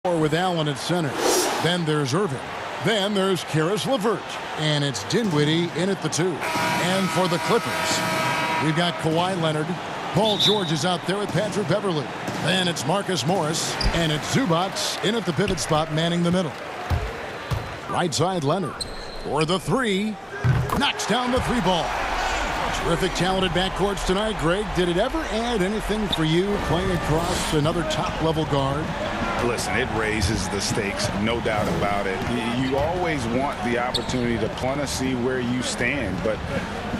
With Allen at center. Then there's Irving. Then there's Caris LeVert. And it's Dinwiddie in at the 2. And for the Clippers, we've got Kawhi Leonard. Paul George is out there with Patrick Beverley. Then it's Marcus Morris. And it's Zubac in at the pivot spot, manning the middle. Right side, Leonard. For the 3. Knocks down the 3 ball. Terrific, talented backcourts tonight. Greg, did it ever add anything for you playing across another top-level guard? Listen, it raises the stakes, no doubt about it. You always want the opportunity to want to see where you stand. But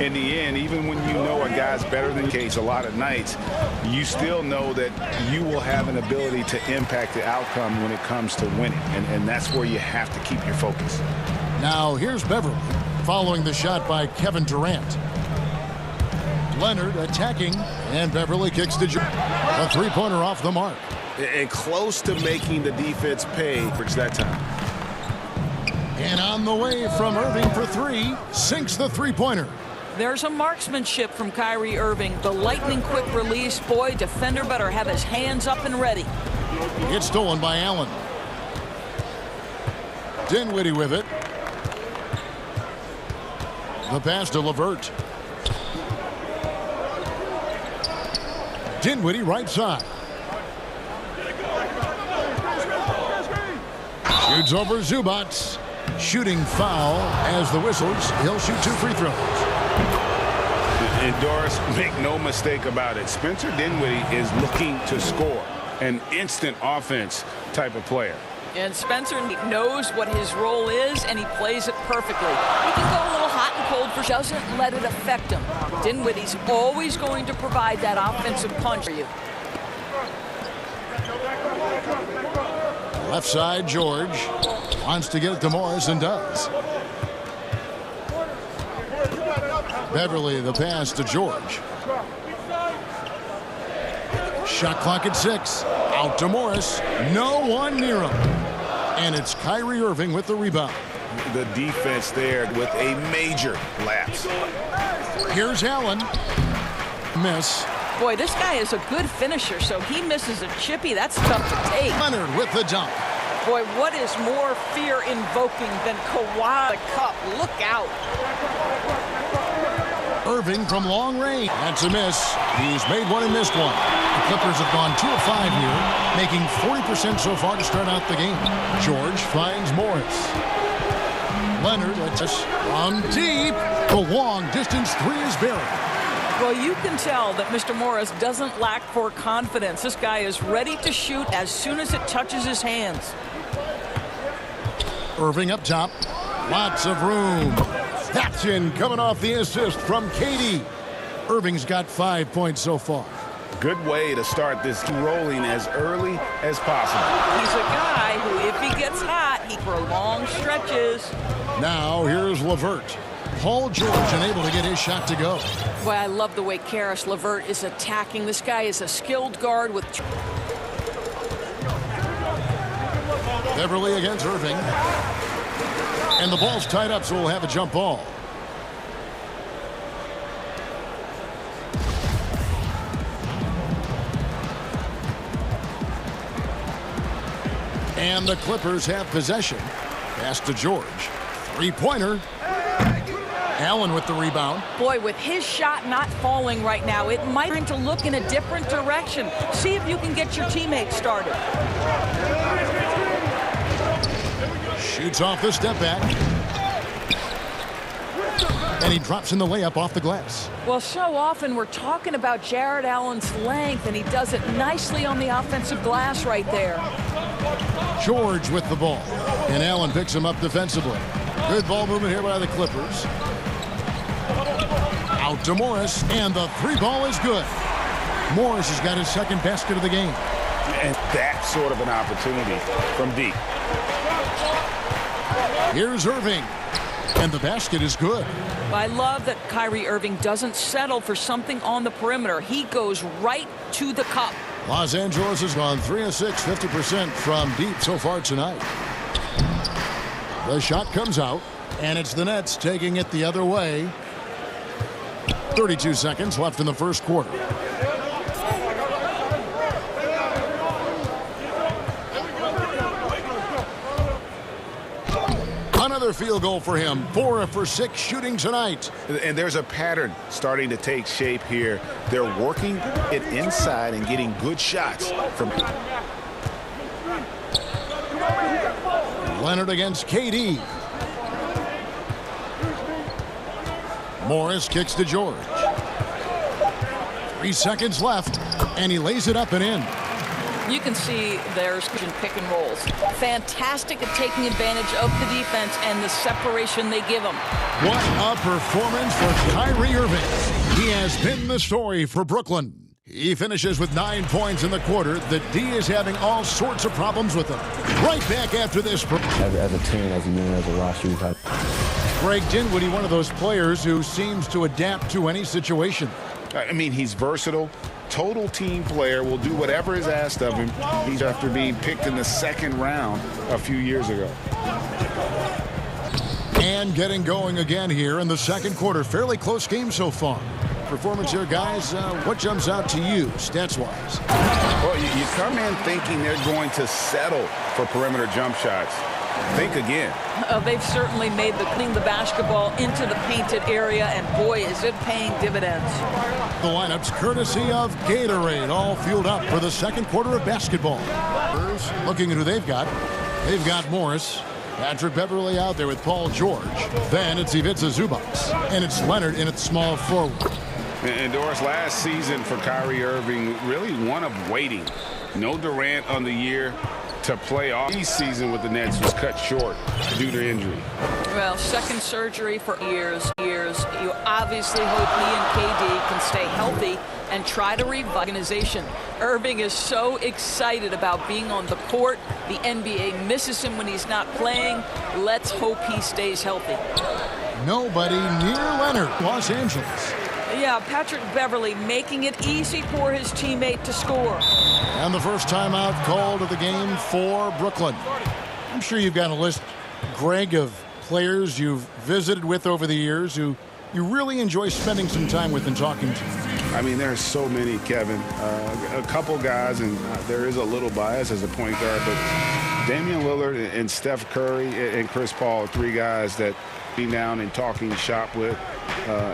in the end, even when you know a guy's better than Case a lot of nights, you still know that you will have an ability to impact the outcome when it comes to winning. And that's where you have to keep your focus. Now, here's Beverley following the shot by Kevin Durant. Leonard attacking, and Beverley kicks to George. A 3-pointer off the mark. And close to making the defense pay for that time. And on the way from Irving for 3, sinks the 3-pointer. There's a marksmanship from Kyrie Irving. The lightning quick release. Boy, defender better have his hands up and ready. It's stolen by Allen. Dinwiddie with it. The pass to LeVert. Dinwiddie right side. Shoots over Zubac. Shooting foul as the whistles. He'll shoot 2 free throws. And Doris, make no mistake about it. Spencer Dinwiddie is looking to score. An instant offense type of player. And Spencer knows what his role is, and he plays it perfectly. He can go a little hot and cold for doesn't let it affect him. Dinwiddie's always going to provide that offensive punch for you. Left side, George wants to get it to Morris and does. Beverley, the pass to George. Shot clock at 6. Out to Morris. No one near him. And it's Kyrie Irving with the rebound. The defense there with a major lapse. Here's Allen. Miss. Boy, this guy is a good finisher, so he misses a chippy. That's tough to take. Leonard with the dunk. Boy, what is more fear-invoking than Kawhi the Cup? Look out. Irving from long range. That's a miss. He's made one and missed one. The Clippers have gone 2 of 5 here, making 40% so far to start out the game. George finds Morris. Leonard from deep. The long-distance 3 is buried. Well, you can tell that Mr. Morris doesn't lack for confidence. This guy is ready to shoot as soon as it touches his hands. Irving up top. Lots of room. That's in, coming off the assist from KD. Irving's got 5 points so far. Good way to start this rolling as early as possible. He's a guy who, if he gets hot, he for long stretches. Now here's LeVert. Paul George unable to get his shot to go. Boy, I love the way Caris LeVert is attacking. This guy is a skilled guard with... Beverley against Irving. And the ball's tied up, so we'll have a jump ball. And the Clippers have possession. Pass to George. 3-pointer. Allen with the rebound. Boy, with his shot not falling right now, it might time to look in a different direction. See if you can get your teammates started. Shoots off the step back. And he drops in the layup off the glass. Well, so often we're talking about Jarrett Allen's length, and he does it nicely on the offensive glass right there. George with the ball. And Allen picks him up defensively. Good ball movement here by the Clippers. Out to Morris, and the 3-ball is good. Morris has got his second basket of the game. And that sort of an opportunity from deep. Here's Irving, and the basket is good. I love that Kyrie Irving doesn't settle for something on the perimeter. He goes right to the cup. Los Angeles has gone 3 of 6, 50% from deep so far tonight. The shot comes out, and it's the Nets taking it the other way. 32 seconds left in the first quarter. Another field goal for him. 4 for 6 shooting tonight. And there's a pattern starting to take shape here. They're working it inside and getting good shots from Leonard against KD. Morris kicks to George. 3 seconds left, and he lays it up and in. You can see there's pick and rolls. Fantastic at taking advantage of the defense and the separation they give him. What a performance for Kyrie Irving. He has been the story for Brooklyn. He finishes with 9 points in the quarter. The D is having all sorts of problems with him. Right back after this. As a team, as a unit, as a roster, we've had. Greg Dinwiddie, one of those players who seems to adapt to any situation. I mean, he's versatile. Total team player, will do whatever is asked of him. He's after being picked in the 2nd round a few years ago. And getting going again here in the 2nd quarter. Fairly close game so far. Performance here, guys. What jumps out to you, stats-wise? Well, you come in thinking they're going to settle for perimeter jump shots. Think again. They've certainly made putting the basketball into the painted area, and boy, is it paying dividends. The lineups courtesy of Gatorade, all fueled up for the 2nd quarter of basketball. Looking at who they've got. They've got Morris, Patrick Beverley out there with Paul George. Then it's Ivica Zubac, and it's Leonard in at small forward. And Doris, last season for Kyrie Irving, really one of waiting. No Durant on the year to play off. This season with the Nets was cut short due to injury. Well, 2nd surgery for years. You obviously hope he and KD can stay healthy and try to revitalization. Irving is so excited about being on the court. The NBA misses him when he's not playing. Let's hope he stays healthy. Nobody near Leonard, Los Angeles. Yeah, Patrick Beverley making it easy for his teammate to score. And the first timeout called of the game for Brooklyn. I'm sure you've got a list, Greg, of players you've visited with over the years who you really enjoy spending some time with and talking to. I mean, there's so many, Kevin. A couple guys, and there is a little bias as a point guard, but Damian Lillard and Steph Curry and Chris Paul, 3 guys that being down and talking shop with.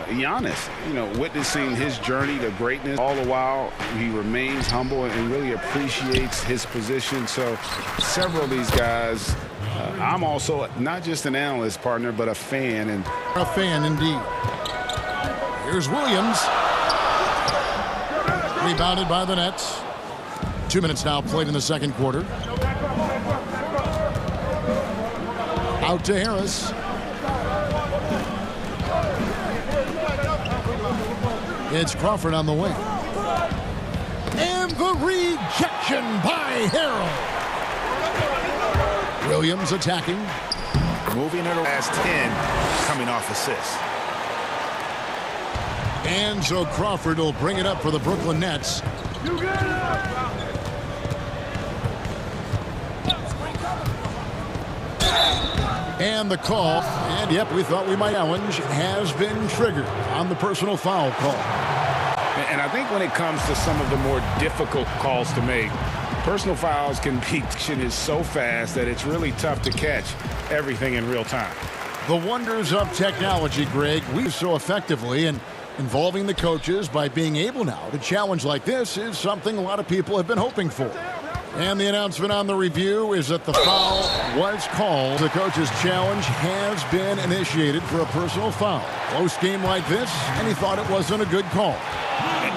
Giannis, witnessing his journey to greatness. All the while, he remains humble and really appreciates his position. So several of these guys, I'm also not just an analyst, partner, but a fan. And a fan, indeed. Here's Williams. Rebounded by the Nets. 2 minutes now played in the 2nd quarter. Out to Harris. It's Crawford on the wing. And the rejection by Harrell. Williams attacking. Moving it last 10, coming off assists. And so Crawford will bring it up for the Brooklyn Nets. And the call, and yep, we thought we might challenge, has been triggered on the personal foul call. And I think when it comes to some of the more difficult calls to make, personal fouls can be, is so fast that it's really tough to catch everything in real time. The wonders of technology, Greg, we use so effectively, and involving the coaches by being able now to challenge like this is something a lot of people have been hoping for. And the announcement on the review is that the foul was called. The coach's challenge has been initiated for a personal foul. Close game like this, and he thought it wasn't a good call.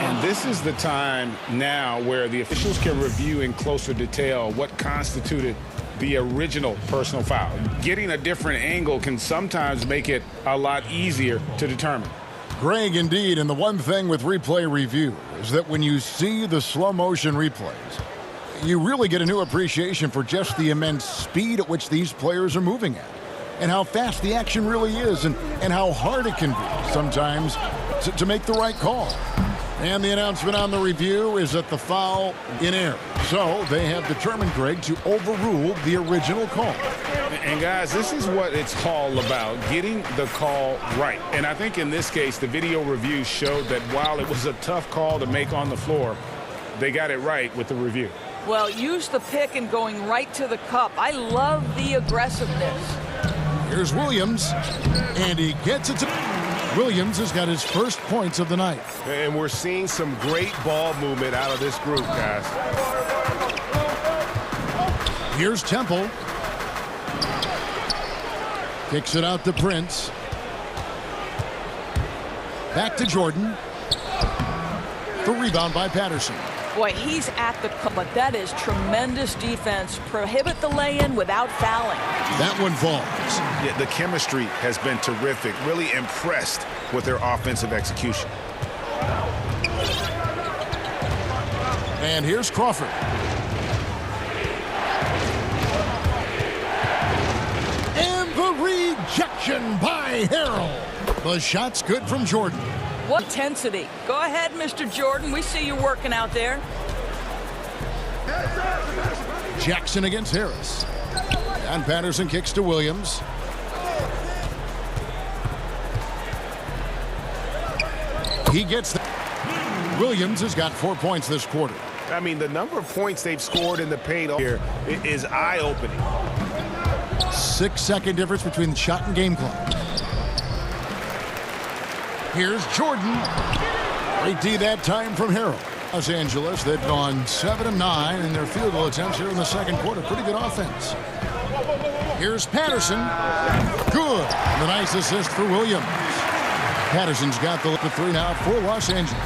And this is the time now where the officials can review in closer detail what constituted the original personal foul. Getting a different angle can sometimes make it a lot easier to determine. Greg, indeed, and the one thing with replay review is that when you see the slow motion replays, you really get a new appreciation for just the immense speed at which these players are moving at, and how fast the action really is, and how hard it can be sometimes to make the right call. And the announcement on the review is that the foul in error. So they have determined, Greg, to overrule the original call. And guys, this is what it's all about, getting the call right. And I think in this case, the video review showed that while it was a tough call to make on the floor, they got it right with the review. Well, use the pick and going right to the cup. I love the aggressiveness. Here's Williams, and he gets it to... Williams has got his first points of the night. And we're seeing some great ball movement out of this group, guys. Here's Temple. Kicks it out to Prince. Back to Jordan. The rebound by Patterson. Boy, he's at the cup, but that is tremendous defense. Prohibit the lay-in without fouling. That one falls. Yeah, the chemistry has been terrific. Really impressed with their offensive execution. And here's Crawford. And the rejection by Harrell. The shot's good from Jordan. What intensity. Go ahead, Mr. Jordan. We see you working out there. Jackson against Harris. And Patterson kicks to Williams. He gets that. Williams has got 4 points this quarter. I mean, the number of points they've scored in the paint here is eye-opening. 6-second difference between the shot and game clock. Here's Jordan. Great D that time from Harrell. Los Angeles, they've gone 7 of 9 in their field goal attempts here in the second quarter. Pretty good offense. Here's Patterson. Good. The nice assist for Williams. Patterson's got the 3 now for Los Angeles.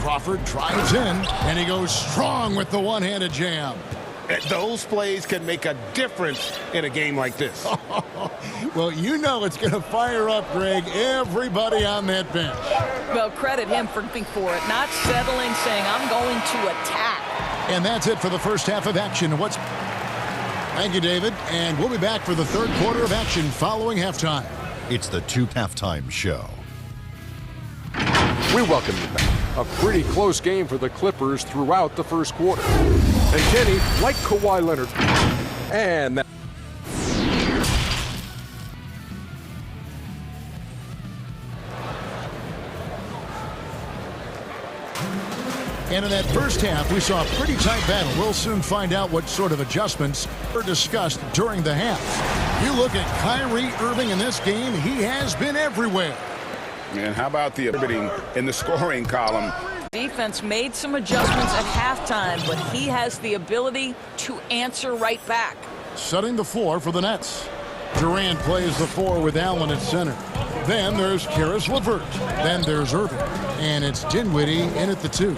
Crawford drives in, and he goes strong with the one-handed jam. Those plays can make a difference in a game like this. Well, you know it's going to fire up, Greg, everybody on that bench. Well, credit him for it, not settling, saying, I'm going to attack. And that's it for the first half of action. Thank you, David. And we'll be back for the third quarter of action following halftime. It's the 2 halftime show. We welcome you back. A pretty close game for the Clippers throughout the first quarter. And Kenny, like Kawhi Leonard, and that. And in that first half, we saw a pretty tight battle. We'll soon find out what sort of adjustments were discussed during the half. You look at Kyrie Irving in this game, he has been everywhere. And how about the orbiting in the scoring column? Defense made some adjustments at halftime, but he has the ability to answer right back. Setting the floor for the Nets. Durant plays the 4 with Allen at center. Then there's Caris LeVert. Then there's Irving. And it's Dinwiddie in at the 2.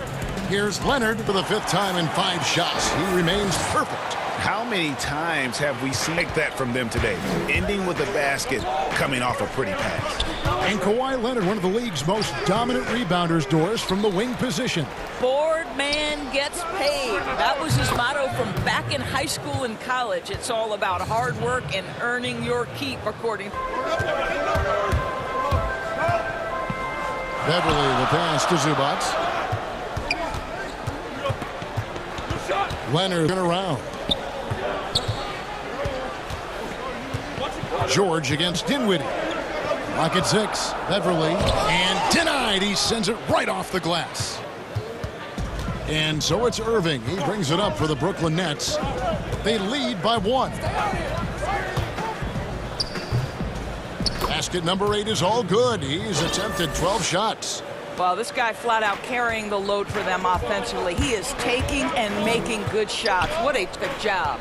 Here's Leonard for the 5th time in 5 shots. He remains perfect. How many times have we seen that from them today? Ending with a basket, coming off a pretty pass. And Kawhi Leonard, one of the league's most dominant rebounders, Doris, from the wing position. Board man gets paid. That was his motto from back in high school and college. It's all about hard work and earning your keep, according to... Beverly, the pass to Zubats. Leonard around. George against Dinwiddie. Rocket 6. Beverly. And denied. He sends it right off the glass. And so it's Irving. He brings it up for the Brooklyn Nets. They lead by 1. Basket number 8 is all good. He's attempted 12 shots. Well, this guy flat out carrying the load for them offensively. He is taking and making good shots. What a good job.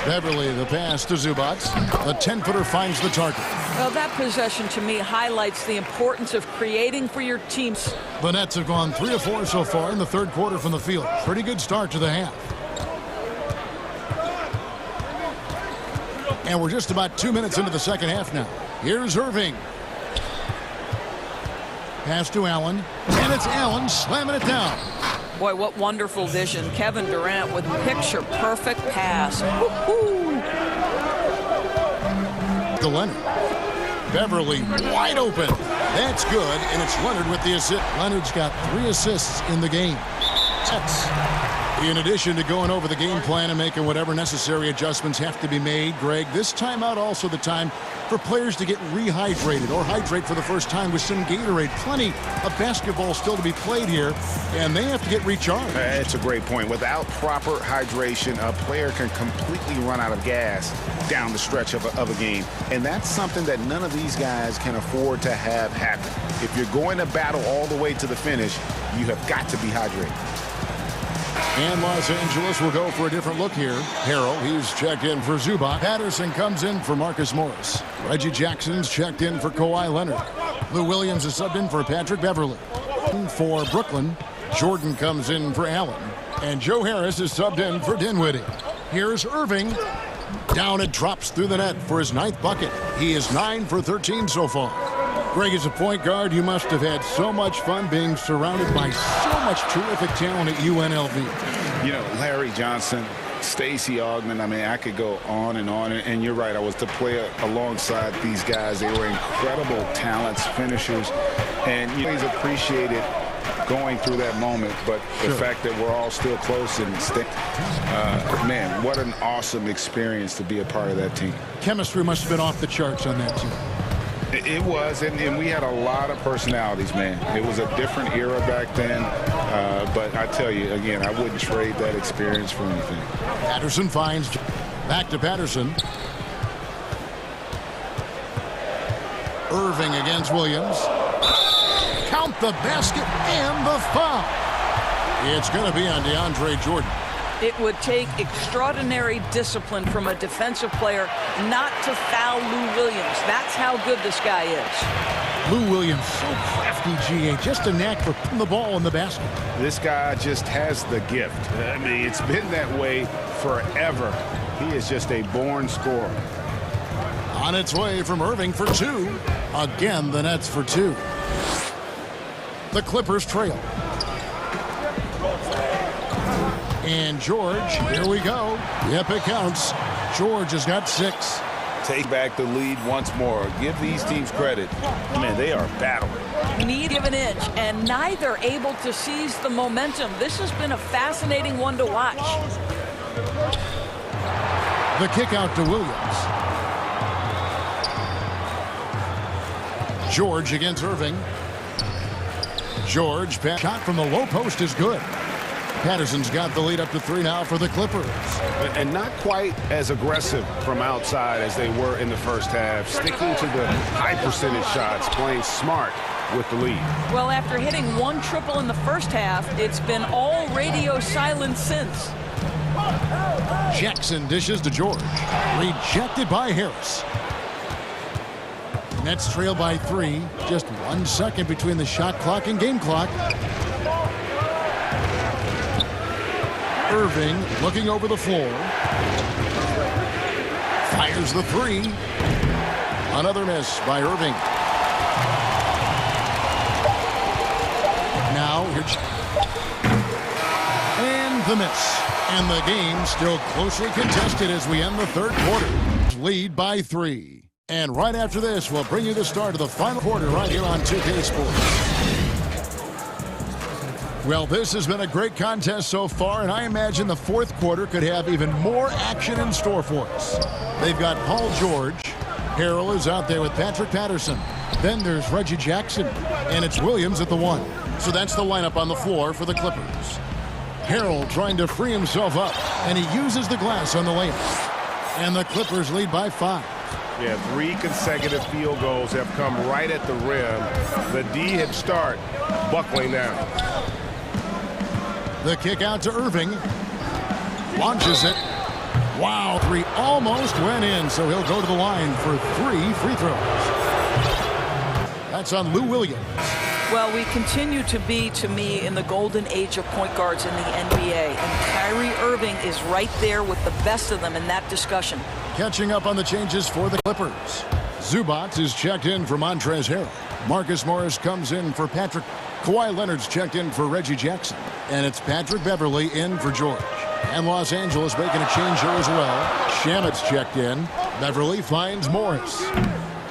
Beverly, the pass to Zubats. The 10-footer finds the target. Well, that possession to me highlights the importance of creating for your teams. The Nets have gone 3 of 4 so far in the third quarter from the field. Pretty good start to the half. And we're just about 2 minutes into the second half now. Here's Irving. Pass to Allen. And it's Allen slamming it down. Boy, what wonderful vision. Kevin Durant with picture-perfect pass. Woo-hoo. To Leonard. Beverly wide open. That's good, and it's Leonard with the assist. Leonard's got 3 assists in the game. Nets In addition to going over the game plan and making whatever necessary adjustments have to be made, Greg, this timeout also the time for players to get rehydrated or hydrate for the first time with some Gatorade. Plenty of basketball still to be played here, and they have to get recharged. It's a great point. Without proper hydration, a player can completely run out of gas down the stretch of a game. And that's something that none of these guys can afford to have happen. If you're going to battle all the way to the finish, you have got to be hydrated. And Los Angeles will go for a different look here. Harrell, he's checked in for Zubac. Patterson comes in for Marcus Morris. Reggie Jackson's checked in for Kawhi Leonard. Lou Williams is subbed in for Patrick Beverley. For Brooklyn, Jordan comes in for Allen. And Joe Harris is subbed in for Dinwiddie. Here's Irving. Down it drops through the net for his 9th bucket. He is 9 for 13 so far. Greg, as a point guard, you must have had so much fun being surrounded by so much terrific talent at UNLV. You know, Larry Johnson, Stacey Augmon, I mean, I could go on. And you're right, I was to play alongside these guys. They were incredible talents, finishers. And you always appreciated going through that moment. But the fact that we're all still close and man, what an awesome experience to be a part of that team. Chemistry must have been off the charts on that team. It was, and we had a lot of personalities, man. It was a different era back then, but I tell you, again, I wouldn't trade that experience for anything. Patterson finds back to Patterson. Irving against Williams. Count the basket and the foul. It's going to be on DeAndre Jordan. It would take extraordinary discipline from a defensive player not to foul Lou Williams. That's how good this guy is. Lou Williams, so crafty, GA. Just a knack for putting the ball in the basket. This guy just has the gift. I mean, it's been that way forever. He is just a born scorer. On its way from Irving for 2. Again, the Nets for 2. The Clippers trail. And George, here we go. Yep, it counts. George has got 6. Take back the lead once more. Give these teams credit. Man, they are battling. Need to give an inch, and neither able to seize the momentum. This has been a fascinating one to watch. The kick out to Williams. George against Irving. George, shot from the low post is good. Patterson's got the lead up to 3 now for the Clippers. And not quite as aggressive from outside as they were in the first half. Sticking to the high percentage shots, playing smart with the lead. Well, after hitting 1 triple in the first half, it's been all radio silence since. Jackson dishes to George. Rejected by Harris. Nets trail by 3. Just 1 second between the shot clock and game clock. Irving looking over the floor. Fires the 3. Another miss by Irving. Now here's and the miss. And the game still closely contested as we end the 3rd quarter. Lead by 3. And right after this, we'll bring you the start of the final quarter right here on 2K Sports. Well, this has been a great contest so far, and I imagine the 4th quarter could have even more action in store for us. They've got Paul George. Harrell is out there with Patrick Patterson. Then there's Reggie Jackson, and it's Williams at the 1. So that's the lineup on the floor for the Clippers. Harrell trying to free himself up, and he uses the glass on the layup. And the Clippers lead by 5. Yeah, 3 consecutive field goals have come right at the rim. The D head start buckling down. The kick out to Irving. Launches it. Wow, 3 almost went in, so he'll go to the line for 3 free throws. That's on Lou Williams. Well, we continue to be, to me, in the golden age of point guards in the NBA. And Kyrie Irving is right there with the best of them in that discussion. Catching up on the changes for the Clippers. Zubac is checked in for Montrezl Harrell. Marcus Morris comes in for Patrick. Kawhi Leonard's checked in for Reggie Jackson. And it's Patrick Beverley in for George. And Los Angeles making a change here as well. Shamit's checked in. Beverley finds Morris.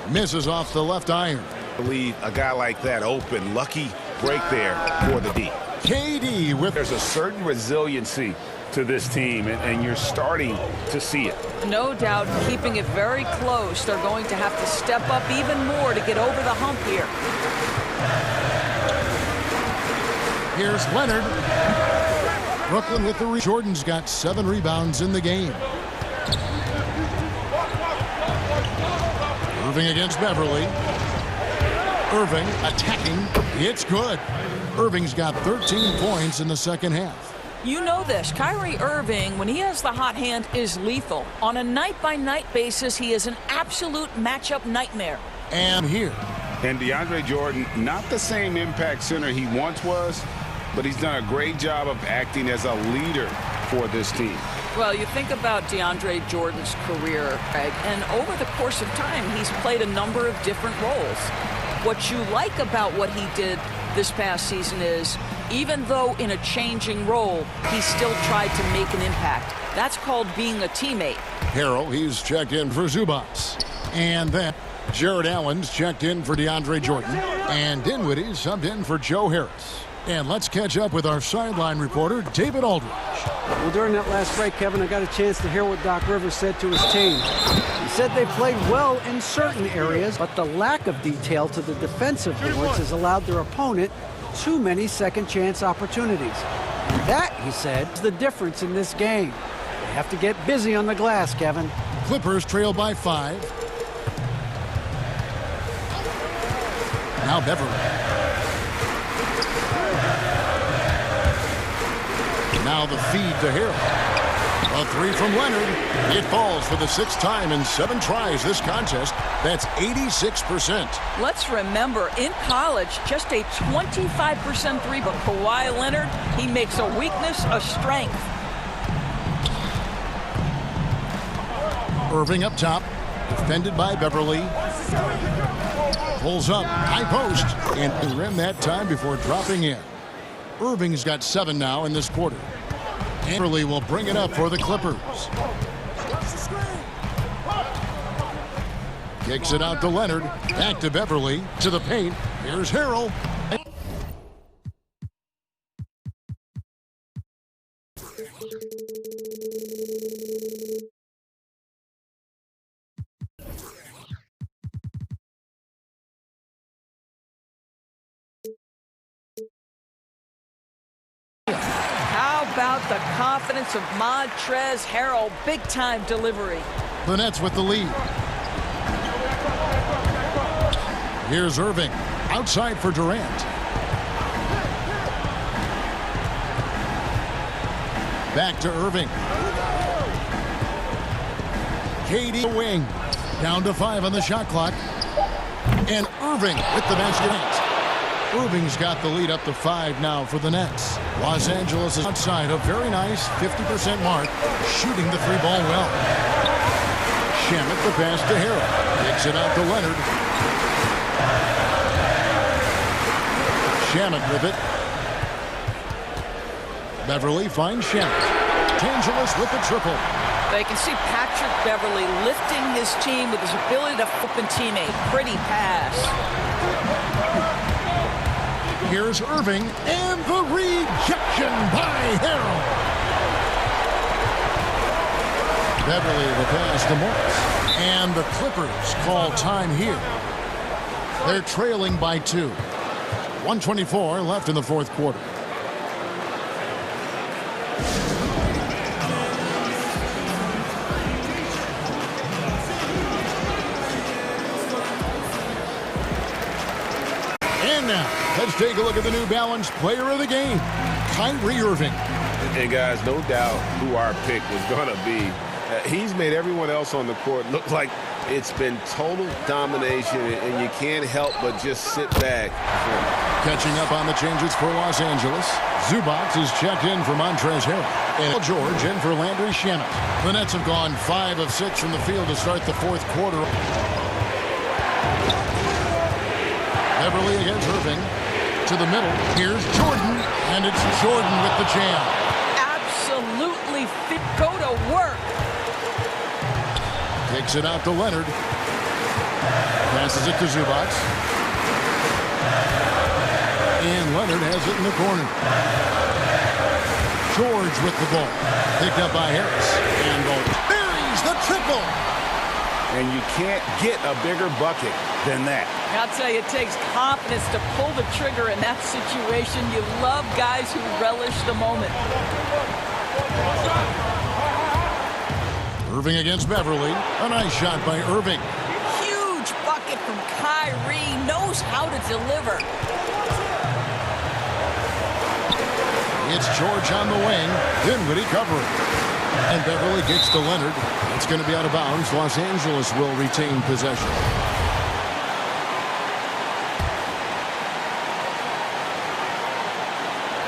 Misses off the left iron. Leave a guy like that open. Lucky break there for the D. KD with There's a certain resiliency to this team, and you're starting to see it. No doubt, keeping it very close. They're going to have to step up even more to get over the hump here. Here's Leonard. Brooklyn with the Jordan's got 7 rebounds in the game. Irving against Beverly. Irving attacking. It's good. Irving's got 13 points in the second half. You know this. Kyrie Irving, when he has the hot hand, is lethal. On a night-by-night basis, he is an absolute matchup nightmare. And here. And DeAndre Jordan, not the same impact center he once was, but he's done a great job of acting as a leader for this team. Well, you think about DeAndre Jordan's career, Greg, and over the course of time, he's played a number of different roles. What you like about what he did this past season is, even though in a changing role, he still tried to make an impact. That's called being a teammate. Harrell, he's checked in for Zubats. And then Jared Allen's checked in for DeAndre Jordan. And Dinwiddie subbed in for Joe Harris. And let's catch up with our sideline reporter, David Aldridge. Well, during that last break, Kevin, I got a chance to hear what Doc Rivers said to his team. He said they played well in certain areas, but the lack of detail to the defensive boards has allowed their opponent too many second-chance opportunities. And that, he said, is the difference in this game. They have to get busy on the glass, Kevin. Clippers trail by 5. Now Beverly. Now the feed to Harrell. A 3 from Leonard. It falls for the 6th time in 7 tries this contest. That's 86%. Let's remember, in college, just a 25% three, but Kawhi Leonard, he makes a weakness a strength. Irving up top, defended by Beverly. Pulls up, high post, and rim that time before dropping in. Irving's got 7 now in this quarter. Beverly will bring it up for the Clippers. Kicks it out to Leonard. Back to Beverly. To the paint. Here's Harrell. How about the confidence of Montrezl Harrell? Big-time delivery. The Nets with the lead. Here's Irving. Outside for Durant. Back to Irving. KD wing. Down to 5 on the shot clock. And Irving with the basket. Irving's got the lead up to 5 now for the Nets. Los Angeles is outside a very nice 50% mark, shooting the 3-ball well. Shamet the pass to Harrell. Kicks it out to Leonard. Shamet with it. Beverly finds Shamet. Angeles with the triple. They can see Patrick Beverly lifting his team with his ability to open teammate. Pretty pass. Here's Irving, and the rejection by Harrell. Beverly the pass to Morris. And the Clippers call time here. They're trailing by 2. 1:24 left in the 4th quarter. And now, let's take a look at the New Balance player of the game, Kyrie Irving. And guys, no doubt who our pick was going to be. He's made everyone else on the court look like it's been total domination, and you can't help but just sit back. Catching up on the changes for Los Angeles. Zubats is checked in for Montrezl Harrell. And George in for Landry Shamet. The Nets have gone 5 of 6 from the field to start the 4th quarter. Beverly against Irving. To the middle. Here's Jordan. And it's Jordan with the jam. Absolutely fit. Go to work. Takes it out to Leonard. Passes it to Zubats. And Leonard has it in the corner. George with the ball. Picked up by Harris. And buries the triple. And you can't get a bigger bucket than that. I'll tell you, it takes confidence to pull the trigger in that situation. You love guys who relish the moment. Irving against Beverly. A nice shot by Irving. Huge bucket from Kyrie. Knows how to deliver. It's George on the wing. Dinwiddie covering. And Beverly kicks to Leonard. It's going to be out of bounds. Los Angeles will retain possession.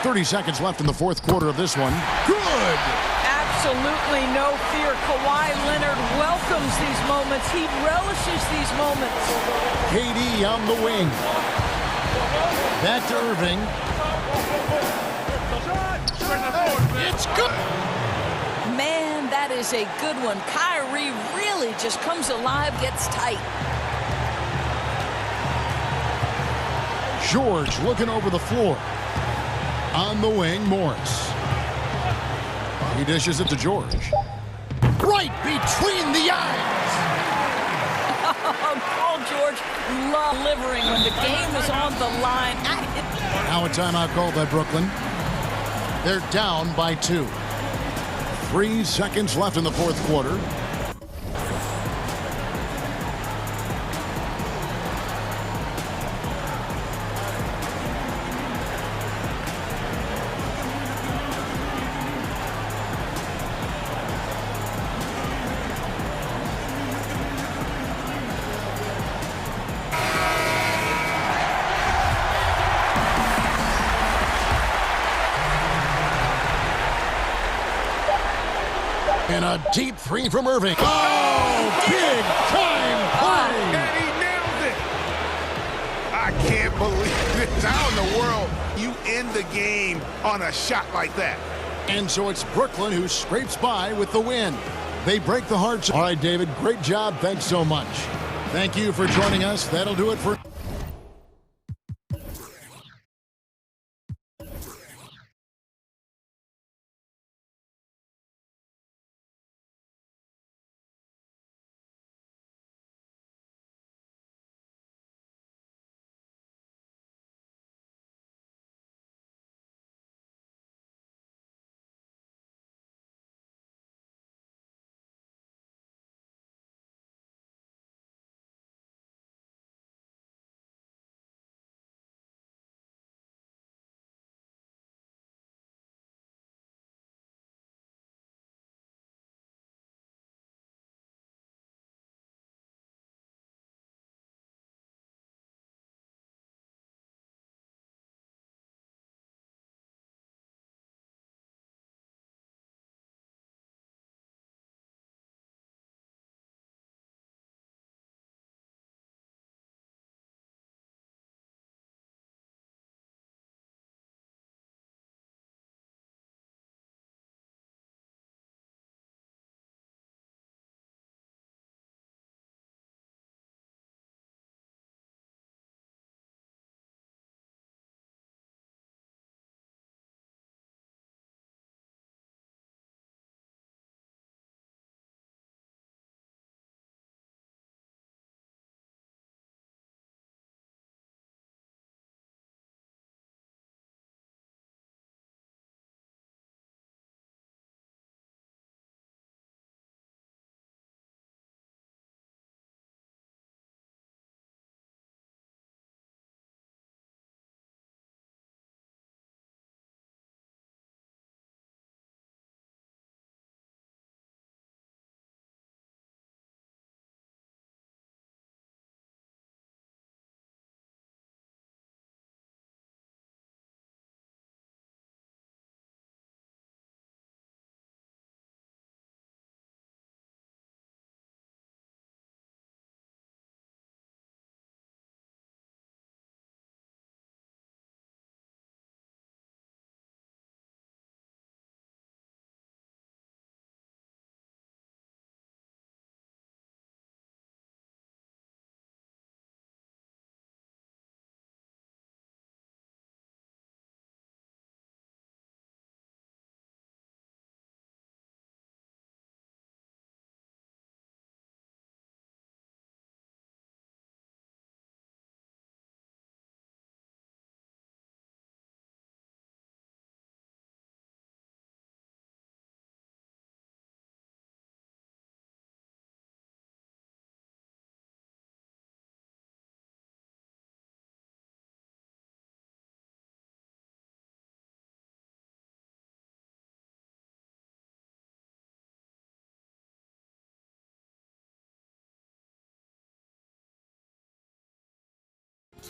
.30 seconds left in the fourth quarter of this one. Good! Absolutely no fear. Kawhi Leonard welcomes these moments. He relishes these moments. KD on the wing. Back to Irving. It's good! Man, that is a good one. Kyrie really just comes alive, gets tight. George looking over the floor. On the wing, Morris. He dishes it to George. Right between the eyes! Paul George loves delivering when the game is on the line. Now a timeout called by Brooklyn. They're down by 2. 3 seconds left in the fourth quarter. And a deep three from Irving. Oh, big time play! And he nails it. I can't believe this. How in the world you end the game on a shot like that? And so it's Brooklyn who scrapes by with the win. They break the hearts. All right, David, great job. Thanks so much. Thank you for joining us. That'll do it for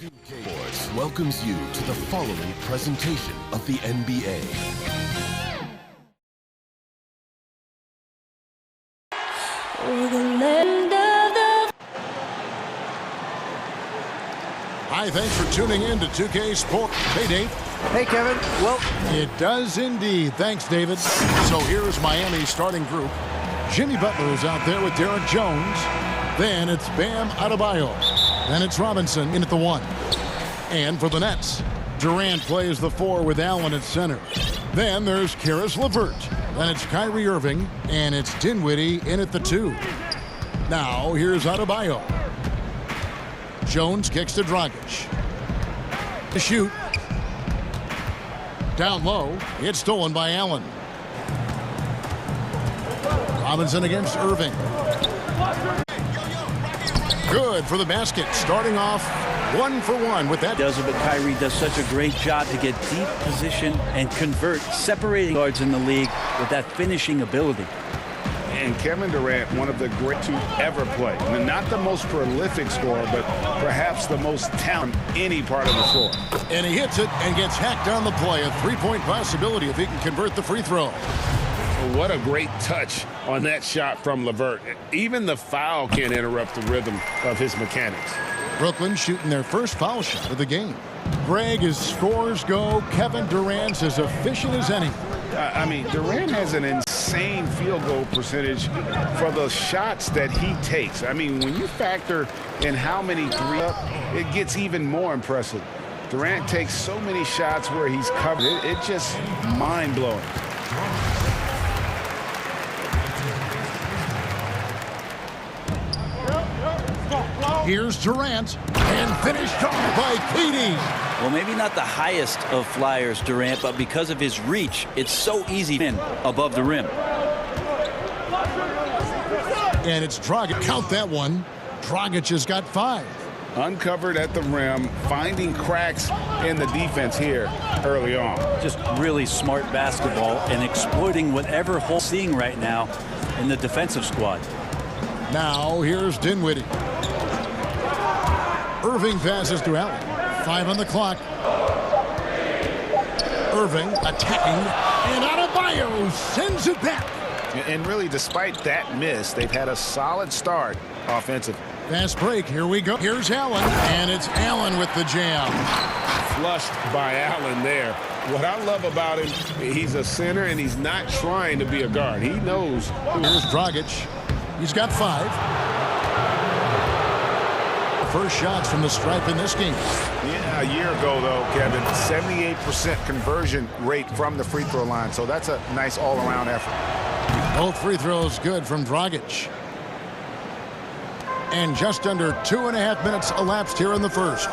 Sports welcomes you to the following presentation of the NBA. Hi, thanks for tuning in to 2K Sports. Hey, Dave. Hey, Kevin. Well, it does indeed. Thanks, David. So here's Miami's starting group. Jimmy Butler is out there with Derek Jones. Then it's Bam Adebayo. Then it's Robinson in at the 1. And for the Nets, Durant plays the 4 with Allen at center. Then there's Caris LeVert. Then it's Kyrie Irving. And it's Dinwiddie in at the 2. Now here's Adebayo. Jones kicks to Dragic. To shoot. Down low. It's stolen by Allen. Robinson against Irving. Good for the basket. Starting off 1 for 1 with that. Does it, but Kyrie does such a great job to get deep position and convert, separating guards in the league with that finishing ability. And Kevin Durant, one of the great to ever play. Not the most prolific scorer, but perhaps the most talented any part of the floor. And he hits it and gets hacked on the play. A three-point possibility if he can convert the free throw. What a great touch on that shot from LeVert. Even the foul can't interrupt the rhythm of his mechanics. Brooklyn shooting their first foul shot of the game. Greg, as scores go, Kevin Durant's as efficient as any. I mean, Durant has an insane field goal percentage for the shots that he takes. I mean, when you factor in how many threes, it gets even more impressive. Durant takes so many shots where he's covered. It's just mind-blowing. Here's Durant, and finished off by KD. Well, maybe not the highest of flyers, Durant, but because of his reach, it's so easy in above the rim. And it's Dragic. Count that one. Dragic has got 5. Uncovered at the rim, finding cracks in the defense here early on. Just really smart basketball and exploiting whatever hole seeing right now in the defensive squad. Now here's Dinwiddie. Irving passes to Allen. 5 on the clock. Irving attacking, and Adebayo sends it back. And really, despite that miss, they've had a solid start offensively. Fast break. Here we go. Here's Allen, and it's Allen with the jam. Flushed by Allen there. What I love about him, he's a center, and he's not trying to be a guard. He knows. Here's Dragic. He's got 5. First shots from the stripe in this game. Yeah, a year ago, though, Kevin, 78% conversion rate from the free throw line. So that's a nice all-around effort. Both free throws good from Dragic. And just under 2.5 minutes elapsed here in the first.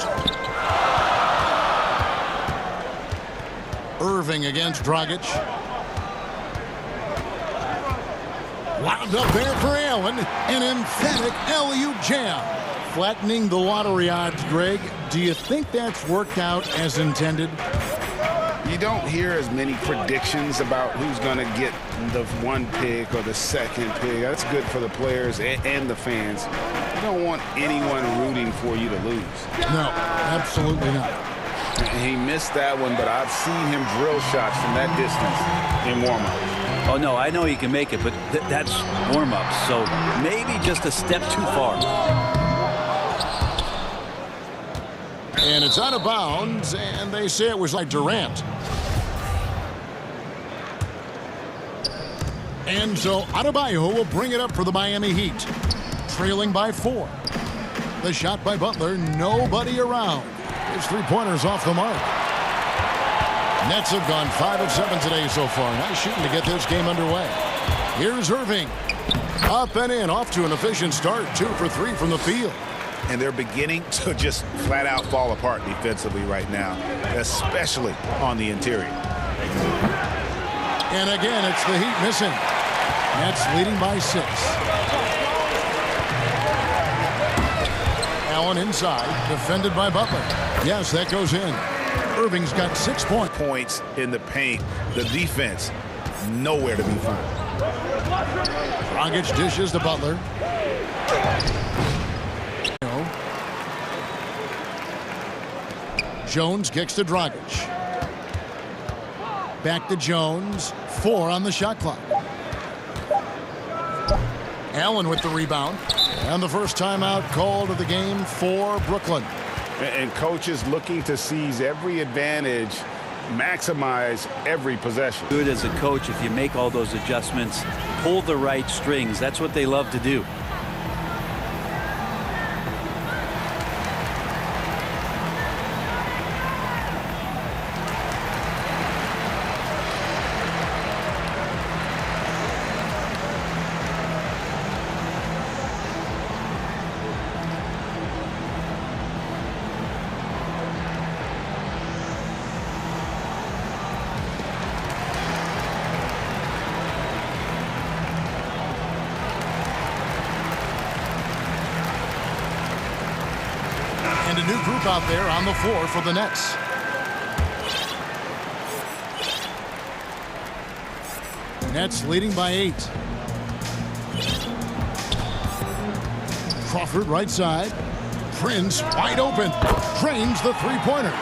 Irving against Dragic. Wound up there for Allen. An emphatic alley-oop jam. Flattening the lottery odds, Greg. Do you think that's worked out as intended? You don't hear as many predictions about who's going to get the 1 pick or the 2nd pick. That's good for the players and the fans. You don't want anyone rooting for you to lose. No, absolutely not. He missed that one, but I've seen him drill shots from that distance in warm-up. Oh, no, I know he can make it, but that's warm-up. So maybe just a step too far. And it's out of bounds, and they say it was like Durant. And so Adebayo will bring it up for the Miami Heat. Trailing by 4. The shot by Butler, nobody around. His three-pointers off the mark. Nets have gone 5 of 7 today so far. Nice shooting to get this game underway. Here's Irving. Up and in, off to an efficient start. 2 for 3 from the field. And they're beginning to just flat out fall apart defensively right now, especially on the interior. And again, it's the Heat missing. Nets leading by 6. Allen inside, defended by Butler. Yes, that goes in. Irving's got 6 points in the paint. The defense, nowhere to be found. Dragic dishes to Butler. Jones kicks to Dragic. Back to Jones. 4 on the shot clock. Allen with the rebound. And the first timeout called of the game for Brooklyn. And coaches looking to seize every advantage, maximize every possession. Good as a coach if you make all those adjustments, pull the right strings. That's what they love to do. And a new group out there on the floor for the Nets. Nets leading by 8. Crawford right side. Prince wide open. Drains the three-pointer.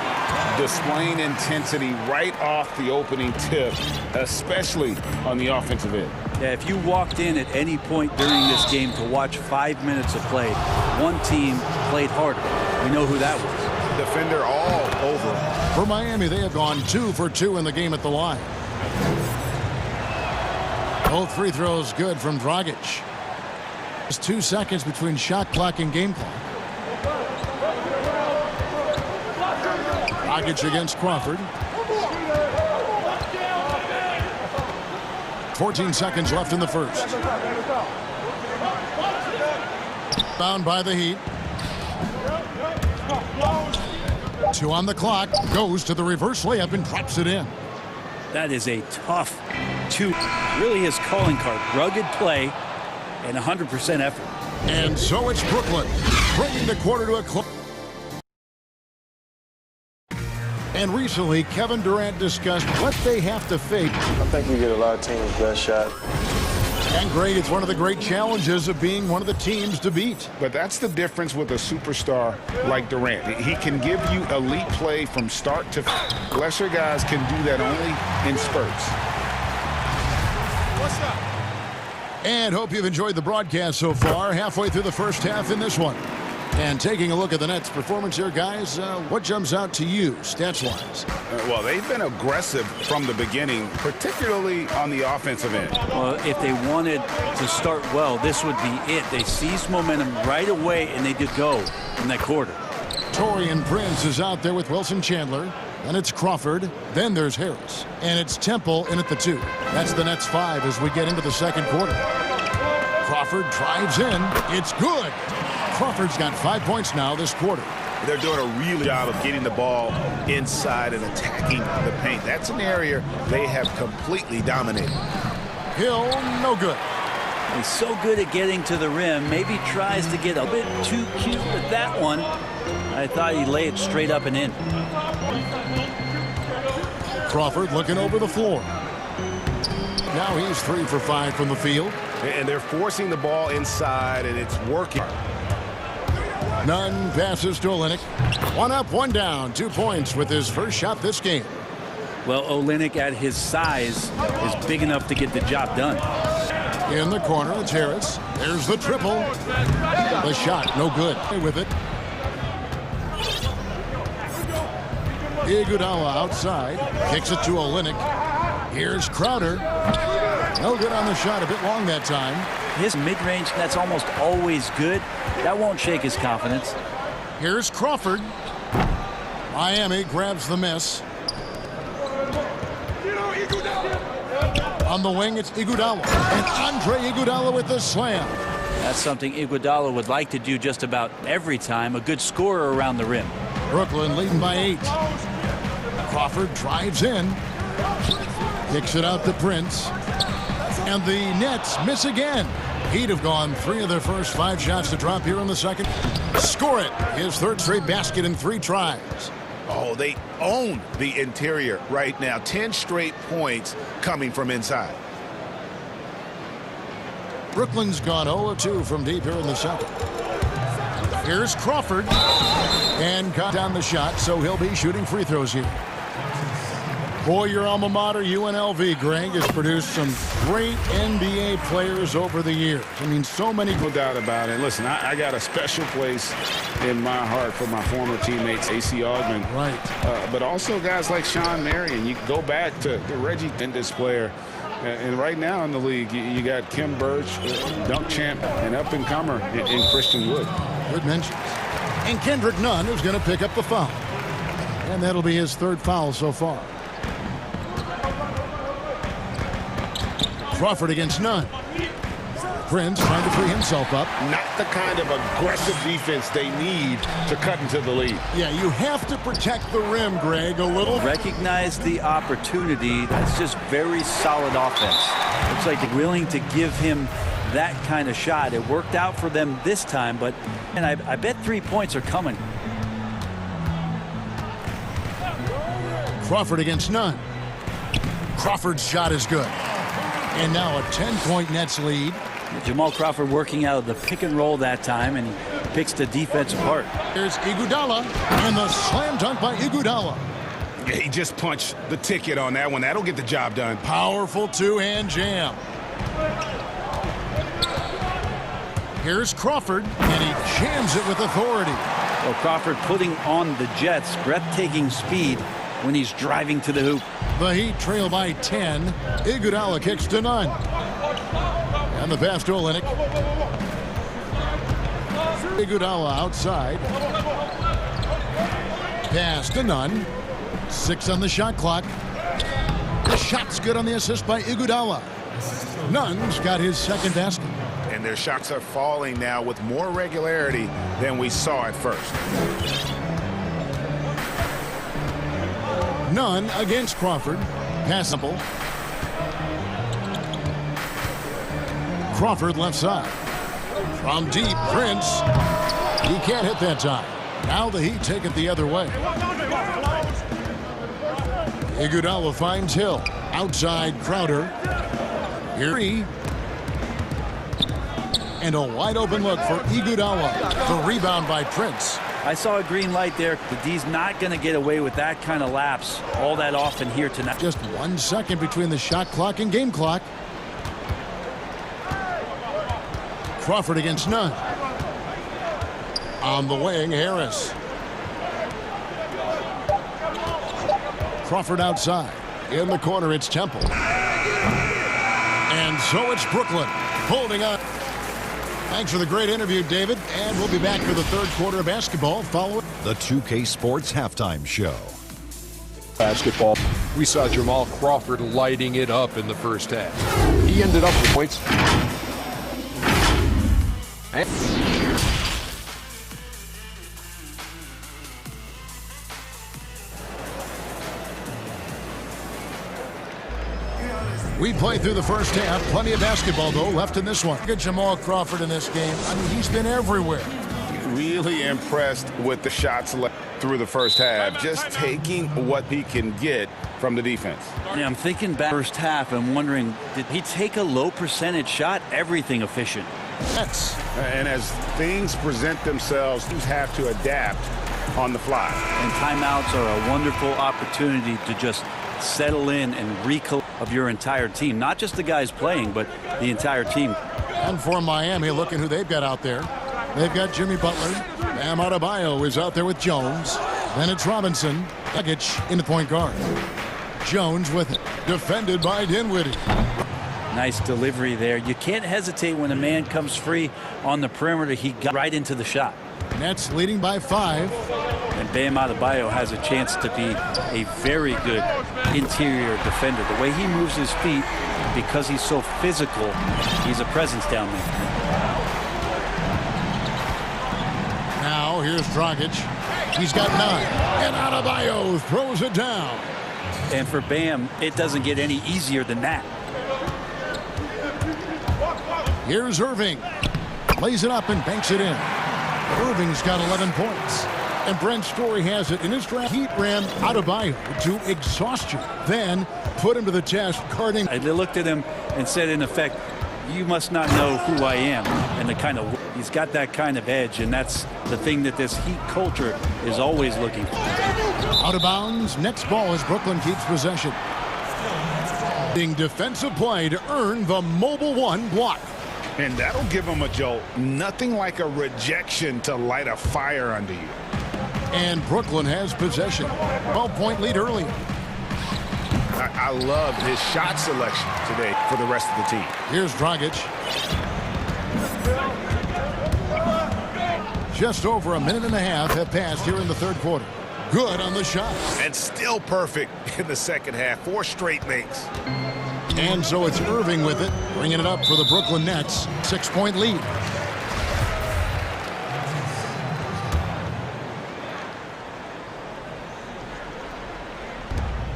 Displaying intensity right off the opening tip, especially on the offensive end. Yeah, if you walked in at any point during this game to watch 5 minutes of play, one team played harder. We know who that was. Defender all over him. For Miami, they have gone 2 for 2 in the game at the line. Both free throws good from Dragic. Just 2 seconds between shot clock and game clock. Dragic against Crawford. 14 seconds left in the first. Bound by the Heat. 2 on the clock. Goes to the reverse layup and drops it in. That is a tough 2. Really his calling card. Rugged play and 100% effort. And so it's Brooklyn bringing the quarter to a close. And recently, Kevin Durant discussed what they have to fake. I think we get a lot of teams' best shot. And Greg, it's one of the great challenges of being one of the teams to beat. But that's the difference with a superstar like Durant. He can give you elite play from start to finish. Lesser guys can do that only in spurts. What's up? And hope you've enjoyed the broadcast so far. Halfway through the first half in this one. And taking a look at the Nets' performance here, guys, what jumps out to you, stats-wise? Well, they've been aggressive from the beginning, particularly on the offensive end. Well, if they wanted to start well, this would be it. They seized momentum right away, and they did go in that quarter. Taurean Prince is out there with Wilson Chandler. And it's Crawford. Then there's Harris. And it's Temple in at the 2. That's the Nets 5 as we get into the second quarter. Crawford drives in. It's good. Crawford's got 5 points now this quarter. They're doing a really good job of getting the ball inside and attacking the paint. That's an area they have completely dominated. Hill, no good. He's so good at getting to the rim. Maybe tries to get a bit too cute with that one. I thought he'd lay it straight up and in. Crawford looking over the floor. Now he's 3 for 5 from the field. And they're forcing the ball inside, and it's working. Nunn passes to Olynyk. 1 up, 1 down. 2 points with his first shot this game. Well, Olynyk at his size is big enough to get the job done. In the corner, it's Harris. There's the triple. The shot, no good. With it. Iguodala outside. Kicks it to Olynyk. Here's Crowder. No good on the shot. A bit long that time. His mid-range, that's almost always good. That won't shake his confidence. Here's Crawford. Miami grabs the miss. On the wing, it's Iguodala. And Andre Iguodala with the slam. That's something Iguodala would like to do just about every time. A good scorer around the rim. Brooklyn leading by 8. Crawford drives in. Kicks it out to Prince. And the Nets miss again. Heat have gone 3 of their first 5 shots to drop here in the second. Score it. His 3rd straight basket in 3 tries. Oh, they own the interior right now. 10 straight points coming from inside. Brooklyn's gone 0 of 2 from deep here in the second. Here's Crawford. And cut down the shot, so he'll be shooting free throws here. Boy, your alma mater, UNLV, Greg, has produced some great NBA players over the years. I mean, so many. No doubt about it. Listen, I got a special place in my heart for my former teammates, A.C. Augman. Right. But also guys like Sean Marion. You go back to the Reggie Dennis player. And right now in the league, you got Kim Birch, dunk champ, and up-and-comer in Christian Wood. Good mentions. And Kendrick Nunn is going to pick up the foul. And that'll be his third foul so far. Crawford against Nunn. Prince trying to free himself up. Not the kind of aggressive defense they need to cut into the lead. Yeah, you have to protect the rim, Greg, a little. Recognize the opportunity. That's just very solid offense. Looks like they're willing to give him that kind of shot. It worked out for them this time, but and I bet 3 points are coming. Crawford against Nunn. Crawford's shot is good. And now a 10-point Nets lead. Jamal Crawford working out of the pick and roll that time, and he picks the defense apart. There's Iguodala, and the slam dunk by Iguodala. Yeah, he just punched the ticket on that one. That'll get the job done. Powerful two-hand jam. Here's Crawford, and he jams it with authority. Well, Crawford putting on the Jets breathtaking speed when he's driving to the hoop. The Heat trail by 10. Iguodala kicks to Nunn. And the pass to Olynyk. Iguodala outside. Pass to Nunn. 6 on the shot clock. The shot's good on the assist by Iguodala. Nunn's got his second basket. And their shots are falling now with more regularity than we saw at first. Nunn against Crawford. Pass simple. Crawford left side. From deep, Prince. He can't hit that time. Now the Heat take it the other way. Iguodala finds Hill. Outside Crowder. Here he. And a wide open look for Iguodala. The rebound by Prince. I saw a green light there. The D's not going to get away with that kind of lapse all that often here tonight. Just 1 second between the shot clock and game clock. Crawford against Nunn. On the wing, Harris. Crawford outside. In the corner, it's Temple. And so it's Brooklyn holding on. Thanks for the great interview, David. And we'll be back for the third quarter of basketball following the 2K Sports Halftime Show. Basketball. We saw Jamal Crawford lighting it up in the first half. He ended up with points. We played through the first half. Plenty of basketball, though, left in this one. Look at Jamal Crawford in this game. I mean, he's been everywhere. Really impressed with the shots through the first half. Just taking what he can get from the defense. Yeah, I'm thinking back first half and wondering, did he take a low percentage shot? Everything efficient. That's. And as things present themselves, you have to adapt on the fly. And timeouts are a wonderful opportunity to just settle in and recollect of your entire team. Not just the guys playing, but the entire team. And for Miami, look at who they've got out there. They've got Jimmy Butler. Bam Adebayo is out there with Jones. Then it's Robinson. Dragic in the point guard. Jones with it. Defended by Dinwiddie. Nice delivery there. You can't hesitate when a man comes free on the perimeter. He got right into the shot. Nets leading by 5. And Bam Adebayo has a chance to be a very good interior defender. The way he moves his feet, because he's so physical, he's a presence down there. Now here's Dragic. He's got 9. And Adebayo throws it down. And for Bam, it doesn't get any easier than that. Here's Irving. Lays it up and banks it in. Irving's got 11 points. And Brent Story has it in his draft. Heat ran Adebayo to exhaustion. Then put him to the test, guarding. They looked at him and said, in effect, you must not know who I am. And he's got that kind of edge, and that's the thing that this Heat culture is always looking for. Out of bounds, next ball as Brooklyn keeps possession. Being defensive play to earn the mobile one block. And that'll give them a jolt. Nothing like a rejection to light a fire under you. And Brooklyn has possession. 12-point lead early. I loved his shot selection today for the rest of the team. Here's Dragic. Just over a minute and a half have passed here in the third quarter. Good on the shot. And still perfect in the second half. 4 straight makes. And so it's Irving with it, bringing it up for the Brooklyn Nets. 6-point lead.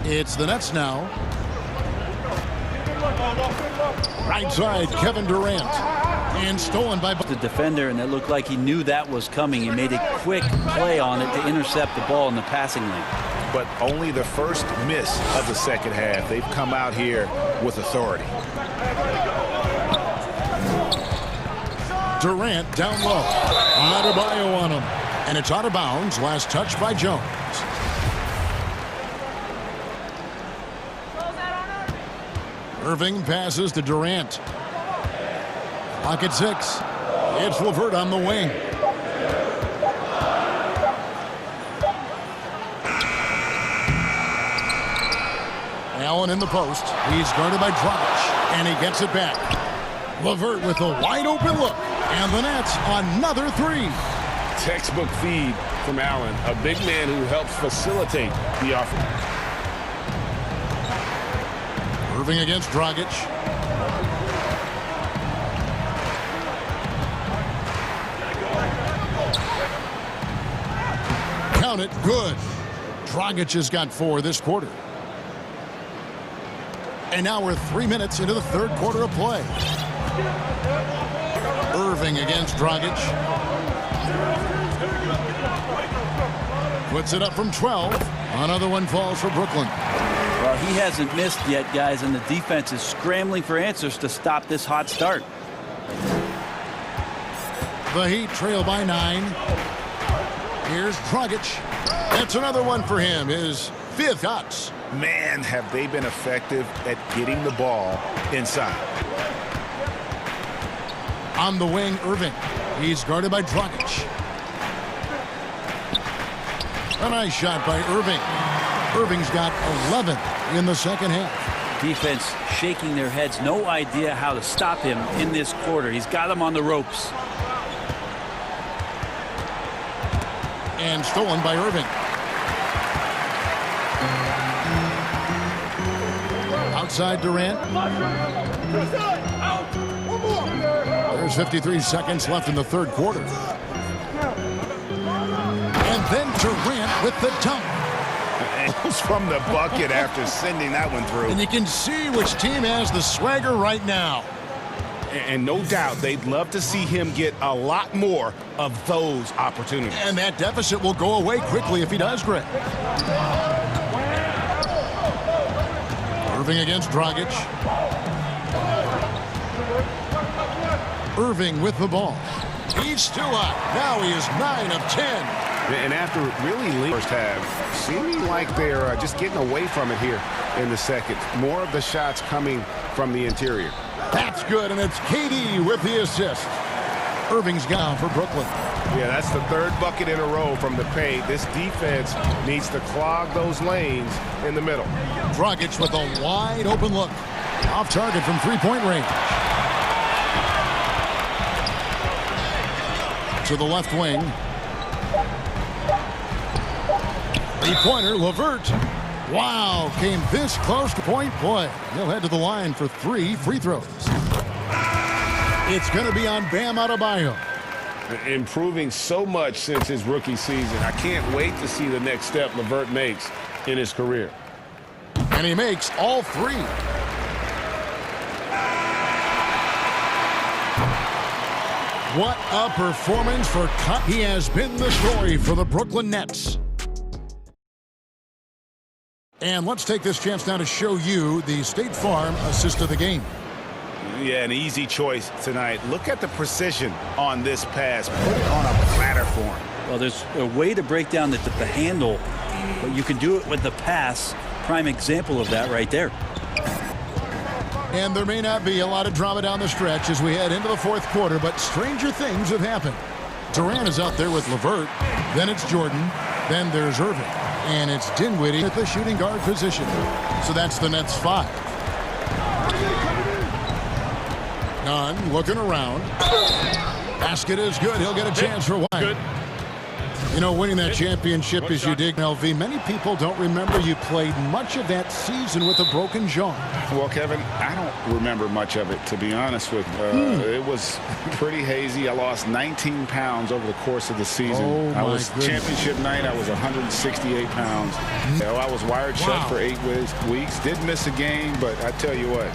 It's the Nets now. Right side, Kevin Durant. And stolen by the defender, and it looked like he knew that was coming. He made a quick play on it to intercept the ball in the passing lane. But only the first miss of the second half. They've come out here with authority. Durant down low. Adebayo on him. And it's out of bounds. Last touch by Jones. Irving passes to Durant. Clock at 6. It's LeVert on the wing. Allen in the post. He's guarded by Dragic, and he gets it back. LeVert with a wide open look, and the Nets another 3. Textbook feed from Allen, a big man who helps facilitate the offense. Irving against Dragic. Count it, good. Dragic has got 4 this quarter. And now we're 3 minutes into the third quarter of play. Irving against Dragic. Puts it up from 12. Another one falls for Brooklyn. Well, he hasn't missed yet, guys, and the defense is scrambling for answers to stop this hot start. The Heat trail by 9. Here's Dragic. That's another one for him, his 5th shots. Man, have they been effective at getting the ball inside. On the wing, Irving. He's guarded by Dragic. A nice shot by Irving. Irving's got 11 in the second half. Defense shaking their heads. No idea how to stop him in this quarter. He's got him on the ropes. And stolen by Irving. Outside Durant. There's 53 seconds left in the third quarter. And then Durant with the dunk. From the bucket after sending that one through. And you can see which team has the swagger right now. And no doubt they'd love to see him get a lot more of those opportunities. And that deficit will go away quickly if he does, Greg. Irving against Dragic. Irving with the ball. He's still up. Now he is 9 of 10. And after really late first half, seeming like they're just getting away from it here in the second. More of the shots coming from the interior. That's good, and it's KD with the assist. Irving's gone for Brooklyn. Yeah, that's the 3rd bucket in a row from the paint. This defense needs to clog those lanes in the middle. Dragic with a wide open look. Off target from 3-point range. To the left wing. 3-pointer, LeVert. Wow, came this close to point play. He'll head to the line for 3 free throws. It's going to be on Bam Adebayo. Improving so much since his rookie season. I can't wait to see the next step LeVert makes in his career. And he makes all 3. What a performance for Cut. He has been the story for the Brooklyn Nets. And let's take this chance now to show you the State Farm assist of the game. Yeah, an easy choice tonight. Look at the precision on this pass. Put it on a platter for him. Well, there's a way to break down the handle, but you can do it with the pass. Prime example of that right there. And there may not be a lot of drama down the stretch as we head into the fourth quarter, but stranger things have happened. Durant is out there with LeVert. Then it's Jordan. Then there's Irving. And it's Dinwiddie at the shooting guard position. So that's the Nets 5. Nunn looking around. Basket is good. He'll get a chance for White. You know, winning that championship as you dig, LV, many people don't remember you played much of that season with a broken jaw. Well, Kevin, I don't remember much of it, to be honest with you. It was pretty hazy. I lost 19 pounds over the course of the season. Oh, I was goodness. Championship night, I was 168 pounds. You know, I was wired shut for 8 weeks. Did miss a game, but I tell you what,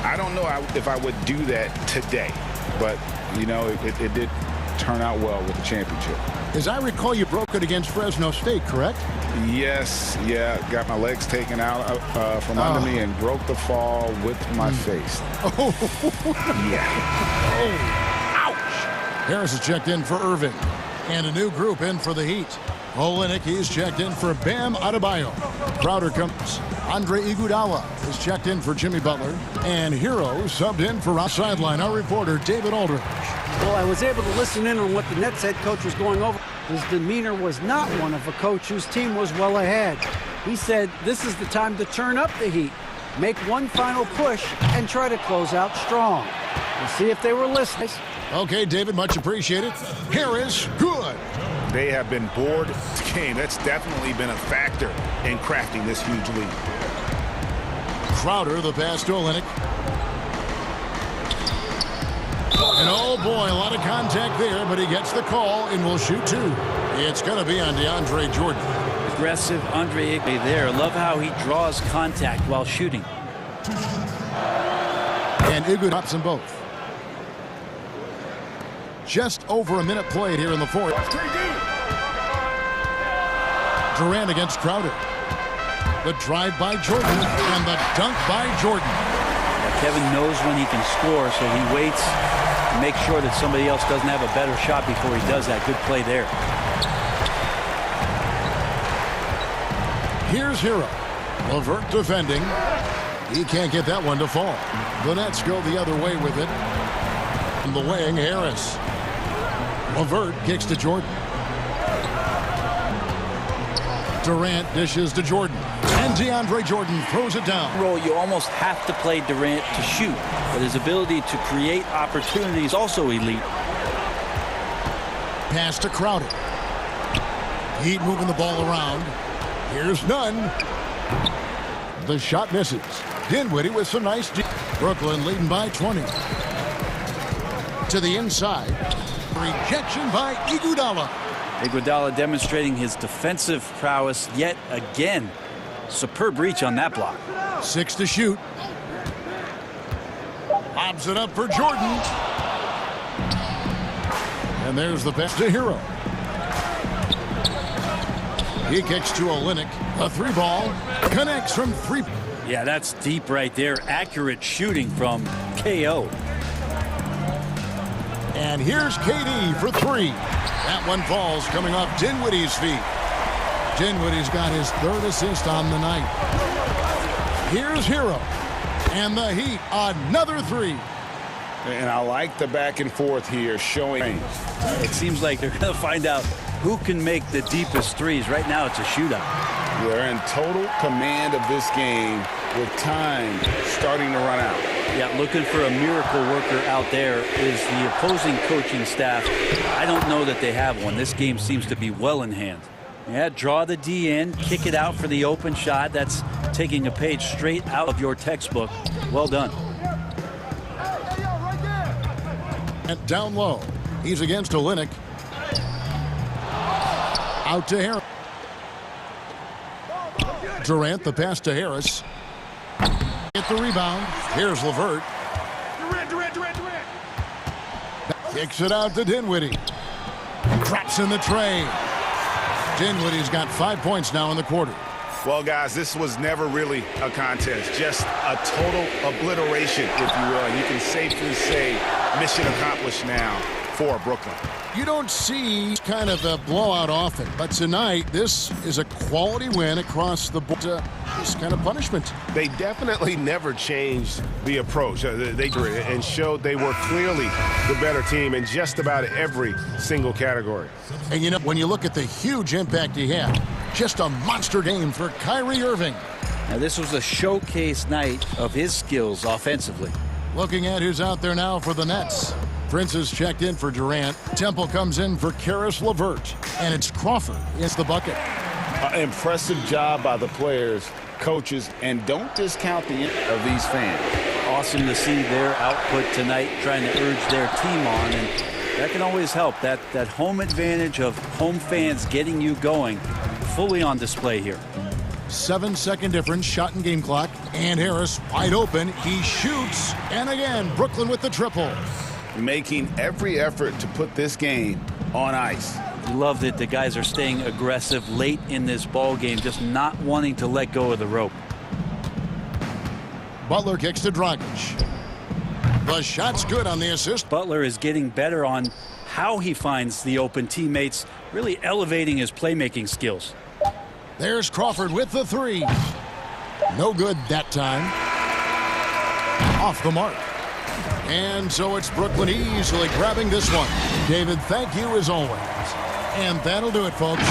I don't know if I would do that today. But, you know, it did turn out well with the championship. As I recall, you broke it against Fresno State, correct? Yes, yeah. Got my legs taken out from under me and broke the fall with my face. Oh, yeah. Oh, ouch. Harris is checked in for Irving. And a new group in for the Heat. Olynyk, he's checked in for Bam Adebayo. Crowder comes. Andre Iguodala is checked in for Jimmy Butler. And Hero subbed in for our sideline, our reporter, David Aldridge. Well, I was able to listen in on what the Nets head coach was going over. His demeanor was not one of a coach whose team was well ahead. He said this is the time to turn up the heat, make one final push, and try to close out strong. We'll see if they were listening. Okay, David, much appreciated. Harris, good. They have been bored this game. That's definitely been a factor in crafting this huge lead. Crowder, the pass to Olynyk. And oh boy, a lot of contact there, but he gets the call and will shoot 2. It's going to be on DeAndre Jordan. Aggressive Andre Iguodala there. Love how he draws contact while shooting. And Iguodala drops them both. Just over a minute played here in the fourth. Durant against Crowder. The drive by Jordan and the dunk by Jordan. Kevin knows when he can score, so he waits to make sure that somebody else doesn't have a better shot before he does that. Good play there. Here's Hero. LeVert defending. He can't get that one to fall. The Nets go the other way with it. On the wing, Harris. LeVert kicks to Jordan. Durant dishes to Jordan. And DeAndre Jordan throws it down. You almost have to play Durant to shoot, but his ability to create opportunities also elite. Pass to Crowder. Heat moving the ball around. Here's Nunn. The shot misses. Dinwiddie with some nice deep. Brooklyn leading by 20. To the inside. Rejection by Iguodala. Iguodala demonstrating his defensive prowess yet again. Superb reach on that block. 6 to shoot. Lobs it up for Jordan. And there's the pass to Hero. He kicks to Olynyk. A 3-ball. Connects from 3. Yeah, that's deep right there. Accurate shooting from KO. And here's KD for 3. That one falls coming off Dinwiddie's feet. Dinwiddie's got his 3rd assist on the night. Here's Hero. And the Heat, another 3. And I like the back and forth here showing. It seems like they're going to find out who can make the deepest threes. Right now it's a shootout. They're in total command of this game with time starting to run out. Yeah, looking for a miracle worker out there is the opposing coaching staff. I don't know that they have one. This game seems to be well in hand. Yeah, draw the D in, kick it out for the open shot. That's taking a page straight out of your textbook. Well done. And down low. He's against Olynyk. Out to Harris. Durant, the pass to Harris. Get the rebound. Here's LeVert. Durant. Kicks it out to Dinwiddie. Drops in the tray. Dinwiddie's got 5 points now in the quarter. Well, guys, this was never really a contest, just a total obliteration, if you will. And you can safely say mission accomplished now for Brooklyn. You don't see kind of a blowout often, but tonight this is a quality win across the board. This kind of punishment. They definitely never changed the approach. They and showed they were clearly the better team in just about every single category. And you know, when you look at the huge impact he had, just a monster game for Kyrie Irving. Now this was a showcase night of his skills offensively. Looking at who's out there now for the Nets. Prince is checked in for Durant. Temple comes in for Karis LeVert. And it's Crawford is the bucket. Impressive job by the players, coaches, and don't discount the of these fans. Awesome to see their output tonight, trying to urge their team on, and that can always help. That home advantage of home fans getting you going, fully on display here. 7-second difference, shot and game clock. And Harris wide open. He shoots. And again, Brooklyn with the triple. Making every effort to put this game on ice. You love that the guys are staying aggressive late in this ball game, just not wanting to let go of the rope. Butler kicks to Dragic. The shot's good on the assist. Butler is getting better on how he finds the open teammates, really elevating his playmaking skills. There's Crawford with the three. No good that time. Off the mark. And so it's Brooklyn easily grabbing this one. David, thank you as always. And that'll do it, folks.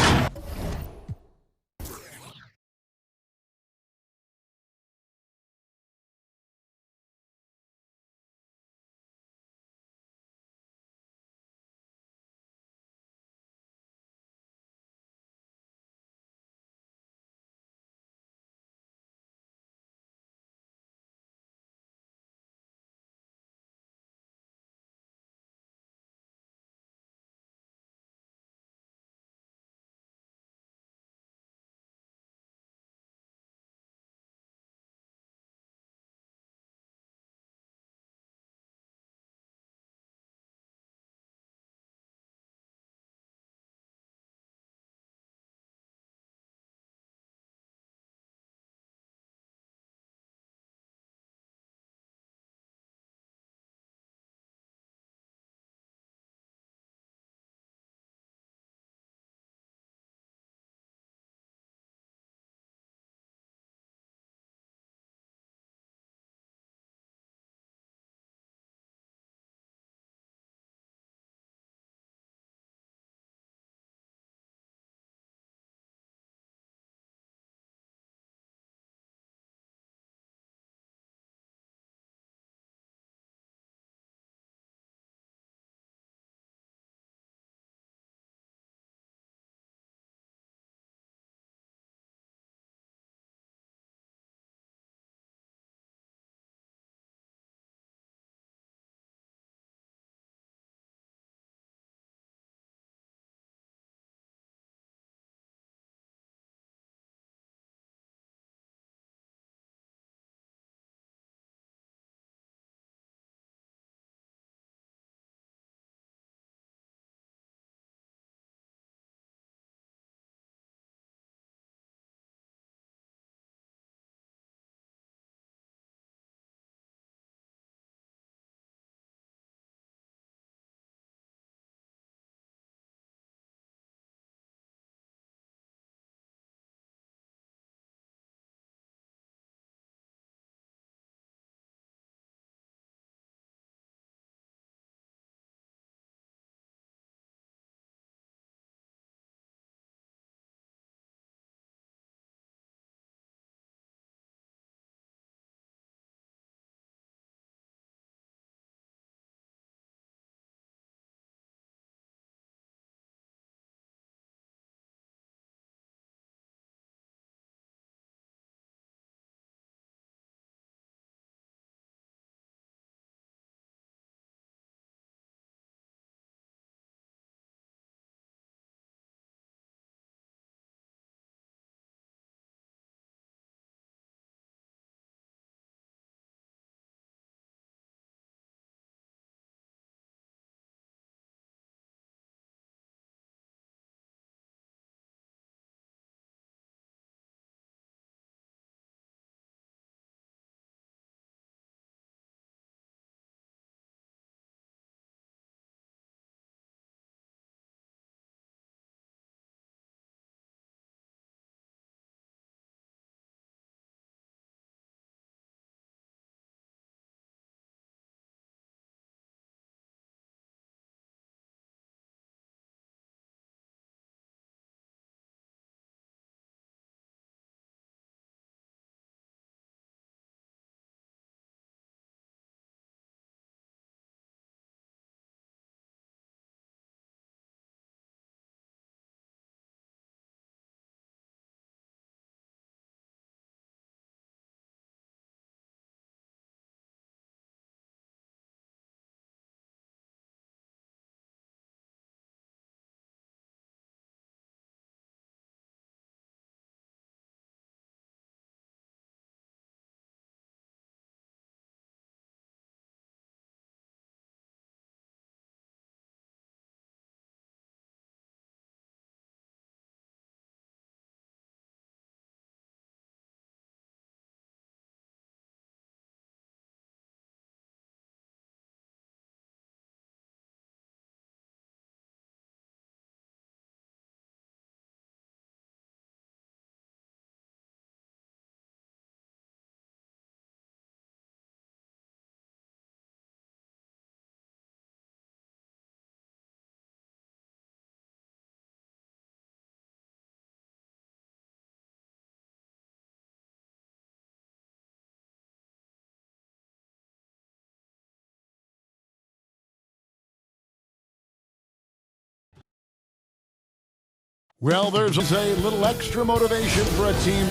Well, there's a little extra motivation for a team.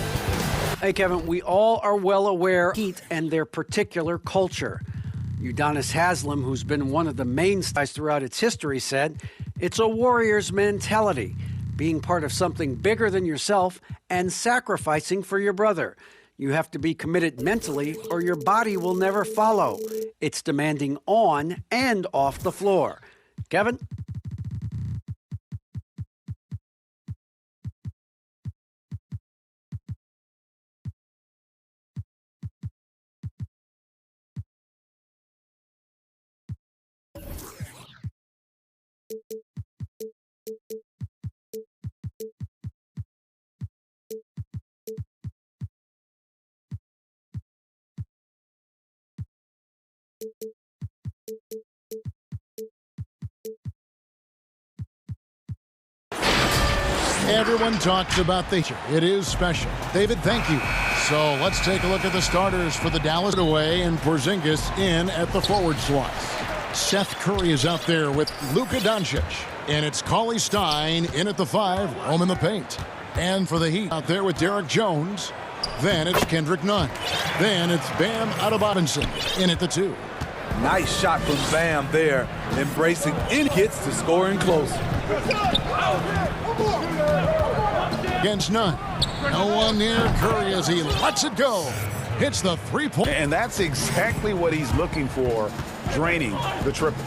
Hey, Kevin, we all are well aware of Heat and their particular culture. Udonis Haslem, who's been one of the mainstays throughout its history, said, "It's a warrior's mentality, being part of something bigger than yourself and sacrificing for your brother. You have to be committed mentally or your body will never follow. It's demanding on and off the floor." Kevin? Everyone talks about the future. It is special. David, thank you. So let's take a look at the starters for the Dallas away and Porzingis in at the forward slots. Seth Curry is out there with Luka Doncic. And it's Cauley Stein in at the 5, home in the paint. And for the Heat out there with Derek Jones. Then it's Kendrick Nunn. Then it's Bam Adebayo in at the 2. Nice shot from Bam there, embracing any hits to scoring close. Against Nunn. No one near Curry as he lets it go. Hits the 3-point. And that's exactly what he's looking for, draining the triple.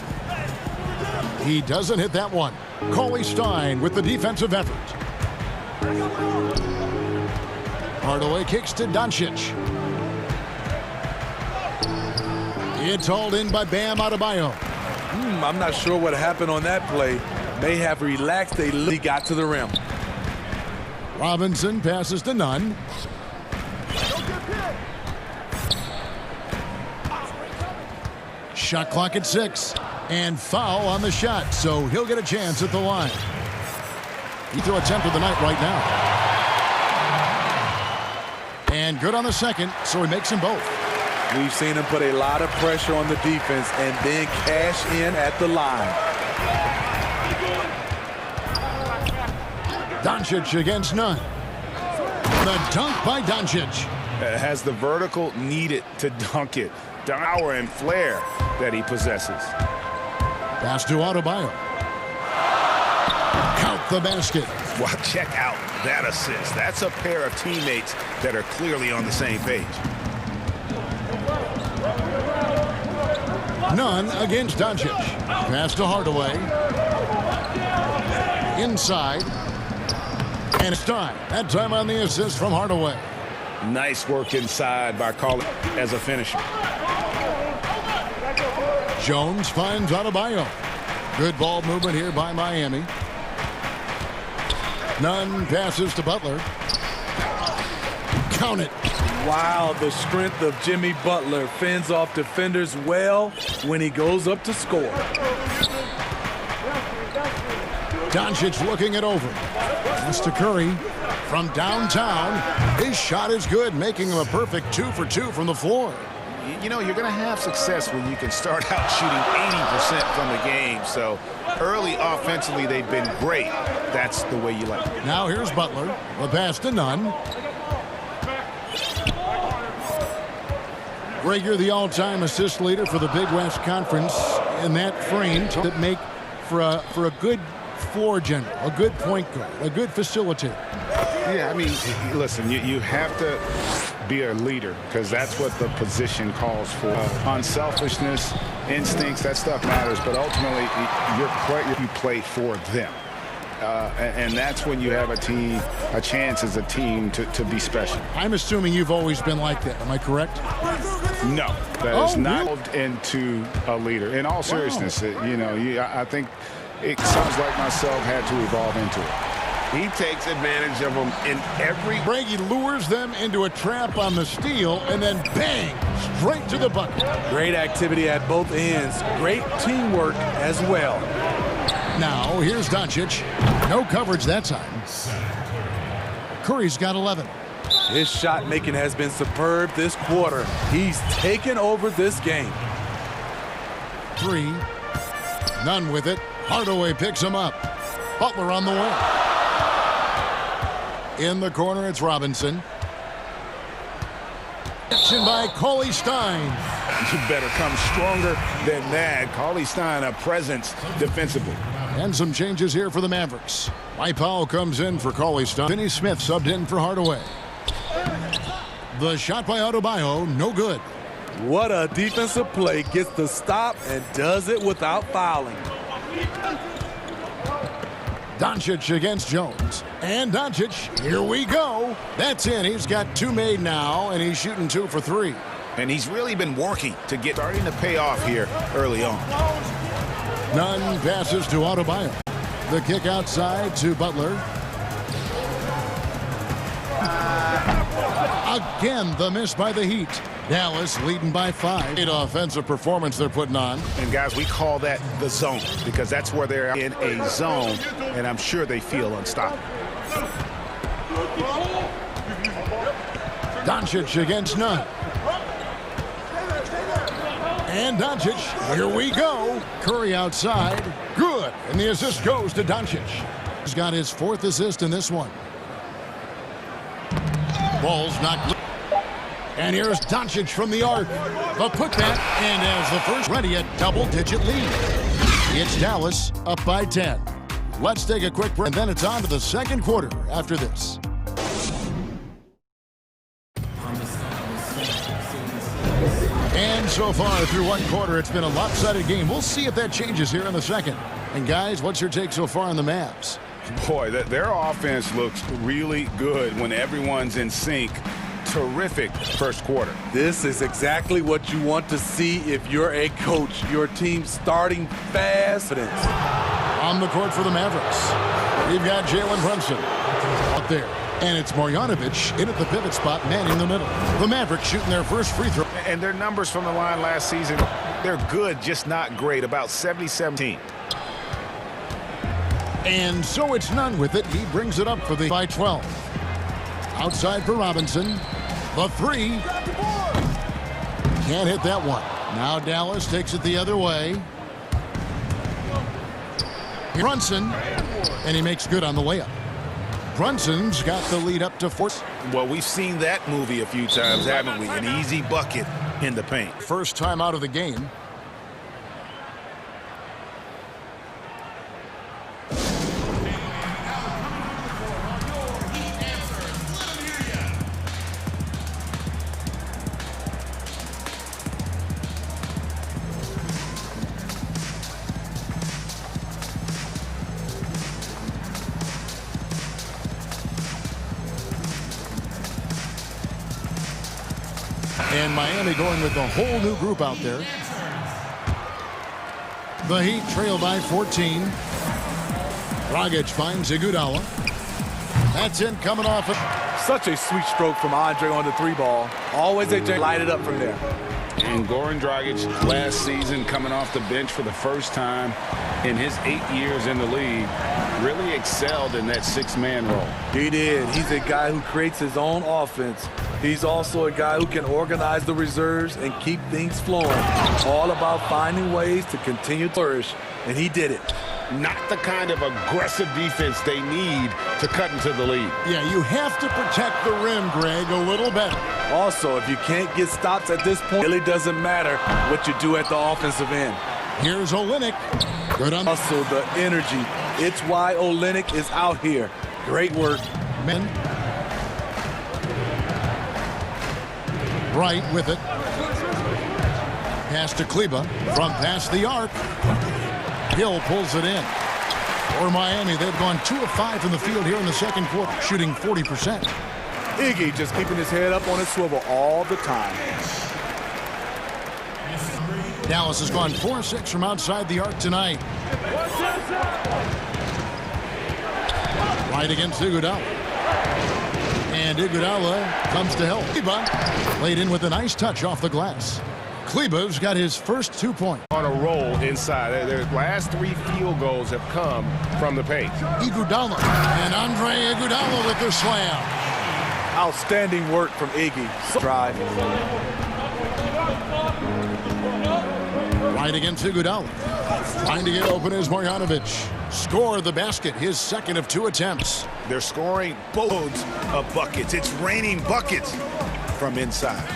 He doesn't hit that one. Cauley Stein with the defensive effort. Hardaway kicks to Doncic. It's hauled in by Bam Adebayo. I'm not sure what happened on that play. May have relaxed a little. He got to the rim. Robinson passes to Nunn. Shot clock at 6. And foul on the shot, so he'll get a chance at the line. He threw attempt of the night right now. And good on the second, so he makes them both. We've seen him put a lot of pressure on the defense and then cash in at the line. Doncic against Nunn. The dunk by Doncic. Has the vertical needed to dunk it. Power and flair that he possesses. Pass to Adebayo. Count the basket. Well, check out that assist. That's a pair of teammates that are clearly on the same page. Nunn against Doncic. Pass to Hardaway. Inside. And it's time. That time on the assist from Hardaway. Nice work inside by Cauley as a finisher. Jones finds Adebayo. Good ball movement here by Miami. Nunn passes to Butler. Count it. Wow, the strength of Jimmy Butler fends off defenders well when he goes up to score. Doncic looking it over. Pass to Curry from downtown. His shot is good, making him a perfect 2 for 2 from the floor. You know, you're going to have success when you can start out shooting 80% from the game. So early offensively, they've been great. That's the way you like it. Now here's Butler. The pass to Nunn. Greg, you're the all-time assist leader for the Big West Conference in that frame that make for a good floor general, a good point guard, a good facilitator. Yeah, I mean, listen, you have to be a leader because that's what the position calls for. Unselfishness, instincts, that stuff matters, but ultimately you play for them. And that's when you have a chance as a team to be special. I'm assuming you've always been like that. Am I correct? No, that is not evolved into a leader. In all seriousness, I think it sounds like myself had to evolve into it. He takes advantage of them in every... Brady lures them into a trap on the steal, and then bang, straight to the bucket. Great activity at both ends. Great teamwork as well. Now, here's Doncic. No coverage that time. Curry's got 11. His shot making has been superb this quarter. He's taken over this game. 3. Nunn with it. Hardaway picks him up. Butler on the wing. In the corner, it's Robinson. Action by Cauley Stein. You better come stronger than that. Cauley Stein, a presence defensively. And some changes here for the Mavericks. Mike Powell comes in for Cauley Stein. Finney Smith subbed in for Hardaway. The shot by Adebayo, no good. What a defensive play. Gets the stop and does it without fouling. Doncic against Jones. And Doncic, here we go. That's in. He's got 2 made now, and he's shooting 2 for 3. And he's really been working to get starting to pay off here early on. Nunn passes to Adebayo. The kick outside to Butler. Again, the miss by the Heat. Dallas leading by 5. Great offensive performance they're putting on. And guys, we call that the zone because that's where they're in a zone, and I'm sure they feel unstoppable. Doncic against Nunn. And Doncic, here we go. Curry outside, good. And the assist goes to Doncic. He's got his 4th assist in this one. Ball's not. And here's Doncic from the arc. The putback, and as the first ready, a double-digit lead. It's Dallas up by 10. Let's take a quick break, and then it's on to the second quarter after this. And so far through one quarter, it's been a lopsided game. We'll see if that changes here in the second. And guys, what's your take so far on the Mavs? Boy, their offense looks really good when everyone's in sync. Terrific first quarter. This is exactly what you want to see if you're a coach. Your team starting fast. On the court for the Mavericks, we've got Jalen Brunson out there. And it's Marjanovic in at the pivot spot, manning the middle. The Mavericks shooting their first free throw. And their numbers from the line last season, they're good, just not great. About 70-17. And so it's Nunn with it. He brings it up for the by 12. Outside for Robinson. The 3. Can't hit that one. Now Dallas takes it the other way. Brunson. And he makes good on the layup. Brunson's got the lead up to 4. Well, we've seen that movie a few times, haven't we? An easy bucket in the paint. First time out of the game. And Miami going with a whole new group out there. The Heat trail by 14. Dragic finds Iguodala. That's in coming off it. Such a sweet stroke from Andre on the 3 ball. Always a light it up from there. And Goran Dragic last season coming off the bench for the first time in his 8 years in the league really excelled in that 6-man role. He did. He's a guy who creates his own offense. He's also a guy who can organize the reserves and keep things flowing. All about finding ways to continue to flourish, and he did it. Not the kind of aggressive defense they need to cut into the lead. Yeah, you have to protect the rim, Greg, a little better. Also, if you can't get stops at this point, it really doesn't matter what you do at the offensive end. Here's Olynyk. Good on also the energy. It's why Olynyk is out here. Great work. Men. Right with it. Pass to Kleber from past the arc. Hill pulls it in. For Miami, they've gone 2 of 5 from the field here in the second quarter, shooting 40%. Iggy just keeping his head up on his swivel all the time. Dallas has gone 4-6 from outside the arc tonight. Right against Iguodala. And Iguodala comes to help. Kleber laid in with a nice touch off the glass. Kleber's got his first 2 points. On a roll inside. Their last 3 field goals have come from the paint. Iguodala. And Andre Iguodala with the slam. Outstanding work from Iggy. Drive. Right against Iguodala. Trying to get open is Marjanovic. score the basket, his second of 2 attempts. They're scoring boatloads of buckets. It's raining buckets from inside.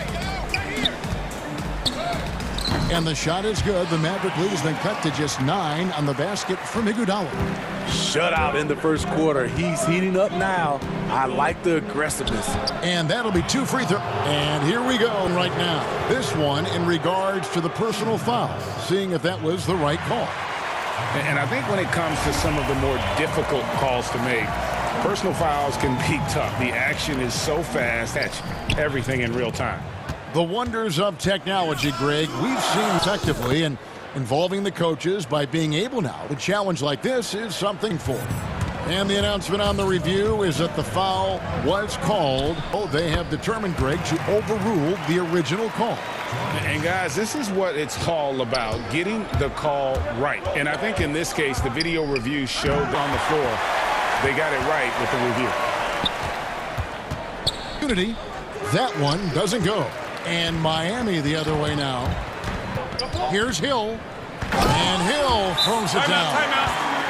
And the shot is good. The Maverick lead has been cut to just 9 on the basket from Iguodala. Shutout in the first quarter. He's heating up now. I like the aggressiveness. And that'll be 2 free throws. And here we go right now. This one in regards to the personal foul, seeing if that was the right call. And I think when it comes to some of the more difficult calls to make, personal fouls can be tough. The action is so fast. That's everything in real time. The wonders of technology, Greg, we've seen effectively and involving the coaches by being able now to challenge like this is something for. And the announcement on the review is that the foul was called. Oh, they have determined, Greg, to overrule the original call. And guys, this is what it's all about, getting the call right. And I think in this case, the video review showed on the floor they got it right with the review. Unity, that one doesn't go. And Miami the other way now. Here's Hill. And Hill throws it down.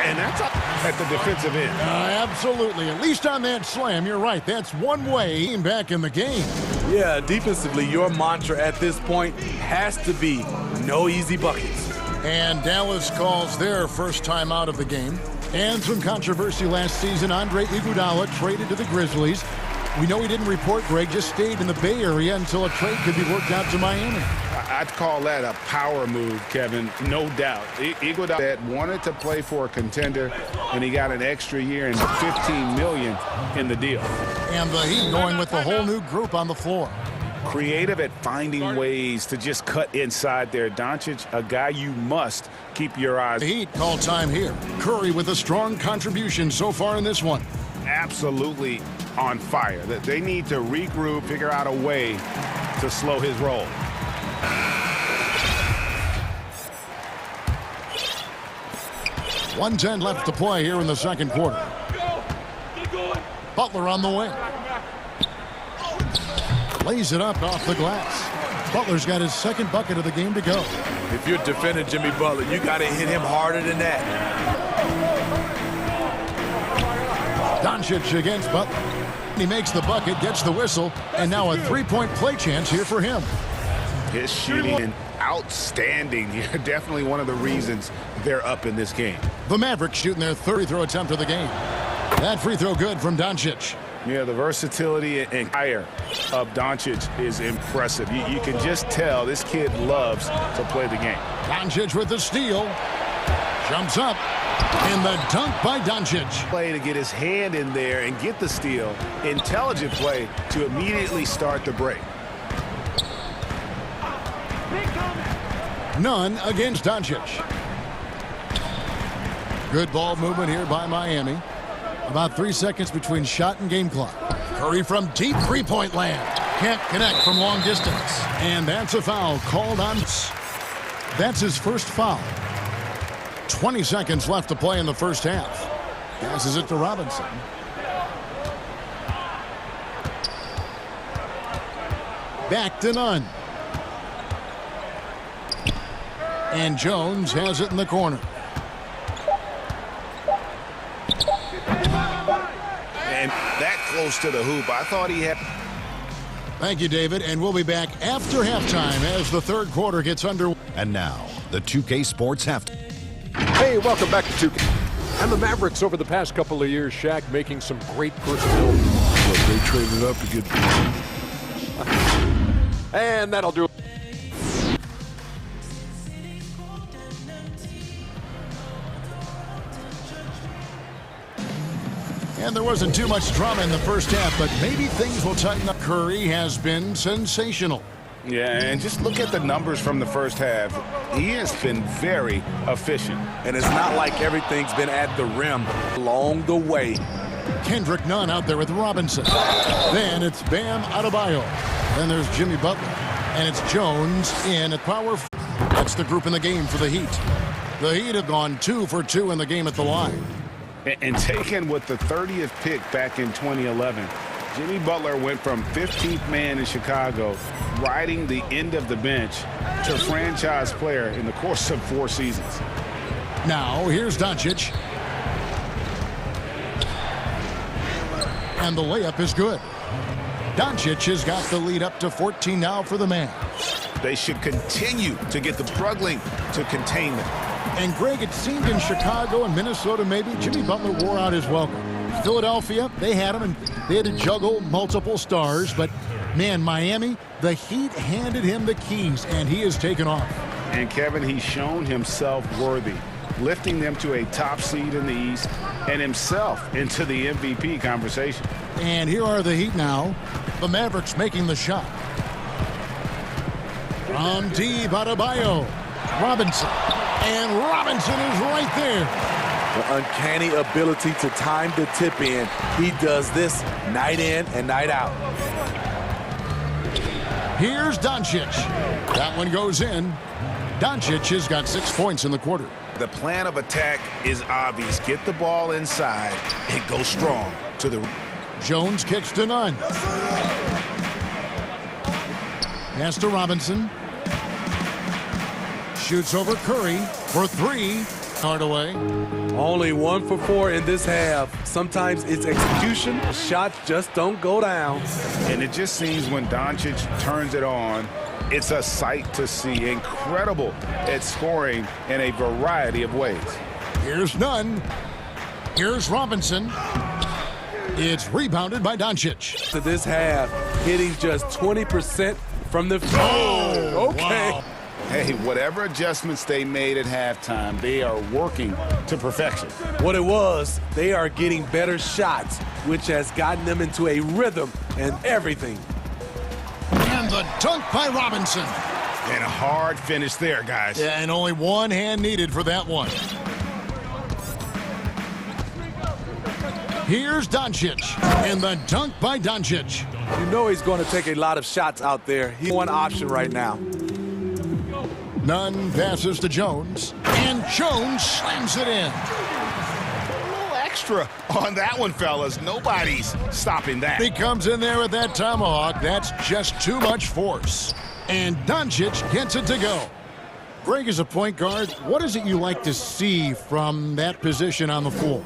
And that's at the defensive end. Absolutely. At least on that slam, you're right. That's one way back in the game. Yeah, defensively, your mantra at this point has to be no easy buckets. And Dallas calls their first time out of the game. And some controversy last season. Andre Iguodala traded to the Grizzlies. We know he didn't report, Greg, just stayed in the Bay Area until a trade could be worked out to Miami. I'd call that a power move, Kevin, no doubt. Iguodala wanted to play for a contender, and he got an extra year and $15 million in the deal. And the Heat going with the whole new group on the floor. Creative at finding ways to just cut inside there. Doncic, a guy you must keep your eyes. The Heat call time here. Curry with a strong contribution so far in this one. Absolutely on fire. They need to regroup, figure out a way to slow his roll. .110 left to play here in the second quarter. Butler on the wing. Lays it up off the glass. Butler's got his second bucket of the game to go. If you're defending Jimmy Butler, you got to hit him harder than that. Doncic against Butler. He makes the bucket, gets the whistle, and now a three-point play chance here for him. His shooting outstanding here. Definitely one of the reasons they're up in this game. The Mavericks shooting their third free throw attempt of the game. That free throw good from Doncic. Yeah, the versatility and fire of Doncic is impressive. You can just tell this kid loves to play the game. Doncic with the steal. Jumps up. And the dunk by Doncic. Play to get his hand in there and get the steal. Intelligent play to immediately start the break. None against Doncic. Good ball movement here by Miami. About 3 seconds between shot and game clock. Curry from deep three-point land. Can't connect from long distance. And that's a foul called on. That's his first foul. 20 seconds left to play in the first half. Passes it to Robinson. Back to Nunn. And Jones has it in the corner. And that close to the hoop. I thought he had. Thank you, David. And we'll be back after halftime as the third quarter gets underway. And now, the 2K Sports Halftime. Hey, welcome back to 2K. And the Mavericks over the past couple of years, Shaq, making some great personnel. But they traded up to get. And that'll do it. And there wasn't too much drama in the first half, but maybe things will tighten up. Curry has been sensational. Yeah, and just look at the numbers from the first half. He has been very efficient. And it's not like everything's been at the rim along the way. Kendrick Nunn out there with Robinson. Then it's Bam Adebayo. Then there's Jimmy Butler. And it's Jones in at power. That's the group in the game for the Heat. The Heat have gone 2 for 2 in the game at the line. And taken with the 30th pick back in 2011, Jimmy Butler went from 15th man in Chicago, riding the end of the bench, to franchise player in the course of 4 seasons. Now, here's Doncic. and the layup is good. Doncic has got the lead up to 14 now for the Mavs. They should continue to get the struggling to contain them. And Greg, it seemed in Chicago and Minnesota maybe Jimmy Butler wore out his welcome. Philadelphia, they had him and they had to juggle multiple stars, but man, Miami, the Heat handed him the keys and he has taken off. And Kevin, he's shown himself worthy, lifting them to a top seed in the East and himself into the MVP conversation. And here are the Heat now. The Mavericks making the shot. From deep, Adebayo. Robinson. And Robinson is right there. The uncanny ability to time the tip in. He does this night in and night out. Here's Doncic. That one goes in. Doncic has got 6 points in the quarter. The plan of attack is obvious. Get the ball inside and go strong to the... Jones kicks to none. Pass to Robinson. Shoots over Curry for three. Hardaway. Only 1 for 4 in this half. Sometimes it's execution. Shots just don't go down. And it just seems when Doncic turns it on, it's a sight to see. Incredible at scoring in a variety of ways. Here's Nunn. Here's Robinson. It's rebounded by Doncic. To this half, hitting just 20% from the field. Oh, okay. wow. Hey, whatever adjustments they made at halftime, they are working to perfection. What it was, they are getting better shots, which has gotten them into a rhythm and everything. And the dunk by Robinson. And a hard finish there, guys. Yeah, and only one hand needed for that one. Here's Doncic. And the dunk by Doncic. You know he's going to take a lot of shots out there. He's one option right now. Nunn passes to Jones. And Jones slams it in. A little extra on that one, fellas. Nobody's stopping that. He comes in there with that tomahawk. That's just too much force. And Doncic gets it to go. Greg, is a point guard, what is it you like to see from that position on the floor?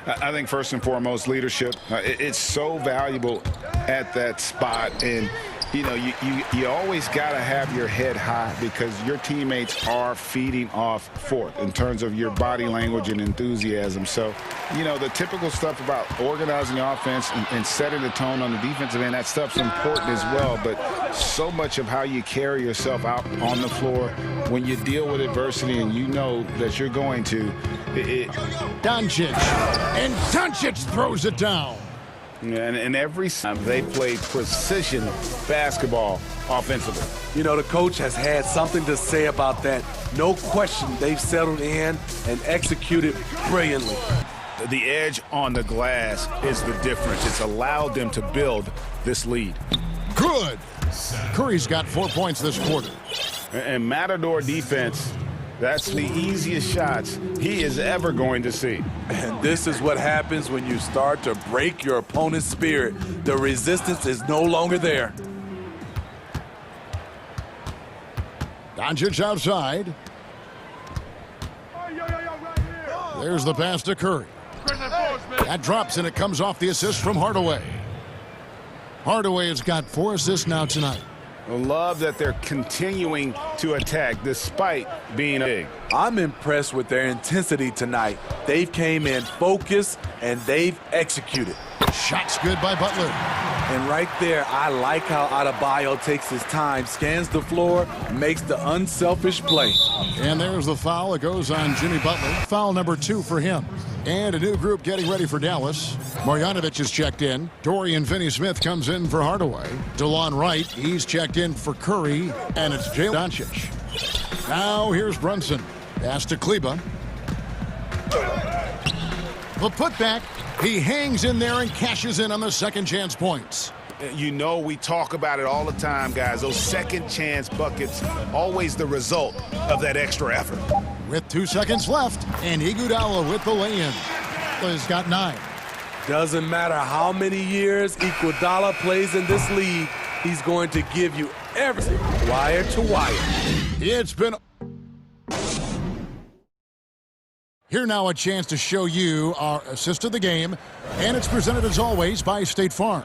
I think first and foremost, leadership. It's so valuable at that spot. And, you know, you always got to have your head high because your teammates are feeding off forth in terms of your body language and enthusiasm. So, you know, the typical stuff about organizing the offense and setting the tone on the defensive end, that stuff's important as well. But so much of how you carry yourself out on the floor when you deal with adversity and you know that you're going to. Doncic. And Doncic throws it down. And every time they play precision basketball offensively. You know, the coach has had something to say about that. No question, they've settled in and executed brilliantly. The edge on the glass is the difference. It's allowed them to build this lead. Good. Curry's got 4 points this quarter. And Matador defense, that's the easiest shots he is ever going to see. And this is what happens when you start to break your opponent's spirit. The resistance is no longer there. Doncic outside. There's the pass to Curry. That drops and it comes off the assist from Hardaway. Hardaway has got 4 assists now tonight. I love that they're continuing to attack despite being big. I'm impressed with their intensity tonight. They've came in focused and they've executed. Shots good by Butler. And right there, I like how Adebayo takes his time, scans the floor, makes the unselfish play. And there's the foul. It goes on Jimmy Butler. Foul number 2 for him. And a new group getting ready for Dallas. Marjanovic is checked in. Dorian Finney-Smith comes in for Hardaway. DeLon Wright, he's checked in for Curry. And it's Jalen Doncic. Now here's Brunson. Pass to Kleba. The putback. He hangs in there and cashes in on the second chance points. You know, we talk about it all the time, guys. Those second chance buckets, always the result of that extra effort. With 2 seconds left, and Iguodala with the lay-in. He's got 9. Doesn't matter how many years Iguodala plays in this league, he's going to give you everything, wire to wire. It's been... Here now a chance to show you our assist of the game, and it's presented as always by State Farm.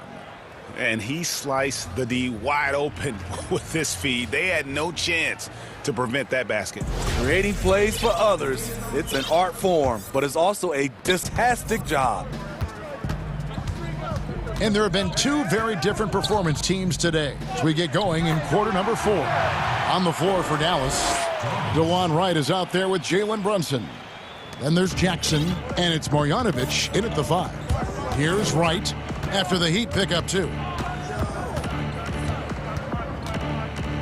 And he sliced the D wide open with this feed. They had no chance to prevent that basket. Creating plays for others, it's an art form, but it's also a fantastic job. And there have been two very different performance teams today as we get going in quarter number 4. On the floor for Dallas, DeJuan Wright is out there with Jalen Brunson. Then there's Jackson, and it's Marjanovic in at the 5. Here's Wright after the Heat pick up 2.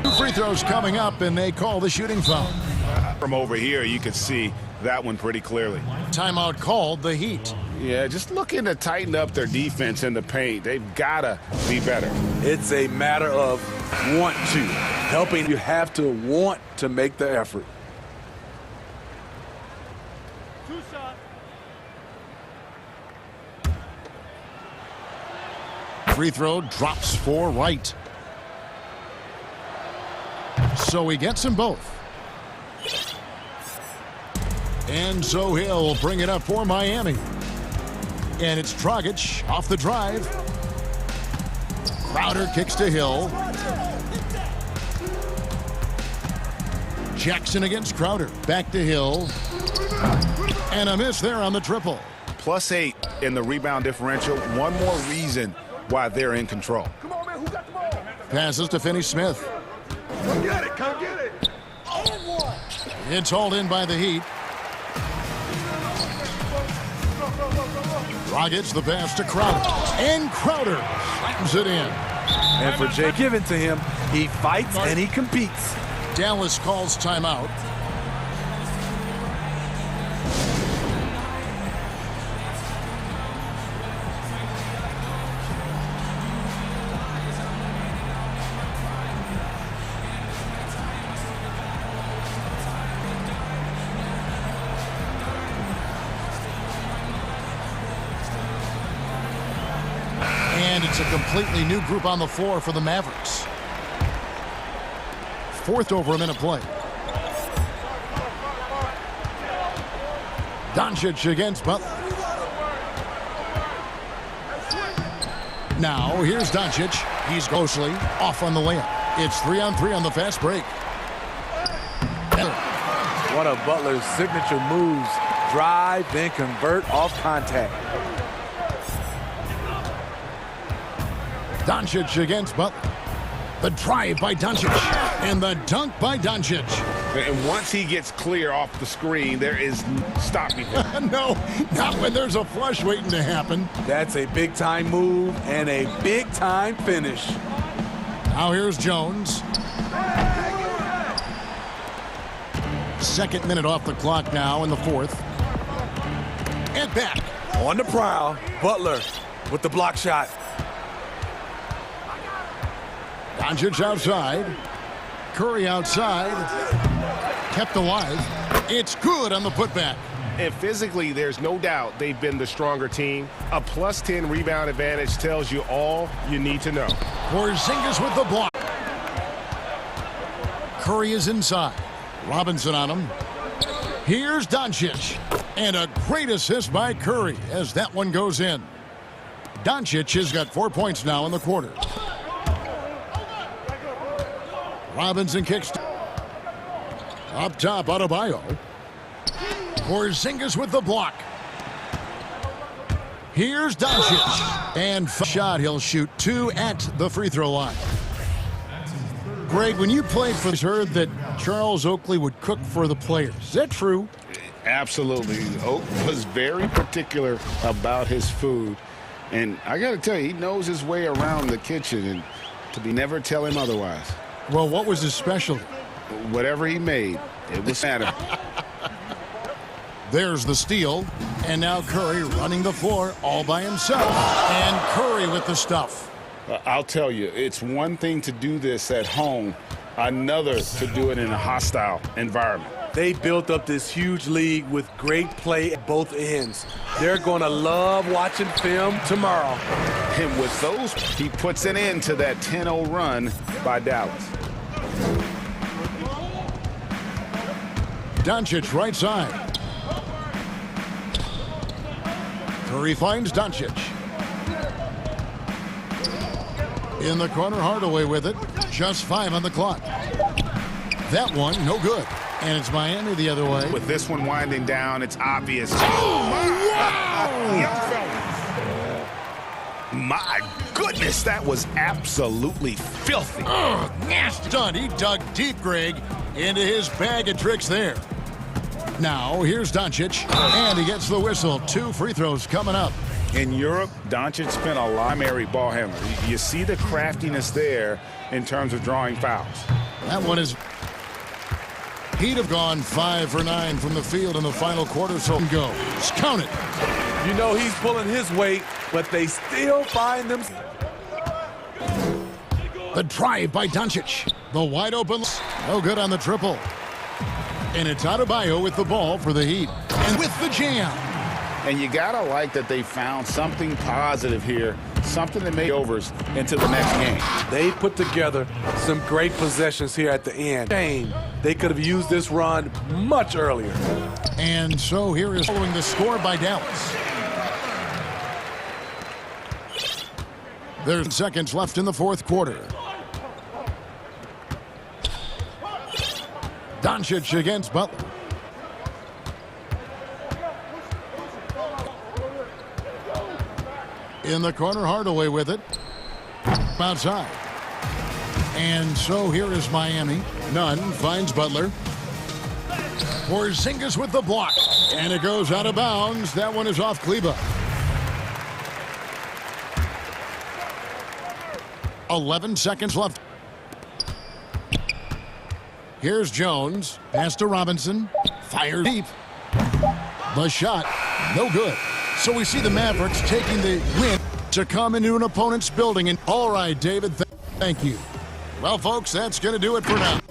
2 free throws coming up, and they call the shooting foul. From over here, you could see that one pretty clearly. Timeout called, the Heat. Yeah, just looking to tighten up their defense in the paint. They've got to be better. It's a matter of want to. Helping, you have to want to make the effort. Free throw drops for Wright. So he gets them both. And so he'll bring it up for Miami. And it's Dragic off the drive. Crowder kicks to Hill. Jackson against Crowder. Back to Hill. And a miss there on the triple. +8 in the rebound differential. One more reason why they're in control. Passes to Finney-Smith. Come get it, come get it. It's hauled in by the Heat. Dragic the pass to Crowder. And Crowder slams it in. And for Jay, given to him, he fights and he competes. Dallas calls timeout. And it's a completely new group on the floor for the Mavericks. Fourth over a minute play. Doncic against Butler. Now here's Doncic. He's closely off on the layup. It's 3-on-3 on the fast break. One of Butler's signature moves. Drive, then convert off contact. Doncic against Butler. The drive by Doncic. And the dunk by Doncic. And once he gets clear off the screen, there is stopping him. No, not when there's a flush waiting to happen. That's a big-time move and a big-time finish. Now here's Jones. Second minute off the clock now in the fourth. And back. On the prowl, Butler with the block shot. Doncic outside. Curry outside. Kept alive. It's good on the putback. And physically, there's no doubt they've been the stronger team. A +10 rebound advantage tells you all you need to know. Porzingis with the block. Curry is inside. Robinson on him. Here's Doncic. And a great assist by Curry as that one goes in. Doncic has got 4 points now in the quarter. Robinson kicks up top, Adebayo. Porzingis with the block. Here's Doncic. And shot, he'll shoot 2 at the free throw line. Greg, when you played for, heard that Charles Oakley would cook for the players. Is that true? Absolutely. Oak was very particular about his food. And I got to tell you, he knows his way around the kitchen, and to never tell him otherwise. Well, what was his specialty? Whatever he made, it was matter. There's the steal. And now Curry running the floor all by himself. And Curry with the stuff. I'll tell you, it's one thing to do this at home, another to do it in a hostile environment. They built up this huge lead with great play at both ends. They're going to love watching film tomorrow. And with those, he puts an end to that 10-0 run by Dallas. Doncic right side. Curry finds Doncic. In the corner, Hardaway with it. Just 5 on the clock. That one, no good. And it's Miami the other way. With this one winding down, it's obvious. Oh, my! Young fella. My goodness, that was absolutely filthy. Nasty. Done. He dug deep, Greg, into his bag of tricks there. Now, here's Doncic, and he gets the whistle. 2 free throws coming up. In Europe, Doncic spent a lot of primary ball handler. You see the craftiness there in terms of drawing fouls. That one is... He'd have gone 5 for 9 from the field in the final quarter, so goes. Count it. You know he's pulling his weight, but they still find them. The drive by Doncic. The wide open. No good on the triple. And it's Adebayo with the ball for the Heat. And with the jam. And you got to like that they found something positive here, something that made overs into the next game. They put together some great possessions here at the end. Shame they could have used this run much earlier. And so here is following the score by Dallas. There's seconds left in the fourth quarter. Doncic against Butler. In the corner, Hardaway with it. Outside. And so here is Miami. Nunn finds Butler. Porzingis with the block. And it goes out of bounds. That one is off Kleba. 11 seconds left. Here's Jones. Pass to Robinson. Fire deep. The shot. No good. So we see the Mavericks taking the win to come into an opponent's building. And all right, David, thank you. Well, folks, that's going to do it for now.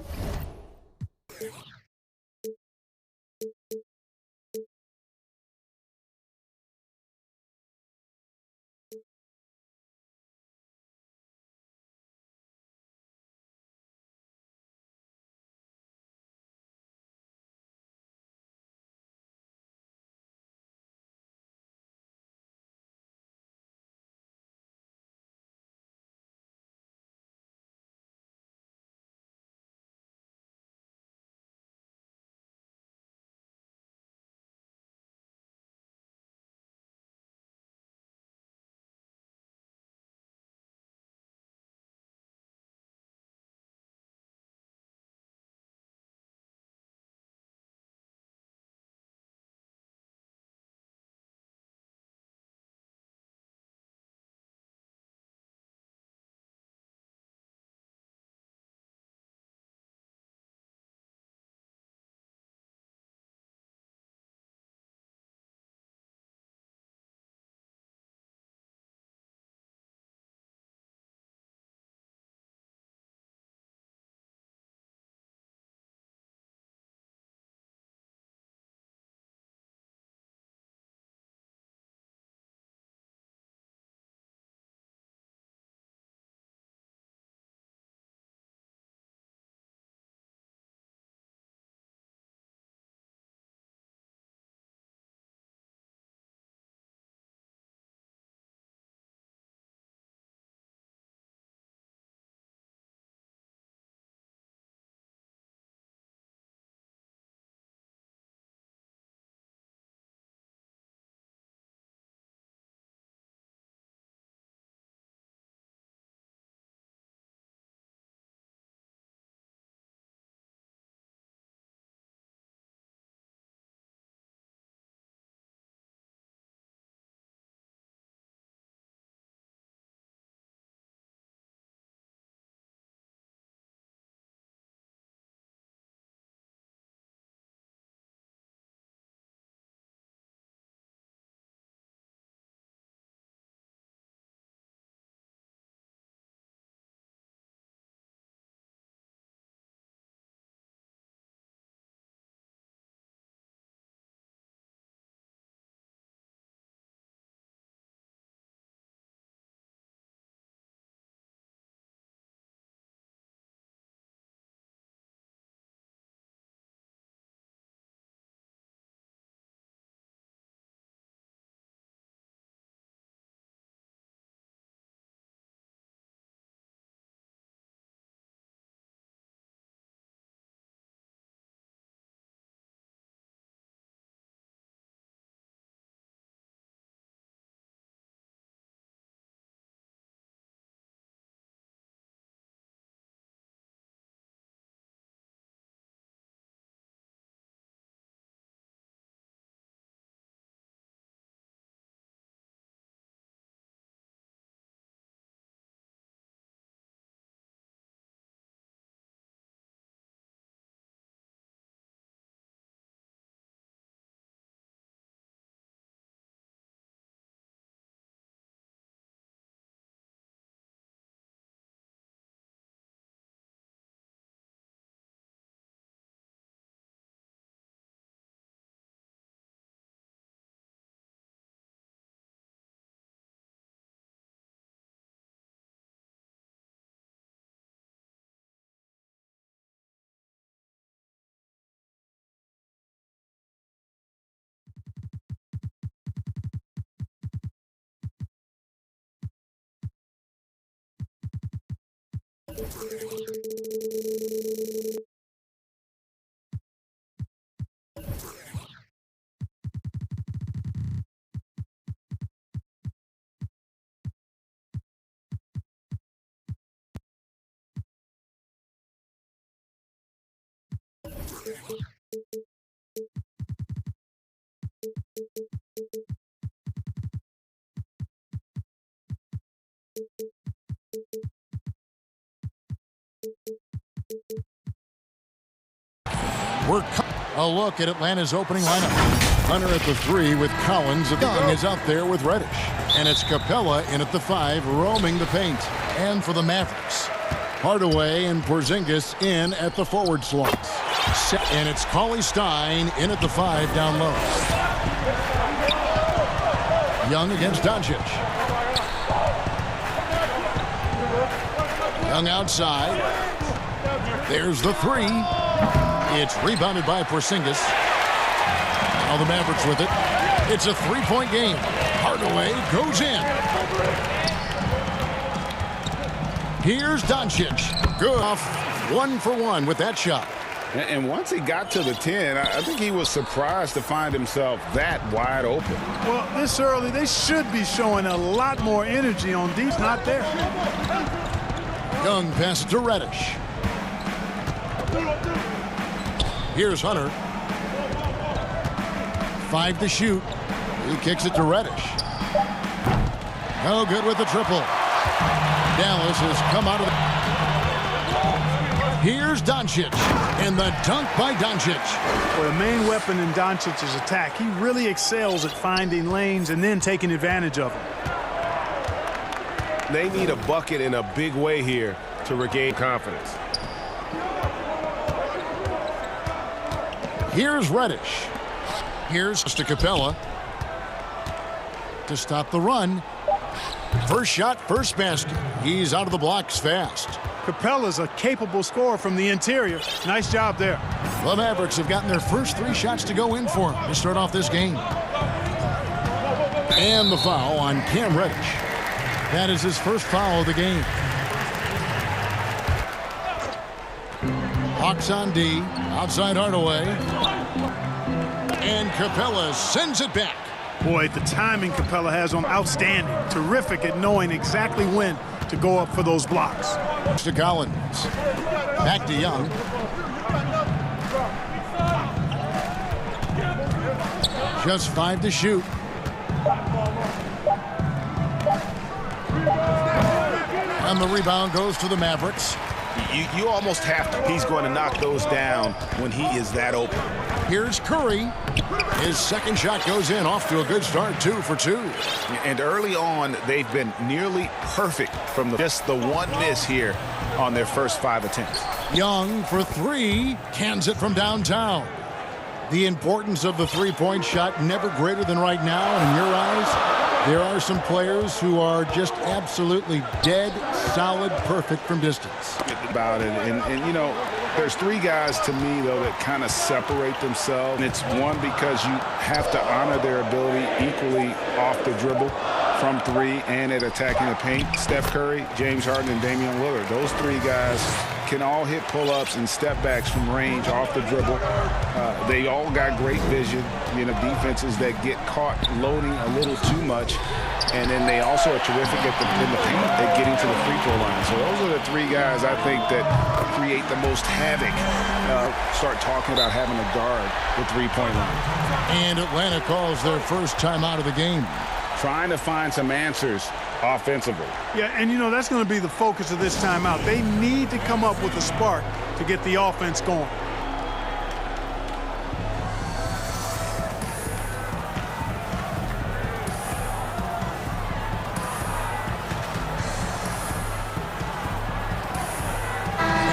A look at Atlanta's opening lineup. Hunter at the 3 with Collins. Young is out there with Reddish. And it's Capella in at the 5, roaming the paint. And for the Mavericks, Hardaway and Porzingis in at the forward slots. And it's Cauley-Stein in at the 5 down low. Young against Doncic. Young outside. There's the 3. It's rebounded by Porzingis. Now the Mavericks with it. It's a three-point game. Hardaway goes in. Here's Doncic. Good off 1 for 1 with that shot. And once he got to the 10, I think he was surprised to find himself that wide open. Well, this early, they should be showing a lot more energy on defense. Not there. Young passes to Reddish. Here's Hunter. 5 to shoot. He kicks it to Reddish. No good with the triple. Dallas has come out of the... Here's Doncic. And the dunk by Doncic. Well, the main weapon in Doncic's attack, he really excels at finding lanes and then taking advantage of them. They need a bucket in a big way here to regain confidence. Here's Reddish. Here's to Capella to stop the run. First shot, first basket. He's out of the blocks fast. Capella's a capable scorer from the interior. Nice job there. The Mavericks have gotten their first 3 shots to go in for him to start off this game. And the foul on Cam Reddish. That is his first foul of the game. Hawks on D. Outside Hardaway. And Capella sends it back. Boy, the timing Capella has on outstanding. Terrific at knowing exactly when to go up for those blocks. To Collins. Back to Young. Just 5 to shoot. And the rebound goes to the Mavericks. You almost have to. He's going to knock those down when he is that open. Here's Curry. His second shot goes in, off to a good start, 2 for 2. And early on, they've been nearly perfect from just the one miss here on their first 5 attempts. Young for 3, cans it from downtown. The importance of the three-point shot never greater than right now. In your eyes, there are some players who are just absolutely dead, solid, perfect from distance. About it, and you know, there's 3 guys to me though that kind of separate themselves. And it's one, because you have to honor their ability equally off the dribble from 3 and at attacking the paint. Steph Curry, James Harden, and Damian Lillard. Those 3 guys can all hit pull-ups and step backs from range off the dribble. They all got great vision. You know, defenses that get caught loading a little too much. And then they also are terrific in the paint at getting to the free throw line. So those are the 3 guys I think that create the most havoc. Start talking about having a guard the three-point line. And Atlanta calls their first time out of the game. Trying to find some answers offensively. Yeah, and you know, that's going to be the focus of this timeout. They need to come up with a spark to get the offense going.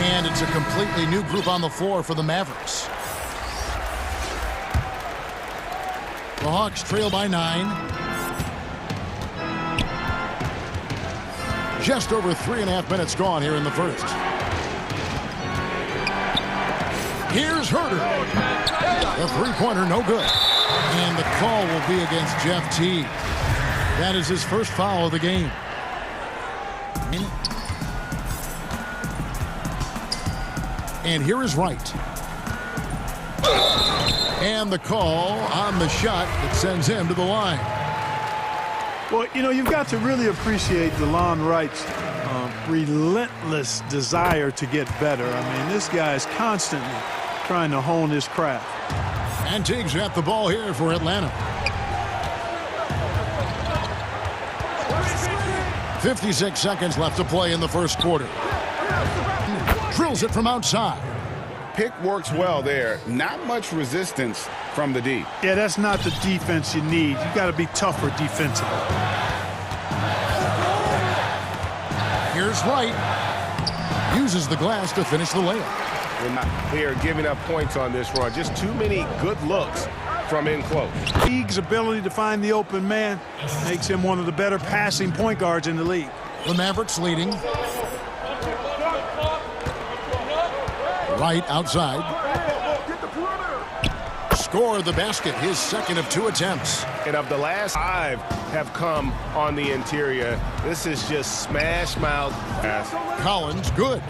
And it's a completely new group on the floor for the Mavericks. The Hawks trail by 9. Just over 3.5 minutes gone here in the first. Here's Herter. The three-pointer, no good. And the call will be against Jeff Teague. That is his first foul of the game. And here is Wright. And the call on the shot that sends him to the line. Well, you know, you've got to really appreciate DeLon Wright's relentless desire to get better. I mean, this guy is constantly trying to hone his craft. And Teague's got the ball here for Atlanta. 56 seconds left to play in the first quarter. Drills it from outside. Pick works well there. Not much resistance from the D. Yeah, that's not the defense you need. You got to be tougher defensively. Here's Wright. Uses the glass to finish the layup. They are giving up points on this run. Just too many good looks from in close. Teague's ability to find the open man makes him one of the better passing point guards in the league. The Mavericks leading. Wright outside. Score the basket, his second of 2 attempts. And of the last 5 have come on the interior. This is just smash mouth pass. Collins, good.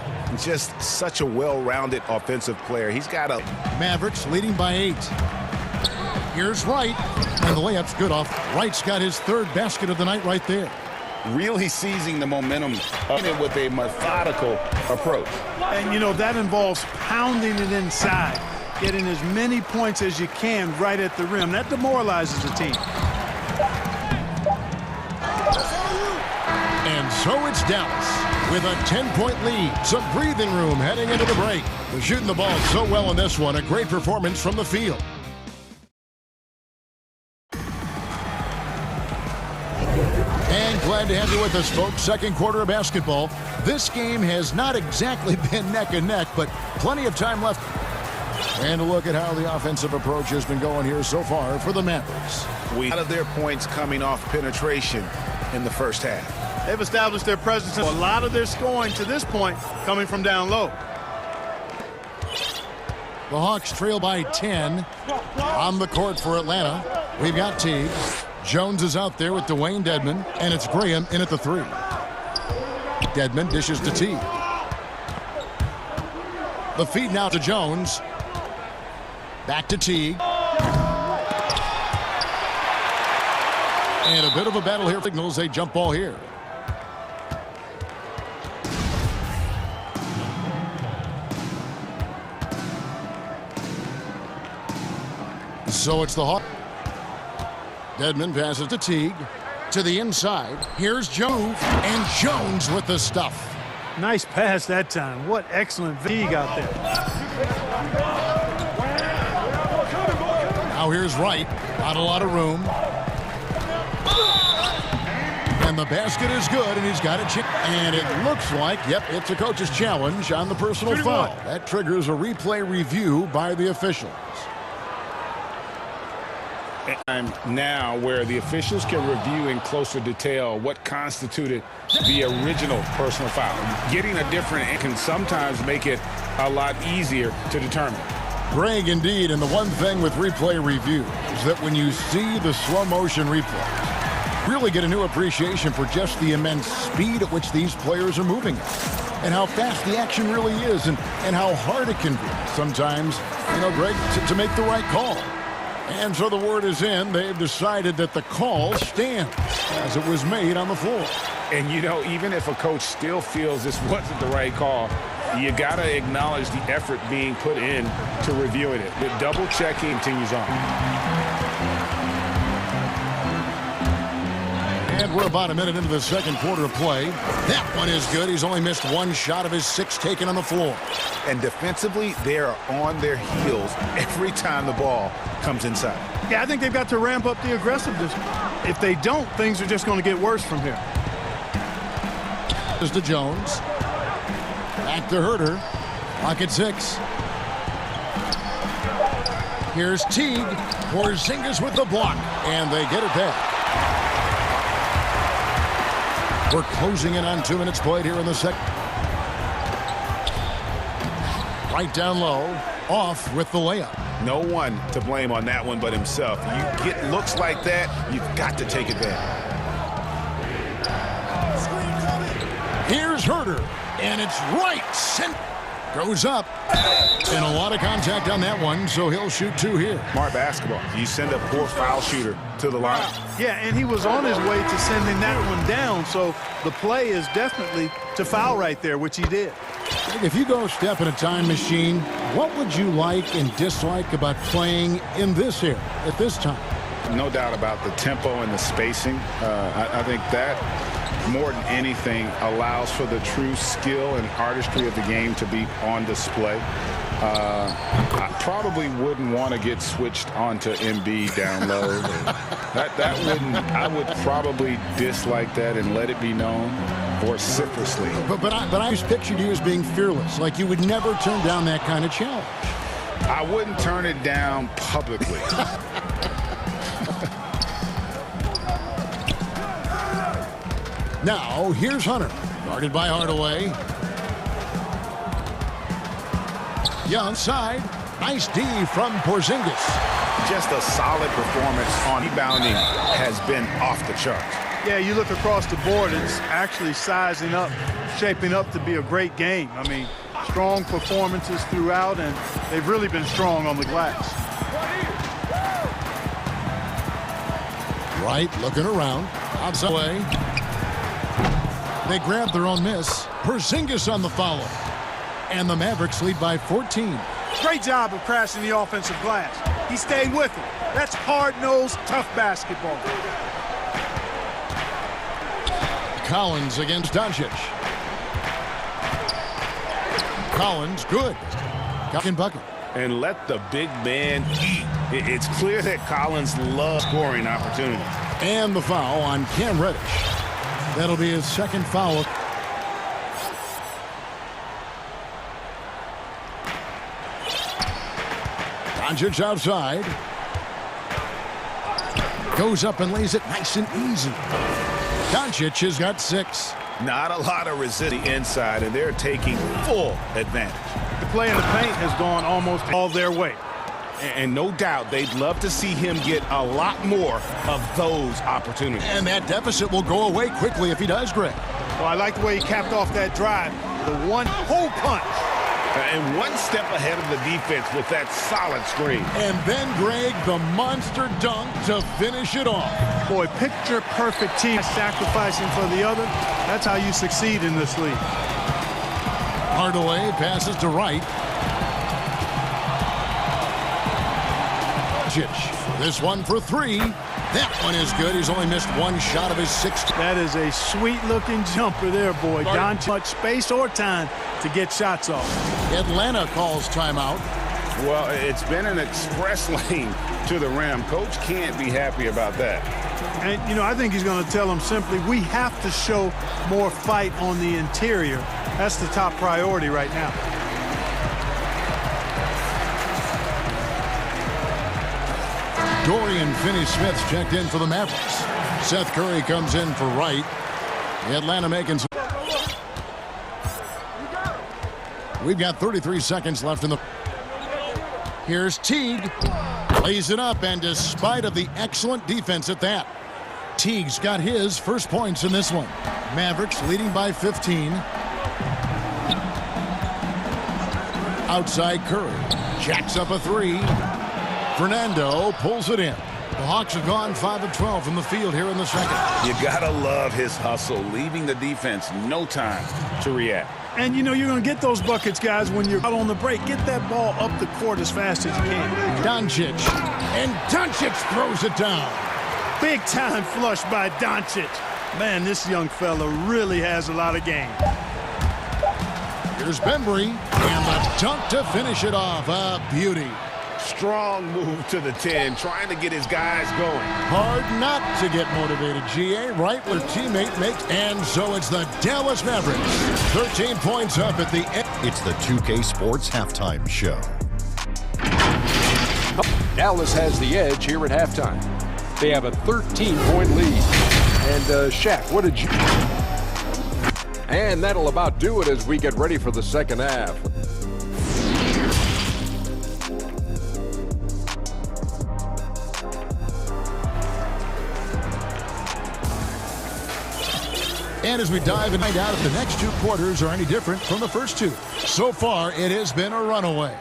Just such a well-rounded offensive player. He's got a... Mavericks leading by 8. Here's Wright. And the layup's good off. Wright's got his 3rd basket of the night right there. Really seizing the momentum with a methodical approach. And, you know, that involves pounding it inside, getting as many points as you can right at the rim. That demoralizes the team. And so it's Dallas with a 10-point lead. Some breathing room heading into the break. They're shooting the ball so well in this one. A great performance from the field. And glad to have you with us, folks. Second quarter of basketball. This game has not exactly been neck and neck, but plenty of time left. And a look at how the offensive approach has been going here so far for the Mavericks. Out of their points coming off penetration in the first half. They've established their presence. A lot of their scoring to this point coming from down low. The Hawks trail by 10 on the court for Atlanta. We've got Teague. Jones is out there with Dwayne Dedmon, and it's Graham in at the 3. Dedmon dishes to Teague. The feed now to Jones. Back to Teague. And a bit of a battle here. Signals a jump ball here. So it's the Hawks. Dedmon passes to Teague. To the inside. Here's Jones. And Jones with the stuff. Nice pass that time. What excellent Teague out there. Now here's Wright. Not a lot of room. And the basket is good, and he's got a chip. And it looks like, yep, it's a coach's challenge on the personal foul. That triggers a replay review by the officials. Time now where the officials can review in closer detail what constituted the original personal foul. Getting a different can sometimes make it a lot easier to determine. Greg, indeed, and the one thing with replay review is that when you see the slow motion replay, really get a new appreciation for just the immense speed at which these players are moving and how fast the action really is and how hard it can be sometimes, you know, Greg, to make the right call. And so the word is in. They've decided that the call stands as it was made on the floor. And, you know, even if a coach still feels this wasn't the right call, you got to acknowledge the effort being put in to reviewing it. The double checking continues on. And we're about a minute into the second quarter of play. That one is good. He's only missed 1 shot of his 6 taken on the floor. And defensively, they are on their heels every time the ball comes inside. Yeah, I think they've got to ramp up the aggressiveness. If they don't, things are just going to get worse from here. This to Jones. Back to Herter. Clock at 6. Here's Teague. Porzingis with the block. And they get it back. We're closing in on 2 minutes played here in the second. Right down low. Off with the layup. No one to blame on that one but himself. You get looks like that, you've got to take advantage. Here's Herter. And it's right. Goes up. And a lot of contact on that one, so he'll shoot 2 here. Smart basketball. You send a poor foul shooter to the line. Yeah, and he was on his way to sending that one down, so the play is definitely to foul right there, which he did. If you go step in a time machine, what would you like and dislike about playing in this era at this time? No doubt about the tempo and the spacing. I think that, more than anything, allows for the true skill and artistry of the game to be on display. I probably wouldn't want to get switched onto Embiid down low. I would probably dislike that and let it be known vociferously. But I just pictured you as being fearless, like you would never turn down that kind of challenge. I wouldn't turn it down publicly. Now, here's Hunter, guarded by Hardaway. Young side, nice D from Porzingis. Just a solid performance on rebounding has been off the charts. Yeah, you look across the board, it's actually sizing up, shaping up to be a great game. I mean, strong performances throughout, and they've really been strong on the glass. Right, looking around, outside way. They grab their own miss. Porzingis on the follow. And the Mavericks lead by 14. Great job of crashing the offensive glass. He stayed with it. That's hard-nosed, tough basketball. Collins against Doncic. Collins, good. Bucket. And let the big man eat. It's clear that Collins loves scoring opportunities. And the foul on Cam Reddish. That'll be his second foul. Doncic outside. Goes up and lays it nice and easy. Doncic has got 6. Not a lot of resistance inside, and they're taking full advantage. The play in the paint has gone almost all their way. And no doubt they'd love to see him get a lot more of those opportunities. And that deficit will go away quickly if he does, Greg. Well, I like the way he capped off that drive. The one-hole punch. And one step ahead of the defense with that solid screen. And then, Greg, the monster dunk to finish it off. Boy, picture-perfect team sacrificing for the other. That's how you succeed in this league. Hardaway passes to Wright. This one for 3. That one is good. He's only missed 1 shot of his 6. That is a sweet-looking jumper there, boy. Not much space or time to get shots off. Atlanta calls timeout. Well, it's been an express lane to the rim. Coach can't be happy about that. And, you know, I think he's going to tell them simply, we have to show more fight on the interior. That's the top priority right now. Dorian Finney-Smith's checked in for the Mavericks. Seth Curry comes in for Wright. Atlanta making some. We've got 33 seconds left in the. Here's Teague. Lays it up, and despite of the excellent defense at that, Teague's got his first points in this one. Mavericks leading by 15. Outside Curry. Jacks up a 3. Fernando pulls it in. The Hawks have gone 5 of 12 from the field here in the second. You gotta love his hustle, leaving the defense no time to react. And you know you're going to get those buckets, guys, when you're out on the break. Get that ball up the court as fast as you can. Doncic. And Doncic throws it down. Big time flush by Doncic. Man, this young fella really has a lot of game. Here's Bembry. And the dunk to finish it off. A beauty. Strong move to the 10, trying to get his guys going. Hard not to get motivated, GA. Right where teammate makes. And so it's the Dallas Mavericks. 13 points up at the end. It's the 2K Sports Halftime Show. Dallas has the edge here at halftime. They have a 13-point lead. And Shaq, what did you... And that'll about do it as we get ready for the second half. And as we dive and find out if the next two quarters are any different from the first two. So far, it has been a runaway.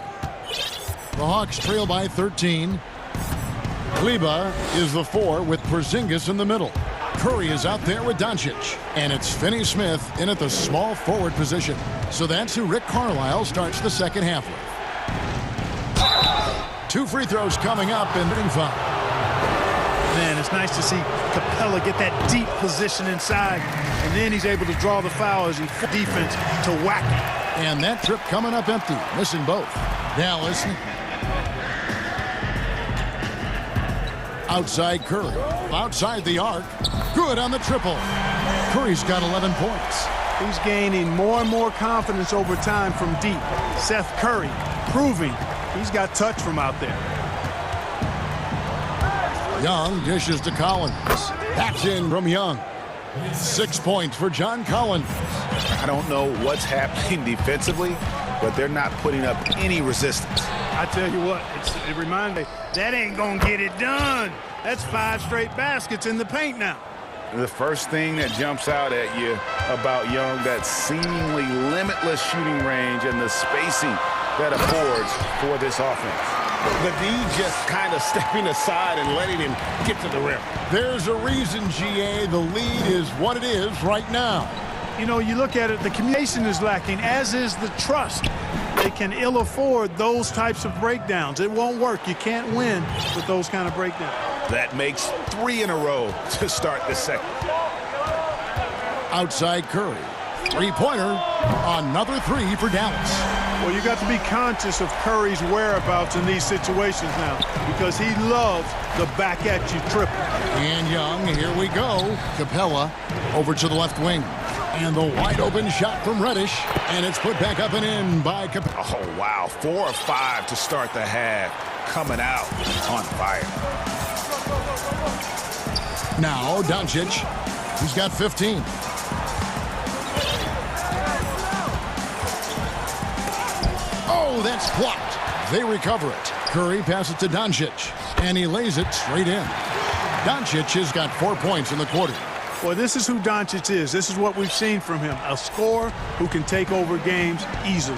The Hawks trail by 13. Kleber is the 4 with Porzingis in the middle. Curry is out there with Doncic. And it's Finney-Smith in at the small forward position. So that's who Rick Carlisle starts the second half with. 2 free throws coming up and hitting foul. Man, it's nice to see Capella get that deep position inside, and then he's able to draw the foul as he defense to whack it. And that trip coming up empty, missing both. Dallas. Outside Curry. Outside the arc. Good on the triple. Curry's got 11 points. He's gaining more and more confidence over time from deep. Seth Curry proving he's got touch from out there. Young dishes to Collins. That's in from Young. 6 points for John Collins. I don't know what's happening defensively, but they're not putting up any resistance. I tell you what, it reminds me, that ain't going to get it done. That's 5 straight baskets in the paint now. The first thing that jumps out at you about Young, that seemingly limitless shooting range and the spacing that affords for this offense. But D just kind of stepping aside and letting him get to the rim. There's a reason, GA, the lead is what it is right now. You know, you look at it, the communication is lacking, as is the trust. They can ill afford those types of breakdowns. It won't work. You can't win with those kind of breakdowns. That makes 3 in a row to start the second. Outside Curry. 3-pointer. Another 3 for Dallas. Well, you got to be conscious of Curry's whereabouts in these situations now, because he loves the back-at-you triple. And Young, here we go. Capella over to the left wing. And the wide-open shot from Reddish. And it's put back up and in by Capella. Oh, wow. 4 of 5 to start the half. Coming out on fire. Now, Doncic. He's got 15. Oh, that's blocked. They recover it. Curry passes to Doncic, and he lays it straight in. Doncic has got 4 points in the quarter. Well, this is who Doncic is. This is what we've seen from him. A scorer who can take over games easily.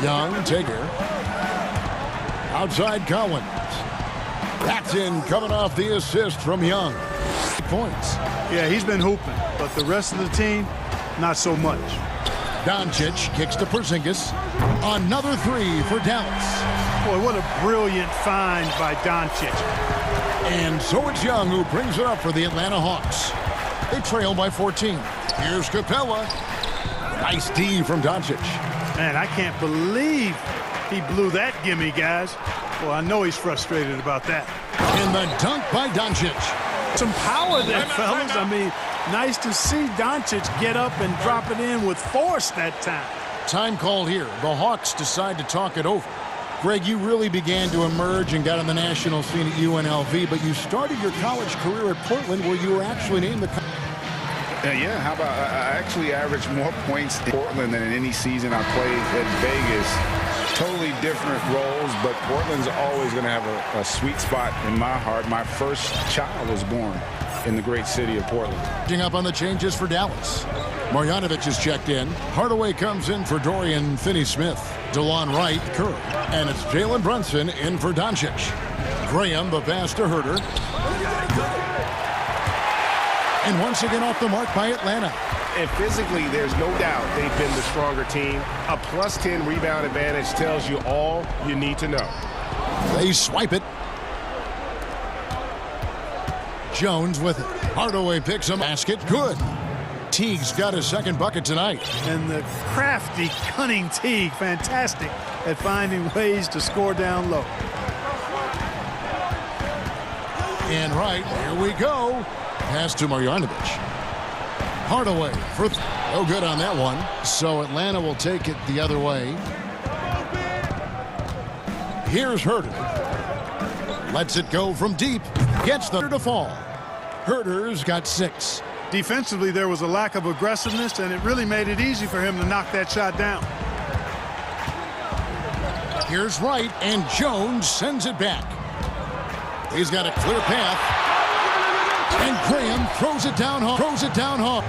Young, Taker. Outside Collins. That's in, coming off the assist from Young. 8 points. Yeah, he's been hooping, but the rest of the team, not so much. Doncic kicks to Porzingis. Another 3 for Dallas. Boy, what a brilliant find by Doncic. And so it's Young who brings it up for the Atlanta Hawks. They trail by 14. Here's Capella. Nice D from Doncic. Man, I can't believe he blew that gimme, guys. Well, I know he's frustrated about that. And the dunk by Doncic. Some power there, fellas. I mean, nice to see Doncic get up and drop it in with force that time. Time called here. The Hawks decide to talk it over. Greg, you really began to emerge and got on the national scene at UNLV, but you started your college career at Portland where you were actually named the... Yeah, how about I actually averaged more points in Portland than in any season I played at Vegas. Totally different roles, but Portland's always going to have a sweet spot in my heart. My first child was born in the great city of Portland. Up on the changes for Dallas. Marjanovic is checked in. Hardaway comes in for Dorian Finney-Smith. DeLon Wright, Curry. And it's Jalen Brunson in for Doncic. Graham, the pass to Herter. And once again off the mark by Atlanta. And physically, there's no doubt they've been the stronger team. A plus 10 rebound advantage tells you all you need to know. They swipe it. Jones with it. Hardaway picks a basket. Good. Teague's got his second bucket tonight. And the crafty, cunning Teague, fantastic at finding ways to score down low. And right, here we go. Pass to Marjanovic. Hardaway for no good on that one. So Atlanta will take it the other way. Here's Herter. Lets it go from deep. Gets the to fall. Herter's got 6. Defensively, there was a lack of aggressiveness, and it really made it easy for him to knock that shot down. Here's Wright, and Jones sends it back. He's got a clear path. And Graham throws it down hard.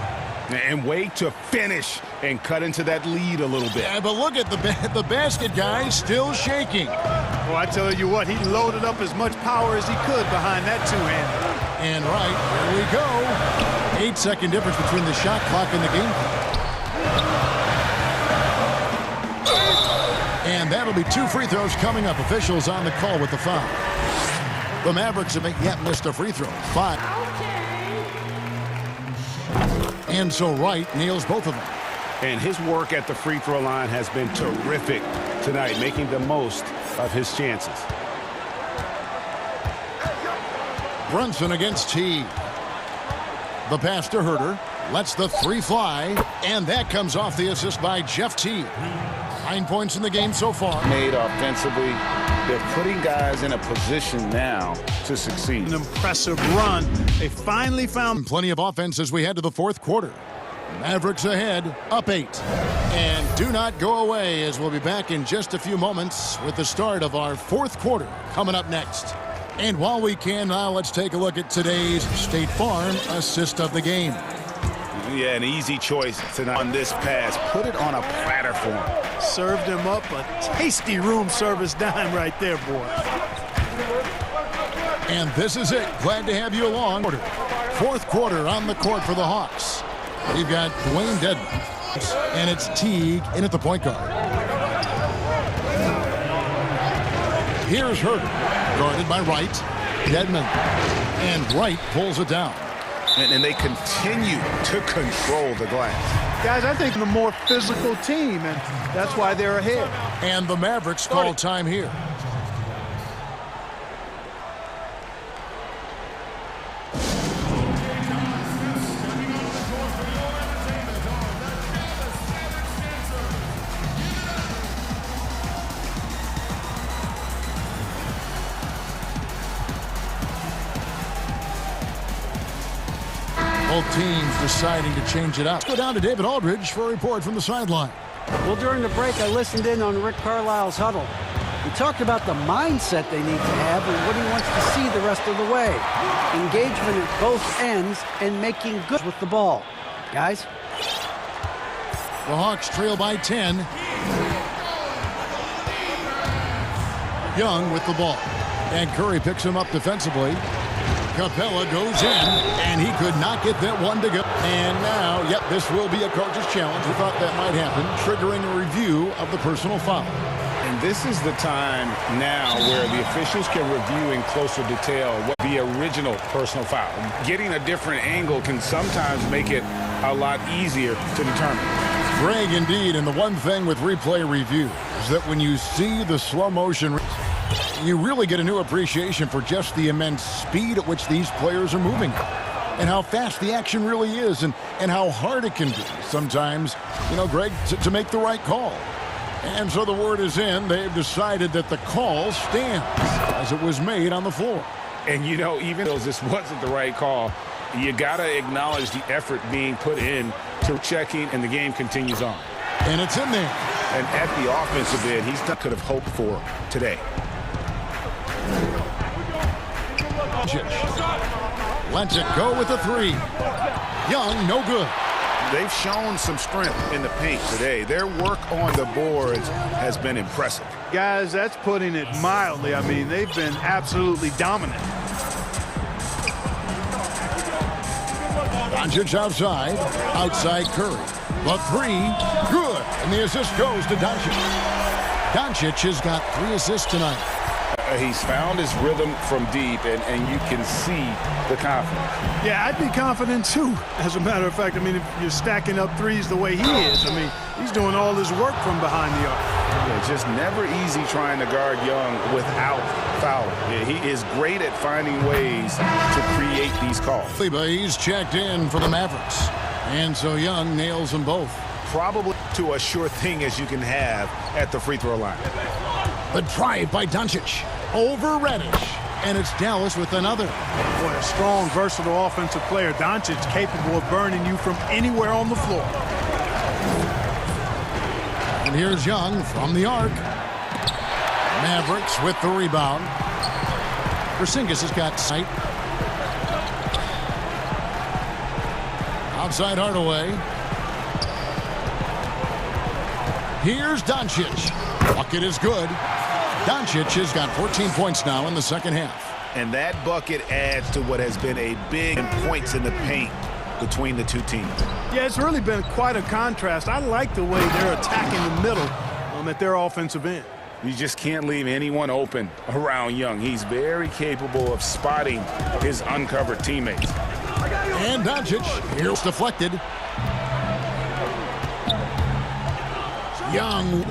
And way to finish and cut into that lead a little bit. Yeah, but look at the basket guy still shaking. Well, I tell you what, he loaded up as much power as he could behind that two-hander. And right, here we go. 8-second difference between the shot clock and the game clock. And that'll be 2 free throws coming up. Officials on the call with the foul. The Mavericks have yet missed a free throw. 5. And so Wright nails both of them. And his work at the free throw line has been terrific tonight, making the most of his chances. Brunson against T. The pass to Herter. Lets the 3 fly. And that comes off the assist by Jeff T. 9 points in the game so far. Made offensively. They're putting guys in a position now to succeed. An impressive run. They finally found plenty of offense as we head to the fourth quarter. Mavericks ahead, up 8. And do not go away, as we'll be back in just a few moments with the start of our fourth quarter coming up next. And while we can now, let's take a look at today's State Farm assist of the game. Yeah, an easy choice tonight on this pass. Put it on a platter for him. Served him up a tasty room service dime right there, boy. And this is it. Glad to have you along. Fourth quarter on the court for the Hawks. We've got Dwayne Dedmon, and it's Teague in at the point guard. Here's Herter, guarded by Wright. Dedmon, and Wright pulls it down. And they continue to control the glass. Guys, I think the more physical team, and that's why they're ahead. And the Mavericks call time here. Both teams deciding to change it up. Let's go down to David Aldridge for a report from the sideline. Well, during the break, I listened in on Rick Carlisle's huddle. He talked about the mindset they need to have and what he wants to see the rest of the way. Engagement at both ends and making good with the ball. Guys? The Hawks trail by 10. Young with the ball. And Curry picks him up defensively. Capella goes in, and he could not get that one to go. And now, yep, this will be a coach's challenge. We thought that might happen, triggering a review of the personal foul. And this is the time now where the officials can review in closer detail what the original personal foul. Getting a different angle can sometimes make it a lot easier to determine. Greg, indeed, and the one thing with replay review is that when you see the slow motion, you really get a new appreciation for just the immense speed at which these players are moving and how fast the action really is and how hard it can be sometimes, Greg, to make the right call. And so the word is in. They've decided that the call stands as it was made on the floor. And, even though this wasn't the right call, you got to acknowledge the effort being put in to checking, and the game continues on. And it's in there. And at the offensive end, he's not could have hoped for today. Lets it go with a 3. Young, no good. They've shown some strength in the paint today. Their work on the boards has been impressive. Guys, that's putting it mildly. I mean, they've been absolutely dominant. Doncic outside Curry. The 3, good. And the assist goes to Doncic. Doncic has got 3 assists tonight. He's found his rhythm from deep, and you can see the confidence. Yeah, I'd be confident too. As a matter of fact, I mean, if you're stacking up threes the way he is, I mean, he's doing all his work from behind the arc. Yeah, it's just never easy trying to guard Young without fouling. Yeah, he is great at finding ways to create these calls. He's checked in for the Mavericks, and so Young nails them both. Probably to a sure thing as you can have at the free throw line. The drive by Doncic over Reddish, and it's Dallas with another. What a strong, versatile offensive player. Doncic capable of burning you from anywhere on the floor. And here's Young from the arc. Mavericks with the rebound. Porzingis has got sight. Outside Hardaway. Here's Doncic. Bucket is good. Doncic has got 14 points now in the second half. And that bucket adds to what has been a big points in the paint between the two teams. Yeah, it's really been quite a contrast. I like the way they're attacking the middle at their offensive end. You just can't leave anyone open around Young. He's very capable of spotting his uncovered teammates. And Doncic, here's deflected. Young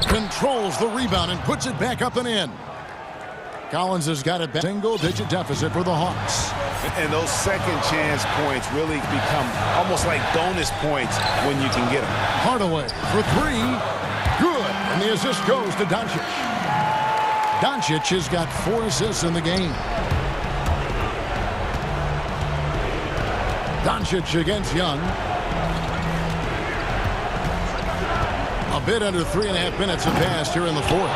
controls the rebound and puts it back up and in. Collins has got a single-digit deficit for the Hawks. And those second chance points really become almost like bonus points when you can get them. Hardaway for three. Good. And the assist goes to Doncic. Doncic has got 4 assists in the game. Doncic against Young. A bit under 3.5 minutes have passed here in the fourth.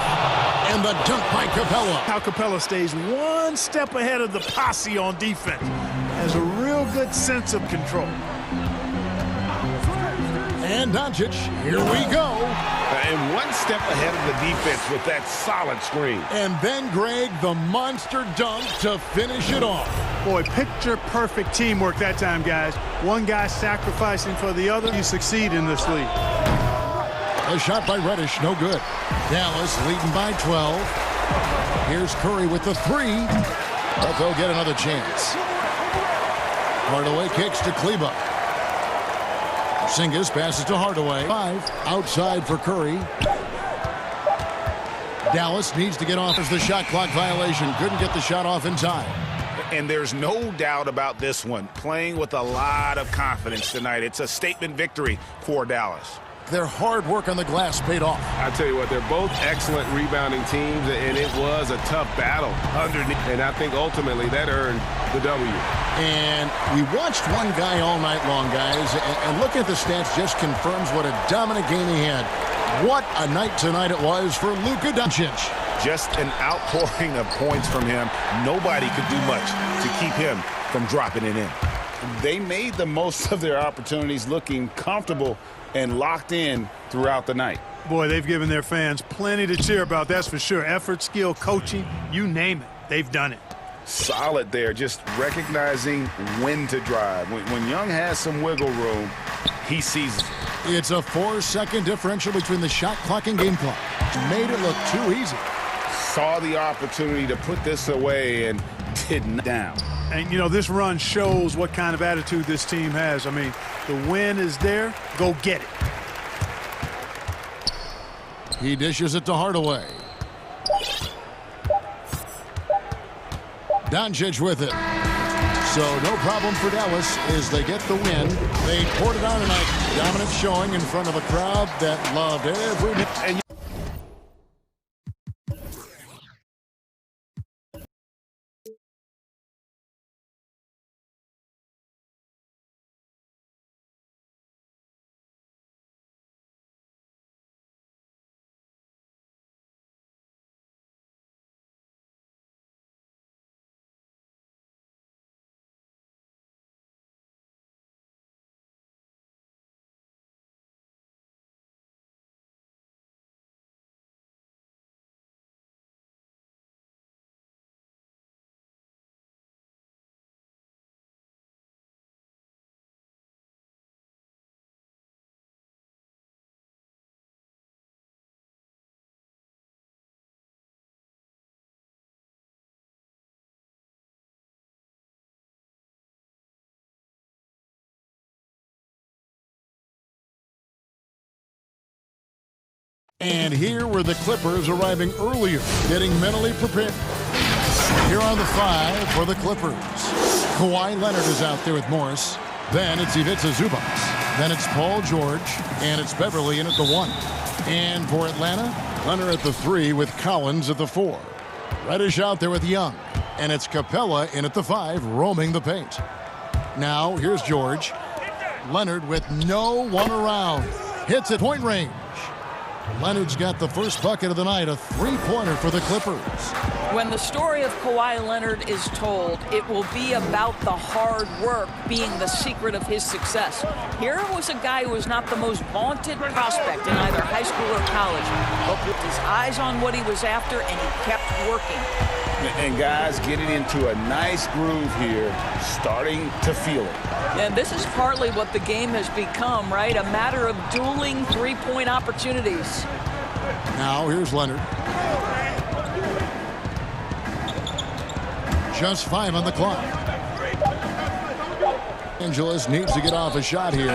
And the dunk by Capella. How Capella stays one step ahead of the posse on defense. Has a real good sense of control. And Doncic, here we go. And one step ahead of the defense with that solid screen. And then, Greg, the monster dunk to finish it off. Boy, picture-perfect teamwork that time, guys. One guy sacrificing for the other. You succeed in this league. A shot by Reddish, no good. Dallas leading by 12. Here's Curry with the three. But they'll get another chance. Hardaway kicks to Kleba. Porzingis passes to Hardaway. 5 outside for Curry. Dallas needs to get off as the shot clock violation. Couldn't get the shot off in time. And there's no doubt about this one. Playing with a lot of confidence tonight. It's a statement victory for Dallas. Their hard work on the glass paid off. I tell you what, they're both excellent rebounding teams, and it was a tough battle underneath. And I think ultimately that earned the W. And we watched one guy all night long, guys, and looking at the stats just confirms what a dominant game he had. What a night tonight it was for Luka Doncic. Just an outpouring of points from him. Nobody could do much to keep him from dropping it in. They made the most of their opportunities, looking comfortable and locked in throughout the night. Boy, they've given their fans plenty to cheer about, that's for sure. Effort, skill, coaching, you name it. They've done it. Solid there, just recognizing when to drive. When Young has some wiggle room, he seizes it. It's a 4-second differential between the shot clock and game clock. Made it look too easy. Saw the opportunity to put this away and didn't down. And, you know, this run shows what kind of attitude this team has. I mean, the win is there. Go get it. He dishes it to Hardaway. Doncic with it. So no problem for Dallas as they get the win. They poured it on tonight. Dominant showing in front of a crowd that loved every minute. And And here were the Clippers arriving earlier, getting mentally prepared. Here on the 5 for the Clippers. Kawhi Leonard is out there with Morris. Then it's Ivica Zubac. Then it's Paul George. And it's Beverly in at the 1. And for Atlanta, Leonard at the 3 with Collins at the 4. Reddish out there with Young. And it's Capella in at the 5, roaming the paint. Now here's George. Leonard with no one around. Hits at point range. Leonard's got the first bucket of the night, a three-pointer for the Clippers. When the story of Kawhi Leonard is told, it will be about the hard work being the secret of his success. Here was a guy who was not the most vaunted prospect in either high school or college, but with his eyes on what he was after, and he kept working. And guys getting into a nice groove here, starting to feel it. And this is partly what the game has become, right? A matter of dueling three-point opportunities. Now here's Leonard. Just 5 on the clock. Angeles needs to get off a shot here.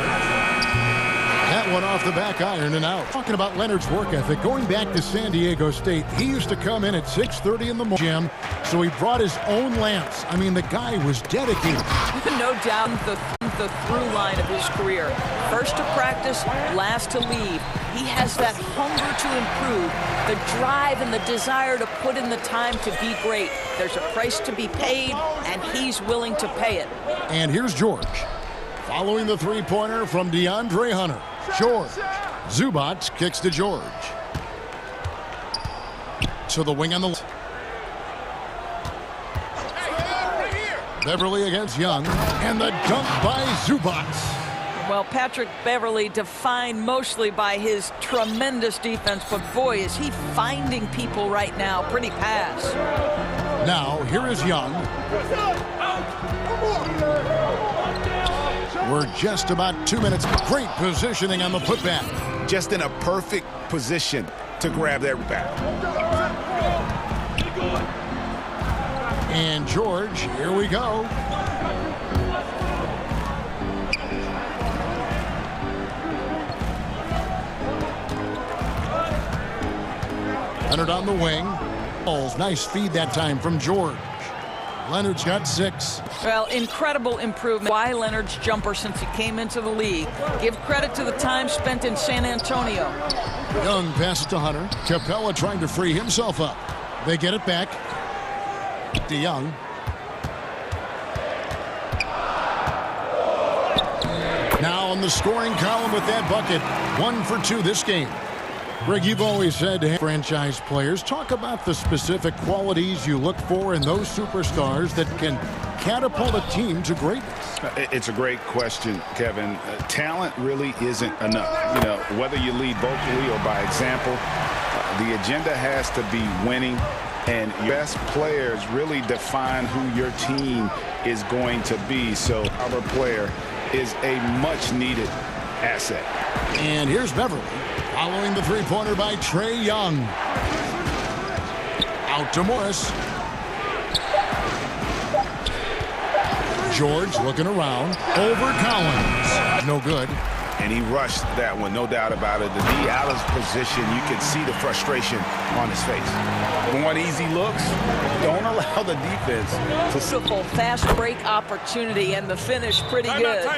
That one off the back iron and out. Talking about Leonard's work ethic, going back to San Diego State, he used to come in at 6:30 in the morning, gym, so he brought his own lamps. I mean, the guy was dedicated. No doubt the through line of his career. First to practice, last to leave. He has that hunger to improve, the drive and the desire to put in the time to be great. There's a price to be paid, and he's willing to pay it. And here's George. Following the three-pointer from DeAndre Hunter. George. Zubac kicks to George. To the wing on the left. Beverly against Young. And the dunk by Zubac. Well, Patrick Beverly defined mostly by his tremendous defense, but boy, is he finding people right now. Pretty pass. Now, here is Young. We're just about 2 minutes. Great positioning on the putback. Just in a perfect position to grab that back. And George, here we go. Leonard on the wing. Nice feed that time from George. Leonard's got 6. Well, incredible improvement. Kawhi Leonard's jumper since he came into the league. Give credit to the time spent in San Antonio. Young passes to Hunter. Capella trying to free himself up. They get it back. To Young. Now on the scoring column with that bucket. 1 for 2 this game. Greg, you've always said to franchise players, talk about the specific qualities you look for in those superstars that can catapult a team to greatness. It's a great question, Kevin. Talent really isn't enough. You know, whether you lead vocally or by example, the agenda has to be winning, and your best players really define who your team is going to be. So our player is a much-needed asset. And here's Beverly. Following the three-pointer by Trae Young. Out to Morris. George looking around. Over Collins. No good. And he rushed that one, no doubt about it. The D out of position, you can see the frustration on his face. One easy looks, don't allow the defense to... Beautiful fast break opportunity, and the finish pretty good.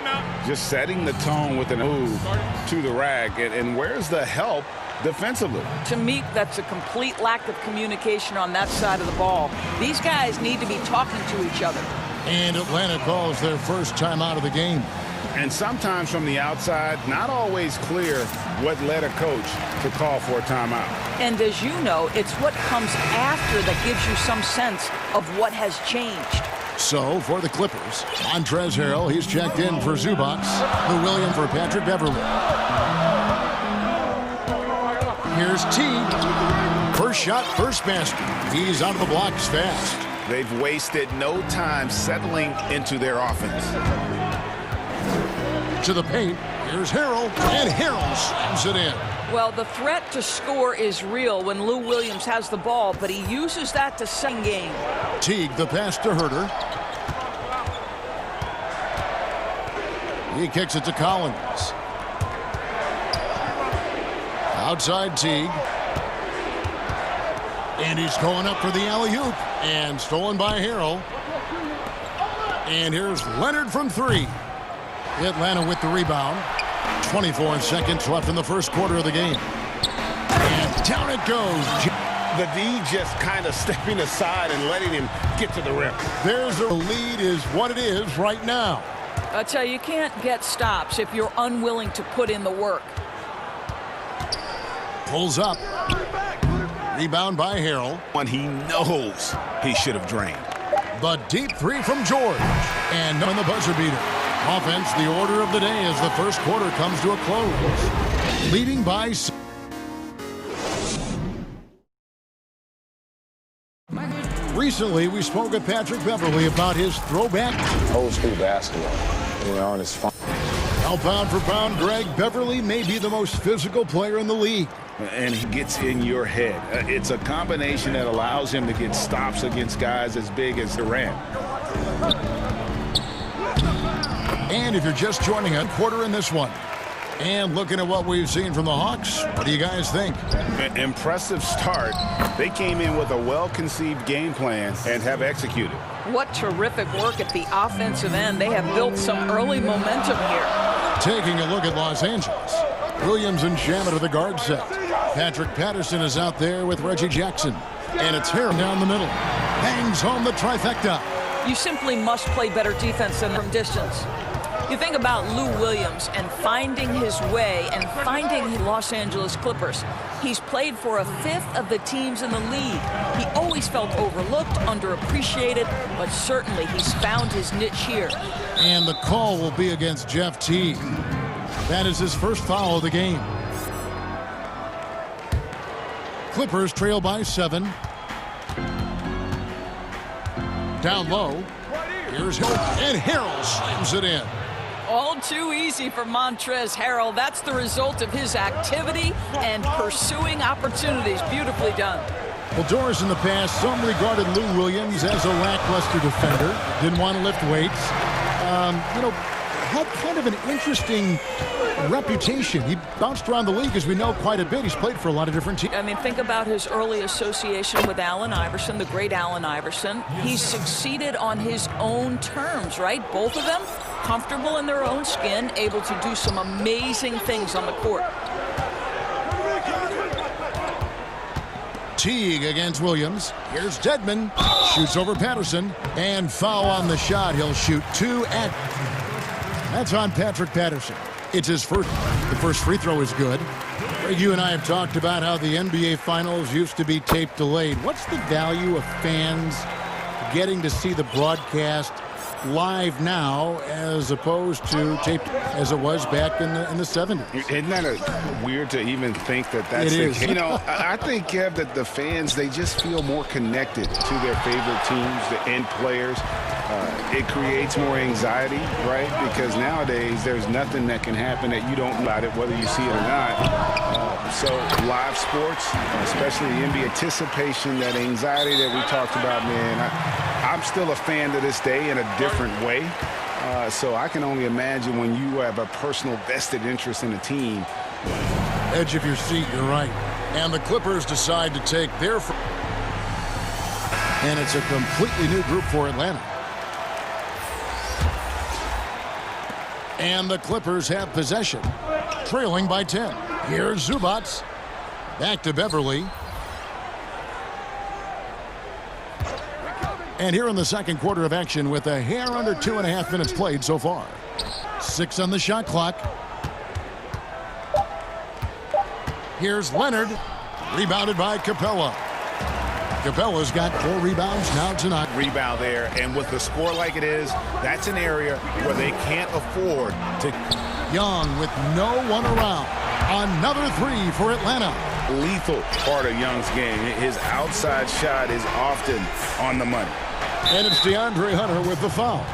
Just setting the tone with an move to the rack. And where's the help defensively? To me, that's a complete lack of communication on that side of the ball. These guys need to be talking to each other. And Atlanta calls their first time out of the game. And sometimes from the outside, not always clear what led a coach to call for a timeout. And as you know, it's what comes after that gives you some sense of what has changed. So for the Clippers, Montrezl Harrell, he's checked in for Zubac. Lou Williams for Patrick Beverly. Here's Teague. First shot, first basket. He's out of the blocks fast. They've wasted no time settling into their offense. To the paint. Here's Harrell, and Harrell slams it in. Well, the threat to score is real when Lou Williams has the ball, but he uses that to send game. Teague, the pass to Herter. He kicks it to Collins. Outside Teague. And he's going up for the alley-oop. And stolen by Harrell. And here's Leonard from 3. Atlanta with the rebound. 24 seconds left in the first quarter of the game. And down it goes. The D just kind of stepping aside and letting him get to the rim. There's a lead is what it is right now. I tell you, you can't get stops if you're unwilling to put in the work. Pulls up. Rebound by Harrell. One he knows he should have drained. The deep three from George. And on the buzzer beater. Offense, the order of the day as the first quarter comes to a close. Leading by... Recently, we spoke with Patrick Beverley about his throwback. Old school basketball, you know, and it's fun. Now, pound for pound, Greg, Beverley may be the most physical player in the league. And he gets in your head. It's a combination that allows him to get stops against guys as big as Durant. And if you're just joining a quarter in this one, and looking at what we've seen from the Hawks, what do you guys think? Impressive start. They came in with a well-conceived game plan and have executed. What terrific work at the offensive end. They have built some early momentum here. Taking a look at Los Angeles. Williams and Shamet are the guard set. Patrick Patterson is out there with Reggie Jackson. And it's Harrell down the middle. Bangs home the trifecta. You simply must play better defense than from distance. You think about Lou Williams and finding his way and finding the Los Angeles Clippers. He's played for a fifth of the teams in the league. He always felt overlooked, underappreciated, but certainly he's found his niche here. And the call will be against Jeff Teague. That is his first foul of the game. Clippers trail by 7. Down low. Here's Hill, and Harrell slams it in. All too easy for Montrezl Harrell. That's the result of his activity and pursuing opportunities. Beautifully done. Well, Doris, in the past, some regarded Lou Williams as a lackluster defender. Didn't want to lift weights. Had kind of an interesting reputation. He bounced around the league, as we know, quite a bit. He's played for a lot of different teams. I mean, think about his early association with Allen Iverson, the great Allen Iverson. He's succeeded on his own terms, right? Both of them comfortable in their own skin, able to do some amazing things on the court. Teague against Williams. Here's Dedmon. Shoots over Patterson. And foul on the shot. He'll shoot 2 at... That's on Patrick Patterson. It's his first. The first free throw is good. Greg, you and I have talked about how the NBA Finals used to be tape delayed. What's the value of fans getting to see the broadcast live now as opposed to tape as it was back in the 70s? Isn't that weird to even think that that's the case? You know, I think, Kev, that the fans, they just feel more connected to their favorite teams and players. It creates more anxiety, right? Because nowadays there's nothing that can happen that you don't know about it, whether you see it or not. So live sports, especially the NBA, anticipation, that anxiety that we talked about, man, I'm still a fan to this day in a different way. So I can only imagine when you have a personal vested interest in a team. Edge of your seat, you're right. And the Clippers decide to take their... And it's a completely new group for Atlanta. And the Clippers have possession, trailing by 10. Here's Zubac. Back to Beverley. And here in the second quarter of action with a hair under 2.5 minutes played so far. 6 on the shot clock. Here's Leonard. Rebounded by Capella. Capella's got 4 rebounds now tonight. Rebound there, and with the score like it is, that's an area where they can't afford to. Young with no one around. Another 3 for Atlanta. Lethal part of Young's game. His outside shot is often on the money. And it's DeAndre Hunter with the foul.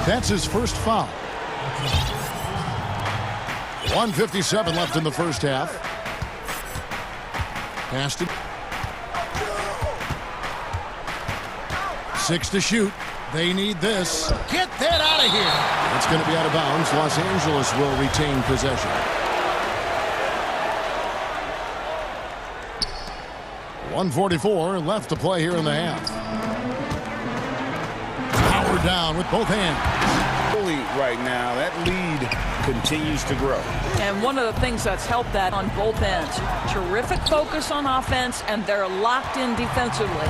That's his first foul. 1:57 left in the first half. Passed it. 6 to shoot. They need this. Get that out of here. It's going to be out of bounds. Los Angeles will retain possession. .144 left to play here in the half. Power down with both hands. Fully right now, that lead continues to grow. And one of the things that's helped that on both ends, terrific focus on offense, and they're locked in defensively.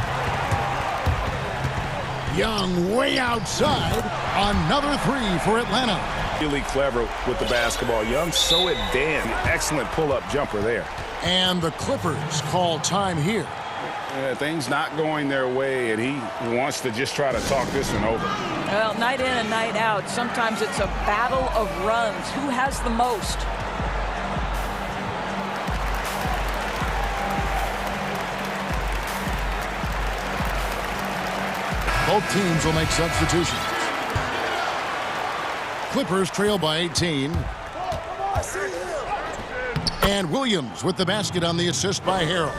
Young way outside. Another 3 for Atlanta. Really clever with the basketball. Young, so advanced. Excellent pull-up jumper there. And the Clippers call time here. Things not going their way, and he wants to just try to talk this one over. Well, night in and night out, sometimes it's a battle of runs. Who has the most? Both teams will make substitutions. Clippers trail by 18. And Williams with the basket on the assist by Harrell.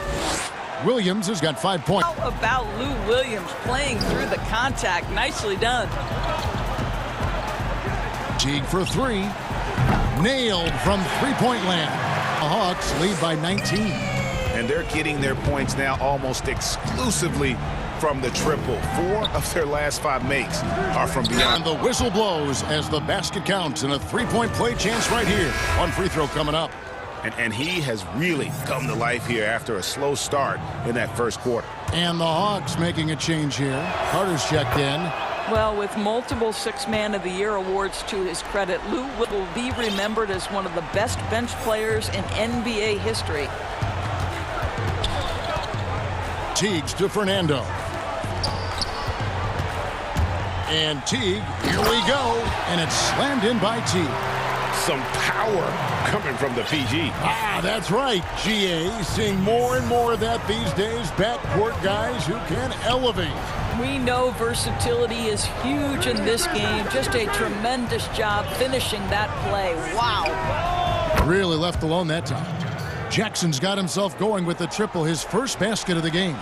Williams has got 5 points. How about Lou Williams playing through the contact? Nicely done. Teague for 3. Nailed from three-point land. The Hawks lead by 19. And they're getting their points now almost exclusively from the triple. 4 of their last 5 makes are from beyond. And the whistle blows as the basket counts, and a three-point play chance right here. One free throw coming up. And he has really come to life here after a slow start in that first quarter. And the Hawks making a change here. Carter's checked in. Well, with multiple Sixth Man of the Year awards to his credit, Lou will be remembered as one of the best bench players in NBA history. Teagues to Fernando. And Teague, here we go. And it's slammed in by Teague. Some power coming from the PG. That's right, GA. Seeing more and more of that these days. Backcourt guys who can elevate. We know versatility is huge in this game. Just a tremendous job finishing that play. Wow. Really left alone that time. Jackson's got himself going with the triple, his first basket of the game.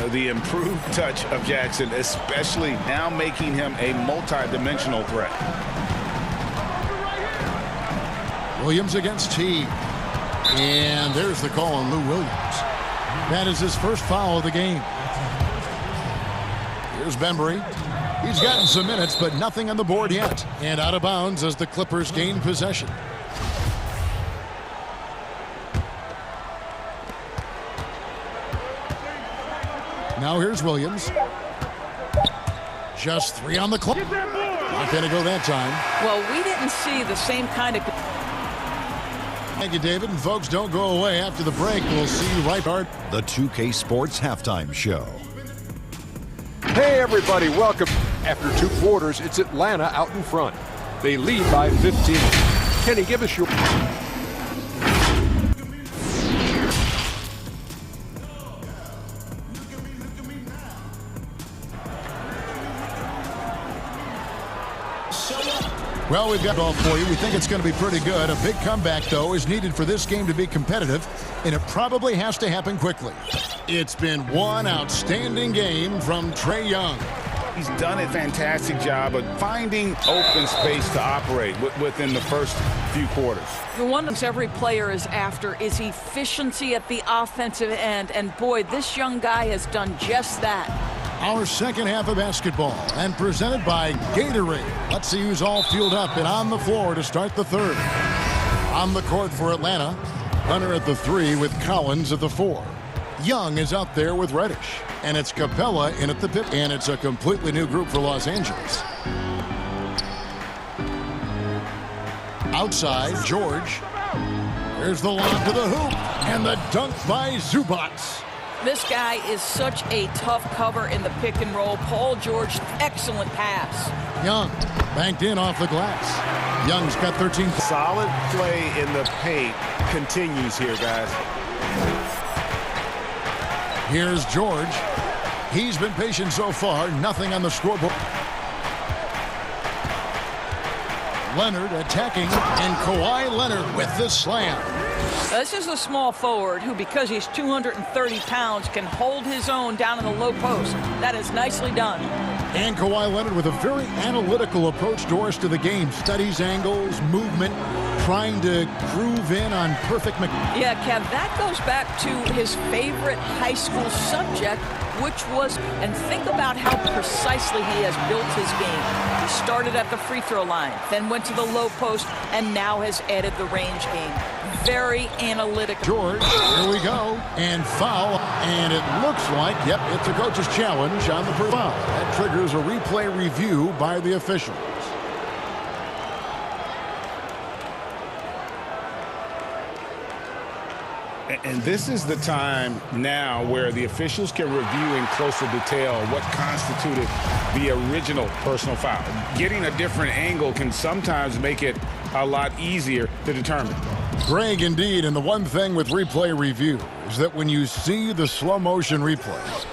The improved touch of Jackson, especially now making him a multi-dimensional threat. Williams against Teague. And there's the call on Lou Williams. That is his first foul of the game. Here's Bembry. He's gotten some minutes, but nothing on the board yet. And out of bounds as the Clippers gain possession. Now here's Williams. Just 3 on the clock. Not going to go that time. Well, we didn't see the same kind of... Thank you, David. And folks, don't go away after the break. We'll see you right back. The 2K Sports Halftime Show. Hey, everybody, welcome. After 2 quarters, it's Atlanta out in front. They lead by 15. Kenny, give us your... Well, we've got it all for you. We think it's going to be pretty good. A big comeback, though, is needed for this game to be competitive, and it probably has to happen quickly. It's been one outstanding game from Trae Young. He's done a fantastic job of finding open space to operate within the first few quarters. The one that every player is after is efficiency at the offensive end, and boy, this young guy has done just that. Our second half of basketball, and presented by Gatorade. Let's see who's all fueled up and on the floor to start the third. On the court for Atlanta, Hunter at the 3 with Collins at the 4. Young is out there with Reddish, and it's Capella in at the pip, and it's a completely new group for Los Angeles. Outside, George. There's the lob to the hoop, and the dunk by Zubac. This guy is such a tough cover in the pick and roll. Paul George, excellent pass. Young banked in off the glass. Young's got 13. Solid play in the paint continues here, guys. Here's George. He's been patient so far. Nothing on the scoreboard. Leonard attacking, and Kawhi Leonard with the slam. This is a small forward who, because he's 230 pounds, can hold his own down in the low post. That is nicely done. And Kawhi Leonard with a very analytical approach, Doris, to the game. Studies angles, movement, trying to groove in on perfect... Yeah, Kev, that goes back to his favorite high school subject, which was, and think about how precisely he has built his game. He started at the free throw line, then went to the low post, and now has added the range game. Very analytical. George, here we go, and foul, and it looks like, yep, it's a coach's challenge on the foul. That triggers a replay review by the officials. And this is the time now where the officials can review in closer detail what constituted the original personal foul. Getting a different angle can sometimes make it a lot easier to determine. Greg, indeed, and the one thing with replay review is that when you see the slow motion replays,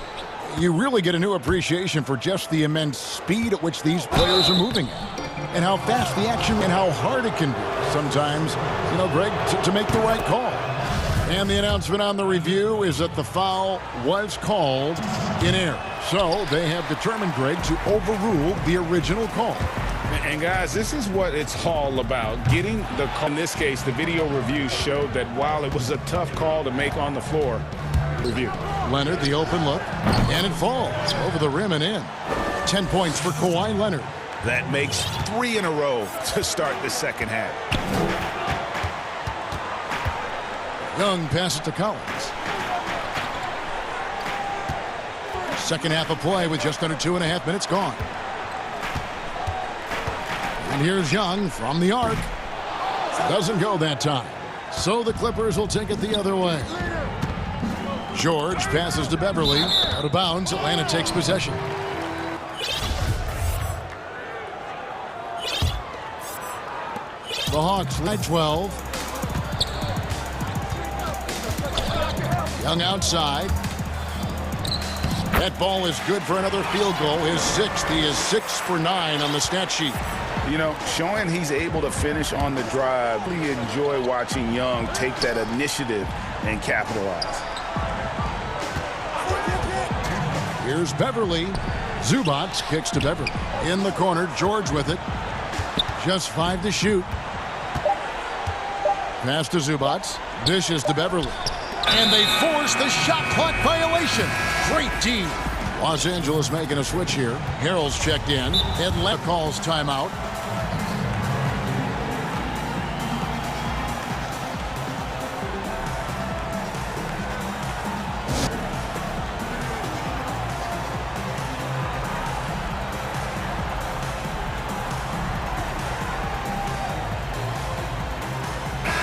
you really get a new appreciation for just the immense speed at which these players are moving at, and how fast the action and how hard it can be sometimes, you know, Greg, to make the right call. And the announcement on the review is that the foul was called in error. So they have determined, Greg, to overrule the original call. And guys, this is what it's all about. Getting the call. In this case, the video review showed that while it was a tough call to make on the floor, review. Leonard, the open look, and it falls over the rim and in. 10 points for Kawhi Leonard. That makes 3 in a row to start the second half. Young passes to Collins. Second half of play with just under 2.5 minutes gone. And here's Young from the arc. Doesn't go that time. So the Clippers will take it the other way. George passes to Beverly. Out of bounds, Atlanta takes possession. The Hawks lead 12. Young outside. That ball is good for another field goal. His 6th. He is 6 for 9 on the stat sheet. You know, showing he's able to finish on the drive. We enjoy watching Young take that initiative and capitalize. Here's Beverly. Zubac kicks to Beverly. In the corner, George with it. Just 5 to shoot. Pass to Zubac. Dishes to Beverly. And they force the shot clock violation. Great D. Los Angeles making a switch here. Harrell's checked in. Atlanta calls timeout.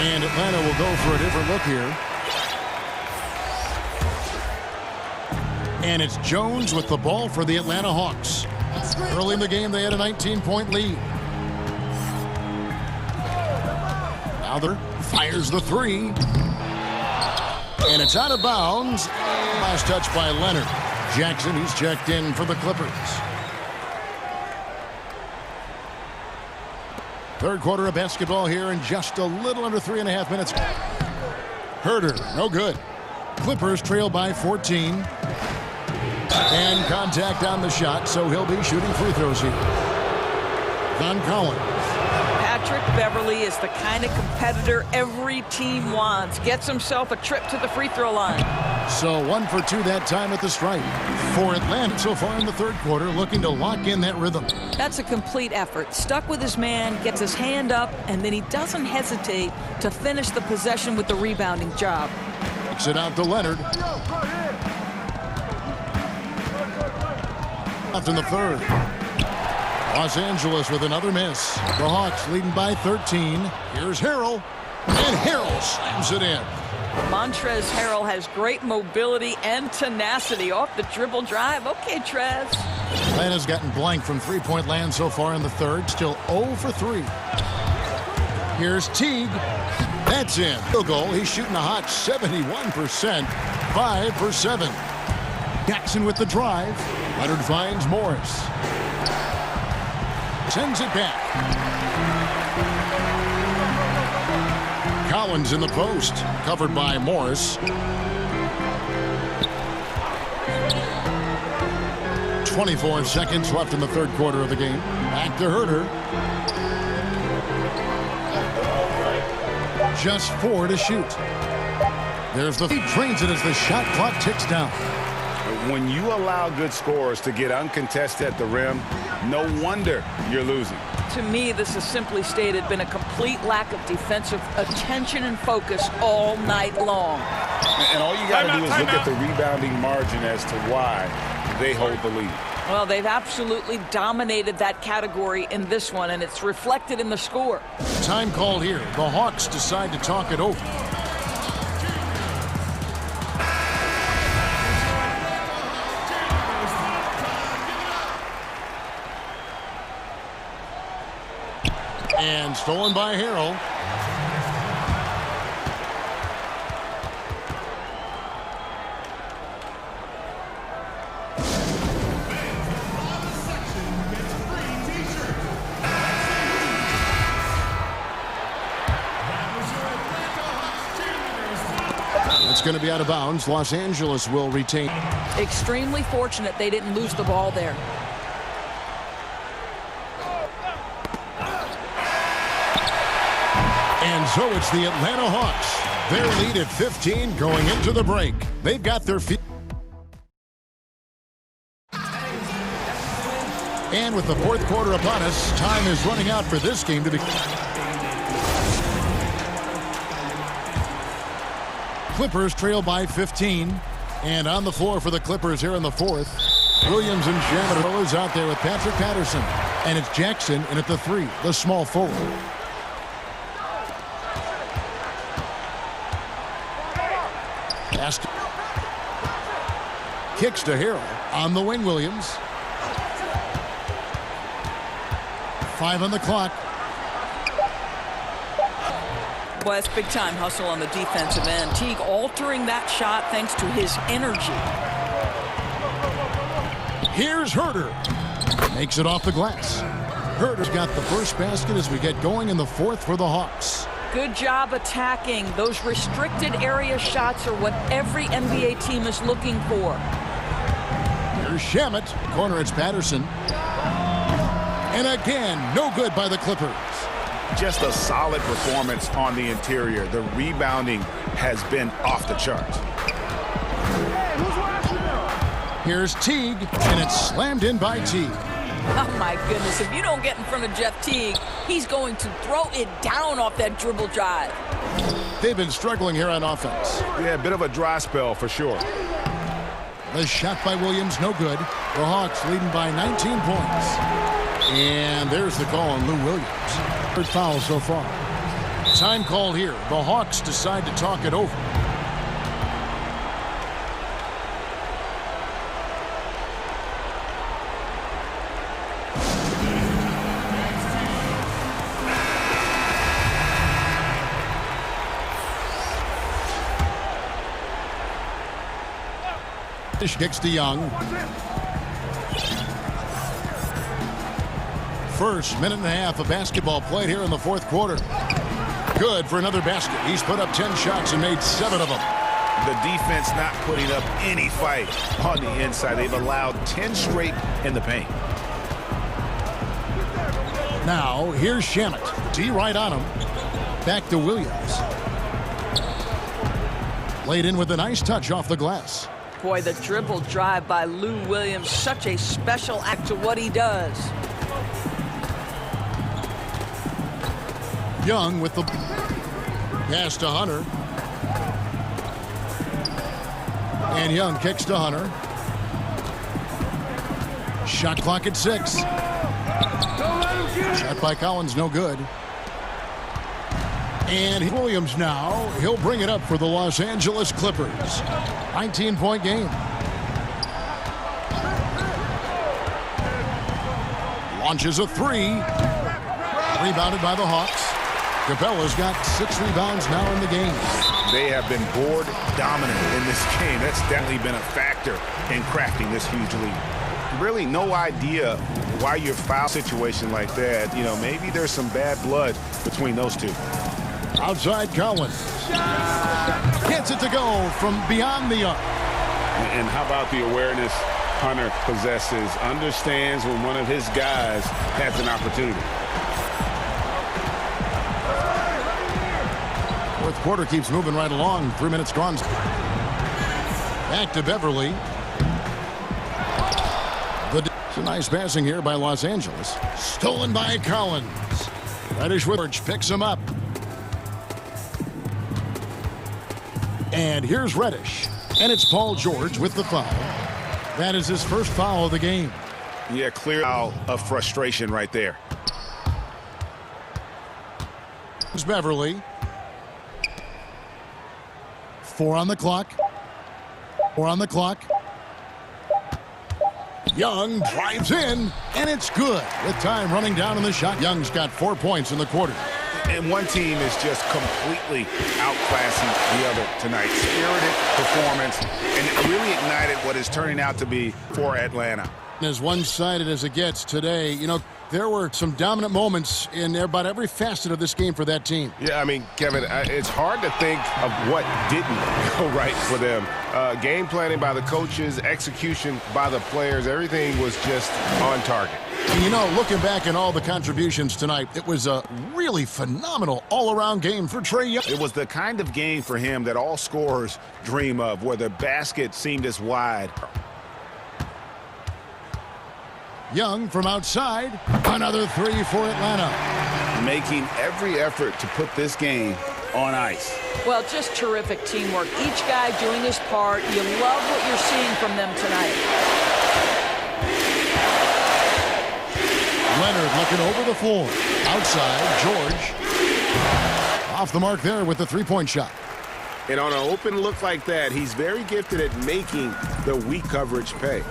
And Atlanta will go for a different look here. And it's Jones with the ball for the Atlanta Hawks. Early in the game, they had a 19-point lead. Now they're fires the 3. And it's out of bounds. Last touch by Leonard. Jackson, he's checked in for the Clippers. Third quarter of basketball here in just a little under 3.5 minutes. Herter, no good. Clippers trail by 14. And contact on the shot, so he'll be shooting free throws here. Von Collins. Patrick Beverly is the kind of competitor every team wants. Gets himself a trip to the free throw line. So 1 for 2 that time at the stripe. For Atlanta so far in the third quarter, looking to lock in that rhythm. That's a complete effort. Stuck with his man, gets his hand up, and then he doesn't hesitate to finish the possession with the rebounding job. Kicks it out to Leonard. Left in the third. Los Angeles with another miss. The Hawks leading by 13. Here's Harrell. And Harrell slams it in. Montrezl Harrell has great mobility and tenacity off the dribble drive. Okay, Trez. Atlanta's gotten blank from three-point land so far in the third. Still 0 for 3. Here's Teague. That's in. Field goal. He's shooting a hot 71%. 5 for 7. Jackson with the drive. Leonard finds Morris. Sends it back. Collins in the post. Covered by Morris. 24 seconds left in the third quarter of the game. Back to Herter. Just 4 to shoot. There's the feed. Trains it as the shot clock ticks down. When you allow good scorers to get uncontested at the rim, no wonder you're losing. To me, this has simply stated been a complete lack of defensive attention and focus all night long. And all you got to do is look at the rebounding margin as to why they hold the lead. Well, they've absolutely dominated that category in this one, and it's reflected in the score. Time called here. The Hawks decide to talk it over. And stolen by Harrell. It's going to be out of bounds. Los Angeles will retain. Extremely fortunate they didn't lose the ball there. And so it's the Atlanta Hawks. Their lead at 15 going into the break. They've got their feet. And with the fourth quarter upon us, time is running out for this game to be. Clippers trail by 15. And on the floor for the Clippers here in the fourth, Williams and Shamet is out there with Patrick Patterson. And it's Jackson in at the 3, the small forward. Kicks to Harrell on the wing. Williams. 5 on the clock. Well, that's big time hustle on the defensive end. Teague altering that shot thanks to his energy. Here's Herter. Makes it off the glass. Herter's got the first basket as we get going in the fourth for the Hawks. Good job attacking. Those restricted area shots are what every NBA team is looking for. Here's Shamet. Corner, it's Patterson. And again, no good by the Clippers. Just a solid performance on the interior. The rebounding has been off the charts. Here's Teague, and it's slammed in by Teague. Oh, my goodness. If you don't get in front of Jeff Teague, he's going to throw it down off that dribble drive. They've been struggling here on offense. Yeah, a bit of a dry spell for sure. The shot by Williams, no good. The Hawks leading by 19 points. And there's the call on Lou Williams. Third foul so far. Time called here. The Hawks decide to talk it over. Kicks to Young. First minute and a half of basketball played here in the fourth quarter. Good for another basket. He's put up 10 shots and made 7 of them. The defense not putting up any fight on the inside. They've allowed 10 straight in the paint. Now, here's Shamet. D right on him. Back to Williams. Laid in with a nice touch off the glass. Boy, the dribble drive by Lou Williams, such a special act to what he does. Young with the pass to Hunter. And Young kicks to Hunter. Shot clock at 6. Shot by Collins, no good. And Williams now, he'll bring it up for the Los Angeles Clippers. 19-point game. Launches a 3. Rebounded by the Hawks. Capella's got 6 rebounds now in the game. They have been board dominant in this game. That's definitely been a factor in crafting this huge lead. Really no idea why your foul situation like that. You know, maybe there's some bad blood between those two. Outside Collins. Gets it to go from beyond the arc. And how about the awareness Hunter possesses? Understands when one of his guys has an opportunity. Fourth quarter keeps moving right along. 3 minutes gone. Back to Beverly. It's a nice passing here by Los Angeles. Stolen by Collins. Reddish Woodward picks him up. And here's Reddish. And it's Paul George with the foul. That is his first foul of the game. Yeah, clear foul of frustration right there. Here's Beverly. 4 on the clock. 4 on the clock. Young drives in, and it's good. With time running down in the shot, Young's got 4 points in the quarter. And one team is just completely outclassing the other tonight. Spirited performance, and it really ignited what is turning out to be for Atlanta. As one-sided as it gets today, you know, there were some dominant moments in about every facet of this game for that team. Yeah, I mean, Kevin, it's hard to think of what didn't go right for them. Game planning by the coaches, execution by the players, everything was just on target. And you know, looking back at all the contributions tonight, it was a really phenomenal all-around game for Trae Young. It was the kind of game for him that all scorers dream of, where the basket seemed as wide. Young from outside, another three for Atlanta. Making every effort to put this game on ice. Well, just terrific teamwork. Each guy doing his part. You love what you're seeing from them tonight. Leonard looking over the floor. Outside, George. Off the mark there with the three-point shot. And on an open look like that, he's very gifted at making the weak coverage pay.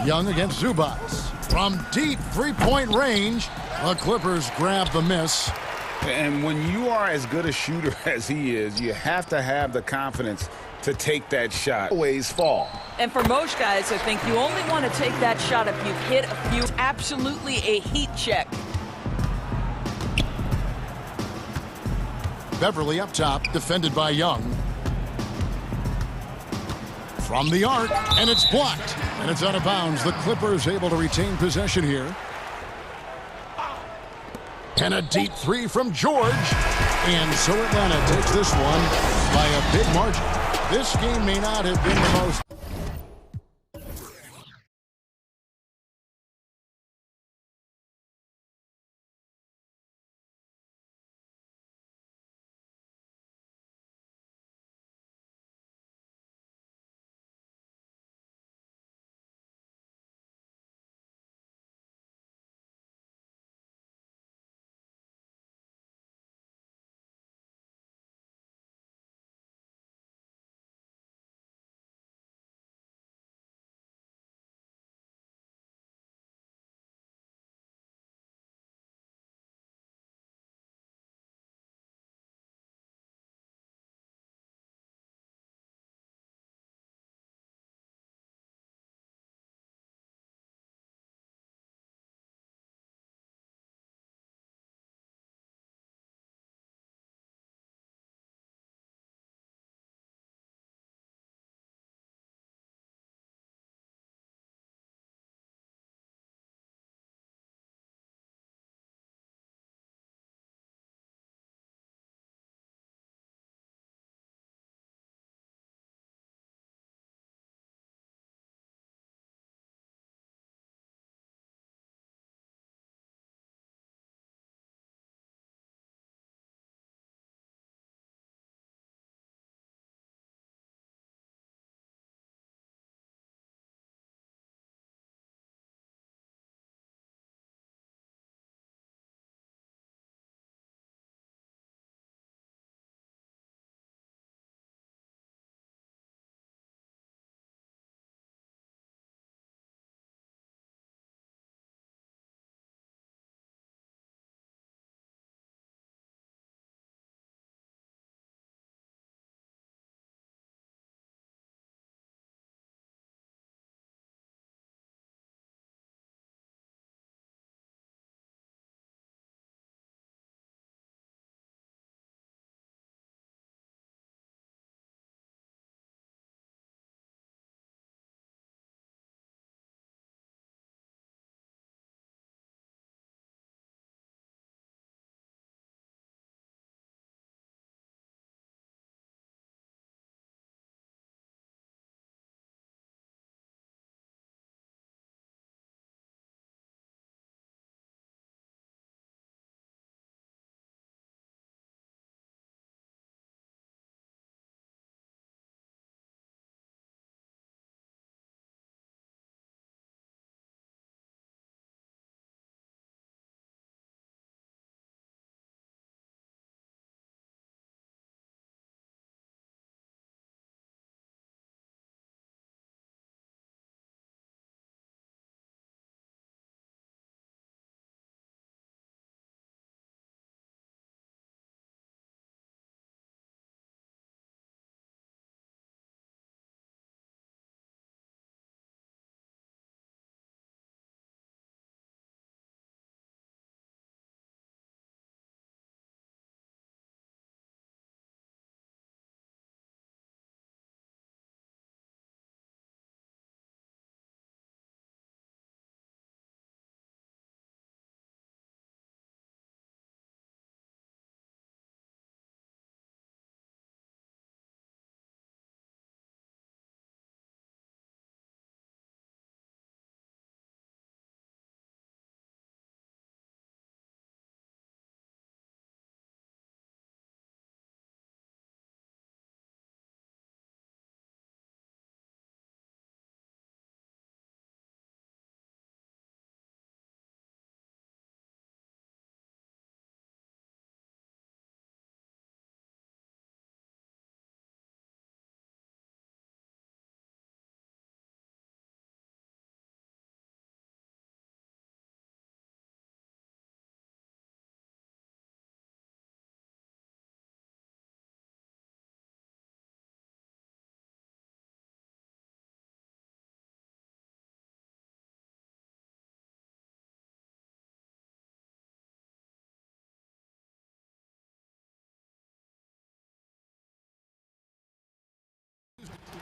Young against Zubac. From deep three-point range, the Clippers grab the miss. And when you are as good a shooter as he is, you have to have the confidence to take that shot. Always fall. And for most guys, I think you only want to take that shot if you've hit a few. It's absolutely a heat check. Beverly up top, defended by Young. From the arc, and it's blocked. And it's out of bounds. The Clippers able to retain possession here. And a deep three from George. And so Atlanta takes this one by a big margin. This game may not have been the most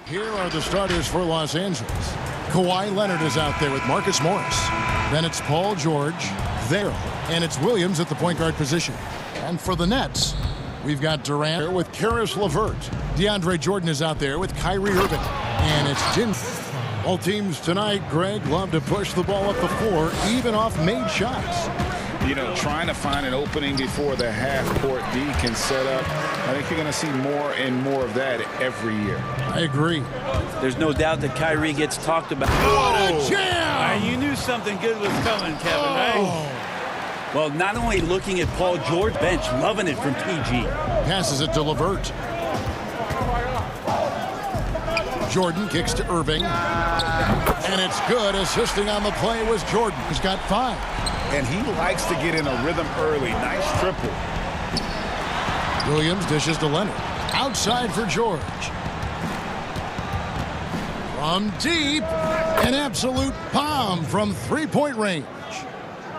Here are the starters for Los Angeles. Kawhi Leonard is out there with Marcus Morris. Then it's Paul George there. And it's Williams at the point guard position. And for the Nets, we've got Durant with Karis LeVert. DeAndre Jordan is out there with Kyrie Irving. And it's Jim. All teams tonight, Greg, love to push the ball up the floor, even off made shots. You know, trying to find an opening before the half-court D can set up. I think you're going to see more and more of that every year. I agree. There's no doubt that Kyrie gets talked about. What a jam! You knew something good was coming, Kevin, right? Well, not only looking at Paul George bench, loving it from PG. Passes it to LeVert. Jordan kicks to Irving. And it's good. Assisting on the play was Jordan. He's got 5. And he likes to get in a rhythm early. Nice triple. Williams dishes to Leonard. Outside for George. From deep. An absolute bomb from three-point range.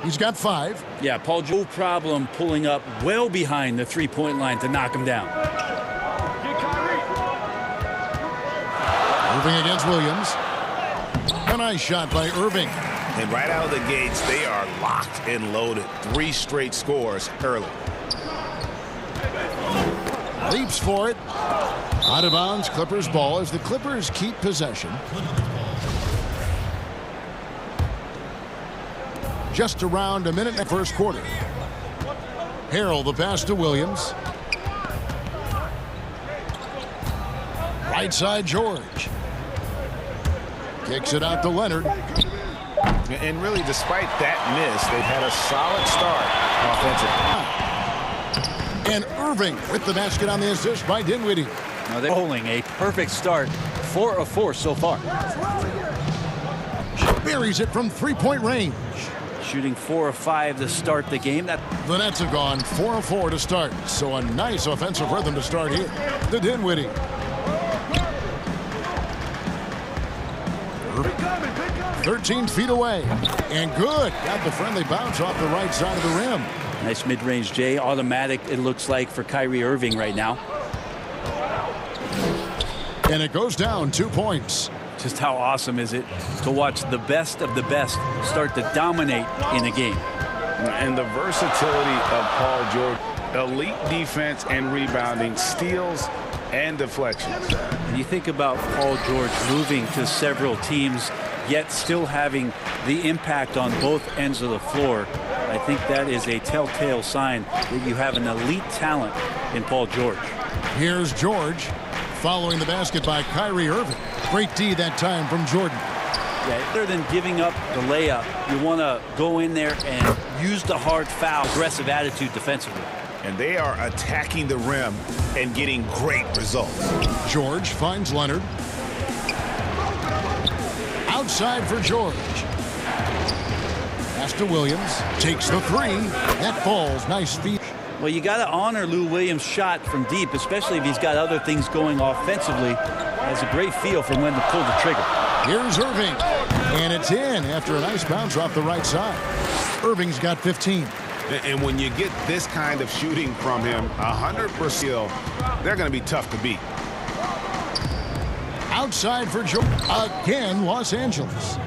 He's got 5. Yeah, Paul George, no problem pulling up well behind the three-point line to knock him down. Moving against Williams. A nice shot by Irving. And right out of the gates, they are locked and loaded. 3 straight scores early. Leaps for it. Out of bounds, Clippers ball as the Clippers keep possession. Just around a minute in the first quarter. Harrell the pass to Williams. Right side George. Kicks it out to Leonard. And really, despite that miss, they've had a solid start offensively. And Irving with the basket on the assist by Dinwiddie. Now they're holding a perfect start. 4 of 4 so far. Buries it from three-point range. Shooting 4 of 5 to start the game. The Nets have gone 4 of 4 to start. So a nice offensive rhythm to start here. To Dinwiddie. 13 feet away. And good. Got the friendly bounce off the right side of the rim. Nice mid-range, Jay. Automatic, it looks like, for Kyrie Irving right now. And it goes down 2 points. Just how awesome is it to watch the best of the best start to dominate in a game. And the versatility of Paul George. Elite defense and rebounding, steals and deflections. And you think about Paul George moving to several teams, yet still having the impact on both ends of the floor. I think that is a telltale sign that you have an elite talent in Paul George. Here's George following the basket by Kyrie Irving. Great D that time from Jordan. Yeah, other than giving up the layup, you want to go in there and use the hard foul, aggressive attitude defensively. And they are attacking the rim and getting great results. George finds Leonard. Outside for George. Pass to Williams. Takes the 3. That falls. Nice feed. Well, you got to honor Lou Williams' shot from deep, especially if he's got other things going offensively. Has a great feel for when to pull the trigger. Here's Irving. And it's in after a nice bounce off the right side. Irving's got 15. And when you get this kind of shooting from him, 100%, they're going to be tough to beat. Outside for George. Again, Los Angeles.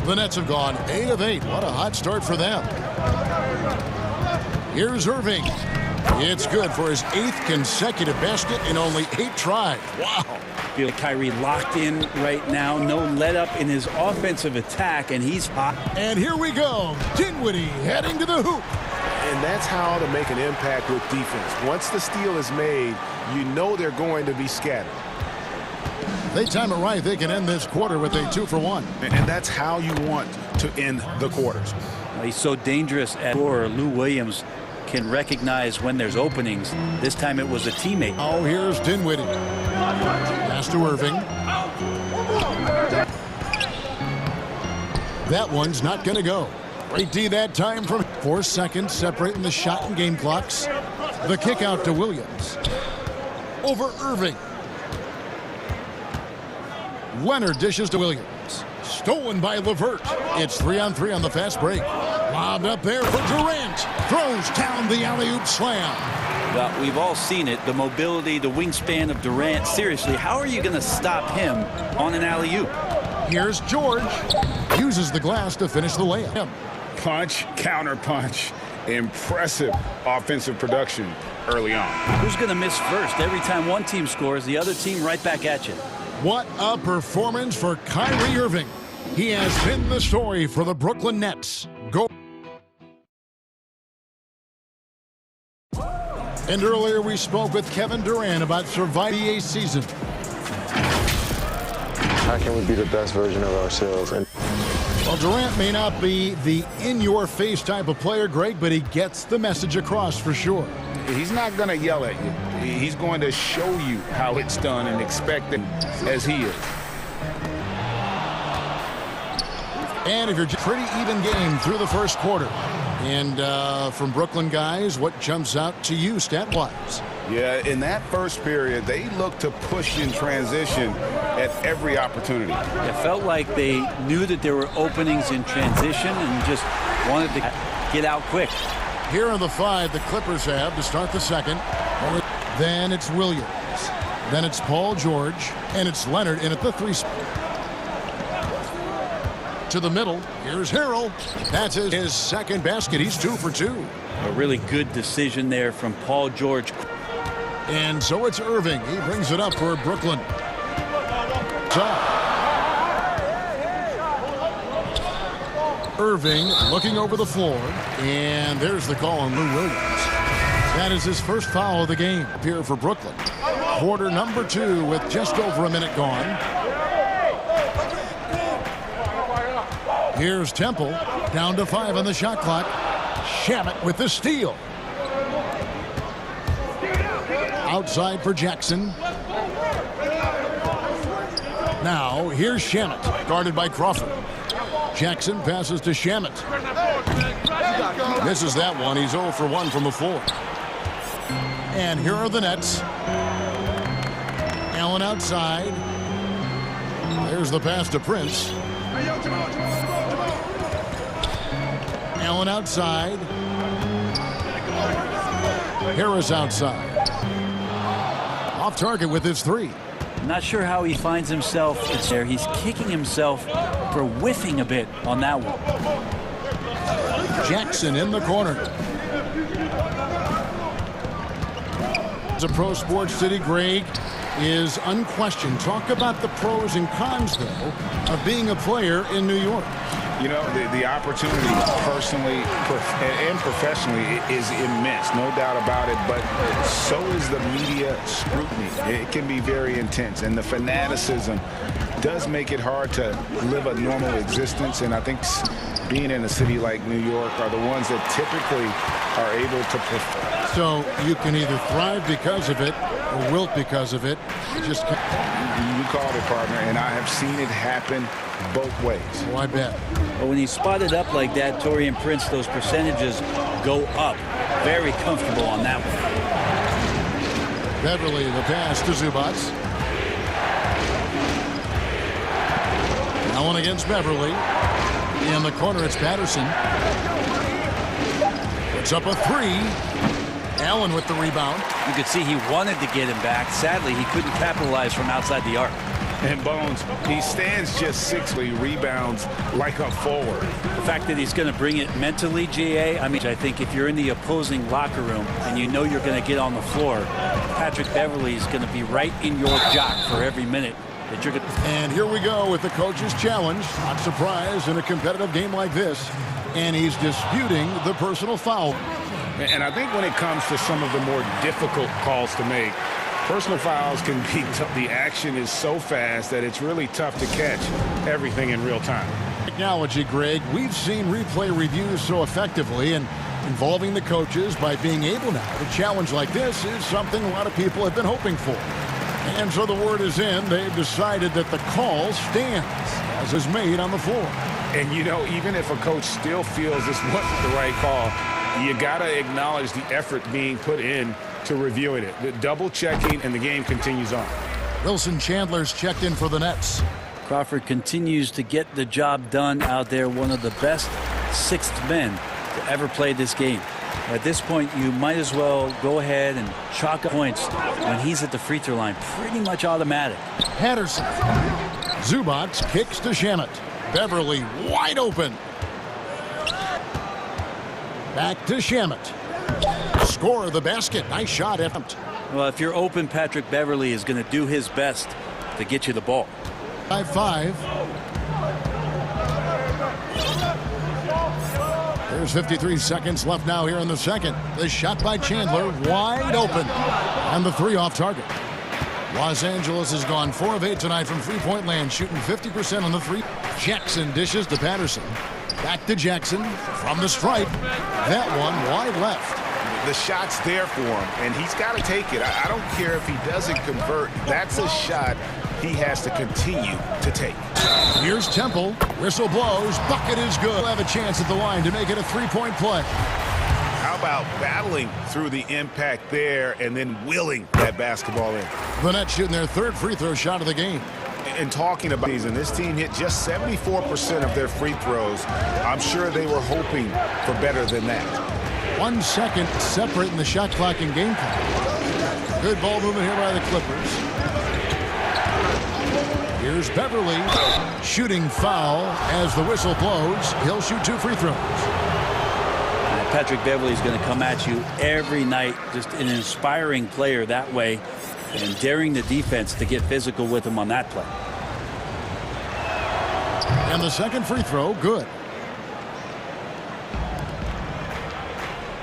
The Nets have gone 8 of 8. What a hot start for them. Here's Irving. It's good for his 8th consecutive basket in only 8 tries. Wow. Feel Kyrie locked in right now. No let up in his offensive attack, and he's hot. And here we go. Dinwiddie heading to the hoop. And that's how to make an impact with defense. Once the steal is made, you know they're going to be scattered. They time it right. They can end this quarter with a 2 for 1. And that's how you want to end the quarters. He's so dangerous at scorer. Lou Williams can recognize when there's openings. This time it was a teammate. Oh, here's Dinwiddie. Pass to Irving. That one's not going to go. Great D that time from 4 seconds separating the shot and game clocks. The kick out to Williams. Over Irving. Leonard dishes to Williams. Stolen by LeVert. It's 3-on-3 on the fast break. Lobbed up there for Durant. Throws down the alley-oop slam. Well, we've all seen it. The mobility, the wingspan of Durant. Seriously, how are you going to stop him on an alley-oop? Here's George. Uses the glass to finish the layup. Punch, counter punch. Impressive offensive production early on. Who's going to miss first? Every time one team scores, the other team right back at you. What a performance for Kyrie Irving. He has been the story for the Brooklyn Nets. Go. And earlier we spoke with Kevin Durant about surviving a season. How can we be the best version of ourselves? Well, Durant may not be the in-your-face type of player, Greg, but he gets the message across for sure. He's not going to yell at you. He's going to show you how it's done and expect it as he is. And if you're pretty even game through the first quarter. And from Brooklyn guys, what jumps out to you stat-wise? Yeah, in that first period, they looked to push in transition at every opportunity. It felt like they knew that there were openings in transition and just wanted to get out quick. Here are the 5 the Clippers have to start the second. Then it's Williams. Then it's Paul George. And it's Leonard in at the 3 spot. To the middle. Here's Harrell. That's his second basket. He's 2 for 2. A really good decision there from Paul George. And so it's Irving. He brings it up for Brooklyn. Irving looking over the floor. And there's the call on Lou Williams. That is his first foul of the game here for Brooklyn. Quarter number 2 with just over a minute gone. Here's Temple, down to 5 on the shot clock. Shamet with the steal. Outside for Jackson. Now, here's Shamet, guarded by Crawford. Jackson passes to Shamet. Misses that one. He's 0 for 1 from the floor. And here are the Nets. Allen outside. There's the pass to Prince. Allen outside. Harris outside. Off target with his 3. Not sure how he finds himself there. He's kicking himself for whiffing a bit on that one. Jackson in the corner. As a Pro Sports City, Greg, is unquestioned. Talk about the pros and cons, though, of being a player in New York. You know, the opportunity personally and professionally is immense, no doubt about it, but so is the media scrutiny. It can be very intense, and the fanaticism does make it hard to live a normal existence, and I think being in a city like New York are the ones that typically are able to perform. So you can either thrive because of it or wilt because of it. You called it, partner, and I have seen it happen both ways. Oh, I bet. But when he's spotted up like that, Taurean Prince, those percentages go up. Very comfortable on that one. Beverly, the pass to Zubac. Allen against Beverly. In the corner, it's Patterson. Puts up a 3. Allen with the rebound. You could see he wanted to get him back. Sadly, he couldn't capitalize from outside the arc. And Bones, he stands just 6, he rebounds like a forward. The fact that he's going to bring it mentally, GA, I think if you're in the opposing locker room and you know you're going to get on the floor, Patrick Beverly is going to be right in your jock for every minute that you're going to. And here we go with the coach's challenge. Not surprised in a competitive game like this. And he's disputing the personal foul. And I think when it comes to some of the more difficult calls to make, personal fouls can be tough. The action is so fast that it's really tough to catch everything in real time. Technology, Greg. We've seen replay reviews so effectively, and involving the coaches by being able now to challenge like this is something a lot of people have been hoping for. And so the word is in. They've decided that the call stands as is made on the floor. And, you know, even if a coach still feels this wasn't the right call, you got to acknowledge the effort being put in to reviewing it. The double checking, and the game continues on. Wilson Chandler's checked in for the Nets. Crawford continues to get the job done out there. One of the best sixth men to ever play this game. At this point, you might as well go ahead and chalk up points when he's at the free throw line. Pretty much automatic. Patterson. Zubac kicks to Shamet. Beverly wide open. Back to Shamet. Score the basket. Nice shot attempt. Well, if you're open, Patrick Beverly is going to do his best to get you the ball. 5-5. There's 53 seconds left now here in the second. The shot by Chandler wide open. And the three off target. Los Angeles has gone 4 of 8 tonight from three-point land, shooting 50% on the three. Jackson dishes to Patterson. Back to Jackson from the stripe. That one wide left. The shot's there for him, and he's got to take it. I don't care if he doesn't convert. That's a shot he has to continue to take. Here's Temple. Whistle blows. Bucket is good. He'll have a chance at the line to make it a three-point play. How about battling through the impact there and then willing that basketball in? The Nets shooting their third free throw shot of the game. And talking about season, this team hit just 74% of their free throws. I'm sure they were hoping for better than that. 1 second separating the shot clock and game clock. Good ball movement here by the Clippers. Here's Beverly. Shooting foul as the whistle blows. He'll shoot 2 free throws. Patrick Beverly is going to come at you every night. Just an inspiring player that way. And daring the defense to get physical with him on that play. And the second free throw, good.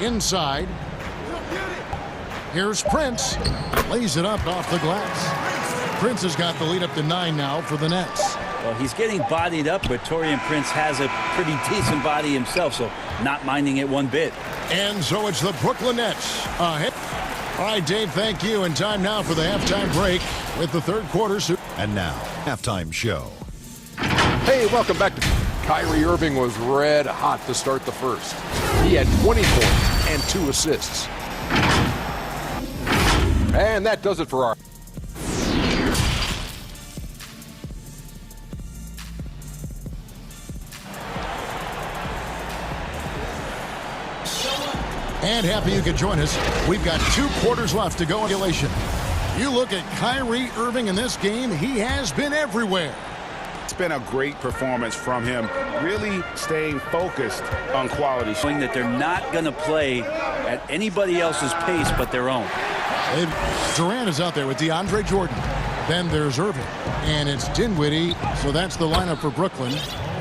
Inside. Here's Prince. Lays it up off the glass. Prince has got the lead up to 9 now for the Nets. Well, he's getting bodied up, but Taurean Prince has a pretty decent body himself, so not minding it one bit. And so it's the Brooklyn Nets ahead. All right, Dave, thank you. And time now for the halftime break with the third quarter. And now, halftime show. Hey, welcome back to Kyrie Irving was red hot to start the first. He had 20 points and 2 assists. And that does it for our... And happy you could join us. We've got 2 quarters left to go in regulation. You look at Kyrie Irving in this game, he has been everywhere. It's been a great performance from him, really staying focused on quality. Showing that they're not going to play at anybody else's pace but their own. Durant is out there with DeAndre Jordan. Then there's Irving. And it's Dinwiddie, so that's the lineup for Brooklyn.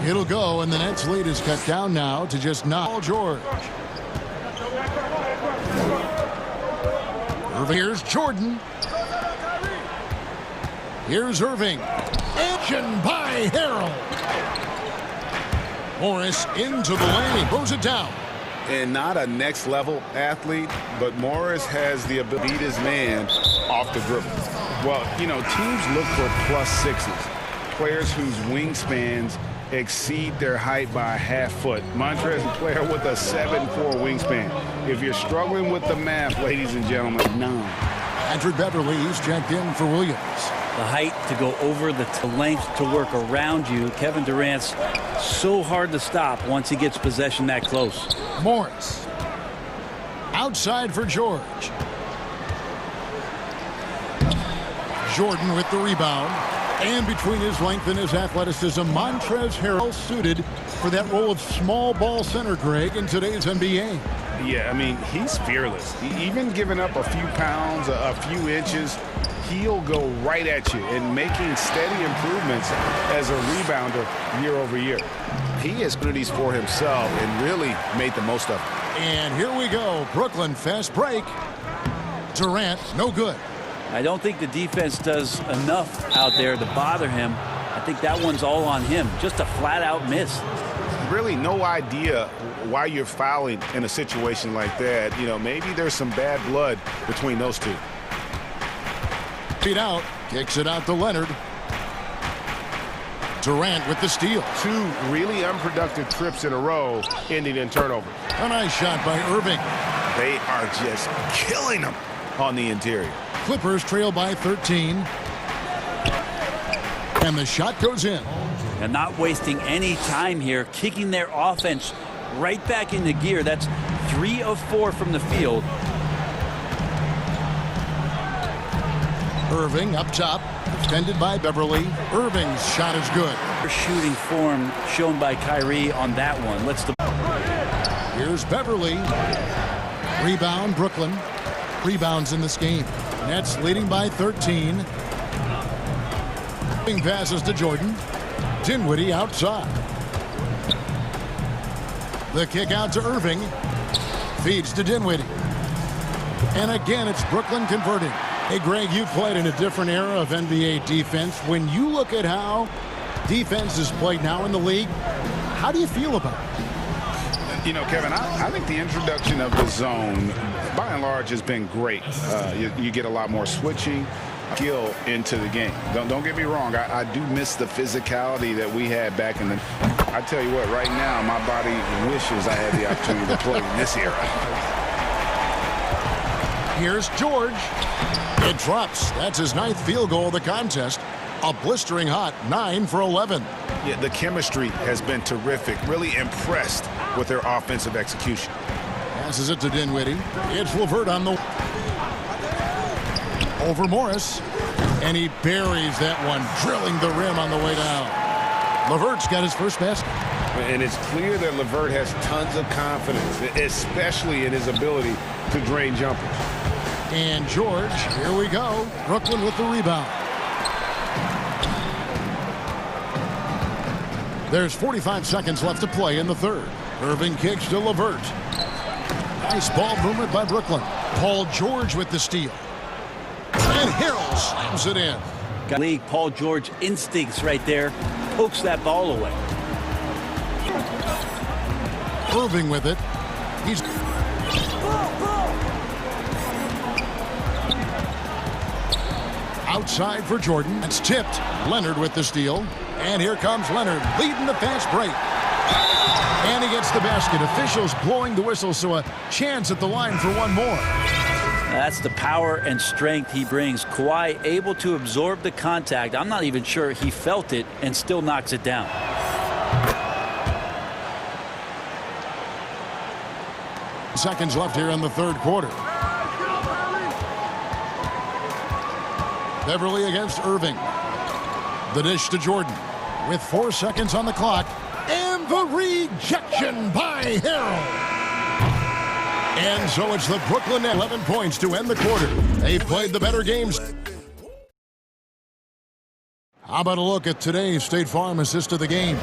It'll go, and the Nets lead is cut down now to just 9. Paul George. Here's Jordan. Here's Irving. Action by Harrell. Morris into the lane. He throws it down. And not a next level athlete, but Morris has the ability to beat his man off the dribble. Well, you know, teams look for +6s. Players whose wingspans exceed their height by a half foot. Montrezl is a player with a 7'4" wingspan. If you're struggling with the math, ladies and gentlemen, no. Patrick Beverly is checked in for Williams. The height to go over the length to work around you. Kevin Durant's so hard to stop once he gets possession that close. Morris. Outside for George. Jordan with the rebound. And between his length and his athleticism, Montrezl Harrell suited for that role of small ball center, Greg, in today's NBA. Yeah, I mean, he's fearless. Even giving up a few pounds, a few inches, he'll go right at you and making steady improvements as a rebounder year over year. He has opportunities for himself and really made the most of it. And here we go. Brooklyn fast break. Durant, no good. I don't think the defense does enough out there to bother him. I think that one's all on him. Just a flat-out miss. Really no idea why you're fouling in a situation like that. You know, maybe there's some bad blood between those two. Feet out. Kicks it out to Leonard. Durant with the steal. 2 really unproductive trips in a row ending in turnover. A nice shot by Irving. They are just killing them on the interior. Clippers trail by 13. And the shot goes in. And not wasting any time here, kicking their offense right back into gear. That's 3 of 4 from the field. Irving up top, defended by Beverly. Irving's shot is good. Shooting form shown by Kyrie on that one. Here's Beverly. Rebound, Brooklyn. Rebounds in this game. Nets leading by 13. Passes to Jordan. Dinwiddie outside. The kick out to Irving. Feeds to Dinwiddie. And again, it's Brooklyn converting. Hey, Greg, you played in a different era of NBA defense. When you look at how defense is played now in the league, how do you feel about it? You know, Kevin, I think the introduction of the zone, by and large, has been great. You get a lot more switching skill into the game. Don't get me wrong. I do miss the physicality that we had back in the... I tell you what, right now, my body wishes I had the opportunity to play in this era. Here's George. It drops. That's his 9th field goal of the contest. A blistering hot 9 for 11. Yeah, the chemistry has been terrific. Really impressed with their offensive execution. Passes it to Dinwiddie. It's LeVert on the... Over Morris. And he buries that one, drilling the rim on the way down. LeVert's got his first basket. And it's clear that LeVert has tons of confidence, especially in his ability to drain jumpers. And George, here we go. Brooklyn with the rebound. There's 45 seconds left to play in the third. Irving kicks to LeVert. Nice ball movement by Brooklyn. Paul George with the steal. And Harrell slams it in. League Paul George instincts right there. Pokes that ball away. Irving with it. He's... outside for Jordan. It's tipped. Leonard with the steal. And here comes Leonard leading the fast break. And he gets the basket. Officials blowing the whistle, so a chance at the line for one more. That's the power and strength he brings. Kawhi able to absorb the contact. I'm not even sure he felt it and still knocks it down. Seconds left here in the third quarter. Beverly against Irving. The dish to Jordan with 4 seconds on the clock. And the rejection by Harrell. And so it's the Brooklyn Nets. 11 points to end the quarter. They played the better games. How about a look at today's State Farm assist of the game?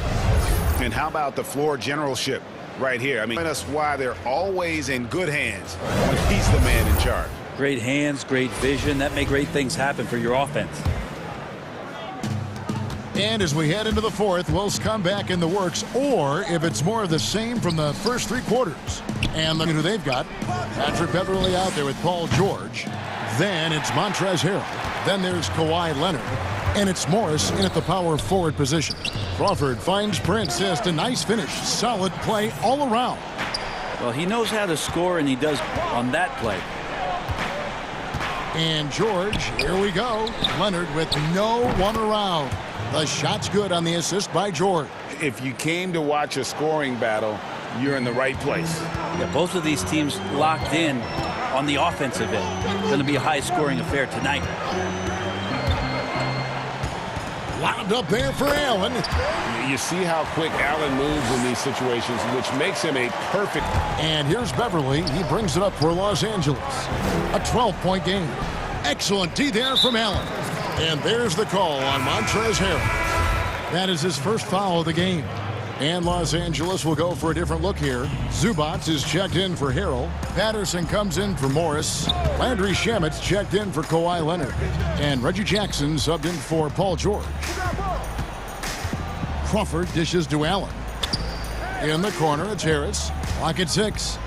And how about the floor generalship right here? I mean, that's why they're always in good hands when he's the man in charge. Great hands, great vision. That make great things happen for your offense. And as we head into the fourth, we'll come back in the works, or if it's more of the same from the first 3 quarters. And look at who they've got. Patrick Beverly out there with Paul George. Then it's Montrezl Harrell. Then there's Kawhi Leonard. And it's Morris in at the power forward position. Crawford finds Prince. Just a nice finish. Solid play all around. Well, he knows how to score, and he does on that play. And George, here we go. Leonard with no one around. The shot's good on the assist by George. If you came to watch a scoring battle, you're in the right place. Yeah, both of these teams locked in on the offensive end. It's going to be a high-scoring affair tonight. Lobbed up there for Allen. You see how quick Allen moves in these situations, which makes him a perfect... And here's Beverly. He brings it up for Los Angeles. A 12-point game. Excellent D there from Allen. And there's the call on Montrezl Harrell. That is his first foul of the game. And Los Angeles will go for a different look here. Zubac is checked in for Harrell. Patterson comes in for Morris. Landry Shamet's checked in for Kawhi Leonard. And Reggie Jackson subbed in for Paul George. Crawford dishes to Allen. In the corner, it's Harris. Clock at 6.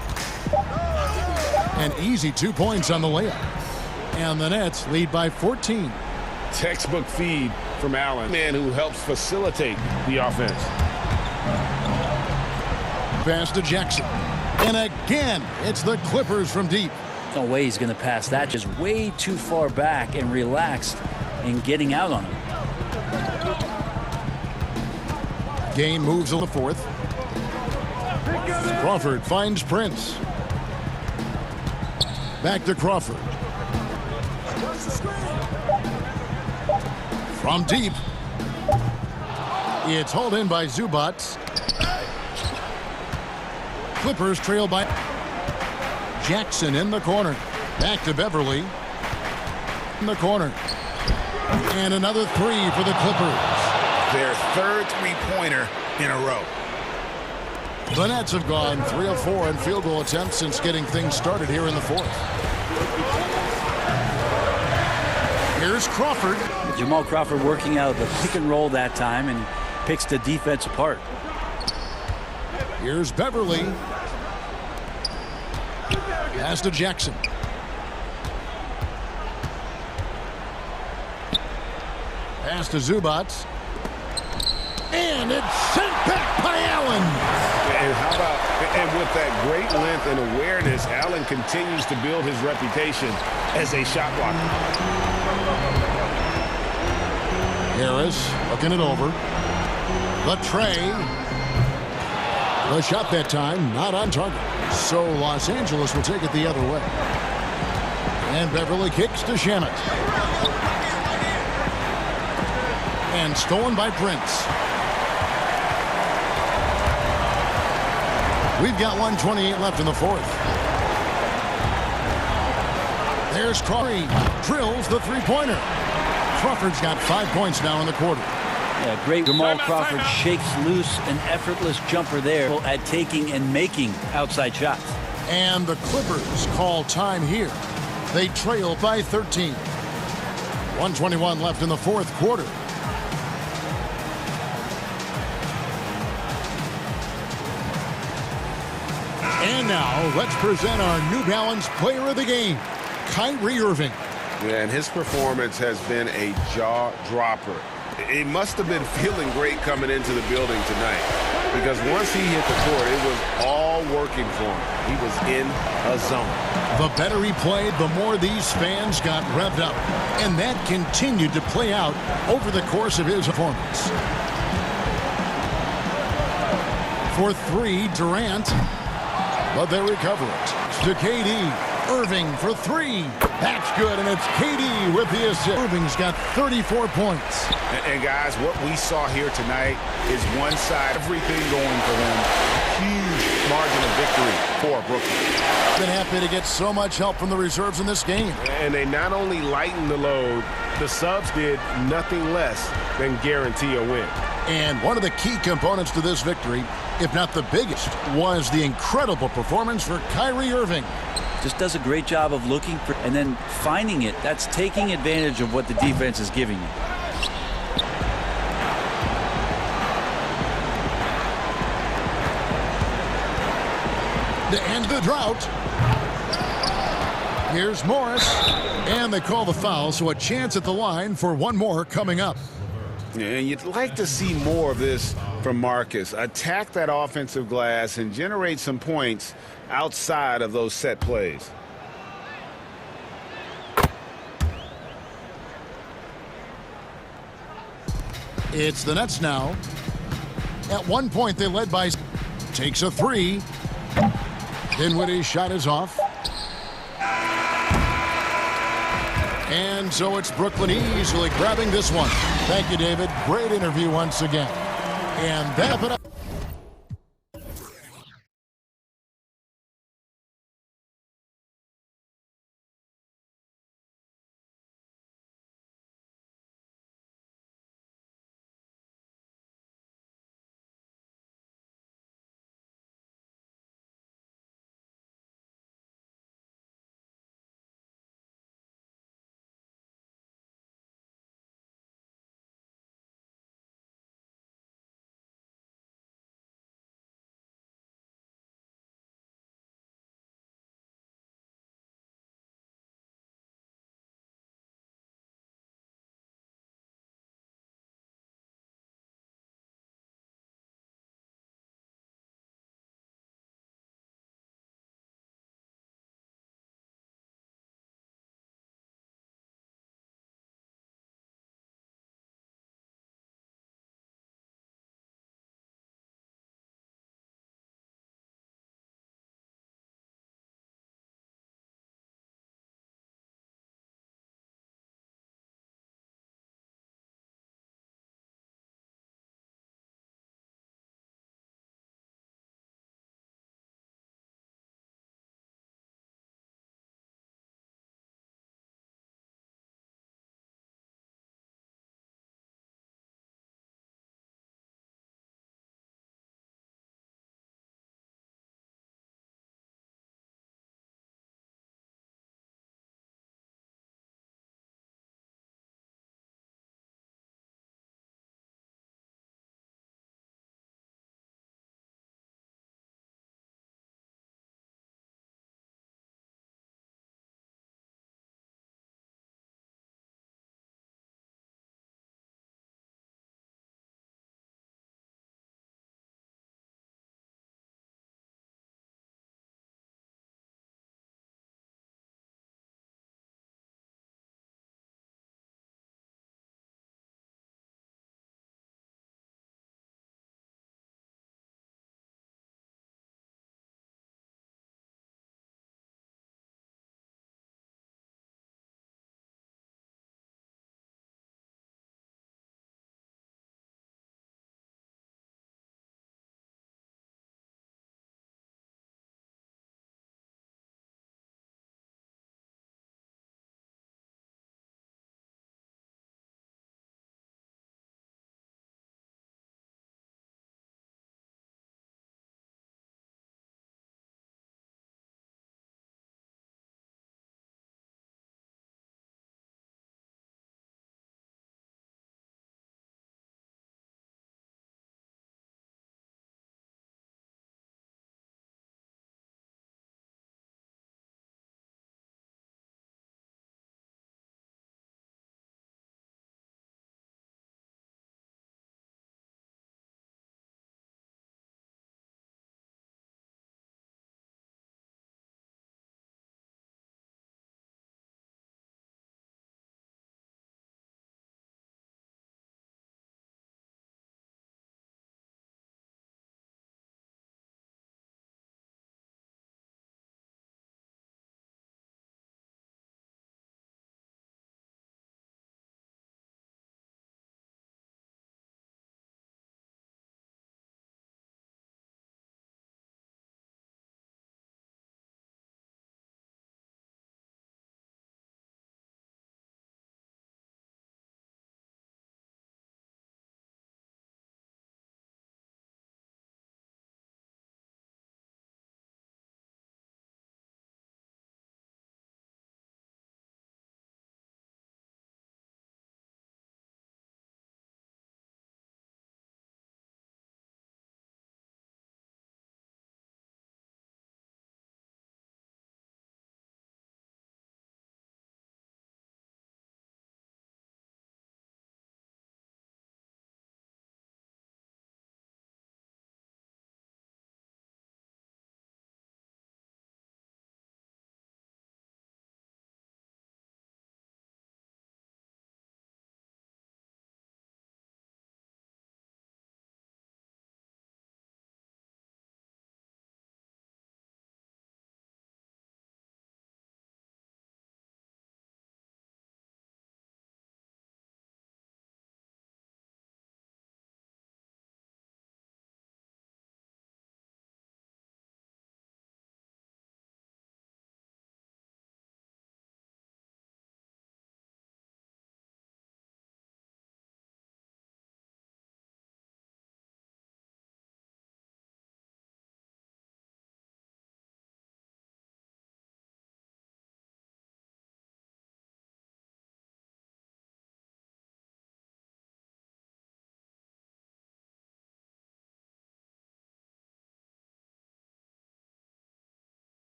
An easy 2 points on the layup. And the Nets lead by 14. Textbook feed from Allen, man who helps facilitate the offense. Pass to Jackson. And again, it's the Clippers from deep. No way he's going to pass that. Just way too far back and relaxed in getting out on him. Game moves on the fourth. Crawford finds Prince. Back to Crawford. From deep. It's hauled in by Zubac. Clippers trail by Jackson in the corner. Back to Beverly. In the corner. And another three for the Clippers. Their third three-pointer in a row. The Nets have gone 3 of 4 in field goal attempts since getting things started here in the fourth. Here's Crawford. Jamal Crawford working out of the pick and roll that time and picks the defense apart. Here's Beverly. Pass to Jackson. Pass to Zubac. And it's sent back by Allen. And how about, and with that great length and awareness, Allen continues to build his reputation as a shot blocker. Harris looking it over. The tray. The shot that time not on target. So Los Angeles will take it the other way. And Beverly kicks to Shamet. And stolen by Prince. We've got 1:28 left in the fourth. There's Crawford. Drills the three-pointer. Crawford's got 5 points now in the quarter. Yeah, great. Jamal Crawford shakes loose an effortless jumper there at taking and making outside shots. And the Clippers call time here. They trail by 13. 1:21 left in the fourth quarter. And now, let's present our New Balance Player of the Game, Kyrie Irving. Yeah, and his performance has been a jaw-dropper. He must have been feeling great coming into the building tonight, because once he hit the court, it was all working for him. He was in a zone. The better he played, the more these fans got revved up, and that continued to play out over the course of his performance. For three, Durant. But they recover it. To KD. Irving for three. That's good, and it's KD with the assist. Irving's got 34 points. And guys, what we saw here tonight is one side, everything going for them. Huge margin of victory for Brooklyn. Been happy to get so much help from the reserves in this game. And they not only lightened the load, the subs did nothing less than guarantee a win. And one of the key components to this victory, if not the biggest, was the incredible performance for Kyrie Irving. Just does a great job of looking for and then finding it. That's taking advantage of what the defense is giving you. To end the drought. Here's Morris. And they call the foul, so a chance at the line for one more coming up. And you'd like to see more of this from Marcus. Attack that offensive glass and generate some points outside of those set plays. It's the Nets now. At one point, they led by... Takes a three. Dinwiddie's shot is off. And so it's Brooklyn easily grabbing this one. Thank you, David. Great interview once again. And that...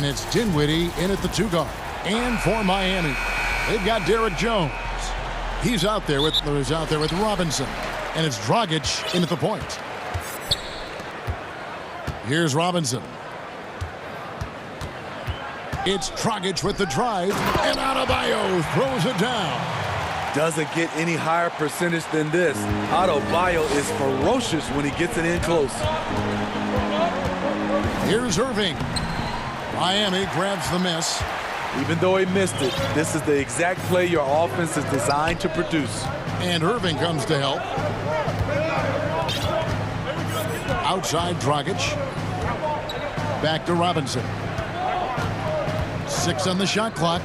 And it's Dinwiddie in at the 2 guard. And for Miami, they've got Derek Jones. He's out there with Robinson. And it's Dragic in at the point. Here's Robinson. It's Dragic with the drive. And Adebayo throws it down. Doesn't get any higher percentage than this. Adebayo is ferocious when he gets it in close. Here's Irving. Miami grabs the miss. Even though he missed it, this is the exact play your offense is designed to produce. And Irving comes to help. Outside Dragic. Back to Robinson. 6 on the shot clock.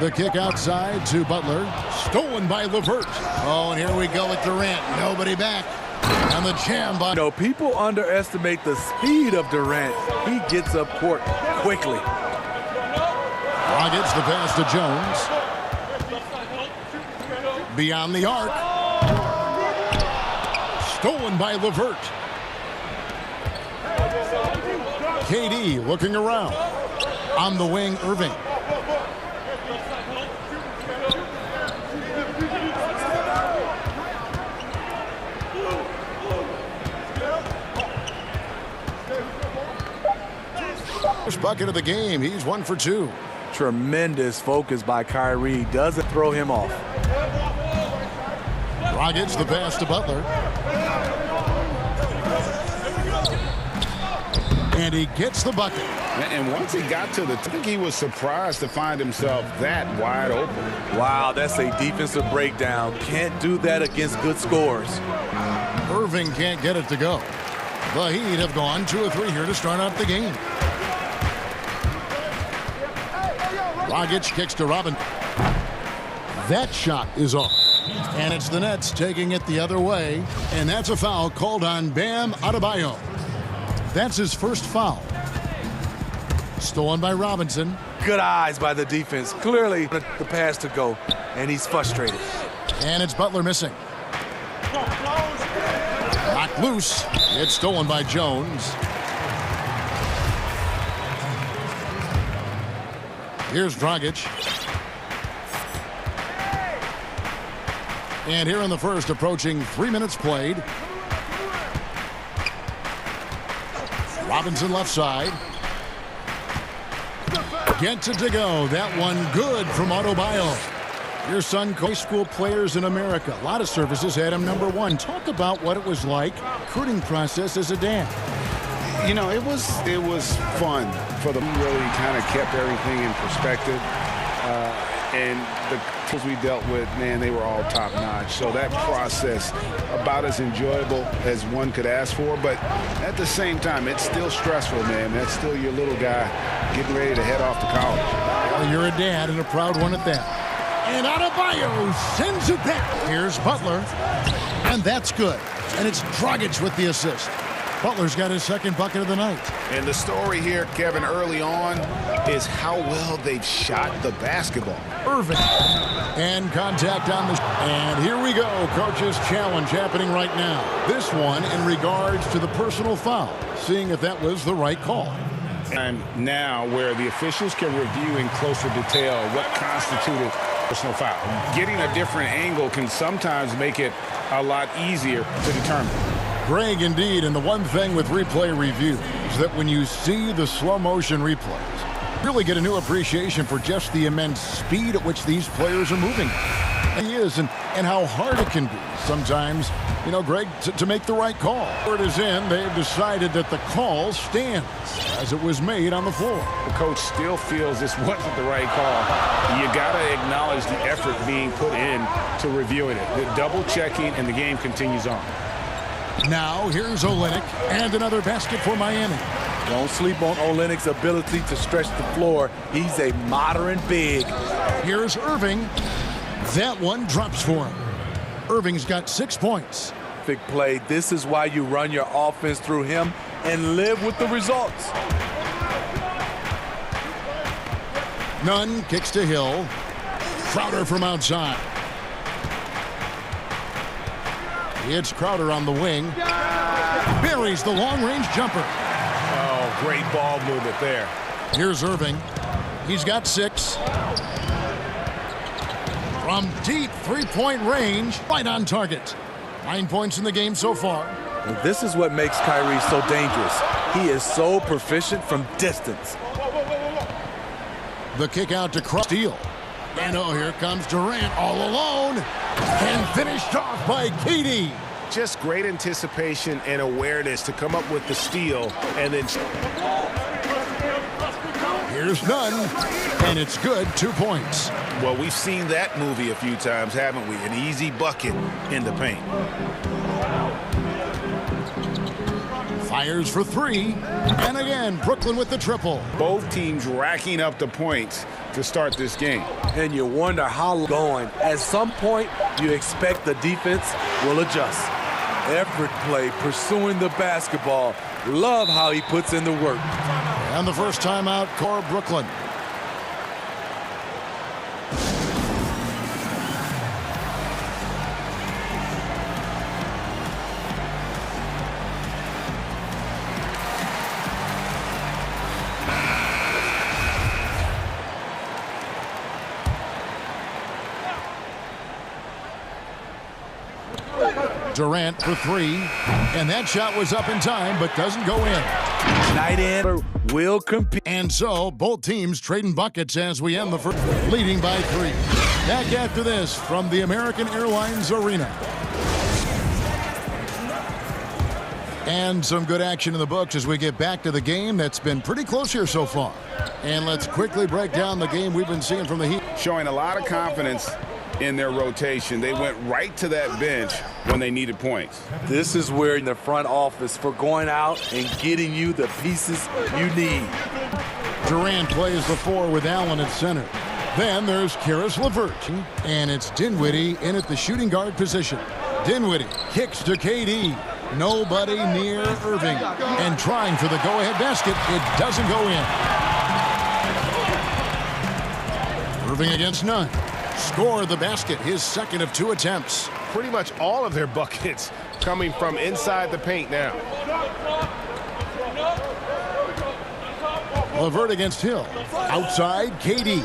The kick outside to Butler. Stolen by LeVert. Oh, and here we go with Durant. Nobody back. And the jam by... No, people underestimate the speed of Durant. He gets up court quickly. Dragic the pass to Jones. Beyond the arc. Stolen by LeVert. KD looking around. On the wing, Irving. First bucket of the game. He's 1 for 2. Tremendous focus by Kyrie. Doesn't throw him off. Dragic the pass to Butler. And he gets the bucket. And once he got to I think he was surprised to find himself that wide open. Wow, that's a defensive breakdown. Can't do that against good scores. Irving can't get it to go. The Heat have gone 2 of 3 here to start out the game. Dragic kicks to Robin. That shot is off. And it's the Nets taking it the other way. And that's a foul called on Bam Adebayo. That's his first foul. Stolen by Robinson. Good eyes by the defense. Clearly the pass to go. And he's frustrated. And it's Butler missing. Knocked loose. It's stolen by Jones. Here's Dragic. And here in the first, approaching 3 minutes played. Robinson left side. Gets it to go. That one good from Adebayo. Your son, high school players in America. A lot of services had him number 1. Talk about what it was like, recruiting process as a dad. You know, it was fun for them. Really kind of kept everything in perspective. And the tools we dealt with, man, they were all top notch. So that process, about as enjoyable as one could ask for. But at the same time, it's still stressful, man. That's still your little guy getting ready to head off to college. Well, you're a dad and a proud one at that. And Adebayo sends it back. Here's Butler. And that's good. And it's Dragic with the assist. Butler's got his second bucket of the night. And the story here, Kevin, early on is how well they've shot the basketball. Irving. And contact on the... And here we go. Coach's challenge happening right now. This one in regards to the personal foul. Seeing if that was the right call. And now where the officials can review in closer detail what constituted personal foul. Getting a different angle can sometimes make it a lot easier to determine. Greg, indeed, and the one thing with replay review is that when you see the slow motion replays, you really get a new appreciation for just the immense speed at which these players are moving. And he is, and how hard it can be sometimes, you know, Greg, to make the right call. Where it is in, they've decided that the call stands as it was made on the floor. The coach still feels this wasn't the right call. You got to acknowledge the effort being put in to reviewing it. The double checking, and the game continues on. Now, here's Olynyk, and another basket for Miami. Don't sleep on Olynyk's ability to stretch the floor. He's a modern big. Here's Irving. That one drops for him. Irving's got 6 points. Big play. This is why you run your offense through him and live with the results. Nunn kicks to Hill. Crowder from outside. It's Crowder on the wing. Buries the long-range jumper. Oh, Great ball movement there. Here's Irving. He's got 6. From deep three-point range, right on target. 9 points in the game so far. And this is what makes Kyrie so dangerous. He is so proficient from distance. The kick out to Cross steal. And oh, here comes Durant all alone. And finished off by KD. Just great anticipation and awareness to come up with the steal and then... Here's Nunn, and it's good. 2 points. Well, we've seen that movie a few times, haven't we? An easy bucket in the paint. Fires for 3, and again, Brooklyn with the triple. Both teams racking up the points to start this game. And you wonder how going. At some point, you expect the defense will adjust. Effort play, pursuing the basketball. Love how he puts in the work. And the first time out, for Brooklyn. Durant for 3, and that shot was up in time but doesn't go in. Night in will compete. And so both teams trading buckets as we end the first, leading by 3. Back after this from the American Airlines Arena. And some good action in the books as we get back to the game that's been pretty close here so far. And let's quickly break down the game we've been seeing from the Heat. Showing a lot of confidence in their rotation. They went right to that bench when they needed points. This is where in the front office for going out and getting you the pieces you need. Durant plays the 4 with Allen at center. Then there's Caris LeVert, and it's Dinwiddie in at the shooting guard position. Dinwiddie kicks to KD. Nobody near Irving. And trying for the go-ahead basket. It doesn't go in. Irving against Nunn. Score the basket, his second of 2 attempts. Pretty much all of their buckets coming from inside the paint now. LeVert against Hill. Outside, KD.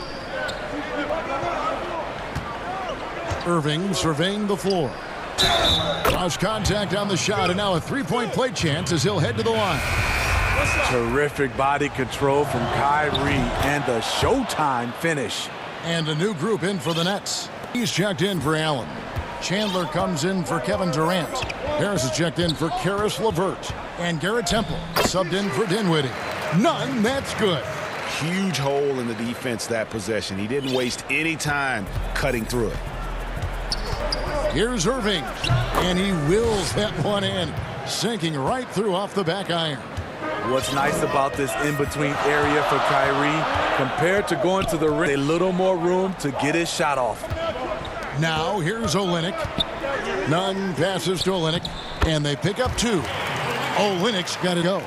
Irving surveying the floor. Cross contact on the shot, and now a 3-point play chance as he'll head to the line. Terrific body control from Kyrie and the showtime finish. And a new group in for the Nets. He's checked in for Allen. Chandler comes in for Kevin Durant. Harris is checked in for Caris LeVert. And Garrett Temple subbed in for Dinwiddie. None, that's good. Huge hole in the defense that possession. He didn't waste any time cutting through it. Here's Irving, and he wills that one in, sinking right through off the back iron. What's nice about this in-between area for Kyrie, compared to going to the rim, a little more room to get his shot off. Now here's Olynyk. Nunn passes to Olynyk, and they pick up 2. Olynyk's got to go.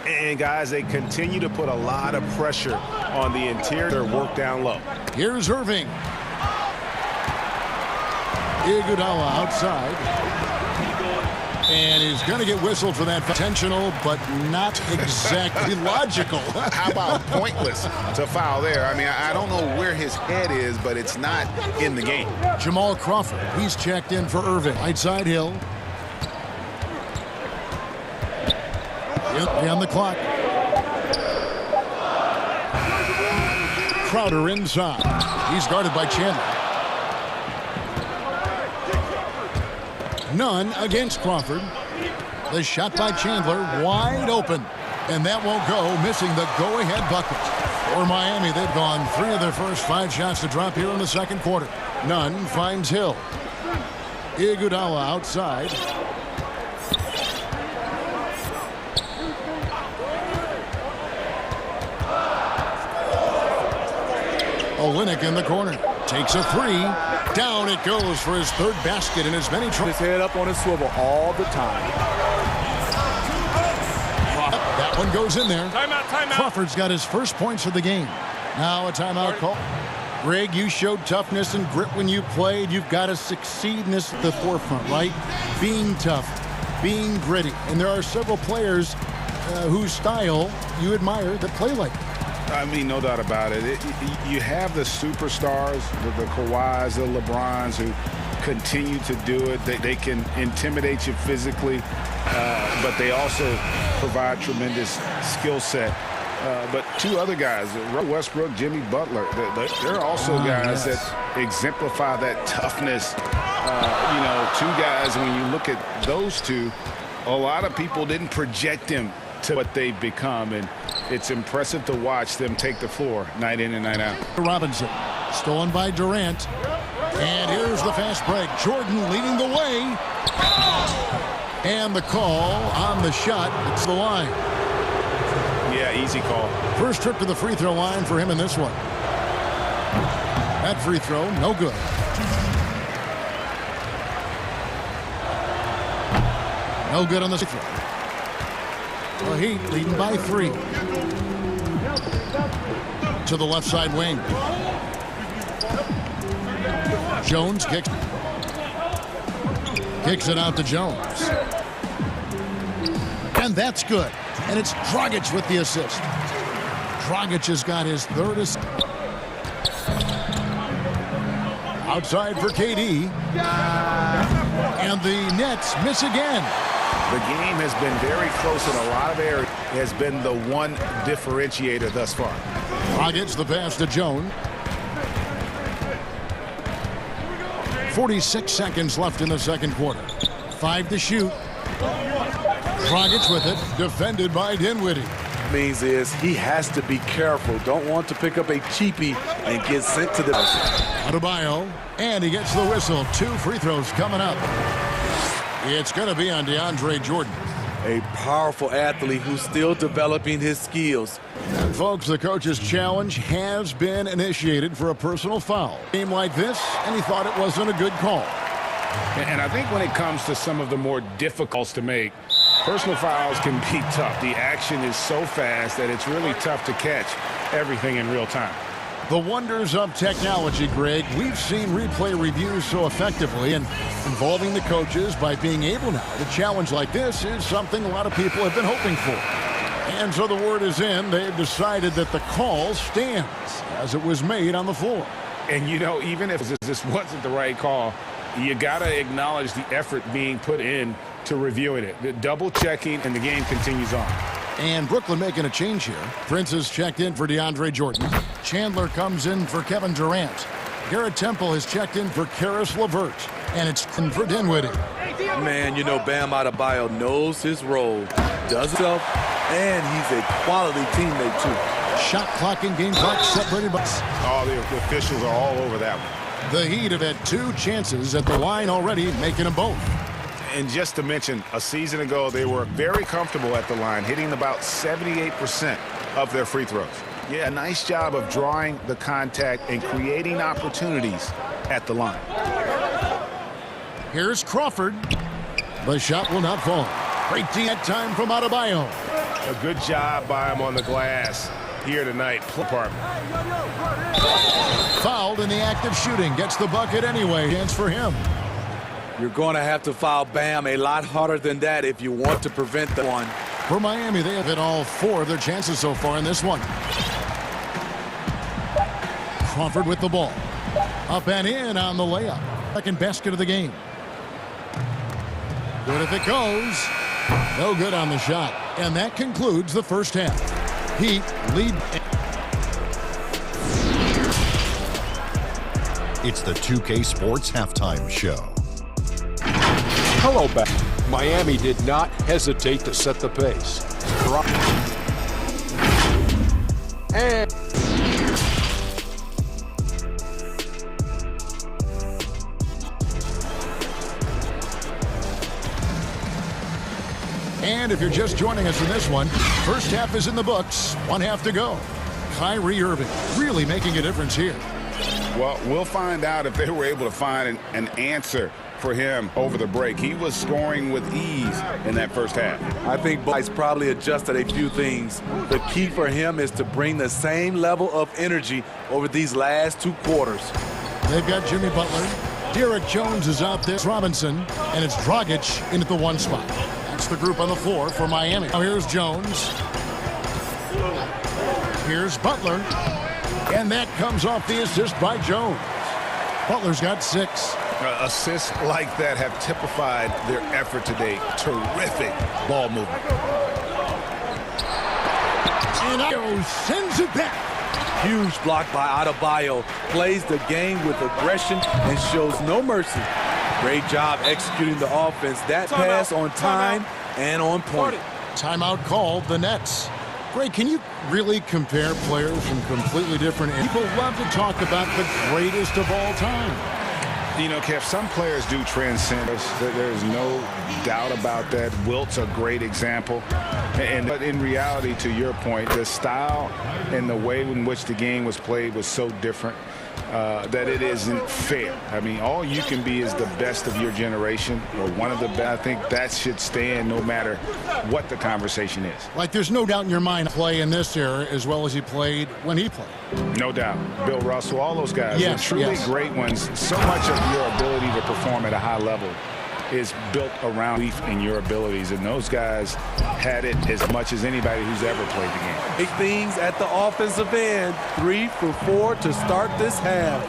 And guys, they continue to put a lot of pressure on the interior work down low. Here's Irving. Iguodala outside. And he's going to get whistled for that. Intentional, but not exactly logical. How about pointless to foul there? I mean, I don't know where his head is, but it's not in the game. Jamal Crawford, he's checked in for Irving. Right side Hill. On the clock. Crowder inside. He's guarded by Chandler. Nunn against Crawford. The shot by Chandler wide open. And that won't go, missing the go-ahead bucket. For Miami, they've gone 3 of their first 5 shots to drop here in the second quarter. Nunn finds Hill. Iguodala outside. Olynyk in the corner. Takes a 3. Down it goes for his 3rd basket in as many tries. His head up on his swivel all the time. That one goes in there. Timeout, timeout. Crawford's got his first points of the game. Now a timeout call. Greg, you showed toughness and grit when you played. You've got to succeed in this at the forefront, right? Being tough, being gritty. And there are several players whose style you admire that play like that. I mean, no doubt about it. You have the superstars, the Kawhis, the LeBrons, who continue to do it. They can intimidate you physically, but they also provide tremendous skill set. But two other guys, Westbrook, Jimmy Butler, they're also guys that exemplify that toughness. Two guys, when you look at those two, a lot of people didn't project them to what they've become, and it's impressive to watch them take the floor night in and night out. Robinson, stolen by Durant, and here's the fast break. Jordan leading the way, and the call on the shot. It's the line. Yeah, easy call. First trip to the free throw line for him in this one. That free throw, no good. No good on the free throw. The Heat leading by 3. To the left side wing. Jones kicks it out to Jones. And that's good. And it's Dragic with the assist. Dragic has got his third assist. Outside for KD. And the Nets miss again. The game has been very close in a lot of areas. It has been the one differentiator thus far. Dragic the pass to Jones. 46 seconds left in the second quarter. 5 to shoot. Dragic with it, defended by Dinwiddie. Means is he has to be careful. Don't want to pick up a cheapie and get sent to the Adebayo, and he gets the whistle. 2 free throws coming up. It's going to be on DeAndre Jordan. A powerful athlete who's still developing his skills. And folks, the coach's challenge has been initiated for a personal foul. A game like this, and he thought it wasn't a good call. And I think when it comes to some of the more difficult to make, personal fouls can be tough. The action is so fast that it's really tough to catch everything in real time. The wonders of technology, Greg. We've seen replay reviews so effectively, and involving the coaches by being able now to challenge like this is something a lot of people have been hoping for. And so the word is in. They've decided that the call stands as it was made on the floor. And, even if this wasn't the right call, you got to acknowledge the effort being put in to reviewing it. The double checking, and the game continues on. And Brooklyn making a change here. Prince has checked in for DeAndre Jordan. Chandler comes in for Kevin Durant. Garrett Temple has checked in for Karis LeVert. And it's in for Dinwiddie. Man, Bam Adebayo knows his role, does himself, and he's a quality teammate, too. Shot clock and game clock separated by... Oh, the officials are all over that one. The Heat have had 2 chances at the line already, making them both. And just to mention, a season ago, they were very comfortable at the line, hitting about 78% of their free throws. Yeah, nice job of drawing the contact and creating opportunities at the line. Here's Crawford. The shot will not fall. Great that time from Adebayo. A good job by him on the glass here tonight. Fouled in the act of shooting. Gets the bucket anyway. Chance for him. You're going to have to foul Bam a lot harder than that if you want to prevent the one. For Miami, they have hit all 4 of their chances so far in this one. Crawford with the ball. Up and in on the layup. Second basket of the game. Good if it goes. No good on the shot. And that concludes the first half. Heat lead. It's the 2K Sports Halftime Show. Hello, back. Miami did not hesitate to set the pace. And And if you're just joining us in this one, first half is in the books. 1 half to go. Kyrie Irving really making a difference here. Well, we'll find out if they were able to find an answer for him over the break. He was scoring with ease in that first half. I think Bryce probably adjusted a few things. The key for him is to bring the same level of energy over these last 2 quarters. They've got Jimmy Butler. Derek Jones is out there. Robinson. And it's Dragic in at the 1 spot. That's the group on the floor for Miami. Now here's Jones. Here's Butler. And that comes off the assist by Jones. Butler's got 6. Assists like that have typified their effort today. Terrific ball movement. And Adebayo sends it back. Huge block by Adebayo. Plays the game with aggression and shows no mercy. Great job executing the offense. That pass on time and on point. Timeout called, the Nets. Greg, can you really compare players from completely different... People love to talk about the greatest of all time. You know, Kev, some players do transcend us. There's no doubt about that. Wilt's a great example. But in reality, to your point, the style and the way in which the game was played was so different that it isn't fair. I mean, all you can be is the best of your generation or one of the best. I think that should stand no matter what the conversation is. Like, there's no doubt in your mind play in this era as well as he played when he played. No doubt. Bill Russell, all those guys, yes, truly great ones. So much of your ability to perform at a high level is built around belief in your abilities, and those guys had it as much as anybody who's ever played the game. Big things at the offensive end. 3 for 4 to start this half.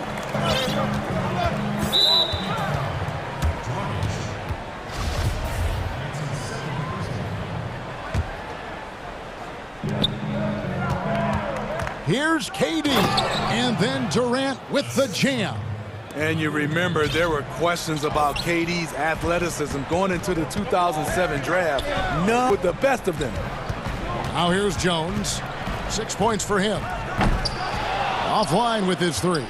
Here's KD, and then Durant with the jam. And you remember there were questions about KD's athleticism going into the 2007 draft. None with the best of them. Now here's Jones. 6 points for him. Offline with his 3.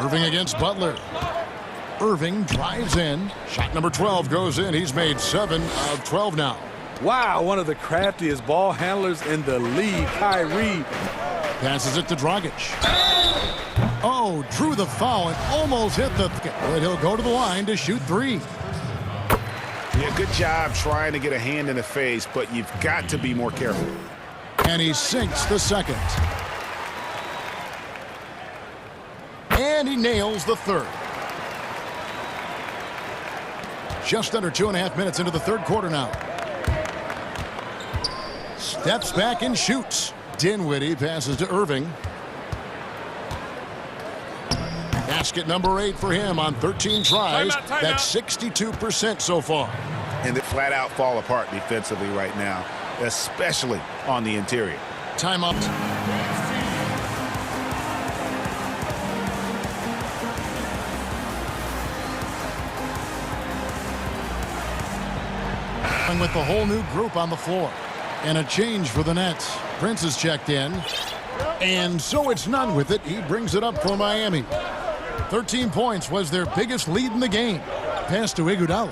Irving against Butler. Irving drives in. Shot number 12 goes in. He's made 7 of 12 now. Wow, one of the craftiest ball handlers in the league, Kyrie. Passes it to Dragic. Oh, drew the foul and almost hit the... But he'll go to the line to shoot 3. Yeah, good job trying to get a hand in the face, but you've got to be more careful. And he sinks the second. And he nails the third. Just under 2.5 minutes into the third quarter now. Steps back and shoots. Dinwiddie passes to Irving. Basket number 8 for him on 13 tries. That's 62% so far. And they flat out fall apart defensively right now, especially on the interior. Timeout. And with the whole new group on the floor. And a change for the Nets. Prince is checked in. And so it's none with it. He brings it up for Miami. 13 points was their biggest lead in the game. Pass to Iguodala.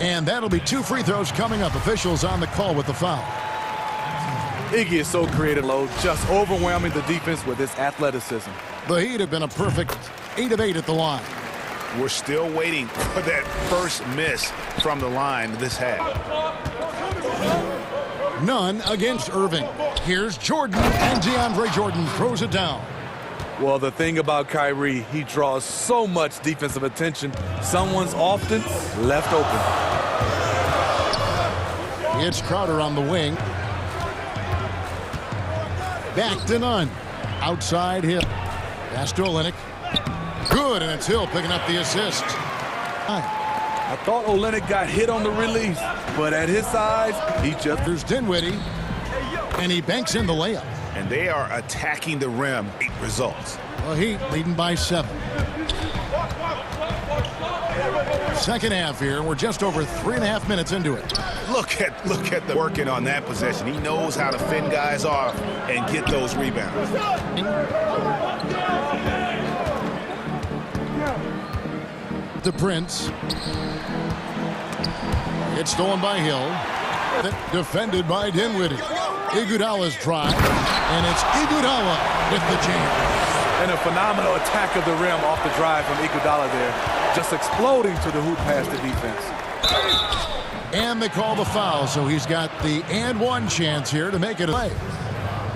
And that'll be 2 free throws coming up. Officials on the call with the foul. Iggy is so creative, low, just overwhelming the defense with his athleticism. The Heat have been a perfect 8 of 8 at the line. We're still waiting for that first miss from the line this half. None against Irving. Here's Jordan, and DeAndre Jordan throws it down. Well, the thing about Kyrie, he draws so much defensive attention. Someone's often left open. It's Crowder on the wing. Back to Nunn. Outside Hill. Pass to Olynyk. Good, and it's Hill picking up the assist. I thought Olynyk got hit on the release, but at his size, he just... There's Dinwiddie, and he banks in the layup. And they are attacking the rim. 8 results. The Heat leading by 7. Second half here. We're just over 3.5 minutes into it. Look at the working on that possession. He knows how to fend guys off and get those rebounds. To Prince. It's stolen by Hill. Defended by Dinwiddie. Iguodala's drive. And it's Iguodala with the jam. And a phenomenal attack of the rim off the drive from Iguodala there. Just exploding to the hoop past the defense. And they call the foul, so he's got the and one chance here to make it a play.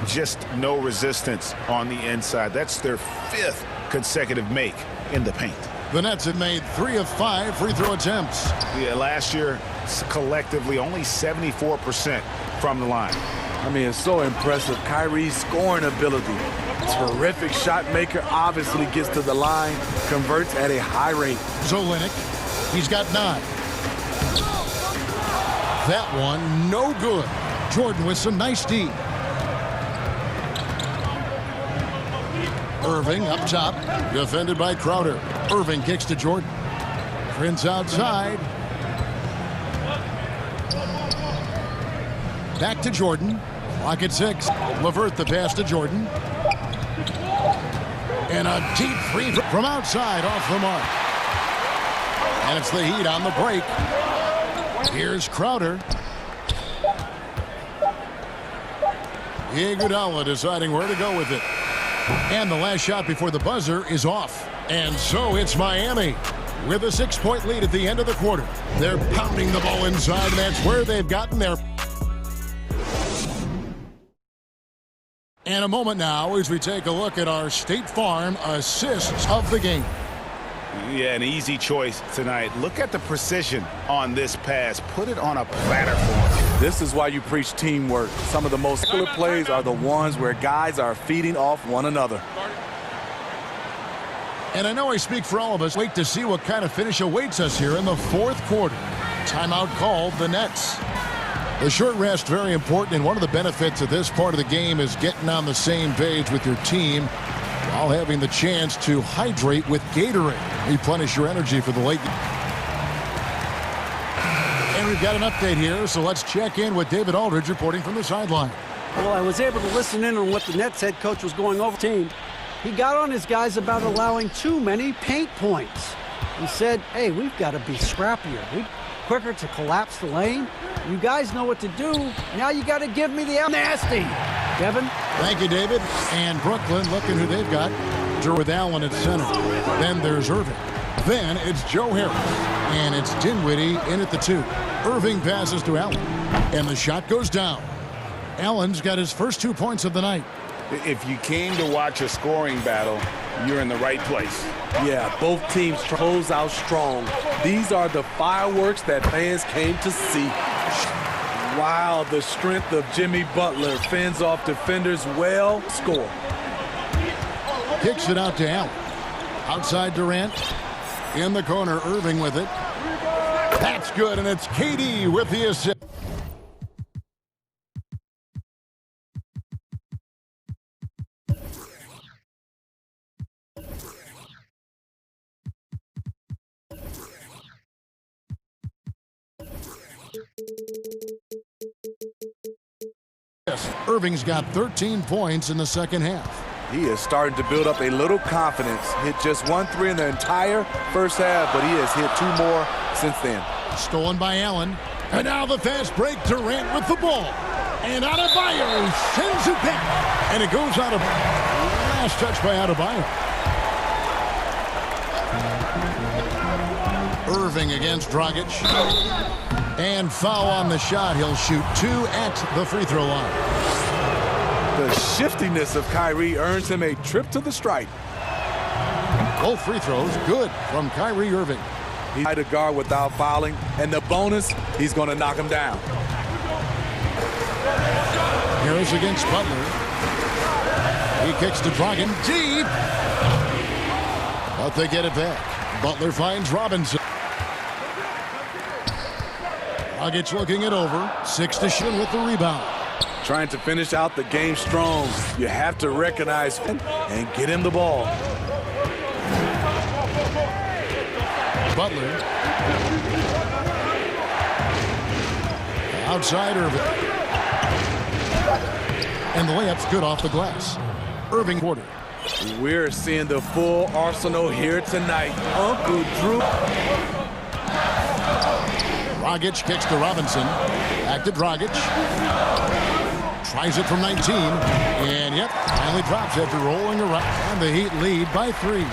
just no resistance on the inside. That's their 5th consecutive make in the paint. The Nets have made 3 of 5 free throw attempts. Yeah, last year, collectively, only 74% from the line. I mean, it's so impressive. Kyrie's scoring ability. Terrific shot maker, obviously gets to the line, converts at a high rate. Olynyk, he's got 9. That one, no good. Jordan with some nice D. Irving up top, defended by Crowder. Irving kicks to Jordan. Prince outside. Back to Jordan. Clock at 6. LeVert the pass to Jordan. And a deep free from outside off the mark. And it's the Heat on the break. Here's Crowder. Iguodala deciding where to go with it. And the last shot before the buzzer is off. And so it's Miami with a 6-point lead at the end of the quarter. They're pounding the ball inside, and that's where they've gotten their... And a moment now as we take a look at our State Farm assists of the game. Yeah, an easy choice tonight. Look at the precision on this pass. Put it on a platter for him. This is why you preach teamwork. Some of the most killer plays are the ones where guys are feeding off one another. And I know I speak for all of us. Wait to see what kind of finish awaits us here in the 4th quarter. Timeout called, the Nets. The short rest, very important, and one of the benefits of this part of the game is getting on the same page with your team while having the chance to hydrate with Gatorade. Replenish your energy for the late game. And we've got an update here, so let's check in with David Aldridge reporting from the sideline. Well, I was able to listen in on what the Nets head coach was going over the team. He got on his guys about allowing too many paint points. He said, hey, we've got to be scrappier. Quicker to collapse the lane. You guys know what to do. Now you got to give me the nasty. Kevin? Thank you, David. And Brooklyn, looking who they've got. With Allen at center. Then there's Irving. Then it's Joe Harris. And it's Dinwiddie in at the 2. Irving passes to Allen. And the shot goes down. Allen's got his first 2 points of the night. If you came to watch a scoring battle, you're in the right place. Yeah, both teams close out strong. These are the fireworks that fans came to see. Wow, the strength of Jimmy Butler fends off defenders well. Score. Kicks it out to Allen. Outside Durant. In the corner, Irving with it. That's good, and it's KD with the assist. Irving's got 13 points in the second half. He is starting to build up a little confidence. Hit just 1 3 in the entire first half, but he has hit 2 more since then. Stolen by Allen. And now the fast break. Durant with the ball. And Adebayo sends it back. And it goes out of... Last touch by Adebayo. Irving against Dragic. And foul on the shot. He'll shoot 2 at the free throw line. The shiftiness of Kyrie earns him a trip to the stripe. Both free throws good from Kyrie Irving. He's high to guard without fouling, and the bonus, he's going to knock him down. Harris against Butler. He kicks to Dragic deep. But they get it back. Butler finds Robinson. Dragic looking it over. 6 to shoot with the rebound. Trying to finish out the game strong. You have to recognize him and get him the ball. Butler. Outside Irving. And the layup's good off the glass. Irving quarter. We're seeing the full arsenal here tonight. Uncle Drew. Dragic kicks to Robinson. Back to Dragic. Tries it from 19. And yep, finally drops after rolling around. And the Heat lead by 3.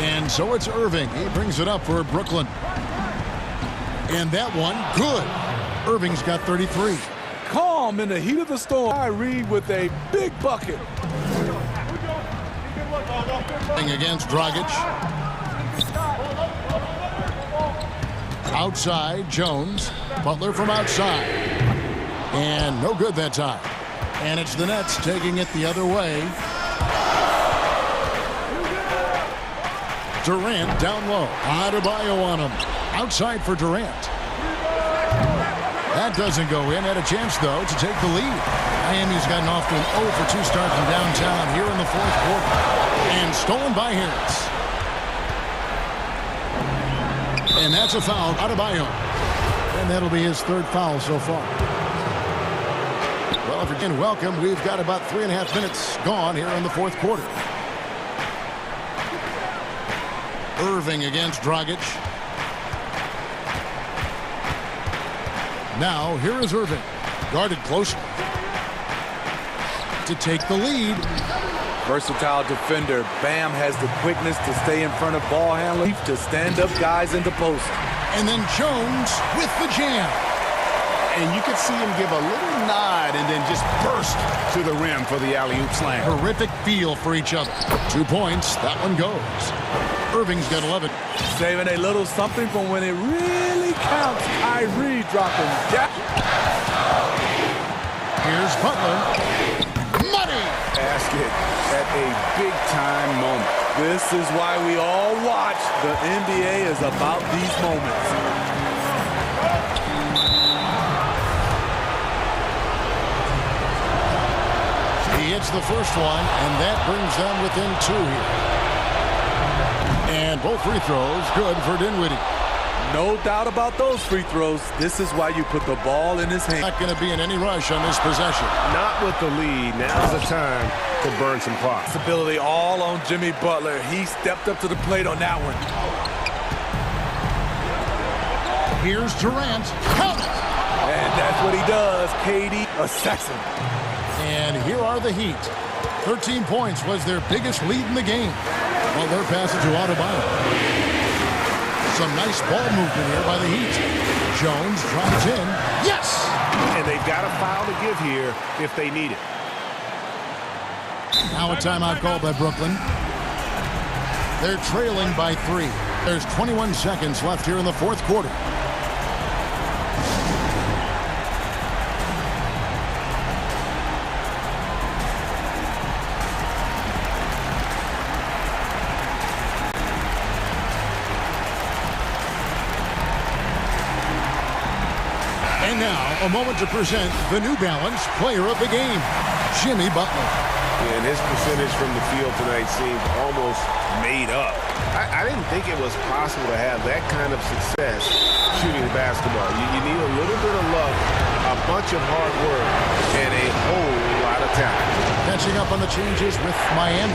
And so it's Irving. He brings it up for Brooklyn. And that one, good. Irving's got 33. calm in the heat of the storm. Kyrie with a big bucket. Against Dragic. Outside, Jones. Butler from outside. And no good that time. And it's the Nets taking it the other way. Durant down low. Adebayo on him. Outside for Durant. That doesn't go in. Had a chance, though, to take the lead. Miami's gotten off to an 0 for 2 start from downtown here in the fourth quarter. And stolen by Harris. And that's a foul. Adebayo. And that'll be his third foul so far. Well, if you're again, welcome. We've got about 3.5 minutes gone here in the fourth quarter. Irving against Dragic. Now, here is Irving. Guarded closely. To take the lead. Versatile defender. Bam has the quickness to stay in front of ball handlers, to stand up guys into post. And then Jones with the jam. And you could see him give a little nod and then just burst to the rim for the alley-oop slam. Terrific feel for each other. 2 points. That one goes. Irving's got 11. Saving a little something from when it really counts. Kyrie dropping down. Here's Butler. Money! Basket at a big-time moment. This is why we all watch. The NBA is about these moments. He hits the first one, and that brings them within 2 here. And both free throws good for Dinwiddie. No doubt about those free throws. This is why you put the ball in his hand. Not going to be in any rush on this possession. Not with the lead. Now's the time to burn some clock. Responsibility all on Jimmy Butler. He stepped up to the plate on that one. Here's Durant. Count it! And that's what he does. KD, assassin. And here are the Heat. 13 points was their biggest lead in the game. Well, they're passing to Adebayo. Some nice ball movement here by the Heat. Jones drives in. Yes! And they've got a foul to give here if they need it. Now a timeout call by Brooklyn. They're trailing by 3. There's 21 seconds left here in the fourth quarter. And now, a moment to present the New Balance Player of the Game, Jimmy Butler. And his percentage from the field tonight seemed almost made up. I didn't think it was possible to have that kind of success shooting the basketball. You need a little bit of luck, a bunch of hard work, and a whole lot of talent. Catching up on the changes with Miami.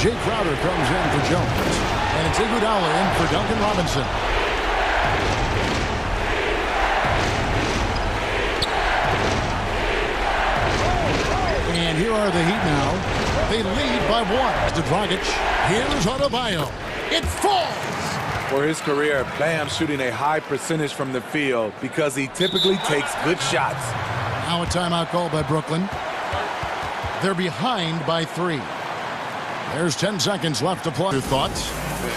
Jay Crowder comes in for Jones. And it's Iguodala in for Duncan Robinson. And here are the Heat now. They lead by 1 to Dragic. Here's Adebayo. It falls! For his career, Bam shooting a high percentage from the field because he typically takes good shots. Now a timeout call by Brooklyn. They're behind by 3. There's 10 seconds left to play. Your thoughts?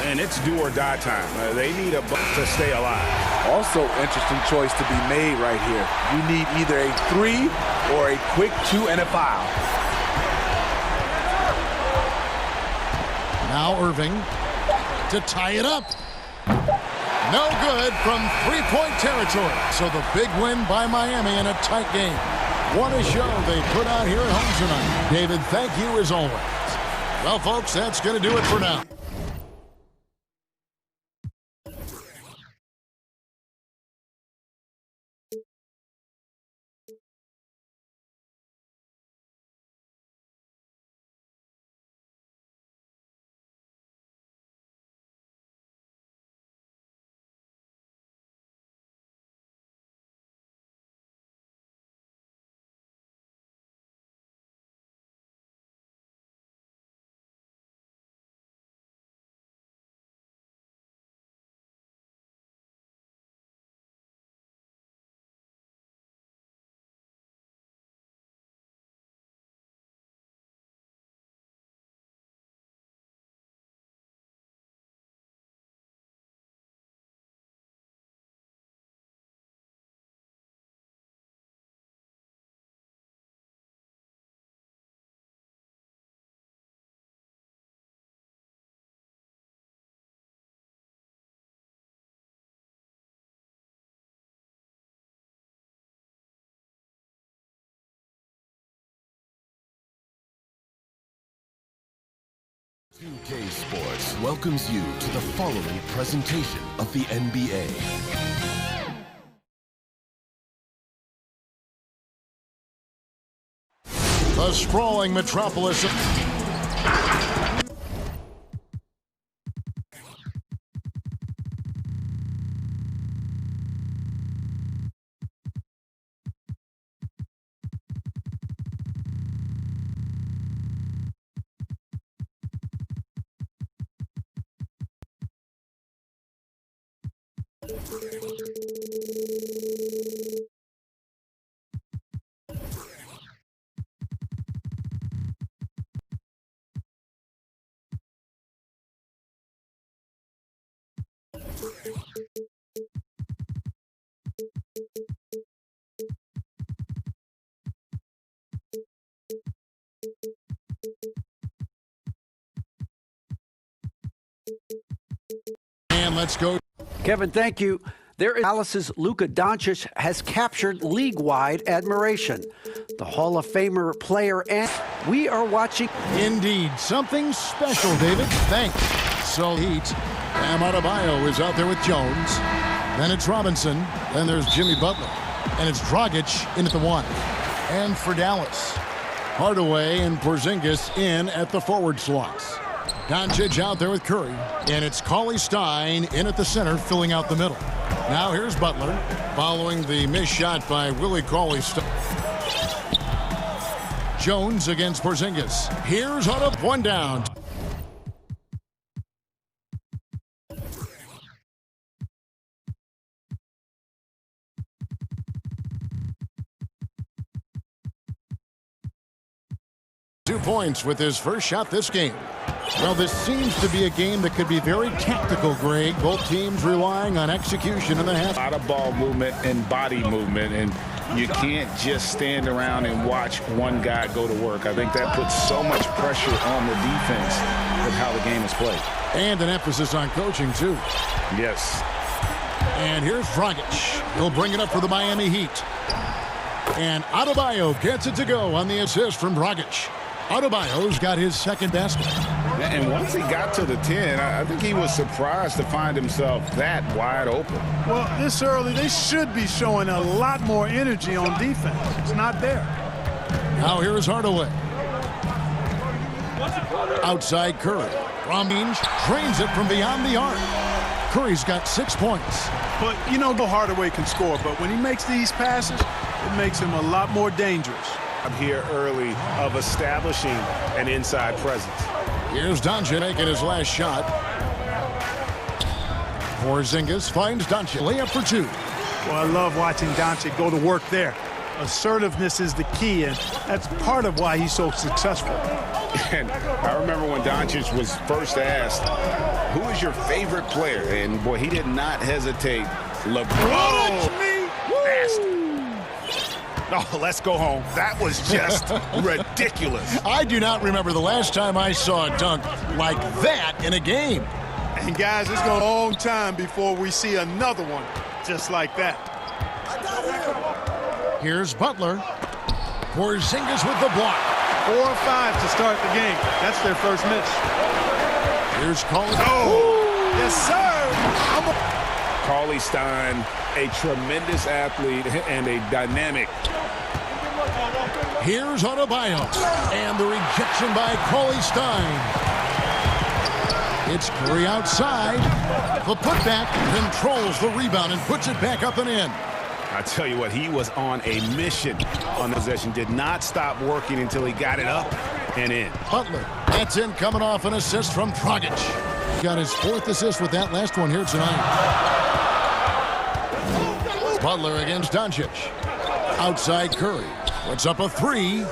And it's do or die time. They need a buck to stay alive. Also, interesting choice to be made right here. You need either a 3 or a quick 2 and a foul. Now Irving to tie it up. No good from three-point territory. So the big win by Miami in a tight game. What a show they put on here at home tonight. David, thank you as always. Well, folks, that's going to do it for now. 2K Sports welcomes you to the following presentation of the NBA. The sprawling metropolis of and let's go. Kevin, thank you. Dallas's Luka Doncic has captured league-wide admiration. The Hall of Famer player, and we are watching. Indeed, something special, David. Thanks. So Heat. Bam Adebayo is out there with Jones. Then it's Robinson. Then there's Jimmy Butler. And it's Dragic in at the 1. And for Dallas, Hardaway and Porzingis in at the forward slots. Doncic out there with Curry. And it's Cauley-Stein in at the center, filling out the middle. Now here's Butler, following the missed shot by Willie Cauley-Stein. Jones against Porzingis. Here's Hudup, one down. Points with his first shot this game. Well, this seems to be a game that could be very tactical, Greg. Both teams relying on execution in the half. A lot of ball movement and body movement, and you can't just stand around and watch one guy go to work. I think that puts so much pressure on the defense with how the game is played. And an emphasis on coaching, too. Yes. And here's Dragic. He'll bring it up for the Miami Heat. And Adebayo gets it to go on the assist from Dragic. Adebayo's got his second basket. And once he got to the 10, I think he was surprised to find himself that wide open. Well, this early, they should be showing a lot more energy on defense. It's not there. Now here's Hardaway. Outside Curry. Range drains it from beyond the arc. Curry's got 6 points. But, you know, Hardaway can score, but when he makes these passes, it makes him a lot more dangerous. Here early of establishing an inside presence. Here's Doncic making his last shot. Porzingis finds Doncic. Layup for 2. Well, I love watching Doncic go to work there. Assertiveness is the key, and that's part of why he's so successful. And I remember when Doncic was first asked, who is your favorite player? And, boy, he did not hesitate. LeBron. Nasty. Oh, let's go home. That was just ridiculous. I do not remember the last time I saw a dunk like that in a game. And, guys, it's going to be a long time before we see another one just like that. Here's Butler. Porzingis with the block. 4 or 5 to start the game. That's their first miss. Here's Cauley. Oh, yes, sir. Cauley-Stein, a tremendous athlete and a dynamic. Here's Adebayo. And the rejection by Cauley-Stein. It's Curry outside. The putback controls the rebound and puts it back up and in. I tell you what, he was on a mission on the possession. Did not stop working until he got it up and in. Butler, that's in, coming off an assist from Dragic. Got his 4th assist with that last one here tonight. Butler against Doncic. Outside Curry. Puts up a 3.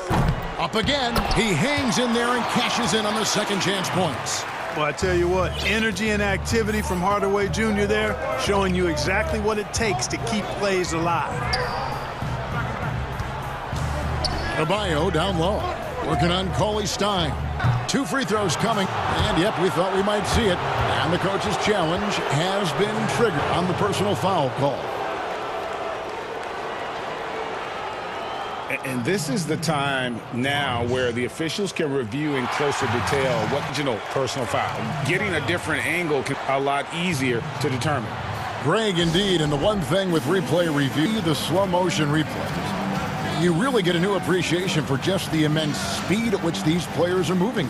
Up again. He hangs in there and cashes in on the second chance points. Well, I tell you what, energy and activity from Hardaway Jr. there, showing you exactly what it takes to keep plays alive. Adebayo down low, working on Cauley-Stein. 2 free throws coming, and yep, we thought we might see it. And the coach's challenge has been triggered on the personal foul call. And this is the time now where the officials can review in closer detail what, personal foul. Getting a different angle can be a lot easier to determine. Greg, indeed, and the one thing with replay review, the slow motion replays, you really get a new appreciation for just the immense speed at which these players are moving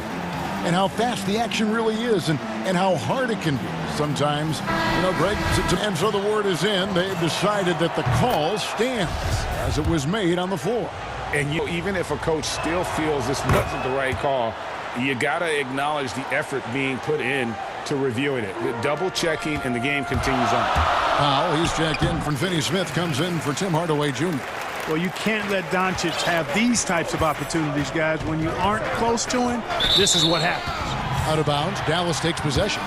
and how fast the action really is and how hard it can be. Sometimes, Greg, and so the word is in. They've decided that the call stands as it was made on the floor. And even if a coach still feels this wasn't the right call, you got to acknowledge the effort being put in to reviewing it. The double checking, and the game continues on. Powell, he's checked in from Finney Smith, comes in for Tim Hardaway Jr. Well, you can't let Doncic have these types of opportunities, guys. When you aren't close to him, this is what happens. Out of bounds, Dallas takes possession.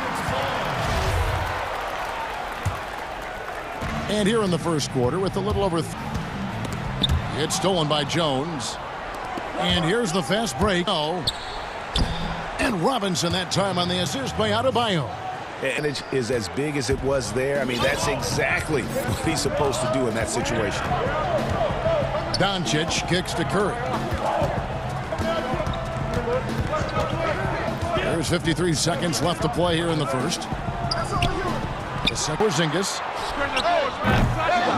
And here in the first quarter with a little over... It's stolen by Jones. And here's the fast break. Oh. And Robinson that time on the assist by Adebayo. And it is as big as it was there. I mean, that's exactly what he's supposed to do in that situation. Doncic kicks to Curry. There's 53 seconds left to play here in the first. The second, Porzingis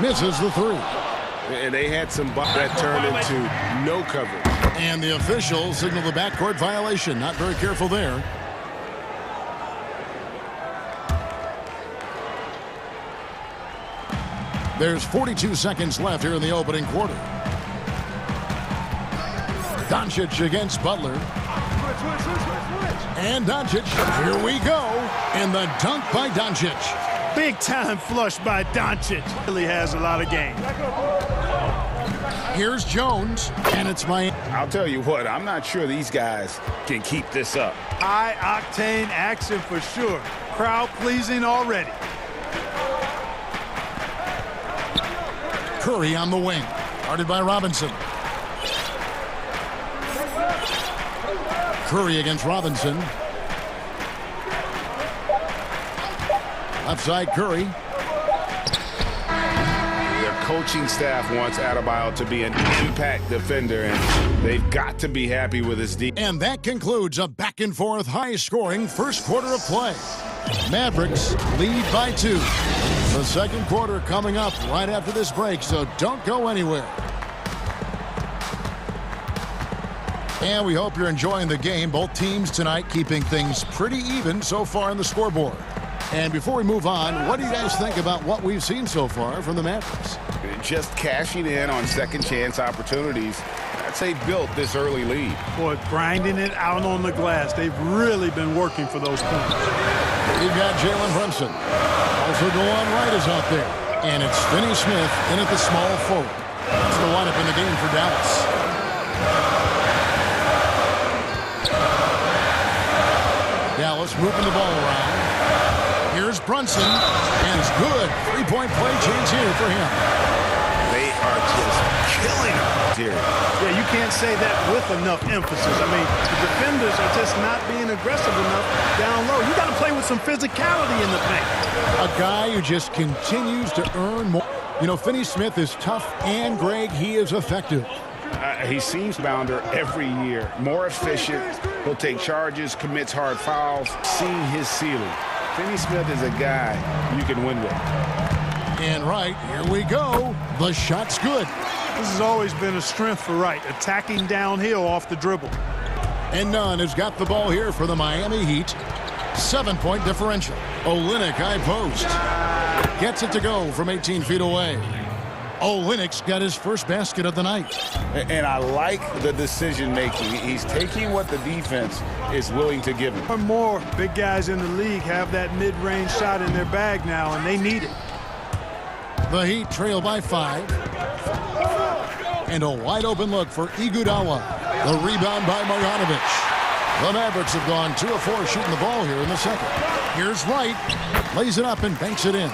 misses the three. And they had some that turned into no coverage. And the officials signal the backcourt violation. Not very careful there. There's 42 seconds left here in the opening quarter. Doncic against Butler. And Doncic, here we go. And the dunk by Doncic. Big time flush by Doncic. Really has a lot of game. Here's Jones, and it's Miami. I'll tell you what, I'm not sure these guys can keep this up. High octane action for sure. Crowd pleasing already. Curry on the wing, guarded by Robinson. Curry against Robinson. Left side, Curry. Their coaching staff wants Adebayo to be an impact defender, and they've got to be happy with his defense. And that concludes a back-and-forth, high-scoring first quarter of play. Mavericks lead by 2. The second quarter coming up right after this break, so don't go anywhere. And we hope you're enjoying the game. Both teams tonight keeping things pretty even so far in the scoreboard. And before we move on, what do you guys think about what we've seen so far from the Mavericks? Just cashing in on second chance opportunities. I'd say built this early lead. Boy, grinding it out on the glass. They've really been working for those points. We've got Jalen Brunson. Also DeLon Wright is out there. And it's Finney Smith in at the small forward. That's the lineup in the game for Dallas. Dallas moving the ball around. Here's Brunson, and it's good. Three-point play chance here for him. They are just killing him here. Yeah, you can't say that with enough emphasis. I mean, the defenders are just not being aggressive enough down low. You got to play with some physicality in the paint. A guy who just continues to earn more. You know, Finney Smith is tough, and Greg, he is effective. He seems bounder every year. More efficient. He'll take charges, commits hard fouls. Seeing his ceiling. Finney Smith is a guy you can win with. And Wright, here we go. The shot's good. This has always been a strength for Wright, attacking downhill off the dribble. And Nunn has got the ball here for the Miami Heat. 7-point differential. Olynyk high post. Gets it to go from 18 feet away. Olynyk's got his first basket of the night. And I like the decision making. He's taking what the defense is willing to give him. More and more big guys in the league have that mid-range shot in their bag now, and they need it. The Heat trail by 5. And a wide open look for Iguodala. The rebound by Marjanovic. The Mavericks have gone 2 of 4 shooting the ball here in the second. Here's Wright. Lays it up and banks it in.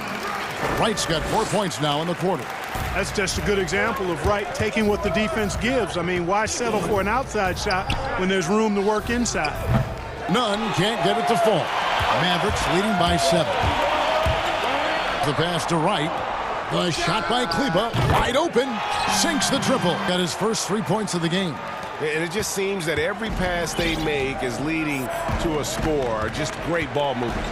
Wright's got 4 points now in the quarter. That's just a good example of Wright taking what the defense gives. I mean, why settle for an outside shot when there's room to work inside? Nunn can't get it to fall. Mavericks leading by 7. The pass to Wright. The shot by Kleber, wide open, sinks the triple. Got his first 3 points of the game. And it just seems that every pass they make is leading to a score. Just great ball movement.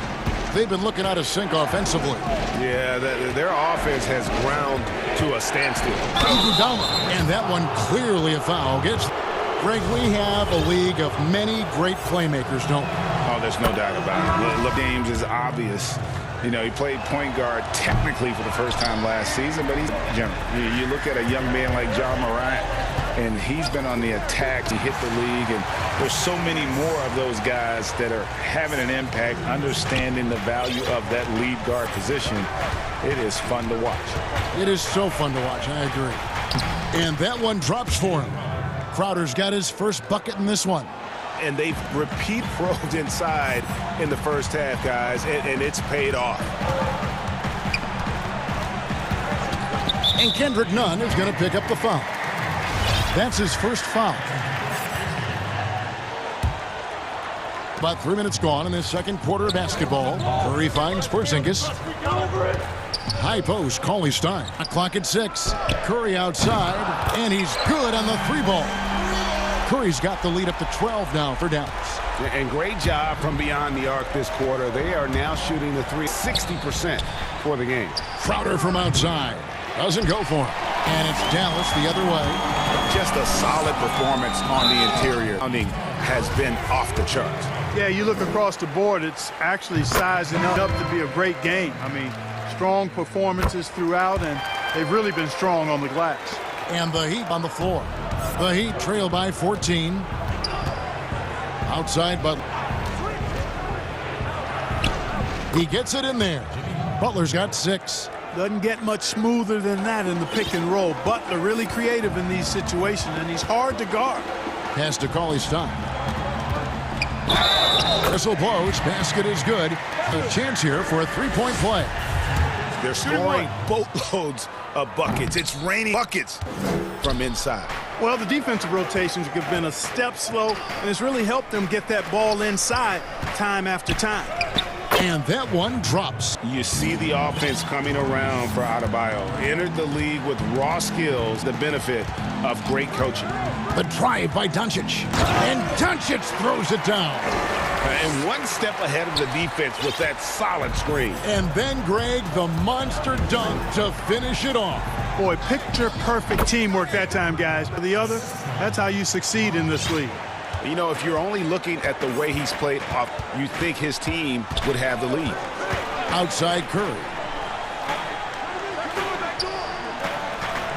They've been looking out of sync offensively. Yeah, their offense has ground to a standstill. Iguodala, and that one clearly a foul. Greg, we have a league of many great playmakers, don't we? Oh, there's no doubt about it. LeBron James is obvious. You know, he played point guard technically for the first time last season, but he's general. You look at a young man like Ja Morant, and he's been on the attack. He hit the league, and there's so many more of those guys that are having an impact, understanding the value of that lead guard position. It is fun to watch. It is so fun to watch, I agree. And that one drops for him. Crowder's got his first bucket in this one. And they've repeat rolled inside in the first half, guys, and it's paid off. And Kendrick Nunn is going to pick up the foul. That's his first foul. About 3 minutes gone in this second quarter of basketball. Curry finds Porzingis. High post, Cauley-Stein. Clock at 6. Curry outside, and he's good on the 3-ball. Curry's got the lead up to 12 now for Dallas. And great job from beyond the arc this quarter. They are now shooting the 3 60% for the game. Crowder from outside. Doesn't go for him. And it's Dallas the other way. Just a solid performance on the interior. Has been off the charts. Yeah, you look across the board, it's actually sizing up to be a great game. I mean, strong performances throughout, and they've really been strong on the glass. And the Heat on the floor. The Heat trail by 14. Outside Butler. He gets it in there. Butler's got 6. Doesn't get much smoother than that in the pick and roll. Butler really creative in these situations, and he's hard to guard. Pass to Cauley-Stein. Whistle blows. Basket is good. A chance here for a 3-point play. They're scoring boatloads of buckets. It's raining buckets from inside. Well, the defensive rotations have been a step slow, and it's really helped them get that ball inside time after time. And that one drops. You see the offense coming around for Adebayo. Entered the league with raw skills, the benefit of great coaching. The drive by Doncic. And Doncic throws it down. And one step ahead of the defense with that solid screen. And then, Greg, the monster dunk to finish it off. Boy, picture-perfect teamwork that time, guys. For the other, that's how you succeed in this league. You know, if you're only looking at the way he's played off, you think his team would have the lead. Outside Curry.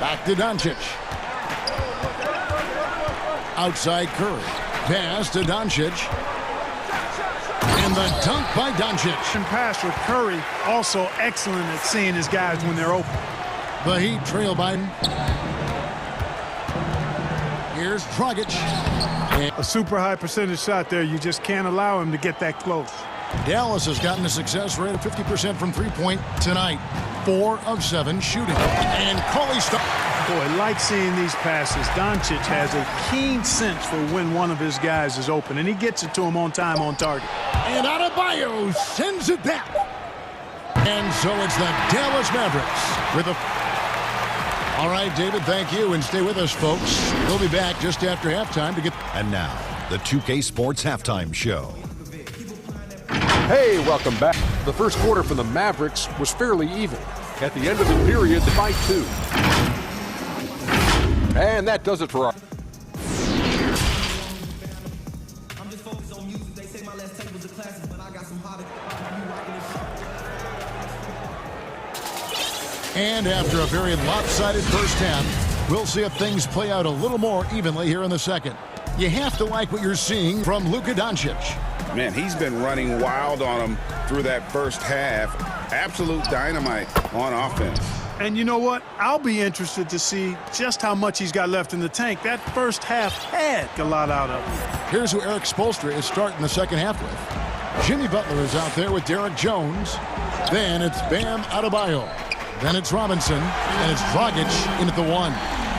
Back to Doncic. Outside Curry. Pass to Doncic. And the dunk by Doncic. And pass with Curry, also excellent at seeing his guys when they're open. The Heat trail by. Here's Dragic. A super high percentage shot there. You just can't allow him to get that close. Dallas has gotten a success rate of 50% from three-point tonight. 4 of 7 shooting. And Cauley-Stein. Boy, like seeing these passes. Doncic has a keen sense for when one of his guys is open, and he gets it to him on time, on target. And Adebayo sends it back. And so it's the Dallas Mavericks with a... All right, David, thank you, and stay with us, folks. We'll be back just after halftime to get... And now, the 2K Sports Halftime Show. Hey, welcome back. The first quarter for the Mavericks was fairly even. At the end of the period, the by 2. And that does it for our... And after a very lopsided first half, we'll see if things play out a little more evenly here in the second. You have to like what you're seeing from Luka Doncic. Man, he's been running wild on him through that first half. Absolute dynamite on offense. And you know what? I'll be interested to see just how much he's got left in the tank. That first half had a lot out of him. Here's who Eric Spoelstra is starting the second half with. Jimmy Butler is out there with Derek Jones. Then it's Bam Adebayo. Then it's Robinson, and it's Dragic in at the 1.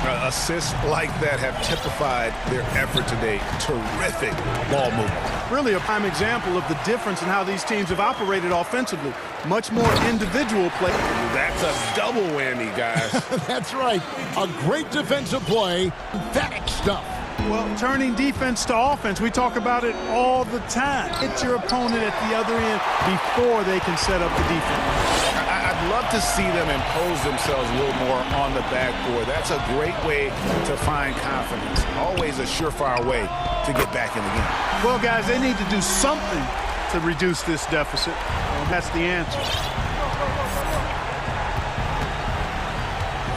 Assists like that have typified their effort today. Terrific ball movement. Really a prime example of the difference in how these teams have operated offensively. Much more individual play. That's a double whammy, guys. That's right. A great defensive play. Emphatic stuff. Well, turning defense to offense, we talk about it all the time. Hit your opponent at the other end before they can set up the defense. I'd love to see them impose themselves a little more on the backboard. That's a great way to find confidence. Always a surefire way to get back in the game. Well, guys, they need to do something to reduce this deficit. And that's the answer.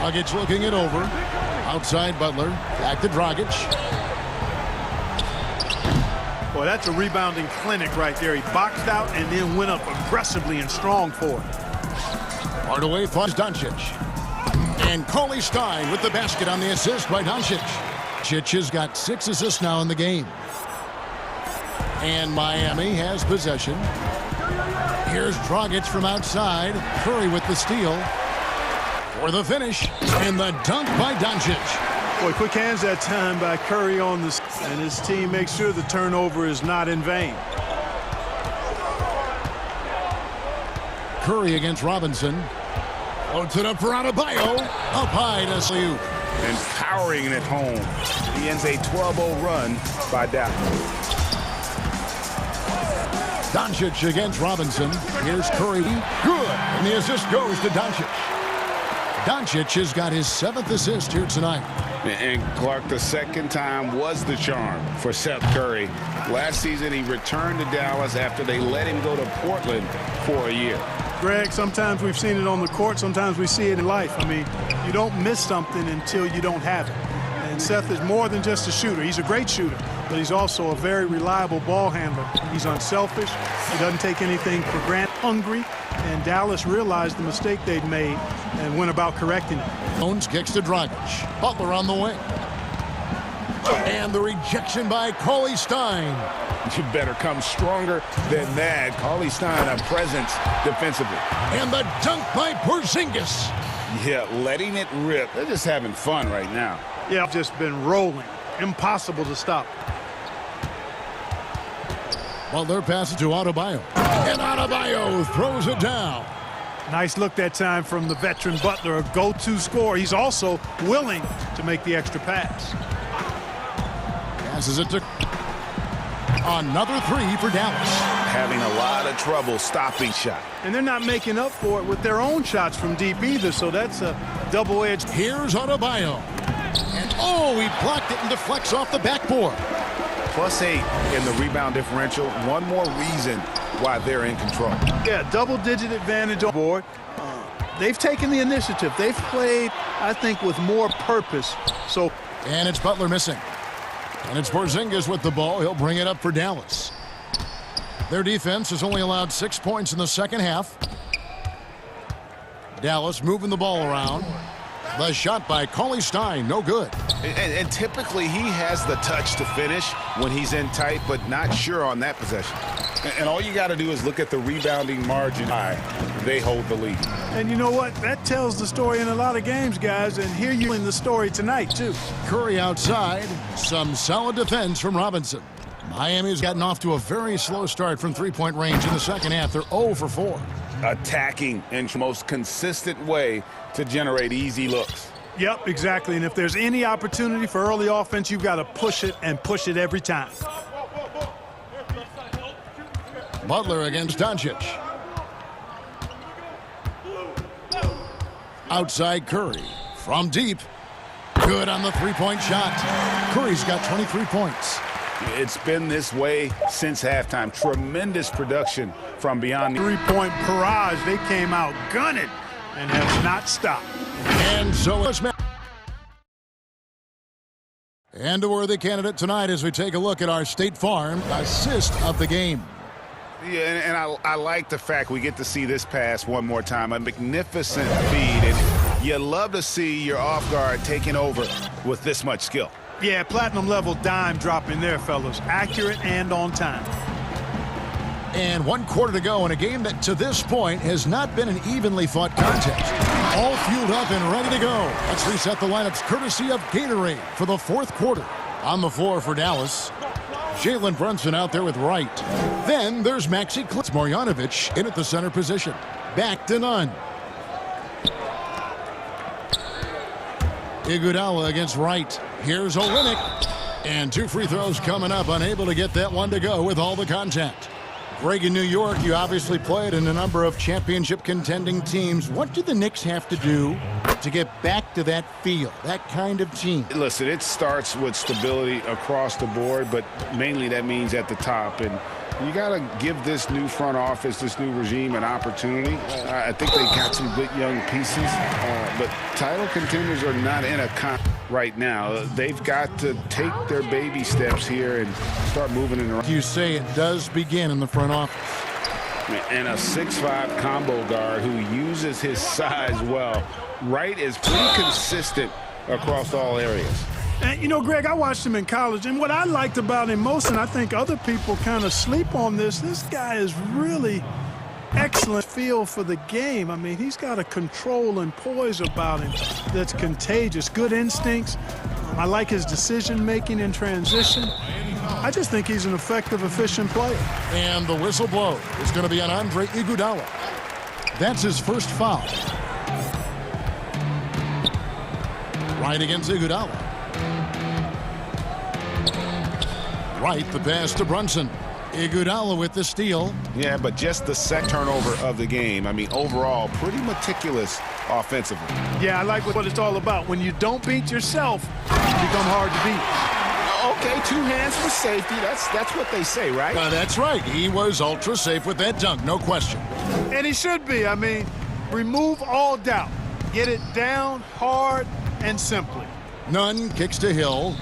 Dragic looking it over. Outside Butler. Back to Dragic. Boy, that's a rebounding clinic right there. He boxed out and then went up aggressively and strong for it. Hardaway finds Doncic. And Cauley Stein with the basket on the assist by Doncic. Doncic has got 6 assists now in the game. And Miami has possession. Here's Dragic from outside. Curry with the steal. For the finish. And the dunk by Doncic. Boy, quick hands that time by Curry on the... And his team makes sure the turnover is not in vain. Curry against Robinson. Floats it up for Adebayo. Up high to Slew. And powering it home. He ends a 12-0 run by Dallas. Doncic against Robinson. Here's Curry. Good. And the assist goes to Doncic. Doncic has got his 7th assist here tonight. And Clark, the second time was the charm for Seth Curry. Last season, he returned to Dallas after they let him go to Portland for a year. Greg, sometimes we've seen it on the court, sometimes we see it in life. I mean, you don't miss something until you don't have it. And Seth is more than just a shooter. He's a great shooter, but he's also a very reliable ball handler. He's unselfish. He doesn't take anything for granted. Hungry. And Dallas realized the mistake they'd made and went about correcting it. Jones kicks to Dragic. Butler on the wing. And the rejection by Cauley Stein. You better come stronger than that. Cauley Stein, a presence defensively. And the dunk by Porzingis. Yeah, letting it rip. They're just having fun right now. Yeah, just been rolling. Impossible to stop. Butler passes to Adebayo. And Adebayo throws it down. Nice look that time from the veteran Butler, a go-to scorer. He's also willing to make the extra pass. Passes it to... Another 3 for Dallas. Having a lot of trouble stopping shot. And they're not making up for it with their own shots from deep either, so that's a double-edged. Here's Adebayo. And oh, he blocked it and deflects off the backboard. +8 in the rebound differential. One more reason why they're in control. Yeah, double-digit advantage on board. They've taken the initiative. They've played, I think, with more purpose. So, and it's Butler missing. And it's Porzingis with the ball. He'll bring it up for Dallas. Their defense has only allowed 6 points in the second half. Dallas moving the ball around. The shot by Cauley Stein, no good. And typically he has the touch to finish when he's in tight, but not sure on that possession. And all you got to do is look at the rebounding margin. They hold the lead. And you know what? That tells the story in a lot of games, guys. And here you're in the story tonight, too. Curry outside. Some solid defense from Robinson. Miami's gotten off to a very slow start from three-point range in the second half. They're 0 for 4. Attacking in the most consistent way to generate easy looks. Yep, exactly. And if there's any opportunity for early offense, you've got to push it and push it every time. Butler against Doncic. Outside Curry. From deep. Good on the three-point shot. Curry's got 23 points. It's been this way since halftime. Tremendous production from beyond the three-point barrage. They came out gunning and have not stopped. And so it's and a worthy candidate tonight as we take a look at our State Farm assist of the game. Yeah, and I like the fact we get to see this pass one more time. A magnificent feed, and you love to see your off guard taking over with this much skill. Yeah, platinum level dime dropping there, fellas. Accurate and on time. And 1 quarter to go in a game that to this point has not been an evenly fought contest. All fueled up and ready to go. Let's reset the lineups courtesy of Gatorade for the 4th quarter. On the floor for Dallas, Jalen Brunson out there with Wright. Then there's Maxi Marjanovic in at the center position. Back to Nunn. Iguodala against Wright. Here's Olynyk. And 2 free throws coming up. Unable to get that one to go with all the contact. Greg, in New York, you obviously played in a number of championship contending teams. What do the Knicks have to do to get back to that feel, that kind of team? Listen, it starts with stability across the board, but mainly that means at the top. And you got to give this new front office, this new regime, an opportunity. I think they got some good young pieces, but title contenders are not in a right now. They've got to take their baby steps here and start moving in the right. You say it does begin in the front office. And a 6'5" combo guard who uses his size well. Wright is pretty consistent across all areas. And, you know, Greg, I watched him in college, and what I liked about him most, and I think other people kind of sleep on this guy is really excellent feel for the game. I mean, he's got a control and poise about him that's contagious. Good instincts. I like his decision-making in transition. I just think he's an effective, efficient player. And the whistle blow is going to be on Andre Iguodala. That's his first foul. Right against Iguodala. Right, the pass to Brunson. Iguodala with the steal. Yeah, but just the second turnover of the game. I mean, overall, pretty meticulous offensively. Yeah, I like what it's all about. When you don't beat yourself, you become hard to beat. Okay, 2 hands for safety. That's what they say, right? That's right. He was ultra safe with that dunk, no question. And he should be. I mean, remove all doubt. Get it down hard and simply. Nunn kicks to Hill.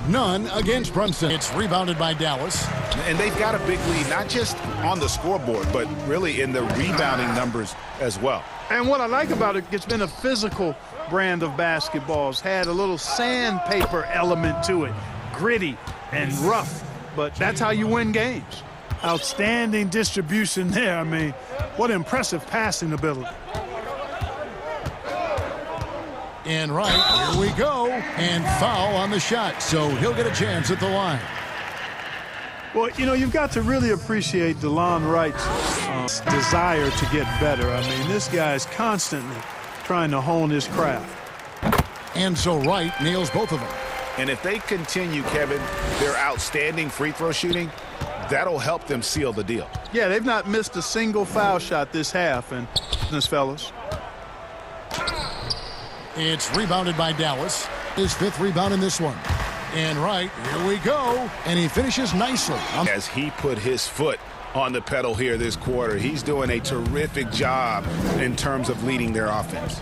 Nunn against Brunson. It's rebounded by Dallas. And they've got a big lead, not just on the scoreboard, but really in the rebounding numbers as well. And what I like about it, it's been a physical brand of basketball. It's had a little sandpaper element to it. Gritty and rough, but that's how you win games. Outstanding distribution there. I mean, what impressive passing ability. And right, here we go. And foul on the shot, so he'll get a chance at the line. Well, you know, you've got to really appreciate DeLon Wright's desire to get better. I mean, this guy is constantly trying to hone his craft. And so Wright nails both of them. And if they continue, Kevin, their outstanding free throw shooting, that'll help them seal the deal. Yeah, they've not missed a single foul shot this half, and this fellas. It's rebounded by Dallas. His 5th rebound in this one. And right, here we go. And he finishes nicely. As he put his foot on the pedal here this quarter, he's doing a terrific job in terms of leading their offense.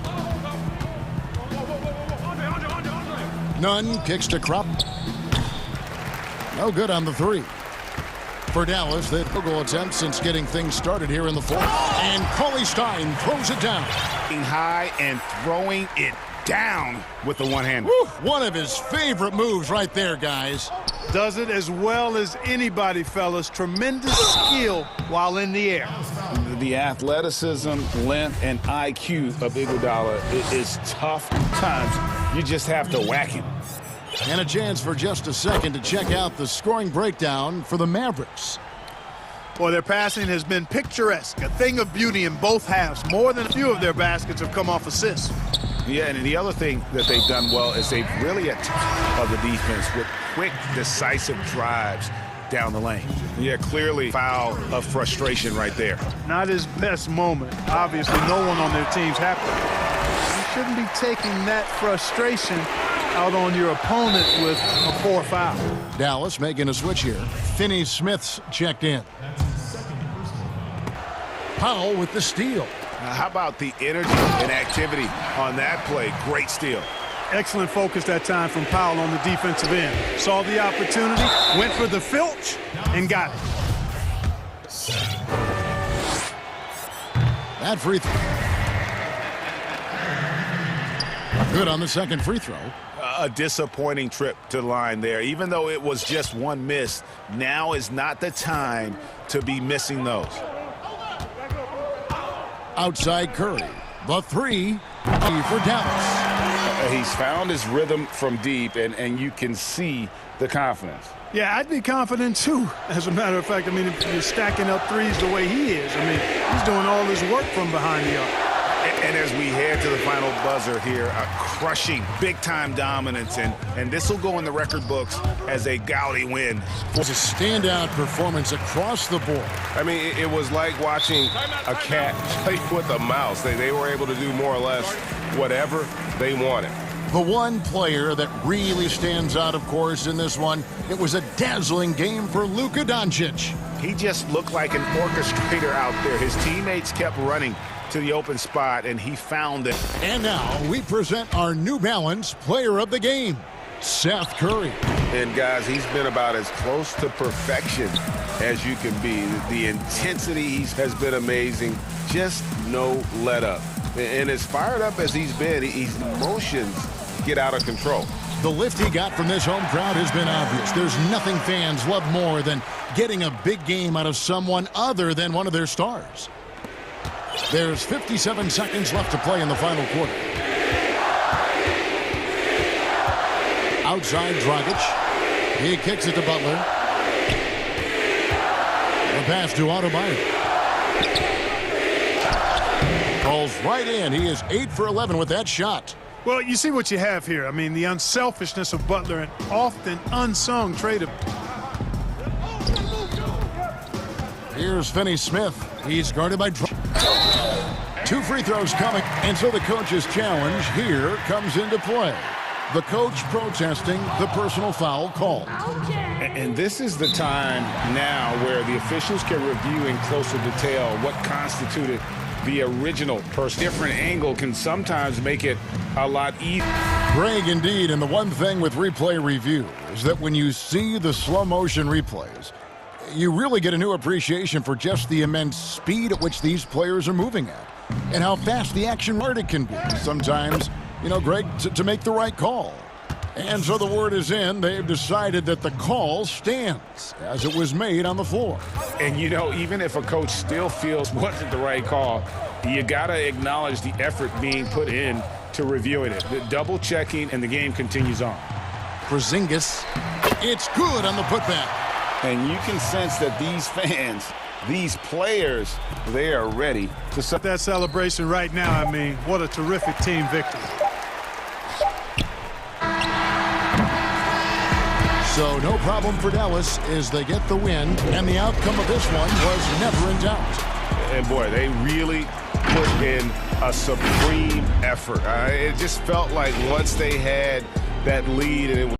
Nunn kicks to Krupp. No good on the 3. For Dallas, the field goal attempt since getting things started here in the 4th. And Cauley Stein throws it down. High and throwing it down with the one-hander. One of his favorite moves right there, guys. Does it as well as anybody, fellas. Tremendous skill while in the air. The athleticism, length, and IQ of Iguodala is tough times. You just have to whack him. And a chance for just a second to check out the scoring breakdown for the Mavericks. Boy, their passing has been picturesque, a thing of beauty in both halves. More than a few of their baskets have come off assists. Yeah, and the other thing that they've done well is they've really attacked of the defense with quick, decisive drives down the lane. Yeah, clearly foul of frustration right there. Not his best moment. Obviously, no one on their team's happy. You shouldn't be taking that frustration out on your opponent with a 4 foul. Dallas making a switch here. Finney-Smith's checked in. Powell with the steal. How about the energy and activity on that play? Great steal. Excellent focus that time from Powell on the defensive end. Saw the opportunity, went for the filch, and got it. That free throw. Good on the second free throw. a disappointing trip to the line there. Even though it was just one miss, now is not the time to be missing those. Outside Curry. The three for Dallas. He's found his rhythm from deep, and you can see the confidence. Yeah, I'd be confident, too, as a matter of fact. I mean, if you're stacking up threes the way he is, I mean, he's doing all his work from behind the arc. And as we head to the final buzzer here, a crushing, big-time dominance, and this will go in the record books as a gaudy win. It was a standout performance across the board. I mean, it was like watching a cat play with a mouse. They were able to do more or less whatever they wanted. The one player that really stands out, of course, in this one, it was a dazzling game for Luka Doncic. He just looked like an orchestrator out there. His teammates kept running to the open spot, and he found it. And now we present our New Balance Player of the Game, Seth Curry. And, guys, he's been about as close to perfection as you can be. The intensity has been amazing. Just no let-up. And as fired up as he's been, his emotions get out of control. The lift he got from this home crowd has been obvious. There's nothing fans love more than getting a big game out of someone other than one of their stars. There's 57 seconds left to play in the final quarter. Outside Dragic. He kicks it to Butler. The pass to Adebayo. Falls right in. He is 8 for 11 with that shot. Well, you see what you have here. I mean, the unselfishness of Butler, an often unsung trait of. Here's Finney-Smith. He's guarded by Dragic. 2 free throws coming, and so the coach's challenge here comes into play. The coach protesting the personal foul call. And this is the time now where the officials can review in closer detail what constituted the original person. Different angle can sometimes make it a lot easier. Greg, indeed, and the one thing with replay review is that when you see the slow motion replays, you really get a new appreciation for just the immense speed at which these players are moving at and how fast the action it can be. Sometimes, you know, Greg, to make the right call. And so the word is in. They've decided that the call stands as it was made on the floor. And, you know, even if a coach still feels wasn't the right call, you got to acknowledge the effort being put in to reviewing it. The double checking, and the game continues on. Porzingis, it's good on the putback. And you can sense that these fans, these players, they are ready to set that celebration right now. I mean, what a terrific team victory. So no problem for Dallas as they get the win, and the outcome of this one was never in doubt. And boy, they really put in a supreme effort. It just felt like once they had that lead and it was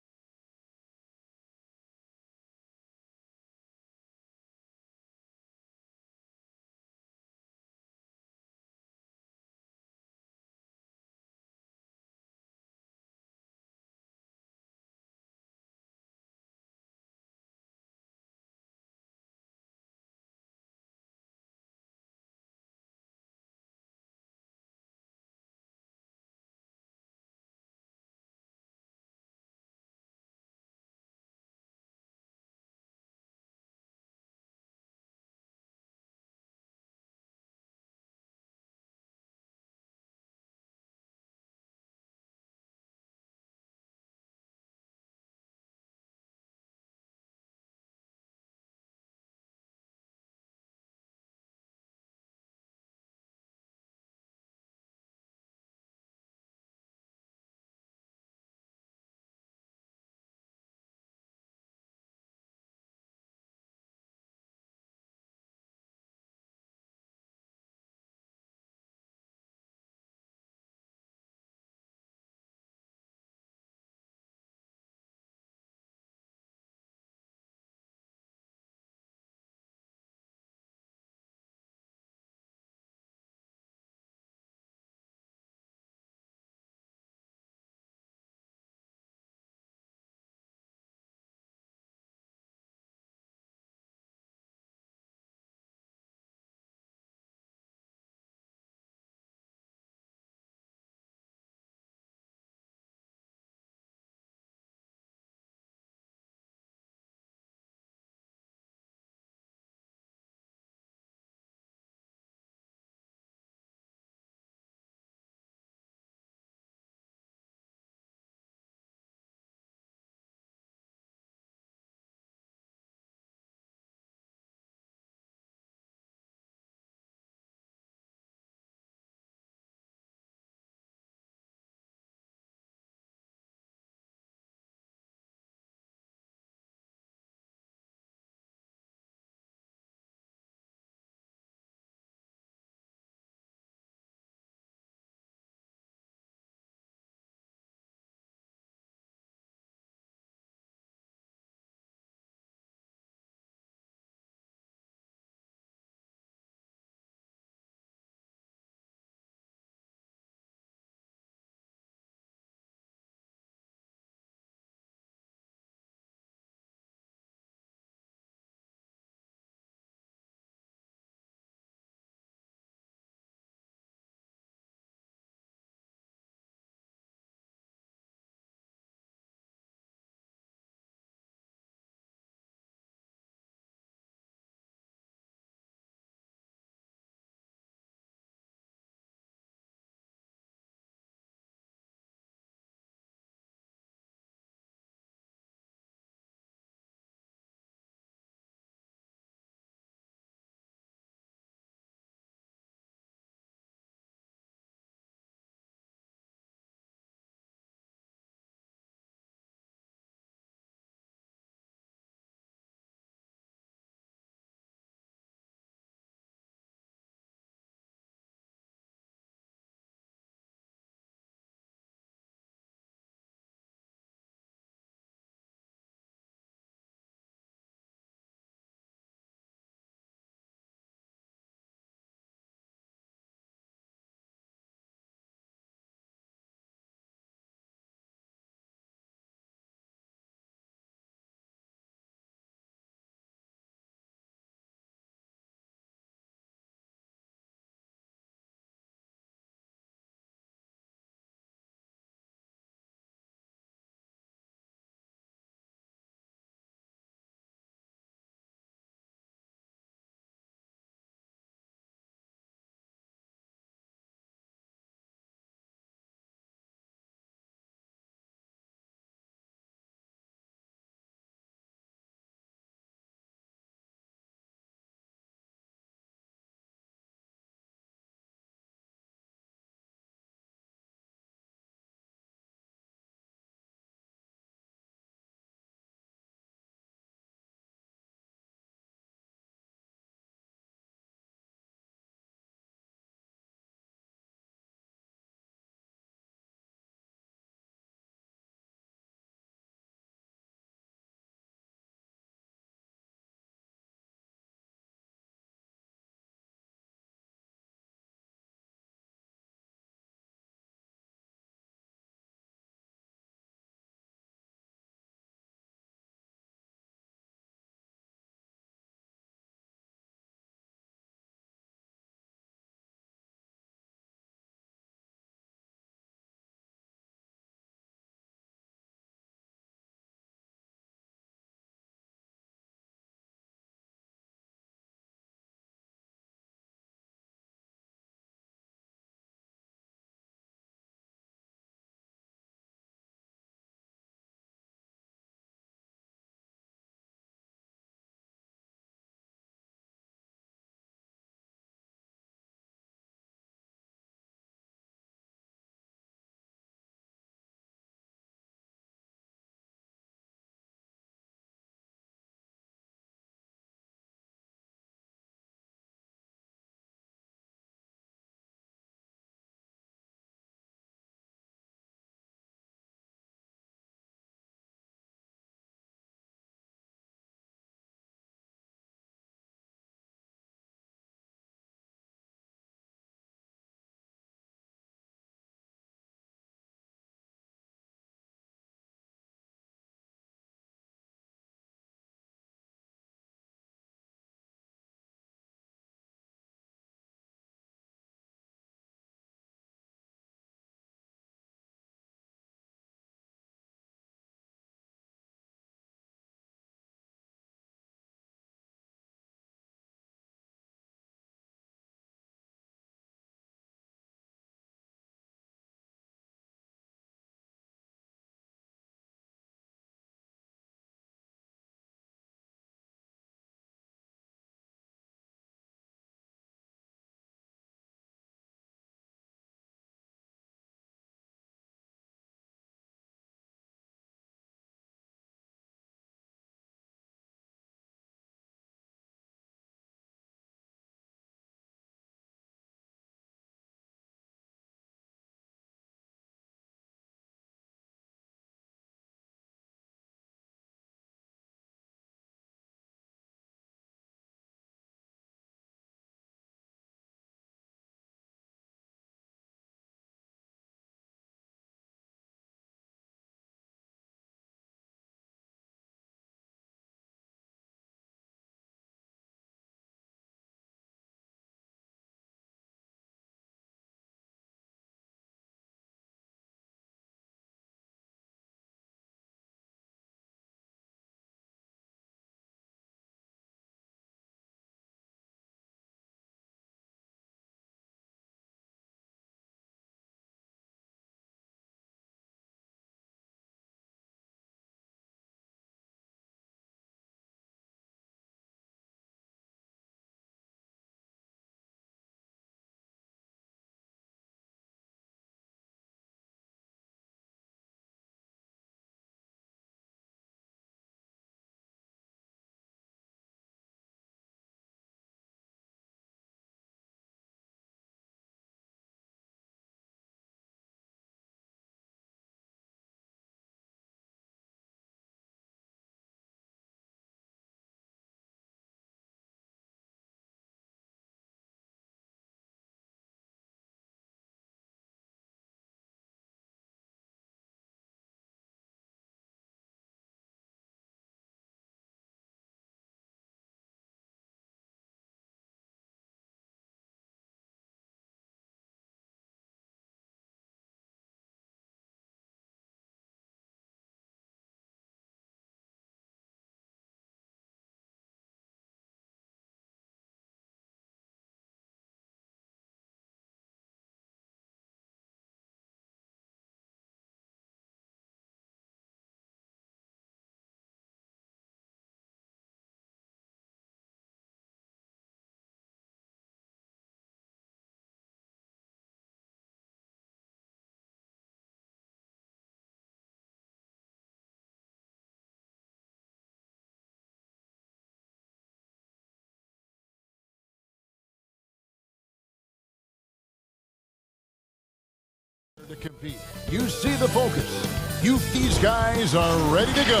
To compete. You see the focus. These guys are ready to go.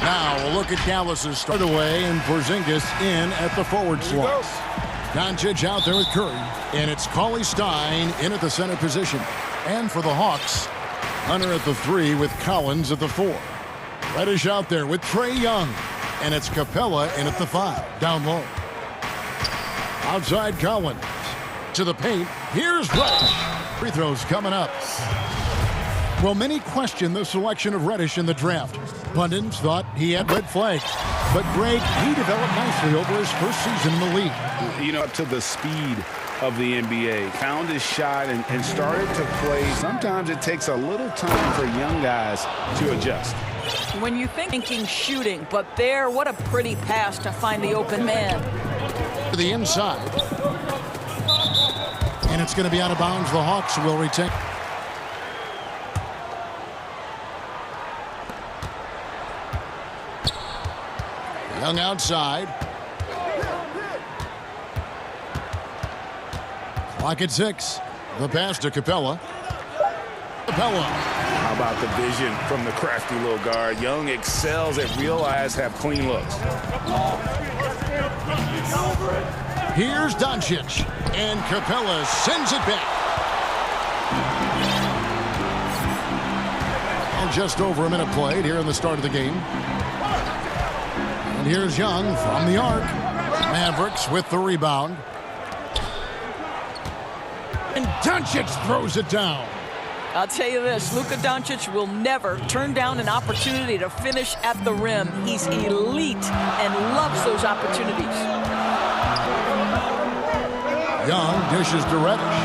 Now we'll look at Dallas's start away and Porzingis in at the forward slot. Doncic out there with Curry, and it's Cauley-Stein in at the center position. And for the Hawks, Hunter at the 3 with Collins at the 4. Reddish out there with Trae Young, and it's Capella in at the 5, down low. Outside Collins to the paint. Here's Reddish. Free throws coming up. Well, many question the selection of Reddish in the draft. Pundits thought he had red flags. But, Greg, he developed nicely over his first season in the league. You know, up to the speed of the NBA. Found his shot and started to play. Sometimes it takes a little time for young guys to adjust. When you thinking shooting, but there, what a pretty pass to find the open man. To the inside. And it's going to be out of bounds. The Hawks will retain. Young outside. Clock at 6. The pass to Capella. How about the vision from the crafty little guard? Young excels at real eyes have clean looks. Here's Doncic. And Capella sends it back. Well, just over a minute played here in the start of the game. And here's Young from the arc. Mavericks with the rebound. And Doncic throws it down. I'll tell you this, Luka Doncic will never turn down an opportunity to finish at the rim. He's elite and loves those opportunities. Young dishes to Reddish.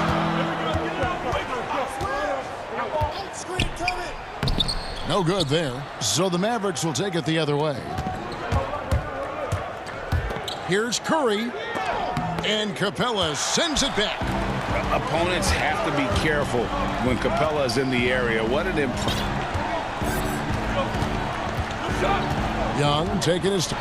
No good there. So the Mavericks will take it the other way. Here's Curry. And Capella sends it back. Opponents have to be careful when Capella is in the area. What an Young taking his time.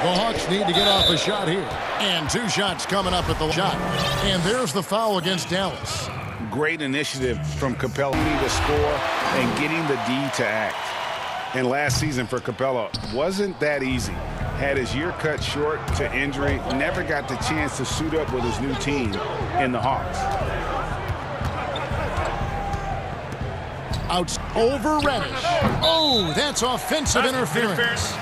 The Hawks need to get off a shot here. And 2 shots coming up at the shot. And there's the foul against Dallas. Great initiative from Capella to score and getting the D to act. And last season for Capella wasn't that easy. Had his year cut short to injury, never got the chance to suit up with his new team in the Hawks. Out over Reddish. Oh, that's offensive interference.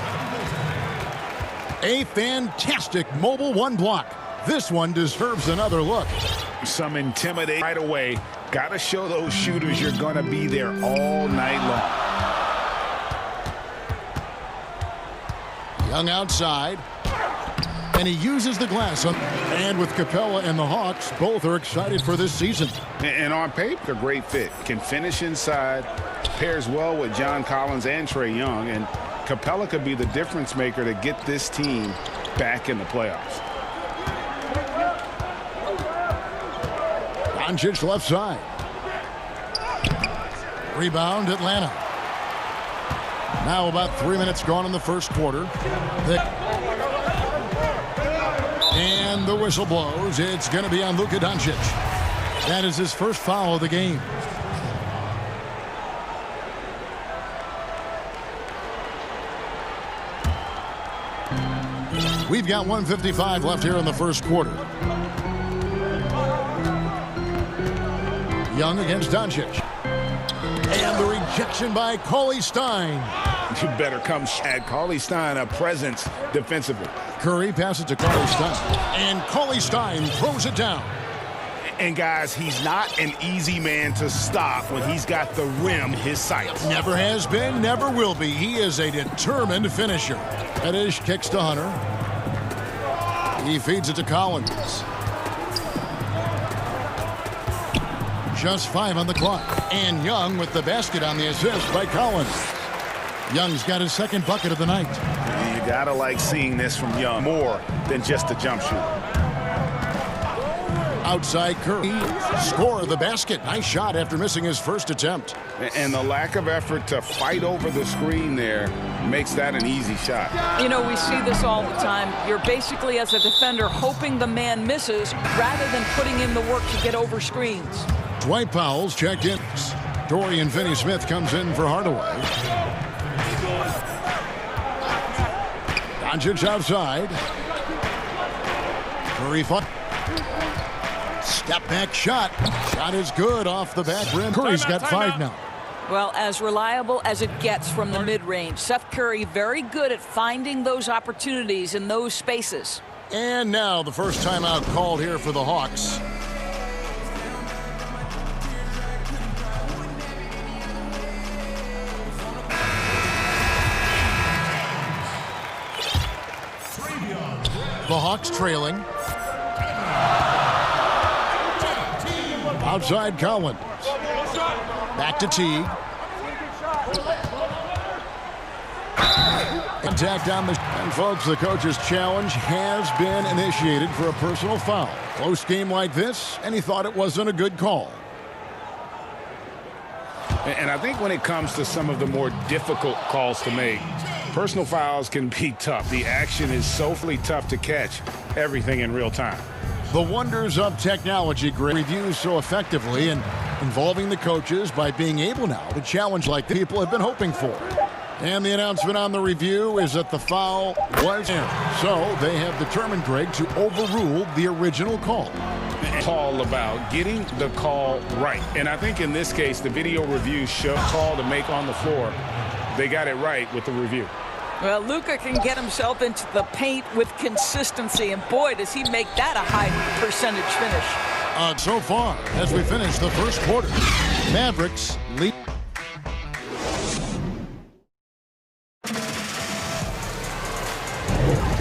A fantastic mobile 1 block. This one deserves another look. Some intimidate right away. Got to show those shooters you're going to be there all night long. Young outside. And he uses the glass. And with Capella and the Hawks, both are excited for this season. And on paper, a great fit. Can finish inside. Pairs well with John Collins and Trae Young. And Capella could be the difference maker to get this team back in the playoffs. Doncic left side. Rebound Atlanta. Now about 3 minutes gone in the first quarter. And the whistle blows. It's going to be on Luka Doncic. That is his first foul of the game. We've got 1:55 left here in the first quarter. Young against Doncic. And the rejection by Cauley-Stein. You better come at Cauley-Stein, a presence defensively. Curry passes to Cauley-Stein. And Cauley-Stein throws it down. And guys, he's not an easy man to stop when he's got the rim in his sights. Never has been, never will be. He is a determined finisher. Reddish kicks to Hunter. He feeds it to Collins. Just 5 on the clock. And Young with the basket on the assist by Collins. Young's got his second bucket of the night. You gotta like seeing this from Young more than just a jump shooter. Outside Curry. Score of the basket. Nice shot after missing his first attempt. And the lack of effort to fight over the screen there makes that an easy shot. You know, we see this all the time. You're basically, as a defender, hoping the man misses rather than putting in the work to get over screens. Dwight Powell's checked in. Dorian Finney-Smith comes in for Hardaway. Doncic outside. Curry fought. Step back shot. Shot is good off the back rim. Curry's got 5 now. Well, as reliable as it gets from the mid-range. Seth Curry very good at finding those opportunities in those spaces. And now the first timeout called here for the Hawks. The Hawks trailing. Outside Collins. Back to Teague. Contact down the... And folks, the coach's challenge has been initiated for a personal foul. Close game like this, and he thought it wasn't a good call. And I think when it comes to some of the more difficult calls to make, personal fouls can be tough. The action is so tough to catch everything in real time. The wonders of technology, Greg, reviews so effectively and involving the coaches by being able now to challenge like people have been hoping for. And the announcement on the review is that the foul was in. So they have determined, Greg, to overrule the original call. All about getting the call right. And I think in this case, the video review show call to make on the floor. They got it right with the review. Well, Luka can get himself into the paint with consistency, and boy, does he make that a high percentage finish. So far, as we finish the first quarter, Mavericks lead.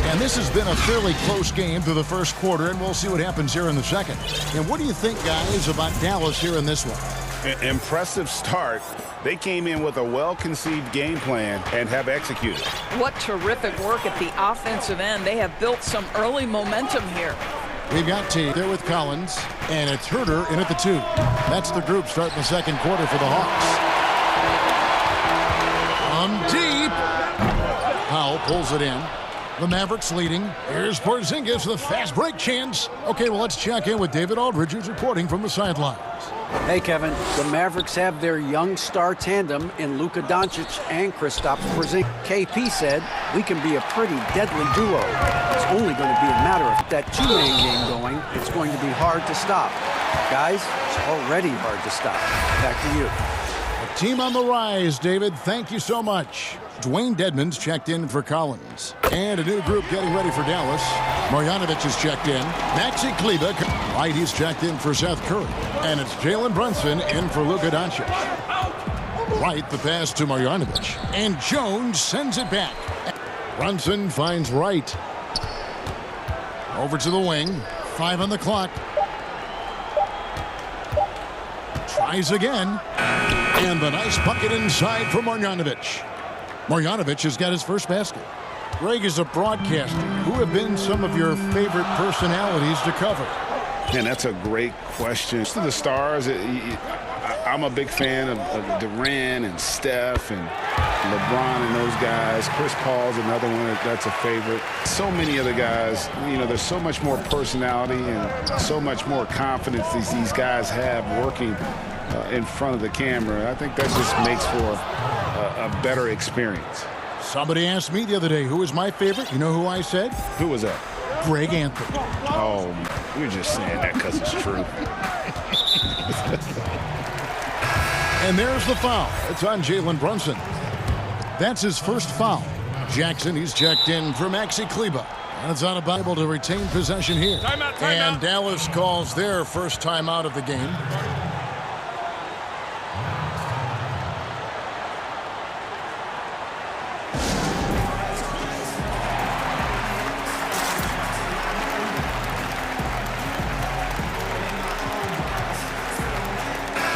And this has been a fairly close game through the first quarter, and we'll see what happens here in the second. And what do you think, guys, about Dallas here in this one? Impressive start. They came in with a well-conceived game plan and have executed. What terrific work at the offensive end. They have built some early momentum here. We've got T there with Collins, and it's Herter in at the 2. That's the group starting the second quarter for the Hawks. Deep. Powell pulls it in. The Mavericks leading. Here's Porzingis with a fast break chance. Okay, well, let's check in with David Aldridge, who's reporting from the sidelines. Hey, Kevin. The Mavericks have their young star tandem in Luka Doncic and Kristaps Porzingis. KP said, we can be a pretty deadly duo. It's only going to be a matter of that two-man game going. It's going to be hard to stop. Guys, it's already hard to stop. Back to you. A team on the rise, David. Thank you so much. Dwayne Dedmon's checked in for Collins. And a new group getting ready for Dallas. Marjanovic is checked in. Maxi Kleber. Right, he's checked in for Seth Curry. And it's Jalen Brunson in for Luka Doncic. Right, the pass to Marjanovic. And Jones sends it back. Brunson finds Wright. Over to the wing. 5 on the clock. Tries again. And the nice bucket inside for Marjanovic. Marjanovic has got his first basket. Greg is a broadcaster. Who have been some of your favorite personalities to cover? And that's a great question. To the stars, I'm a big fan of Durant and Steph and LeBron and those guys. Chris Paul's another one that's a favorite. So many other guys, you know, there's so much more personality and so much more confidence these guys have working in front of the camera. I think that just makes for a better experience. Somebody asked me the other day who was my favorite. You know who I said? Who was that? Greg Anthony. Oh, you're just saying that because it's true. And there's the foul. It's on Jalen Brunson. That's his first foul. Jackson, he's checked in for Maxi Kleber. And it's on about able to retain possession here. Timeout. And Dallas calls their first timeout of the game.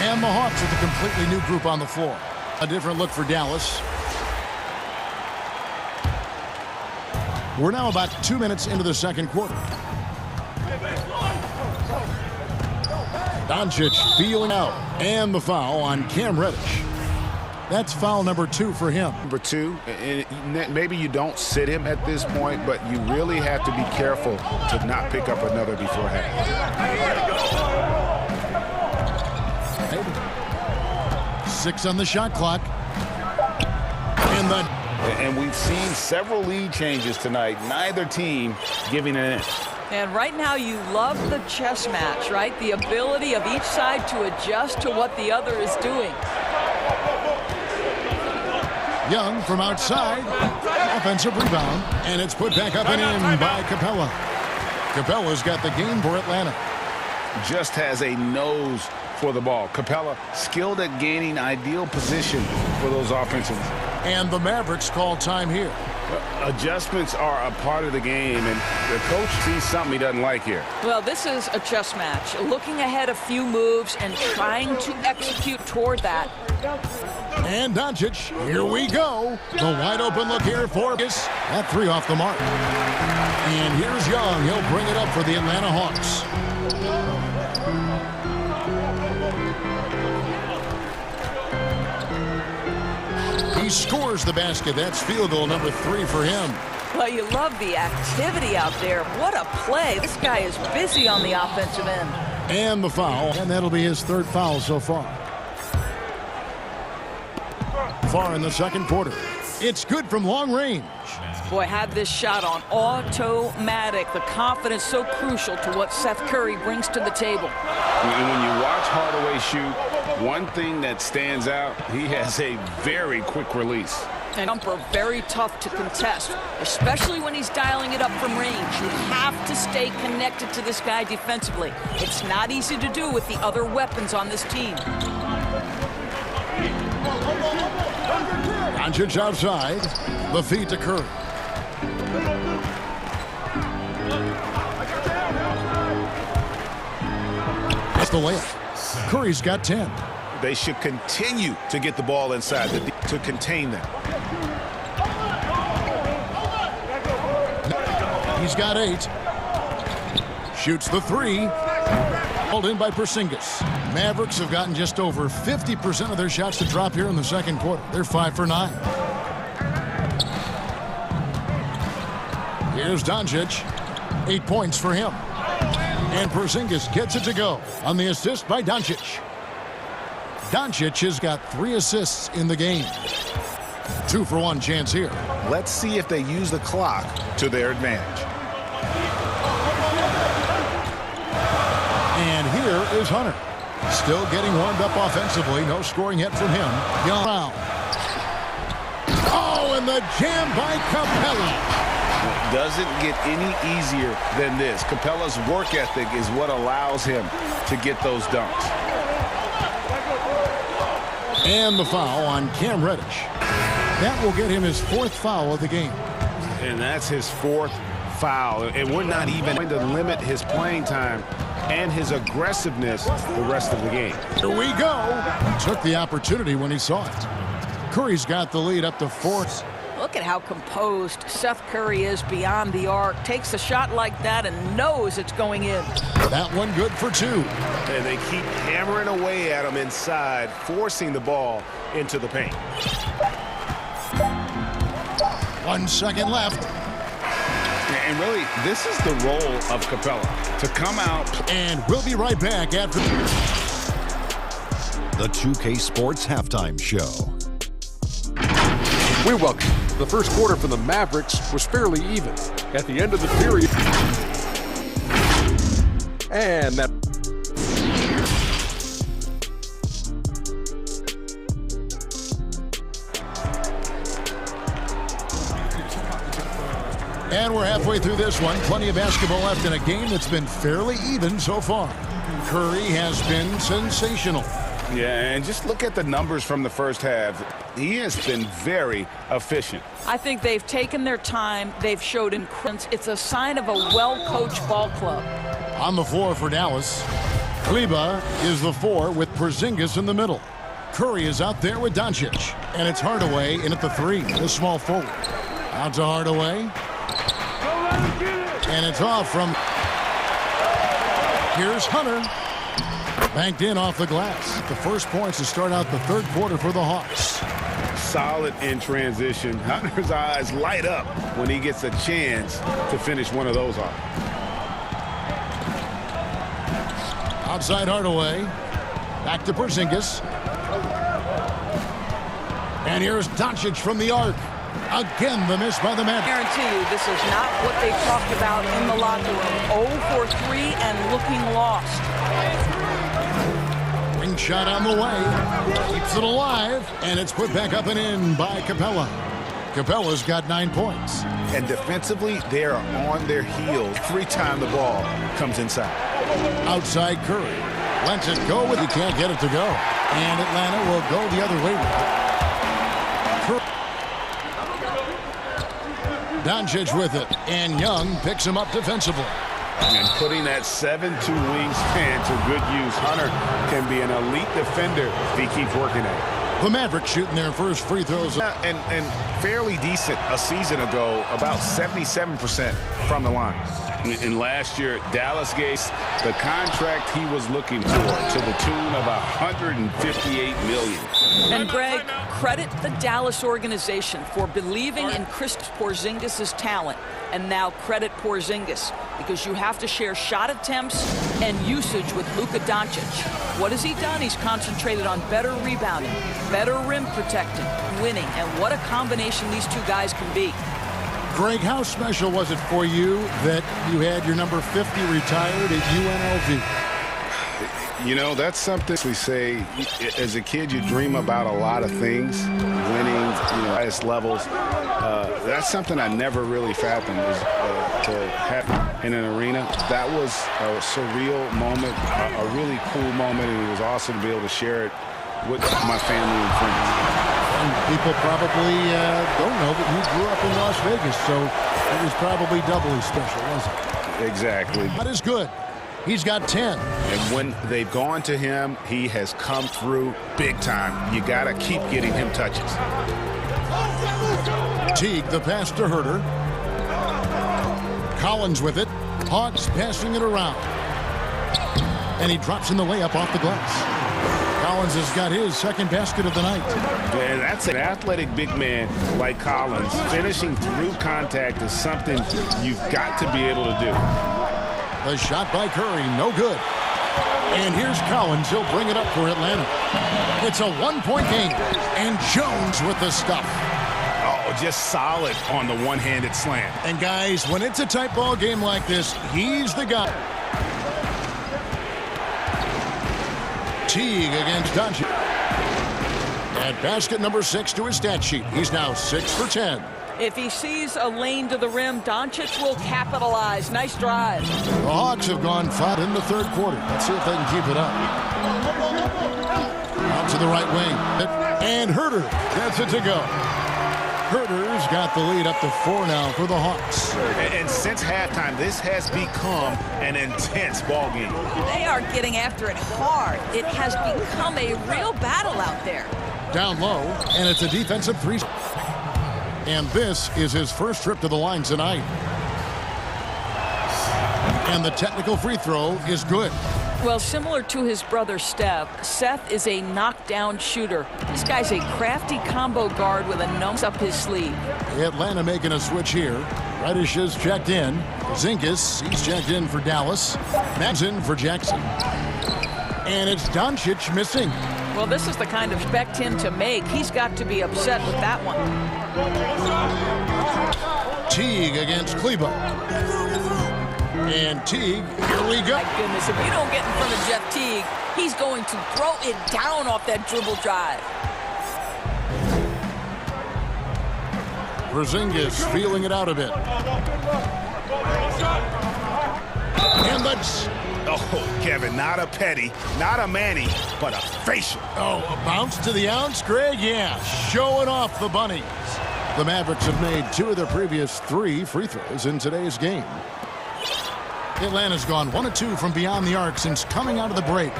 And the Hawks with a completely new group on the floor. A different look for Dallas. We're now about 2 minutes into the second quarter. Doncic feeling out. And the foul on Cam Reddish. That's foul number 2 for him. Number 2, and maybe you don't sit him at this point, but you really have to be careful to not pick up another before half. 6 on the shot clock. And we've seen several lead changes tonight. Neither team giving an inch. And right now you love the chess match, right? The ability of each side to adjust to what the other is doing. Young from outside. Offensive rebound. And it's put back up and in by Capella. Capella's got the game for Atlanta. Just has a nose for the ball. Capella skilled at gaining ideal position for those offensives. And the Mavericks call time here. Adjustments are a part of the game, and the coach sees something he doesn't like here. Well, this is a chess match. Looking ahead a few moves and trying to execute toward that. And Doncic, here we go. The wide open look here for Gis. That 3 off the mark. And here's Young. He'll bring it up for the Atlanta Hawks. He scores the basket. That's field goal number 3 for him. Well, you love the activity out there. What a play. This guy is busy on the offensive end. And the foul, and that'll be his 3rd foul so far. Far in the second quarter. It's good from long range. Boy, had this shot on automatic. The confidence so crucial to what Seth Curry brings to the table. And when you watch Hardaway shoot, one thing that stands out, he has a very quick release. And jumper very tough to contest, especially when he's dialing it up from range. You have to stay connected to this guy defensively. It's not easy to do with the other weapons on this team. Doncic outside. The feed to Curry. That's the layup. Curry's got 10. They should continue to get the ball inside to contain them. He's got 8. Shoots the 3. Hauled in by Porzingis. Mavericks have gotten just over 50% of their shots to drop here in the second quarter. They're 5 for 9. Here's Doncic. 8 points for him. And Porzingis gets it to go on the assist by Doncic. Doncic has got 3 assists in the game. 2 for 1 chance here. Let's see if they use the clock to their advantage. And here is Hunter. Still getting warmed up offensively. No scoring yet from him. Young. Oh, and the jam by Capella. It doesn't get any easier than this. Capella's work ethic is what allows him to get those dunks. And the foul on Cam Reddish. That will get him his 4th foul of the game. And that's his 4th foul. And we're not even going to limit his playing time and his aggressiveness the rest of the game. Here we go. Took the opportunity when he saw it. Curry's got the lead up to 4. Look at how composed Seth Curry is beyond the arc. Takes a shot like that and knows it's going in. That one good for 2. And they keep hammering away at him inside, forcing the ball into the paint. 1 second left. And really, this is the role of Capella, to come out. And we'll be right back after The 2K Sports Halftime Show. We welcome The first quarter for the Mavericks was fairly even. At the end of the period, and that And we're halfway through this one. Plenty of basketball left in a game that's been fairly even so far. Curry has been sensational. Yeah, and just look at the numbers from the first half. He has been very efficient. I think they've taken their time. They've showed incredible. It's a sign of a well-coached ball club. On the floor for Dallas, Kleber is the 4 with Porzingis in the middle. Curry is out there with Doncic. And it's Hardaway in at the 3, the small forward. Out to Hardaway. And it's off from... Here's Hunter. Banked in off the glass. The first points to start out the third quarter for the Hawks. Solid in transition. Hunter's eyes light up when he gets a chance to finish one of those off. Outside Hardaway. Back to Porzingis. And here's Doncic from the arc. Again, the miss by the Mavericks. I guarantee you, this is not what they talked about in the locker room. 0 for 3 and looking lost. Ring shot on the way. Keeps it alive. And it's put back up and in by Capella. Capella's got 9 points. And defensively, they are on their heels every time the ball comes inside. Outside Curry. Lets it go with. He can't get it to go. And Atlanta will go the other way with it. Doncic with it, and Young picks him up defensively. And putting that 7-2 wingspan to good use. Hunter can be an elite defender if he keeps working at it. The Mavericks shooting their first free throws. And fairly decent a season ago, about 77% from the line. And last year, Dallas gave the contract he was looking for to the tune of $158 million. And Greg, credit the Dallas organization for believing in Kristaps Porzingis' talent. And now credit Porzingis, because you have to share shot attempts and usage with Luka Doncic. What has he done? He's concentrated on better rebounding, better rim protecting, winning. And what a combination these two guys can be. Greg, how special was it for you that you had your number 50 retired at UNLV? You know, that's something we say as a kid. You dream about a lot of things, winning, highest levels. That's something I never really fathomed to happen in an arena. That was a surreal moment, a really cool moment, and it was awesome to be able to share it with my family and friends. And people probably don't know that he grew up in Las Vegas, so it was probably doubly special, wasn't it? Exactly. That is good. He's got 10. And when they've gone to him, he has come through big time. You got to keep getting him touches. Teague, the pass to Herter. Collins with it. Hawks passing it around. And he drops in the layup off the glass. Collins has got his second basket of the night. And that's an athletic big man like Collins. Finishing through contact is something you've got to be able to do. The shot by Curry, no good. And here's Collins. He'll bring it up for Atlanta. It's a one-point game. And Jones with the stuff. Oh, just solid on the one-handed slam. And guys, when it's a tight ball game like this, he's the guy. Teague against Doncic. At basket number 6 to his stat sheet. He's now 6 for 10. If he sees a lane to the rim, Doncic will capitalize. Nice drive. The Hawks have gone 5 in the third quarter. Let's see if they can keep it up. Out to the right wing. And Herter gets it to go. Herter's got the lead up to 4 now for the Hawks. And since halftime, this has become an intense ball game. They are getting after it hard. It has become a real battle out there. Down low, and it's a defensive 3. And this is his first trip to the line tonight. And the technical free throw is good. Well, similar to his brother Steph, Seth is a knockdown shooter. This guy's a crafty combo guard with a nose up his sleeve. Atlanta making a switch here. Reddish is checked in. Porzingis, he's checked in for Dallas. Matt's in for Jackson. And it's Doncic missing. Well, this is the kind of expect him to make. He's got to be upset with that one. Teague against Kleber. And Teague, here we go. My goodness, if you don't get in front of Jeff Teague, he's going to throw it down off that dribble drive. Porzingis feeling it out a bit. And that's... Oh, Kevin, not a Petty, not a Manny, but a facial. Oh, a bounce to the ounce, Greg? Yeah, showing off the bunnies. The Mavericks have made 2 of their previous 3 free throws in today's game. Atlanta's gone 1 of 2 from beyond the arc since coming out of the break.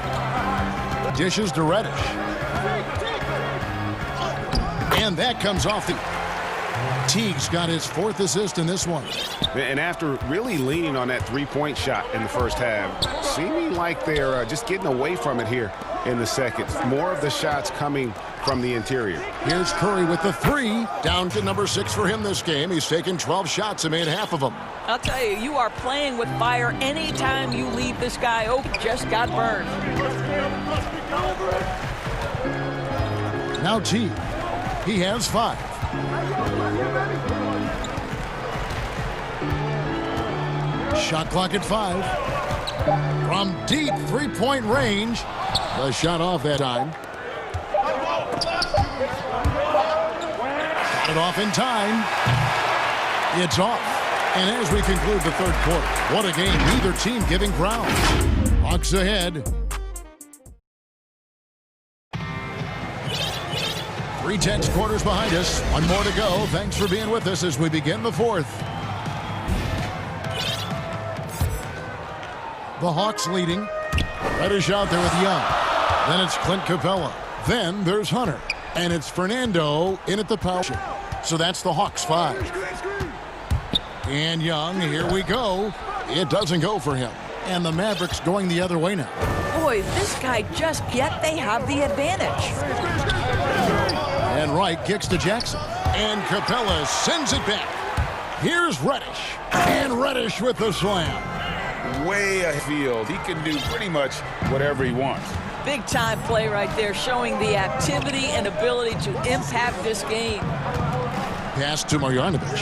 Dishes to Reddish. And that comes off the... Teague's got his 4th assist in this one. And after really leaning on that three-point shot in the first half, seeming like they're just getting away from it here in the second. More of the shots coming from the interior. Here's Curry with the 3. Down to number 6 for him this game. He's taken 12 shots and made half of them. I'll tell you, you are playing with fire anytime you leave this guy open. Just got burned. Now Teague. He has 5. Shot clock at 5. From deep 3-point range. The shot off that time. Got it off in time. It's off. And as we conclude the 3rd quarter, what a game. Neither team giving ground. Hawks ahead. 3 quarters behind us. 1 more to go. Thanks for being with us as we begin the 4th. The Hawks leading. Reddish out there with Young. Then it's Clint Capella. Then there's Hunter. And it's Fernando in at the power. So that's the Hawks 5. And Young, here we go. It doesn't go for him. And the Mavericks going the other way now. Boy, this guy just, yet they have the advantage. And Wright kicks to Jackson. And Capella sends it back. Here's Reddish. And Reddish with the slam. Way afield. He can do pretty much whatever he wants. Big time play right there, showing the activity and ability to impact this game. Pass to Marjanovic.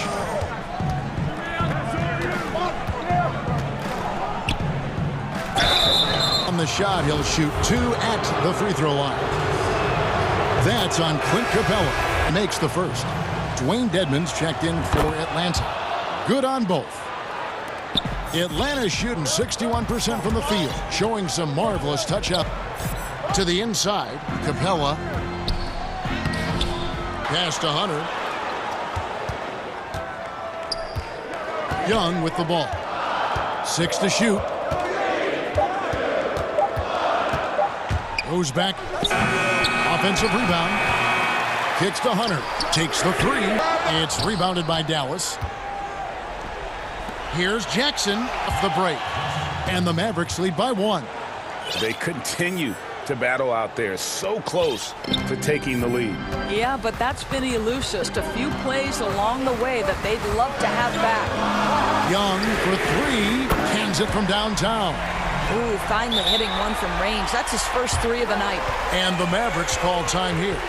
On the shot, he'll shoot 2 at the free throw line. That's on Clint Capella. Makes the first. Dwayne Dedmon's checked in for Atlanta. Good on both. Atlanta shooting 61% from the field, showing some marvelous touch-up. To the inside, Capella. Pass to Hunter. Young with the ball. 6 to shoot. Goes back. Offensive rebound. Kicks to Hunter. Takes the 3. It's rebounded by Dallas. Here's Jackson off the break. And the Mavericks lead by 1. They continue to battle out there. So close to taking the lead. Yeah, but that's been elusive. Just a few plays along the way that they'd love to have back. Young for 3. Hands it from downtown. Ooh, finally hitting one from range. That's his first 3 of the night. And the Mavericks call time here.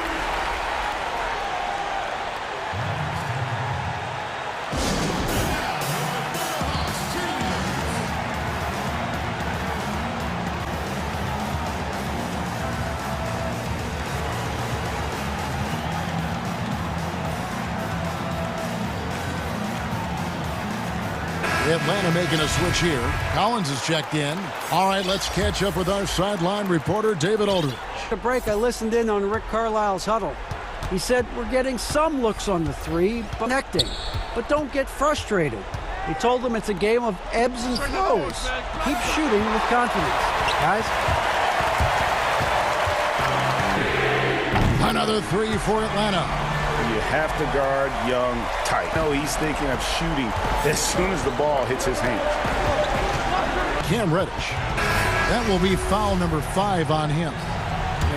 Atlanta making a switch here. Collins is checked in. All right, let's catch up with our sideline reporter, David Aldridge. At the break, I listened in on Rick Carlisle's huddle. He said, we're getting some looks on the 3, but connecting. But don't get frustrated. He told them it's a game of ebbs and flows. Keep shooting with confidence. Guys? Another 3 for Atlanta. You have to guard Young tight. No, he's thinking of shooting as soon as the ball hits his hands. Cam Reddish. That will be foul number 5 on him.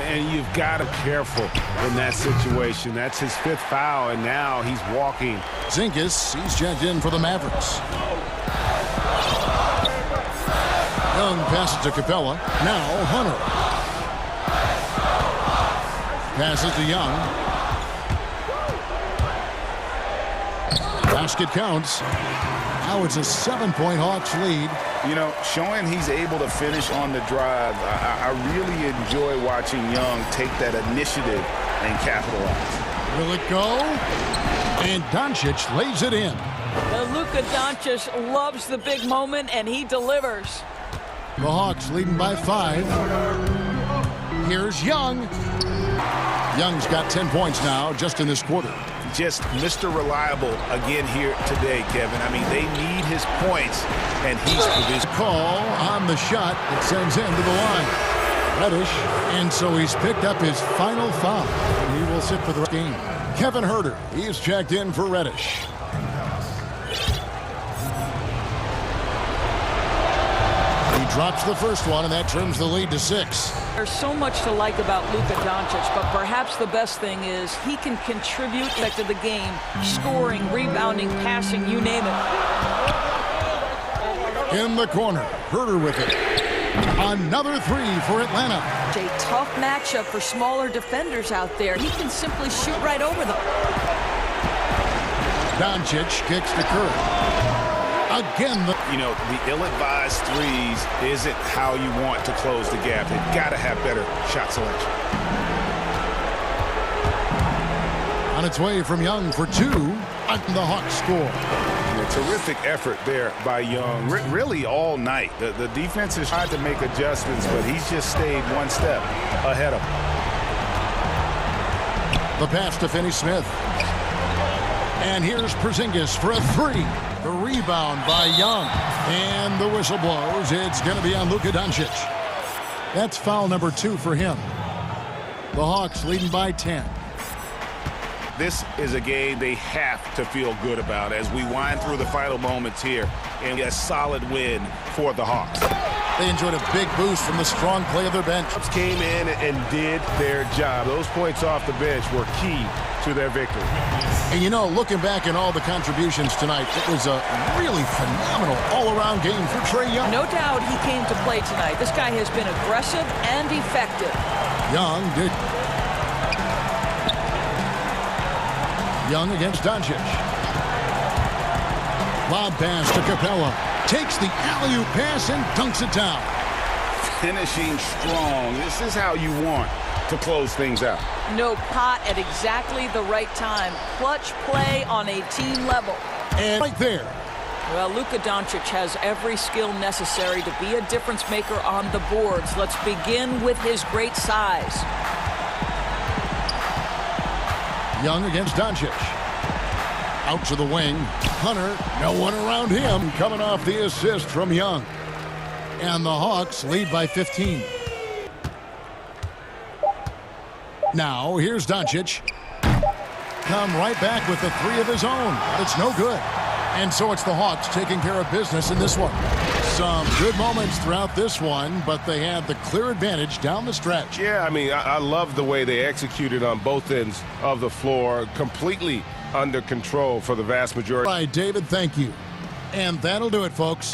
And you've got to be careful in that situation. That's his 5th foul, and now he's walking. Zinkas, he's checked in for the Mavericks. Young passes to Capella. Now Hunter. Passes to Young. Basket counts. Now it's a 7-point Hawks lead. You know, showing he's able to finish on the drive, I really enjoy watching Young take that initiative and capitalize. Will it go? And Doncic lays it in. Luka Doncic loves the big moment, and he delivers. The Hawks leading by 5. Here's Young. Young's got 10 points now just in this quarter. Just Mr. Reliable again here today, Kevin. I mean, they need his points, and he's produced. Call on the shot that sends him to the line. Reddish, and so he's picked up his final foul. And he will sit for the game. Kevin Huerter, he's checked in for Reddish. He drops the first one, and that trims the lead to 6. There's so much to like about Luka Doncic, but perhaps the best thing is he can contribute to the game, scoring, rebounding, passing, you name it. In the corner, Huerter with it. Another 3 for Atlanta. A tough matchup for smaller defenders out there. He can simply shoot right over them. Doncic kicks to Curry. Again, the ill-advised threes isn't how you want to close the gap. They've got to have better shot selection. On its way from Young for 2, and the Hawks score. Terrific effort there by Young, really all night. The defense has tried to make adjustments, but he's just stayed one step ahead of them. The pass to Finney-Smith. And here's Porzingis for a 3. The rebound by Young. And the whistle blows. It's going to be on Luka Doncic. That's foul number 2 for him. The Hawks leading by 10. This is a game they have to feel good about as we wind through the final moments here, and a solid win for the Hawks. They enjoyed a big boost from the strong play of their bench. Came in and did their job. Those points off the bench were key to their victory. And looking back at all the contributions tonight, it was a really phenomenal all-around game for Trae Young. No doubt he came to play tonight. This guy has been aggressive and effective. Young against Doncic. Lob pass to Capella. Takes the alley-oop pass and dunks it down. Finishing strong. This is how you want to close things out. No pot at exactly the right time. Clutch play on a team level. And right there. Well, Luka Doncic has every skill necessary to be a difference maker on the boards. Let's begin with his great size. Young against Doncic. Out to the wing. Hunter, no one around him. Coming off the assist from Young. And the Hawks lead by 15. Now, here's Doncic. Come right back with the 3 of his own. But it's no good. And so it's the Hawks taking care of business in this one. Some good moments throughout this one, but they had the clear advantage down the stretch. Yeah, I mean, I love the way they executed on both ends of the floor. Completely under control for the vast majority. All right, David, thank you. And that'll do it, folks.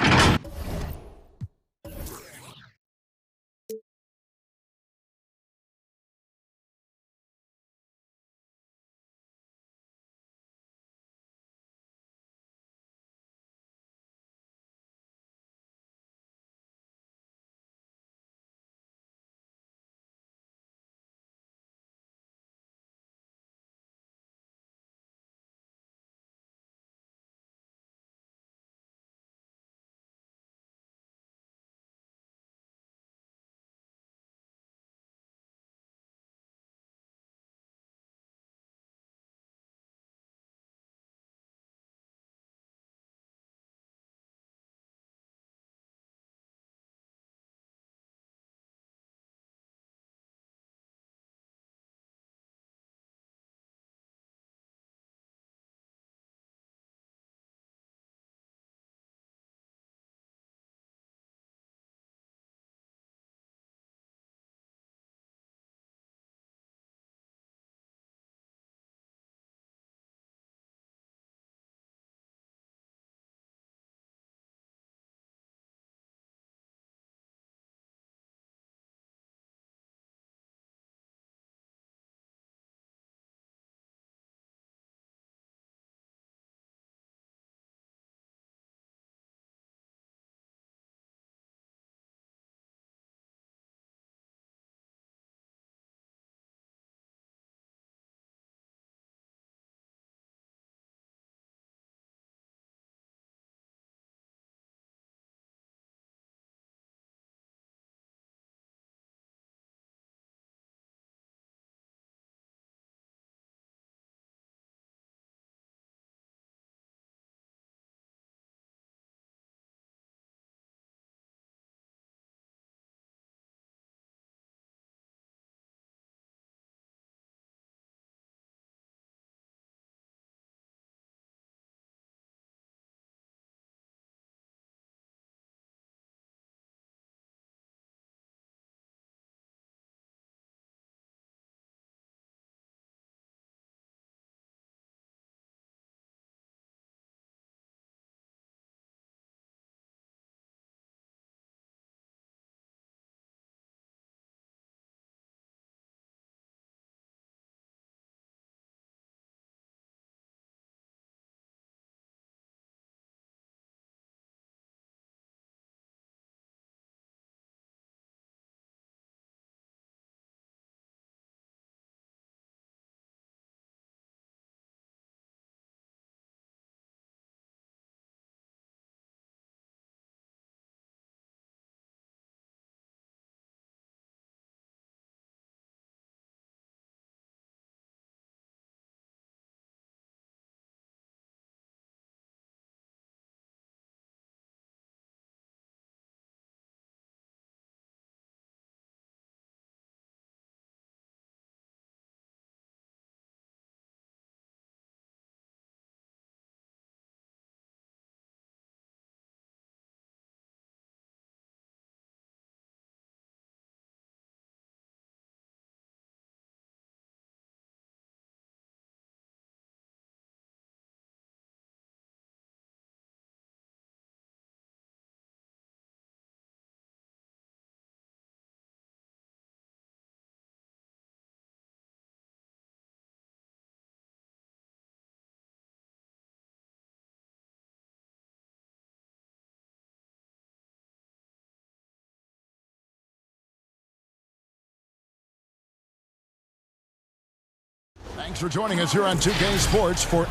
Thanks for joining us here on 2K Sports for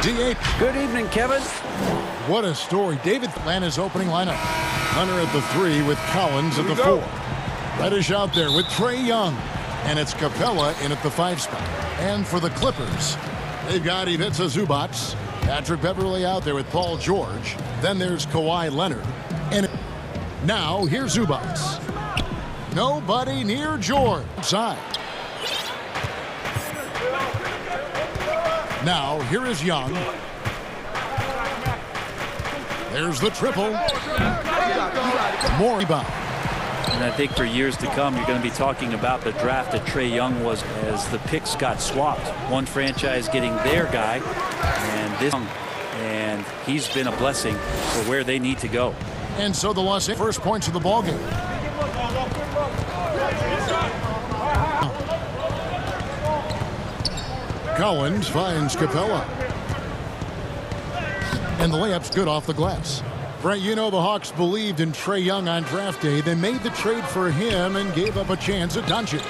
D8. Good evening, Kevin. What a story. David Atlanta's opening lineup. Hunter at the 3 with Collins at the 4. Reddish out there with Trae Young. And it's Capella in at the 5 spot. And for the Clippers, they've got Ivica Zubac. Patrick Beverley out there with Paul George. Then there's Kawhi Leonard. And now here's Zubac. Nobody near George. Side. Now here is Young. There's the triple. More rebound. And I think for years to come, you're going to be talking about the draft that Trae Young was as the picks got swapped. One franchise getting their guy, and he's been a blessing for where they need to go. And so the Los Angeles first points of the ballgame. Collins finds Capella. And the layup's good off the glass. Brent, you know the Hawks believed in Trae Young on draft day. They made the trade for him and gave up a chance at Doncic.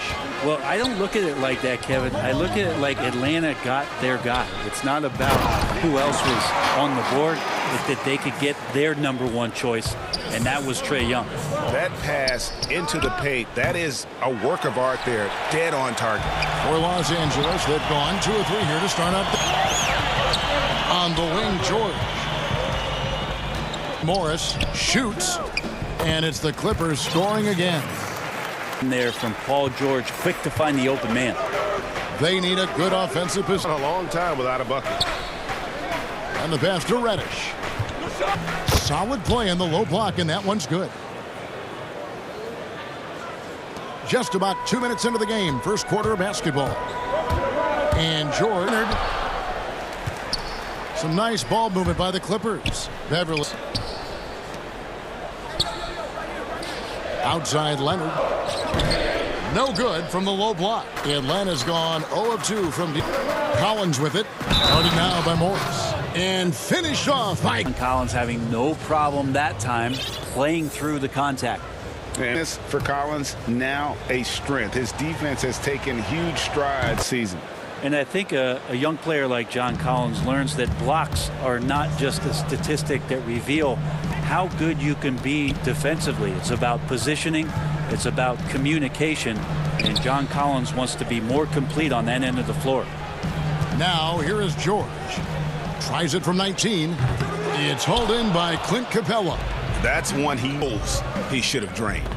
Well, I don't look at it like that, Kevin. I look at it like Atlanta got their guy. It's not about who else was on the board. It's that they could get their #1 choice, and that was Trae Young. That pass into the paint, that is a work of art there. Dead on target. For Los Angeles, they've gone 2 or 3 here to start out. On the wing, George. Morris shoots, and it's the Clippers scoring again. There from Paul George, quick to find the open man. They need a good offensive position. A long time without a bucket. And the pass to Reddish. Solid play in the low block, and that one's good. Just about 2 minutes into the game, first quarter of basketball. And George. Some nice ball movement by the Clippers. Beverley. Outside Leonard. No good from the low block. Atlanta's gone 0 of 2 from deep. Collins with it. Started now by Morris. And finished off by Collins, having no problem that time playing through the contact. And this for Collins now a strength. His defense has taken huge strides this season. And I think a young player like John Collins learns that blocks are not just a statistic that reveal how good you can be defensively. It's about positioning. It's about communication. And John Collins wants to be more complete on that end of the floor. Now here is George. Tries it from 19. It's hauled in by Clint Capella. That's one he should have drained.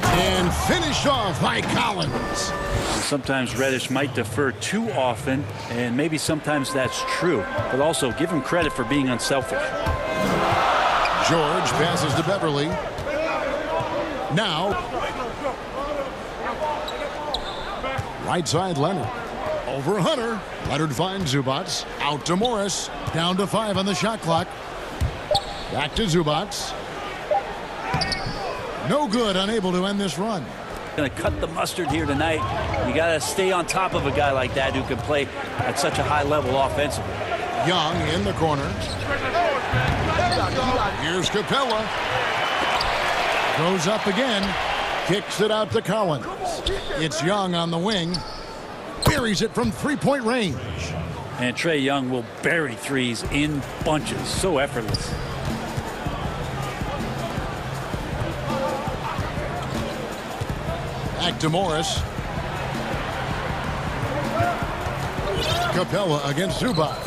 And finished off by Collins. Sometimes Reddish might defer too often, and maybe sometimes that's true. But also give him credit for being unselfish. George passes to Beverley. Now, right side Leonard. Over Hunter. Leonard finds Zubac. Out to Morris. Down to 5 on the shot clock. Back to Zubac. No good, unable to end this run. Going to cut the mustard here tonight. You got to stay on top of a guy like that who can play at such a high level offensively. Young in the corner. Here's Capella. Goes up again. Kicks it out to Collins. It's Young on the wing. Buries it from 3-point range. And Trae Young will bury threes in bunches. So effortless. Back to Morris. Capella against Zubac.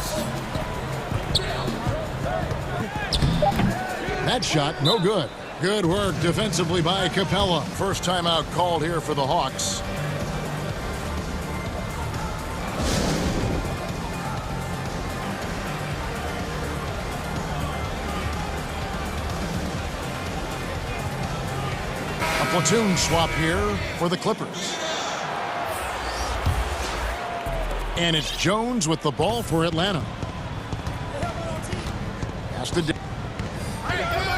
That shot, no good. Good work defensively by Capella. First timeout called here for the Hawks. A platoon swap here for the Clippers. And it's Jones with the ball for Atlanta. Pass to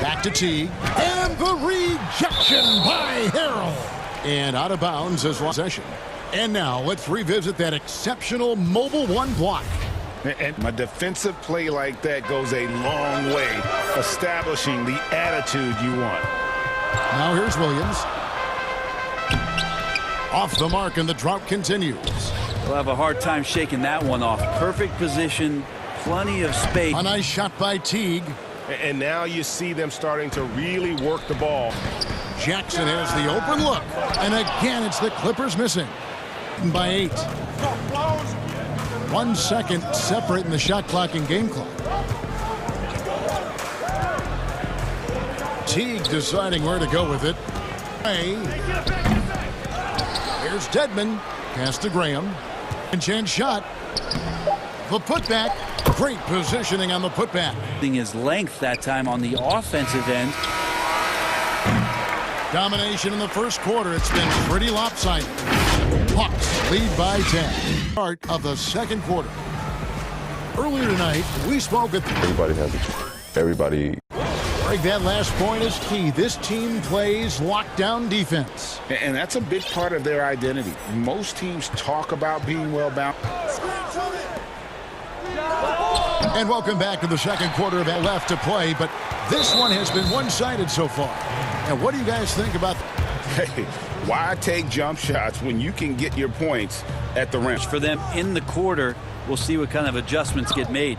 back to T. And the rejection by Harrell. And out of bounds as possession. And now let's revisit that exceptional Mobile One block. And a defensive play like that goes a long way, establishing the attitude you want. Now here's Williams. Off the mark, and the drought continues. We'll have a hard time shaking that one off. Perfect position, plenty of space. A nice shot by Teague. And now you see them starting to really work the ball. Jackson has the open look. And again, it's the Clippers missing by 8. 1 second separating the shot clock and game clock. Teague deciding where to go with it. Here's Dedmon. Pass to Graham. And chance shot. The putback. Great positioning on the putback. His length that time on the offensive end. Domination in the first quarter. It's been pretty lopsided. Hawks lead by 10. Start of the second quarter. Earlier tonight, we spoke with... Everybody has a... Everybody... Greg, that last point is key. This team plays lockdown defense. And that's a big part of their identity. Most teams talk about being well-balanced. And welcome back to the second quarter that left to play, but this one has been one-sided so far. And what do you guys think about Hey, why take jump shots when you can get your points at the rim? For them in the quarter, we'll see what kind of adjustments get made.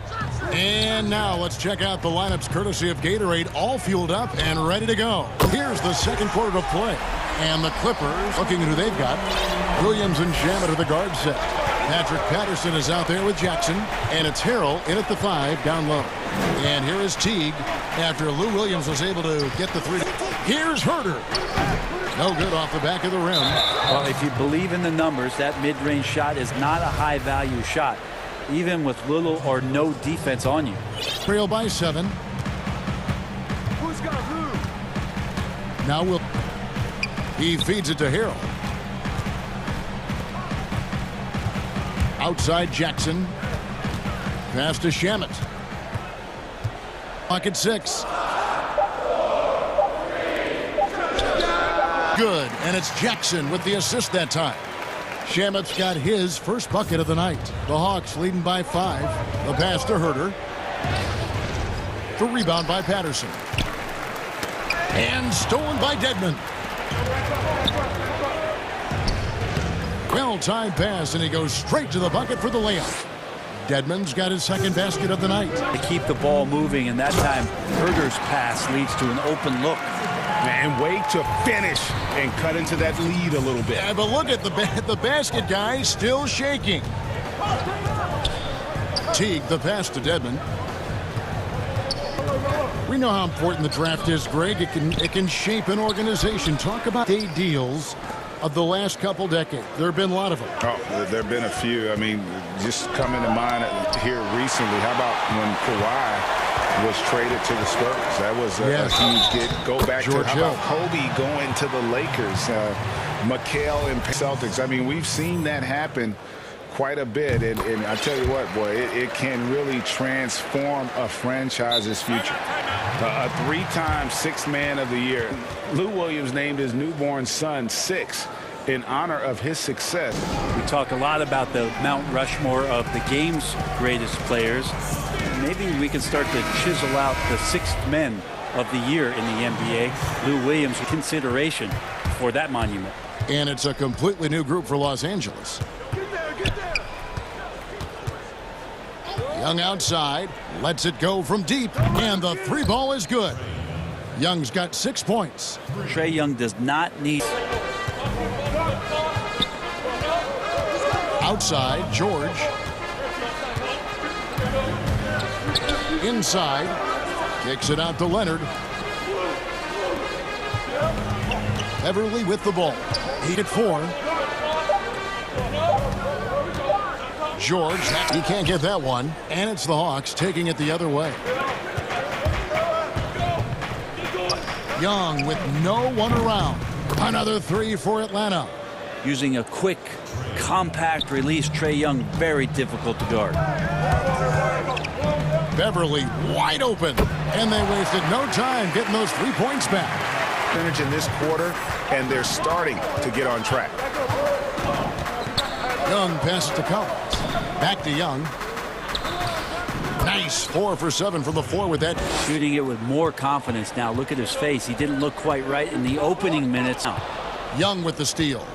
And now let's check out the lineups courtesy of Gatorade, all fueled up and ready to go. Here's the second quarter to play. And the Clippers, looking at who they've got. Williams and Shamet are the guard set. Patrick Patterson is out there with Jackson. And it's Harrell in at the 5 down low. And here is Teague after Lou Williams was able to get the 3. Here's Herter. No good off the back of the rim. Well, if you believe in the numbers, that mid-range shot is not a high-value shot, even with little or no defense on you. Trail by 7. Who's got who? Now he feeds it to Harrell. Outside Jackson. Pass to Shamet. Pocket 6. Good, and it's Jackson with the assist that time. Shamet's got his first bucket of the night. The Hawks leading by 5. The pass to Herter. The rebound by Patterson. And stolen by Dedmon. Well-timed pass, and he goes straight to the bucket for the layup. Dedmon's got his second basket of the night. They keep the ball moving, and that time Herter's pass leads to an open look. And wait to finish and cut into that lead a little bit. Yeah, but look at the basket guy still shaking. Teague, the pass to Dedmon. We know how important the draft is, Greg. It can shape an organization. Talk about day deals of the last couple decades. There have been a lot of them. Oh, there have been a few. I mean, just coming to mind here recently. How about when Kawhi was traded to the Spurs? That was a huge get. Go back George to how about Kobe going to the Lakers, McHale and Celtics. I mean, we've seen that happen quite a bit, and I tell you what, boy, it can really transform a franchise's future. A 3-time Sixth Man of the Year. Lou Williams named his newborn son 6 in honor of his success. We talk a lot about the Mount Rushmore of the game's greatest players. Maybe we can start to chisel out the 6th men of the year in the NBA. Lou Williams, consideration for that monument. And it's a completely new group for Los Angeles. Young outside, lets it go from deep, and the 3 ball is good. Young's got 6 points. Trae Young does not need... Outside, George. Inside, kicks it out to Leonard. Beverly with the ball. He at 4. George, he can't get that one. And it's the Hawks taking it the other way. Young with no one around. Another 3 for Atlanta. Using a quick, compact release, Trae Young, very difficult to guard. Beverly wide open. And they wasted no time getting those 3 points back. Finish in this quarter, and they're starting to get on track. Young passes to Collins. Back to Young. Nice 4 for 7 from the floor with that. Shooting it with more confidence now. Look at his face. He didn't look quite right in the opening minutes. Young with the steal.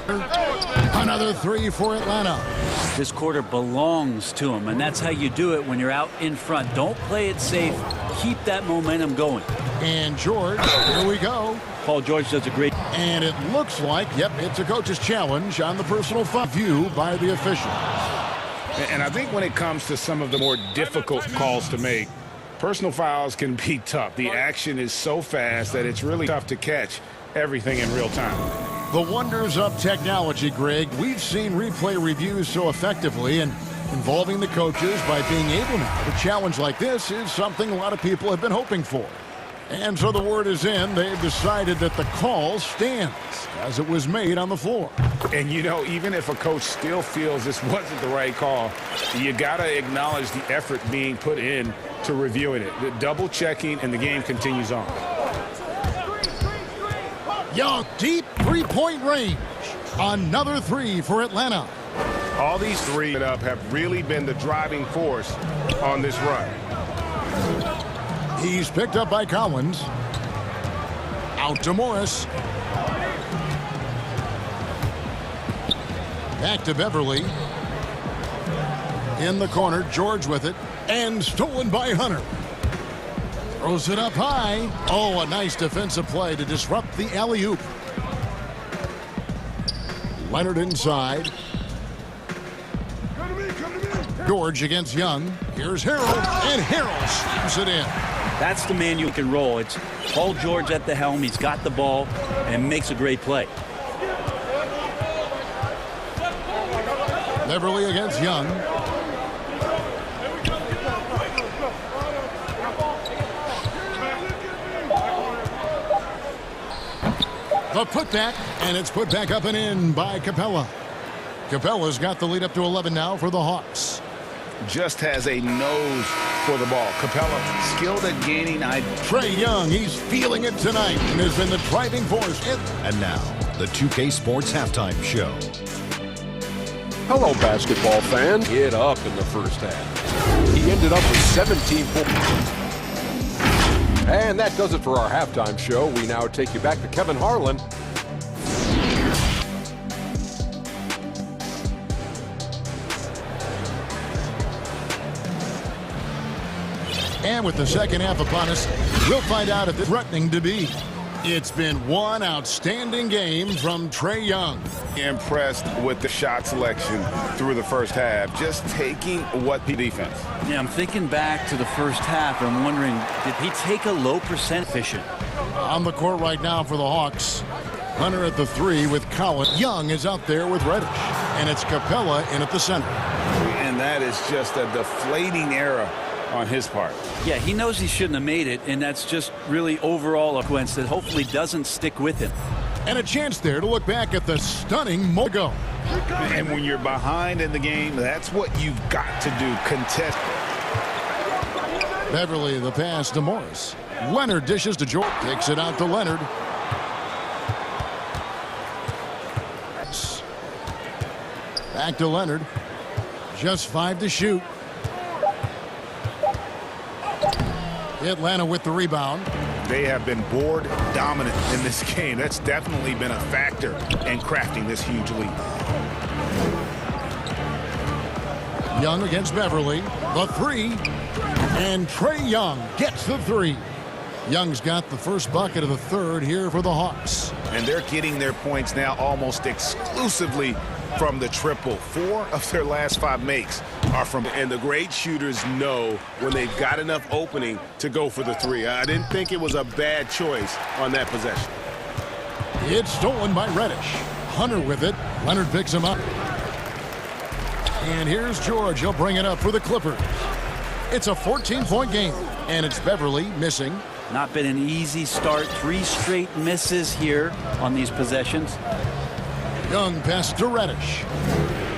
Another three for Atlanta. This quarter belongs to him, and that's how you do it when you're out in front. Don't play it safe. Keep that momentum going. And George, here we go. Paul George does a great. And it looks like, yep, it's a coach's challenge on the personal foul view by the officials. And I think when it comes to some of the more difficult calls to make, personal fouls can be tough. The action is so fast that it's really tough to catch everything in real time. The wonders of technology, Greg. We've seen replay reviews so effectively, and involving the coaches by being able now to challenge like this is something a lot of people have been hoping for. And so the word is in. They've decided that the call stands as it was made on the floor. And, you know, even if a coach still feels this wasn't the right call, you got to acknowledge the effort being put in to reviewing it. The double checking, and the game continues on. Young, deep three-point range. Another three for Atlanta. All these three have really been the driving force on this run. He's picked up by Collins. Out to Morris. Back to Beverly. In the corner, George with it. And stolen by Hunter. Throws it up high. Oh, a nice defensive play to disrupt the alley-oop. Leonard inside. George against Young. Here's Harrell, and Harrell slams it in. That's the man you can roll. It's Paul George at the helm. He's got the ball and makes a great play. Beverly against Young. The putback, and it's put back up and in by Capella. Capella's got the lead up to 11 now for the Hawks. Just has a nose for the ball. Capella skilled at gaining. Trae Young, he's feeling it tonight and has been the driving force. And now, the 2K Sports Halftime Show. Hello, basketball fan. Get up in the first half. He ended up with 17 points. And that does it for our halftime show. We now take you back to Kevin Harlan. And with the second half upon us, we'll find out if it's threatening to be. It's been one outstanding game from Trae Young. Impressed with the shot selection through the first half, just taking what the defense. Yeah, I'm thinking back to the first half. I'm wondering, did he take a low percent efficient? On the court right now for the Hawks. Hunter at the three with Collins. Young is out there with Reddish. And it's Capella in at the center. And that is just a deflating error on his part. Yeah, he knows he shouldn't have made it, and that's just really overall a coincidence that hopefully doesn't stick with him. And a chance there to look back at the stunning Mogo. And when you're behind in the game, that's what you've got to do, contest. Beverly the pass to Morris. Leonard dishes to George. Takes it out to Leonard. Back to Leonard. Just 5 to shoot. Atlanta with the rebound. They have been board dominant in this game. That's definitely been a factor in crafting this huge lead. Young against Beverly. The three. And Trae Young gets the three. Young's got the first bucket of the third here for the Hawks. And they're getting their points now almost exclusively from the triple. 4 of their last 5 makes are from, and the great shooters know when they've got enough opening to go for the three. I didn't think it was a bad choice on that possession. It's stolen by Reddish. Hunter with it. Leonard picks him up. And here's George. He'll bring it up for the Clippers. It's a 14-point game, and it's Beverly missing. Not been an easy start. 3 straight misses here on these possessions. Young pass to Reddish.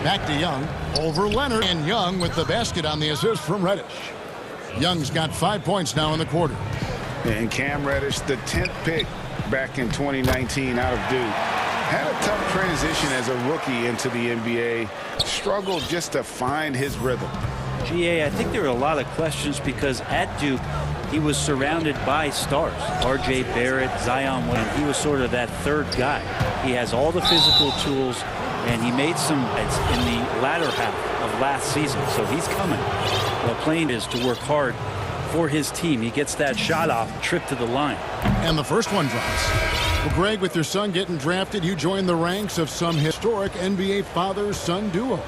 Back to Young. Over Leonard. And Young with the basket on the assist from Reddish. Young's got 5 points now in the quarter. And Cam Reddish, the 10th pick back in 2019 out of Duke. Had a tough transition as a rookie into the NBA. Struggled just to find his rhythm. GA, I think there were a lot of questions because at Duke, he was surrounded by stars. R.J. Barrett, Zion Williamson. He was sort of that third guy. He has all the physical tools, and he made some in the latter half of last season. So he's coming. The plan is to work hard for his team. He gets that shot off, trip to the line. And the first one drops. Well, Greg, with your son getting drafted, you joined the ranks of some historic NBA father-son duos.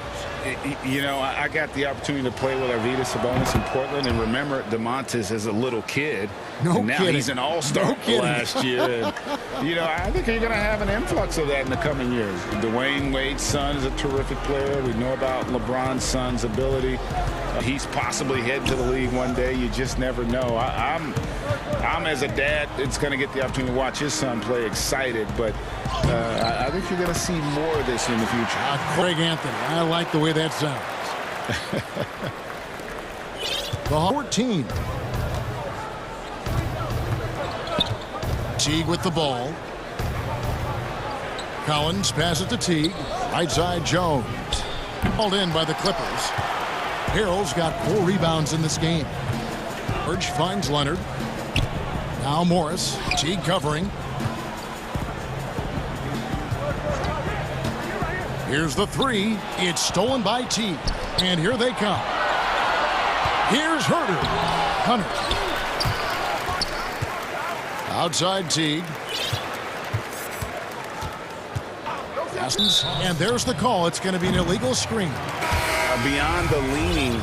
You know, I got the opportunity to play with Arvydas Sabonis in Portland, and remember Domantas as a little kid. No and now kidding. He's an all-star last year. And, you know, I think you're going to have an influx of that in the coming years. Dwayne Wade's son is a terrific player. We know about LeBron's son's ability. He's possibly heading to the league one day. You just never know. I'm as a dad, it's going to get the opportunity to watch his son play excited, but I think you're going to see more of this in the future. Craig Anthony, I like the way that sounds. The 14. Teague with the ball. Collins passes to Teague. Right side Jones. Called in by the Clippers. Harrell's got 4 rebounds in this game. Urge finds Leonard. Now Morris. Teague covering. Here's the 3. It's stolen by Teague. And here they come. Here's Hunter. Outside Teague. And there's the call. It's going to be an illegal screen. Beyond the leaning,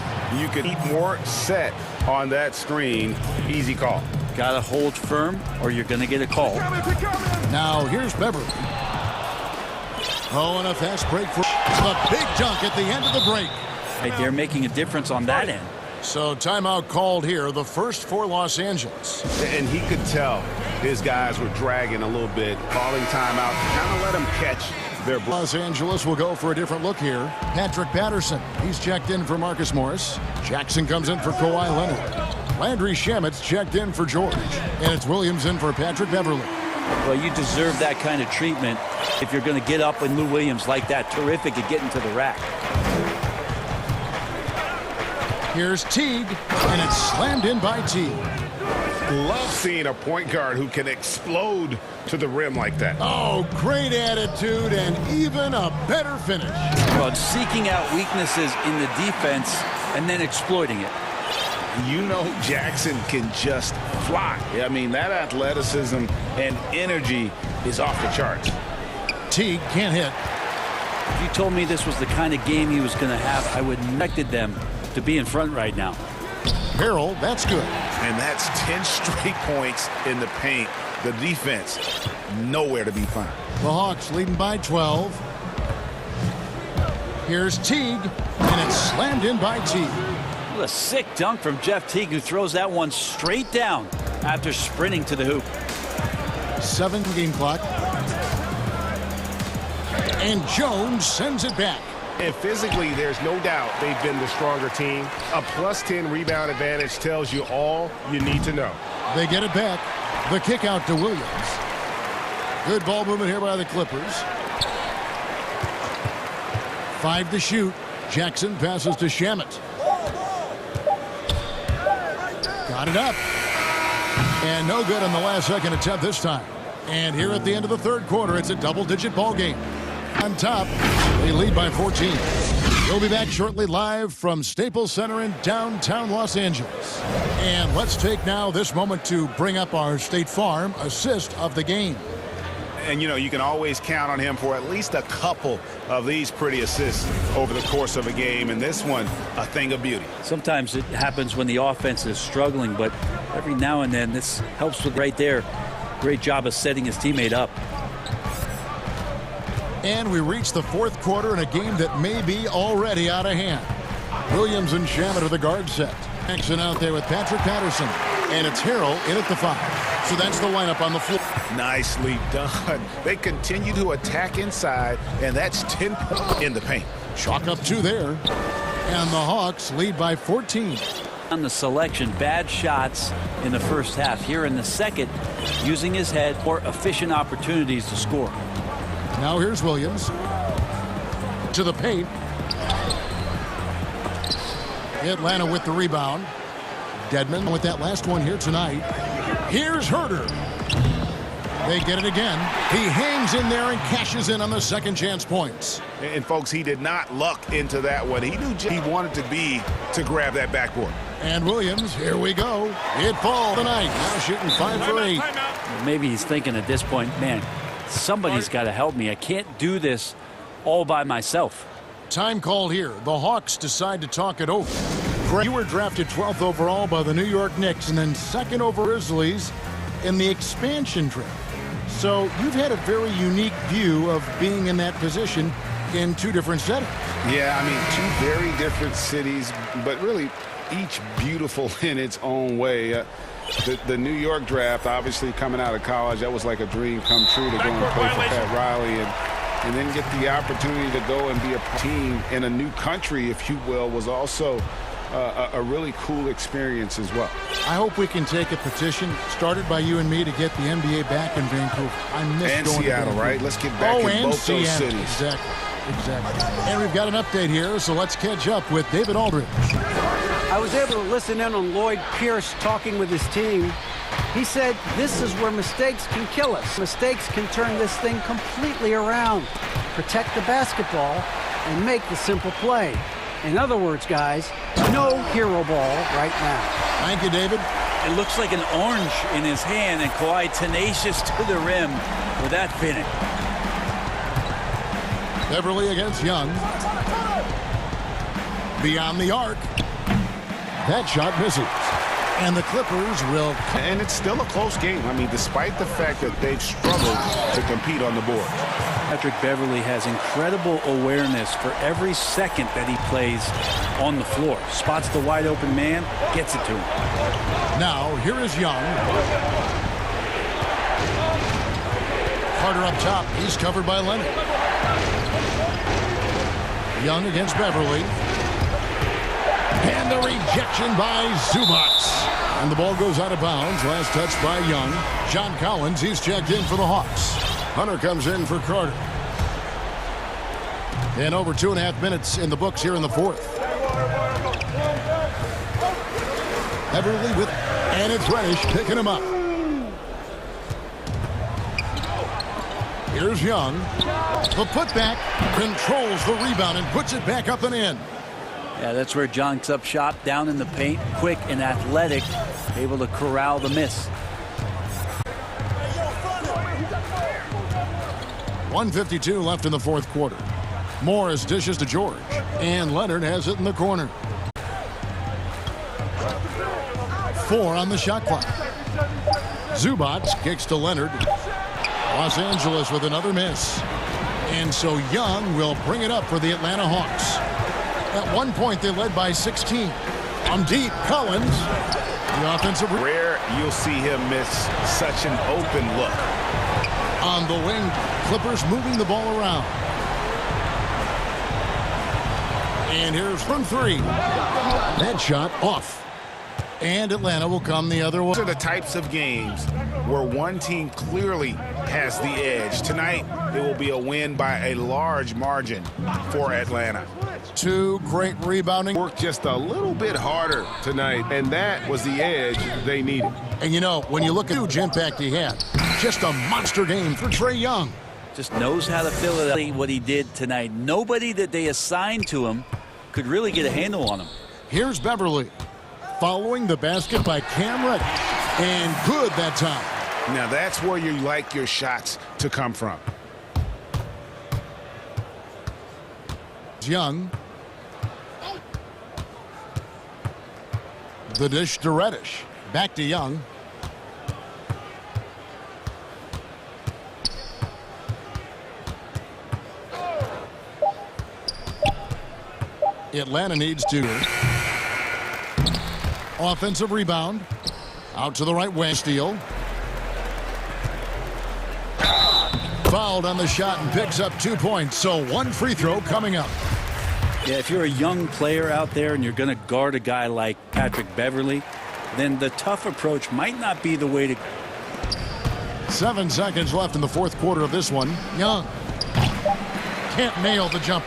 you could keep more set on that screen. Easy call. Got to hold firm or you're going to get a call. Now here's Beverly. Oh, and a fast break for a big dunk at the end of the break. Right, they're making a difference on that end. So timeout called here, the first for Los Angeles. And he could tell his guys were dragging a little bit, calling timeout, kind of let them catch their breath. Los Angeles will go for a different look here. Patrick Patterson, he's checked in for Marcus Morris. Jackson comes in for Kawhi Leonard. Landry Shamet's checked in for George. And it's Williams in for Patrick Beverly. Well, you deserve that kind of treatment if you're going to get up with Lou Williams like that. Terrific at getting to the rack. Here's Teague, and it's slammed in by Teague. Love seeing a point guard who can explode to the rim like that. Oh, great attitude and even a better finish. Well, seeking out weaknesses in the defense and then exploiting it. You know Jackson can just fly. I mean, that athleticism and energy is off the charts. Teague can't hit. If you told me this was the kind of game he was going to have, I would have expected them to be in front right now. Harrell, that's good. And that's 10 straight points in the paint. The defense, nowhere to be found. The Hawks leading by 12. Here's Teague, and it's slammed in by Teague. What a sick dunk from Jeff Teague, who throws that one straight down after sprinting to the hoop. 7 game clock. And Jones sends it back. And physically, there's no doubt they've been the stronger team. A +10 rebound advantage tells you all you need to know. They get it back. The kick out to Williams. Good ball movement here by the Clippers. 5 to shoot. Jackson passes to Shamet. Got it up. And no good on the last second attempt this time. And here at the end of the third quarter, it's a double-digit ball game. On top, they lead by 14. We'll be back shortly live from Staples Center in downtown Los Angeles. And let's take now this moment to bring up our State Farm assist of the game. And, you know, you can always count on him for at least a couple of these pretty assists over the course of a game. And this one, a thing of beauty. Sometimes it happens when the offense is struggling, but every now and then this helps with right there. Great job of setting his teammate up. And we reach the fourth quarter in a game that may be already out of hand. Williams and Shamet are the guard set. Action out there with Patrick Patterson. And it's Harrell in at the 5. So that's the lineup on the floor. Nicely done. They continue to attack inside, and that's 10 points in the paint. Chalk up 2 there. And the Hawks lead by 14. On the selection, bad shots in the first half. Here in the second, using his head for efficient opportunities to score. Now here's Williams to the paint. Atlanta with the rebound. Dedmon with that last one here tonight. Here's Herter. They get it again. He hangs in there and cashes in on the second chance points. And folks, he did not luck into that one. He knew he wanted to grab that backboard. And Williams, here we go. It falls tonight. Now shooting 5 for 8. Maybe he's thinking at this point, man, somebody's got to help me. I can't do this all by myself. Time called here. The Hawks decide to talk it over. You were drafted 12th overall by the New York Knicks and then 2nd over Grizzlies in the expansion draft. So you've had a very unique view of being in that position in 2 different settings. Yeah, I mean, 2 very different cities, but really each beautiful in its own way. The New York draft, obviously coming out of college, that was like a dream come true to go and play for Pat Riley and then get the opportunity to go and be a team in a new country, if you will, was also a really cool experience as well. I hope we can take a petition started by you and me to get the NBA back in Vancouver. I miss and going Seattle, to Vancouver. right? Let's get back in both those cities. Exactly. And we've got an update here, so let's catch up with David Aldridge. I was able to listen in on Lloyd Pierce talking with his team. He said this is where mistakes can kill us. Mistakes can turn this thing completely around, protect the basketball, and make the simple play. In other words, guys, no hero ball right now. Thank you, David. It looks like an orange in his hand, and Kawhi tenacious to the rim with that finish. Beverly against Young. Beyond the arc. That shot misses. And the Clippers will... And it's still a close game. I mean, despite the fact that they've struggled to compete on the board. Patrick Beverly has incredible awareness for every second that he plays on the floor. Spots the wide open man, gets it to him. Now, here is Young. Carter up top. He's covered by Leonard. Young against Beverly. And the rejection by Zubac. And the ball goes out of bounds. Last touch by Young. John Collins, he's checked in for the Hawks. Hunter comes in for Carter. And over 2.5 minutes in the books here in the fourth. Beverly with, and it's Reddish picking him up. Here's Young. The putback controls the rebound and puts it back up and in. Yeah, that's where John's up shop, down in the paint, quick and athletic, able to corral the miss. 1:52 left in the fourth quarter. Morris dishes to George, and Leonard has it in the corner. 4 on the shot clock. Zubac kicks to Leonard. Los Angeles with another miss. And so Young will bring it up for the Atlanta Hawks. At one point, they led by 16. From deep, Collins, the offensive... Rare you'll see him miss such an open look. On the wing, Clippers moving the ball around. And here's from 3. That shot off. And Atlanta will come the other way. These are the types of games where one team clearly has the edge. Tonight, it will be a win by a large margin for Atlanta. 2 great rebounding. Worked just a little bit harder tonight, and that was the edge they needed. And you know, when you look at the huge impact he had, just a monster game for Trae Young. Just knows how to fill it up. What he did tonight. Nobody that they assigned to him could really get a handle on him. Here's Beverly. Following the basket by Cam Reddish. And good that time. Now that's where you like your shots to come from. Young. The dish to Reddish. Back to Young. Atlanta needs to. Offensive rebound. Out to the right wing. Steal. Fouled on the shot and picks up 2 points. So 1 free throw coming up. Yeah, if you're a young player out there and you're going to guard a guy like Patrick Beverly, then the tough approach might not be the way to. 7 seconds left in the fourth quarter of this one. Young can't nail the jumper.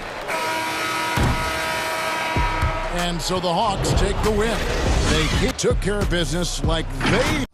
And so the Hawks take the win. They took care of business like they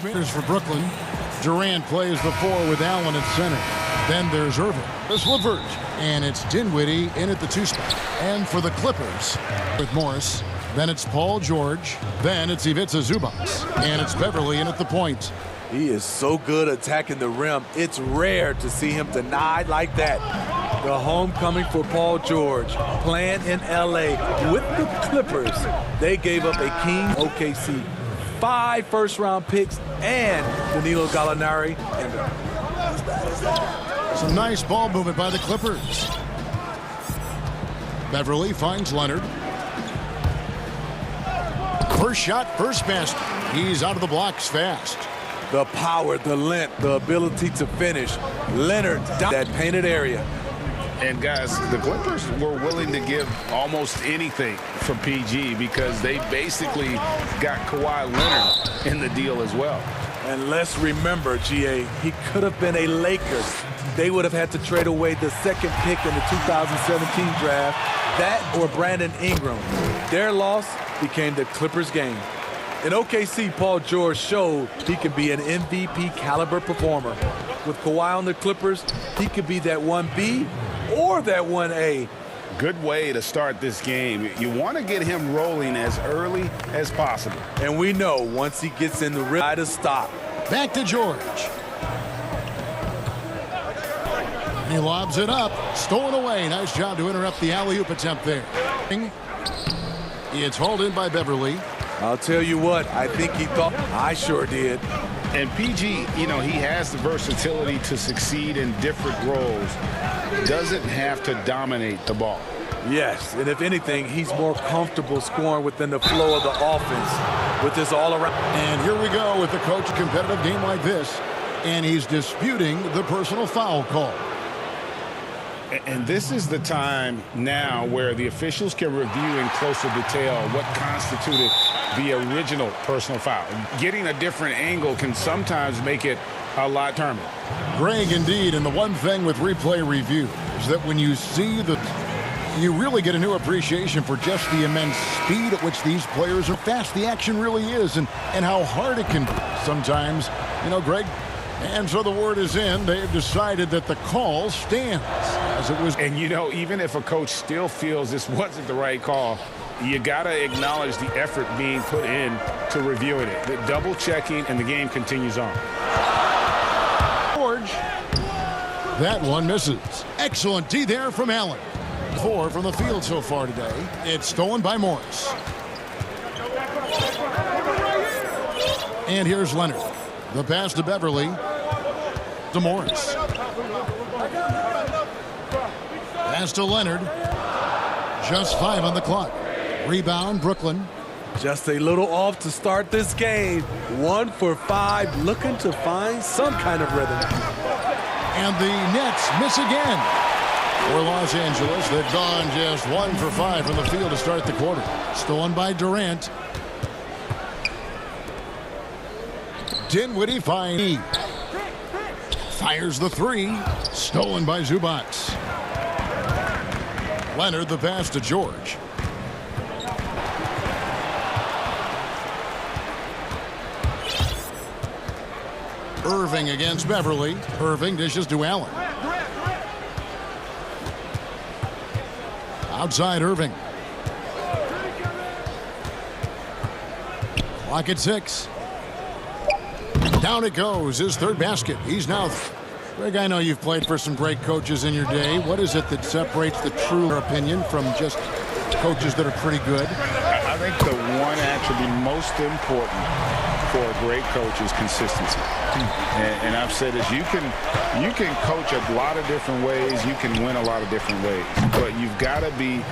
Meters for Brooklyn. Durant plays the 4 with Allen at center. Then there's Irving. There's LeVert. And it's Dinwiddie in at the 2 spot. And for the Clippers with Morris. Then it's Paul George. Then it's Ivica Zubac. And it's Beverly in at the point. He is so good attacking the rim. It's rare to see him denied like that. The homecoming for Paul George, playing in L.A. with the Clippers. They gave up a king OKC, 5 first-round picks, and Danilo Gallinari. Some nice ball movement by the Clippers. Beverly finds Leonard. First shot, first basket. He's out of the blocks fast. The power, the length, the ability to finish. Leonard down that painted area. And guys, the Clippers were willing to give almost anything for PG because they basically got Kawhi Leonard in the deal as well. And let's remember, GA, he could have been a Laker. They would have had to trade away the 2nd pick in the 2017 draft. That or Brandon Ingram. Their loss became the Clippers' game. In OKC, Paul George showed he could be an MVP caliber performer. With Kawhi on the Clippers, he could be that 1B or that 1A. Good way to start this game. You want to get him rolling as early as possible. And we know once he gets in the rhythm to stop. Back to George. He lobs it up. Stolen away. Nice job to interrupt the alley-oop attempt there. It's hauled in by Beverly. I'll tell you what, I think he thought. I sure did. And PG, you know, he has the versatility to succeed in different roles. Doesn't have to dominate the ball. Yes, and if anything, he's more comfortable scoring within the flow of the offense with his all-around. And here we go with the coach, a competitive game like this. And he's disputing the personal foul call. And this is the time now where the officials can review in closer detail what constituted the original personal foul. Getting a different angle can sometimes make it a lot determined. Greg, indeed, and the one thing with replay review is that when you see you really get a new appreciation for just the immense speed at which these players are fast the action really is and how hard it can be sometimes, you know, Greg. And so the word is in. They have decided that the call stands as it was. And, you know, even if a coach still feels this wasn't the right call, you got to acknowledge the effort being put in to reviewing it. The double checking, and the game continues on. George. That one misses. Excellent D there from Allen. 4 from the field so far today. It's stolen by Morris. And here's Leonard. The pass to Beverly. To Morris. Pass to Leonard. Just 5 on the clock. Rebound, Brooklyn. Just a little off to start this game. 1 for 5, looking to find some kind of rhythm. And the Nets miss again. For Los Angeles, they've gone just 1 for 5 from the field to start the quarter. Stolen by Durant. Dinwiddie fires the 3. Stolen by Zubac. Leonard the pass to George. Irving against Beverly. Irving dishes to Allen. Outside Irving. Clock at 6. Down it goes, his 3rd basket. He's now... Greg, I know you've played for some great coaches in your day. What is it that separates the true opinion from just coaches that are pretty good? I think the one attribute most important for a great coach is consistency. And I've said this, you can coach a lot of different ways, you can win a lot of different ways, but you've got to be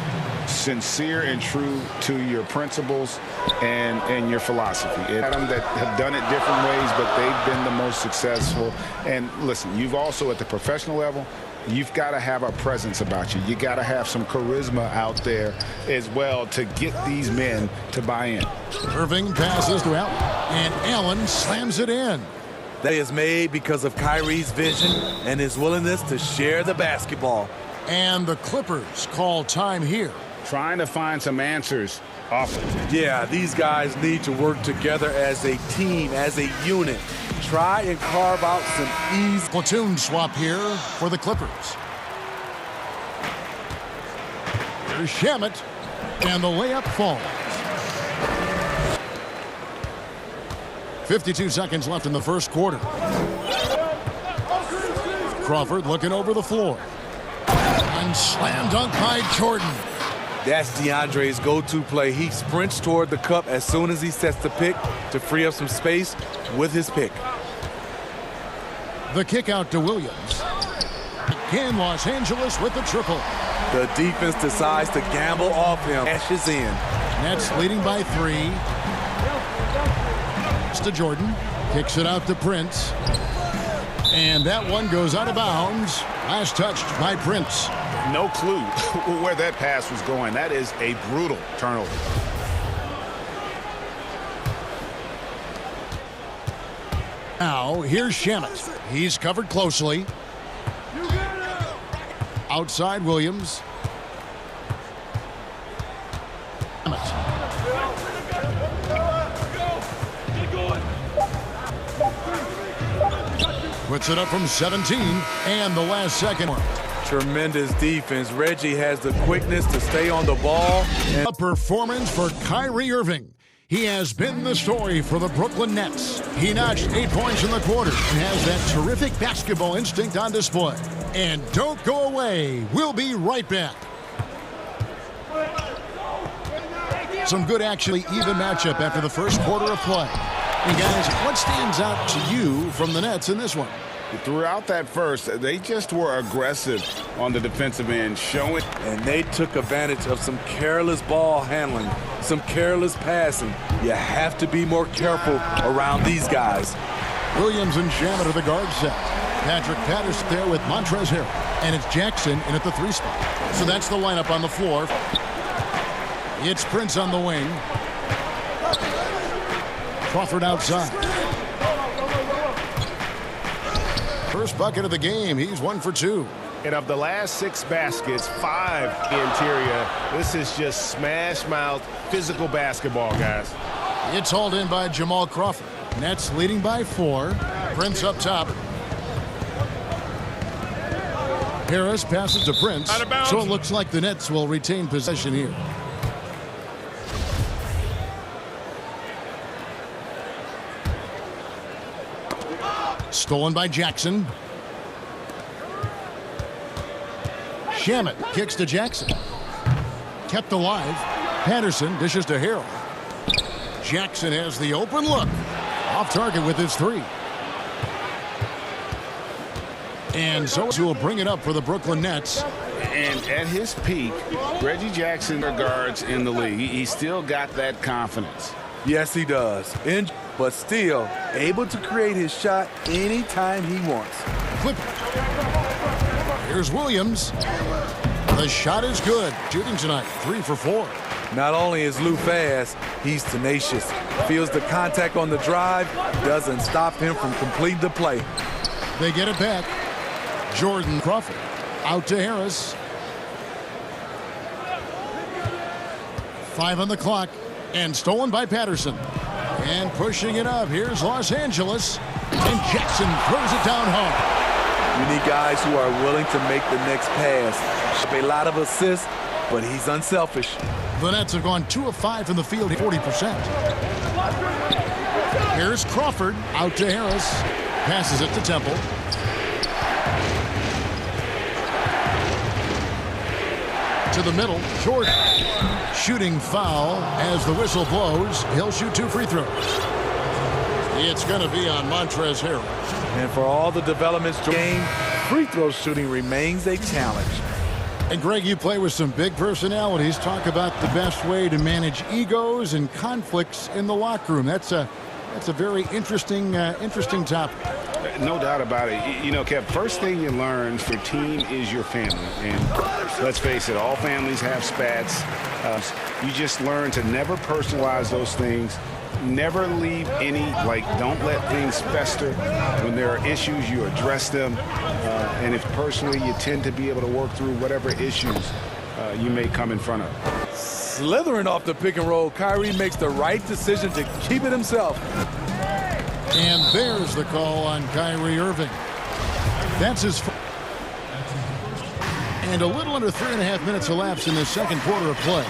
sincere and true to your principles and your philosophy. Them that have done it different ways, but they've been the most successful. And listen, you've also at the professional level, you've got to have a presence about you. You got to have some charisma out there as well to get these men to buy in. Irving passes to Allen, and Allen slams it in. That is made because of Kyrie's vision and his willingness to share the basketball. And the Clippers call time here. Trying to find some answers offense. Yeah, these guys need to work together as a team, as a unit. Try and carve out some ease. Platoon swap here for the Clippers. Here's Shamet, and the layup falls. 52 seconds left in the first quarter. Crawford looking over the floor. And slam dunk by Jordan. That's DeAndre's go-to play. He sprints toward the cup as soon as he sets the pick to free up some space with his pick. The kick out to Williams. Again, Los Angeles with the triple. The defense decides to gamble off him. Ashes in. Nets leading by 3. It's to Jordan. Kicks it out to Prince. And that one goes out of bounds. Last touched by Prince. No clue where that pass was going. That is a brutal turnover. Now, here's Shamet. He's covered closely. Outside Williams. Puts it up from 17, and the last second one. Tremendous defense. Reggie has the quickness to stay on the ball. A performance for Kyrie Irving. He has been the story for the Brooklyn Nets. He notched 8 points in the quarter and has that terrific basketball instinct on display. And don't go away. We'll be right back. Some good, actually even matchup after the first quarter of play. And guys, what stands out to you from the Nets in this one? Throughout that first, they just were aggressive on the defensive end, showing. And they took advantage of some careless ball handling, some careless passing. You have to be more careful around these guys. Williams and Shamet are the guard set. Patrick Patterson there with Montrezl Harrell. And it's Jackson in at the 3 spot. So that's the lineup on the floor. It's Prince on the wing. Crawford outside. First bucket of the game. He's 1 for 2. And of the last 6 baskets, 5 interior. This is just smash mouth physical basketball, guys. It's hauled in by Jamal Crawford. Nets leading by 4. Prince up top. Harris passes to Prince. So it looks like the Nets will retain possession here. Stolen by Jackson. Shamet kicks to Jackson. Kept alive. Patterson dishes to Harrell. Jackson has the open look. Off target with his 3. And so will bring it up for the Brooklyn Nets. And at his peak, Reggie Jackson guards in the league. He still got that confidence. Yes, he does. But still able to create his shot anytime he wants. Here's Williams. The shot is good. Shooting tonight, 3 for 4. Not only is Lou fast, he's tenacious. Feels the contact on the drive, doesn't stop him from completing the play. They get it back. Jordan Crawford out to Harris. 5 on the clock, and stolen by Patterson. And pushing it up, here's Los Angeles. And Jackson throws it down hard. You need guys who are willing to make the next pass. A lot of assists, but he's unselfish. The Nets have gone 2 of 5 from the field, 40%. Here's Crawford out to Harris. Passes it to Temple. To the middle, Jordan. Shooting foul as the whistle blows. He'll shoot 2 free throws. It's going to be on Montrezl Harrell. And for all the developments game, free throw shooting remains a challenge. And Greg, you play with some big personalities. Talk about the best way to manage egos and conflicts in the locker room. That's a very interesting topic. No doubt about it. You know, Kev, first thing you learn, your team is your family. And let's face it, all families have spats. You just learn to never personalize those things. Never leave any, don't let things fester. When there are issues, you address them. And if personally, you tend to be able to work through whatever issues you may come in front of. Slithering off the pick and roll, Kyrie makes the right decision to keep it himself. And there's the call on Kyrie Irving. That's his. And a little under 3.5 minutes elapsed in the second quarter of play.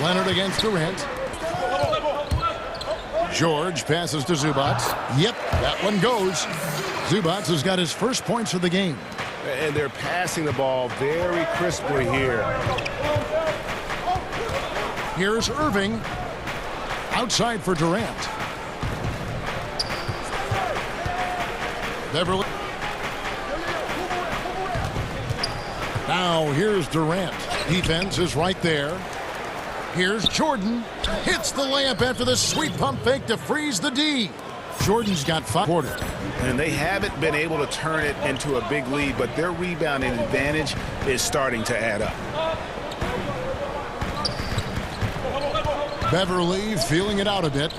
Leonard against Durant. George passes to Zubac. Yep, that one goes. Zubac has got his first points of the game. And they're passing the ball very crisply here. Here's Irving. Outside for Durant. Beverly. Now here's Durant. Defense is right there. Here's Jordan. Hits the layup after the sweet pump fake to freeze the D. Jordan's got 5 quarters. And they haven't been able to turn it into a big lead, but their rebounding advantage is starting to add up. Beverly feeling it out a bit.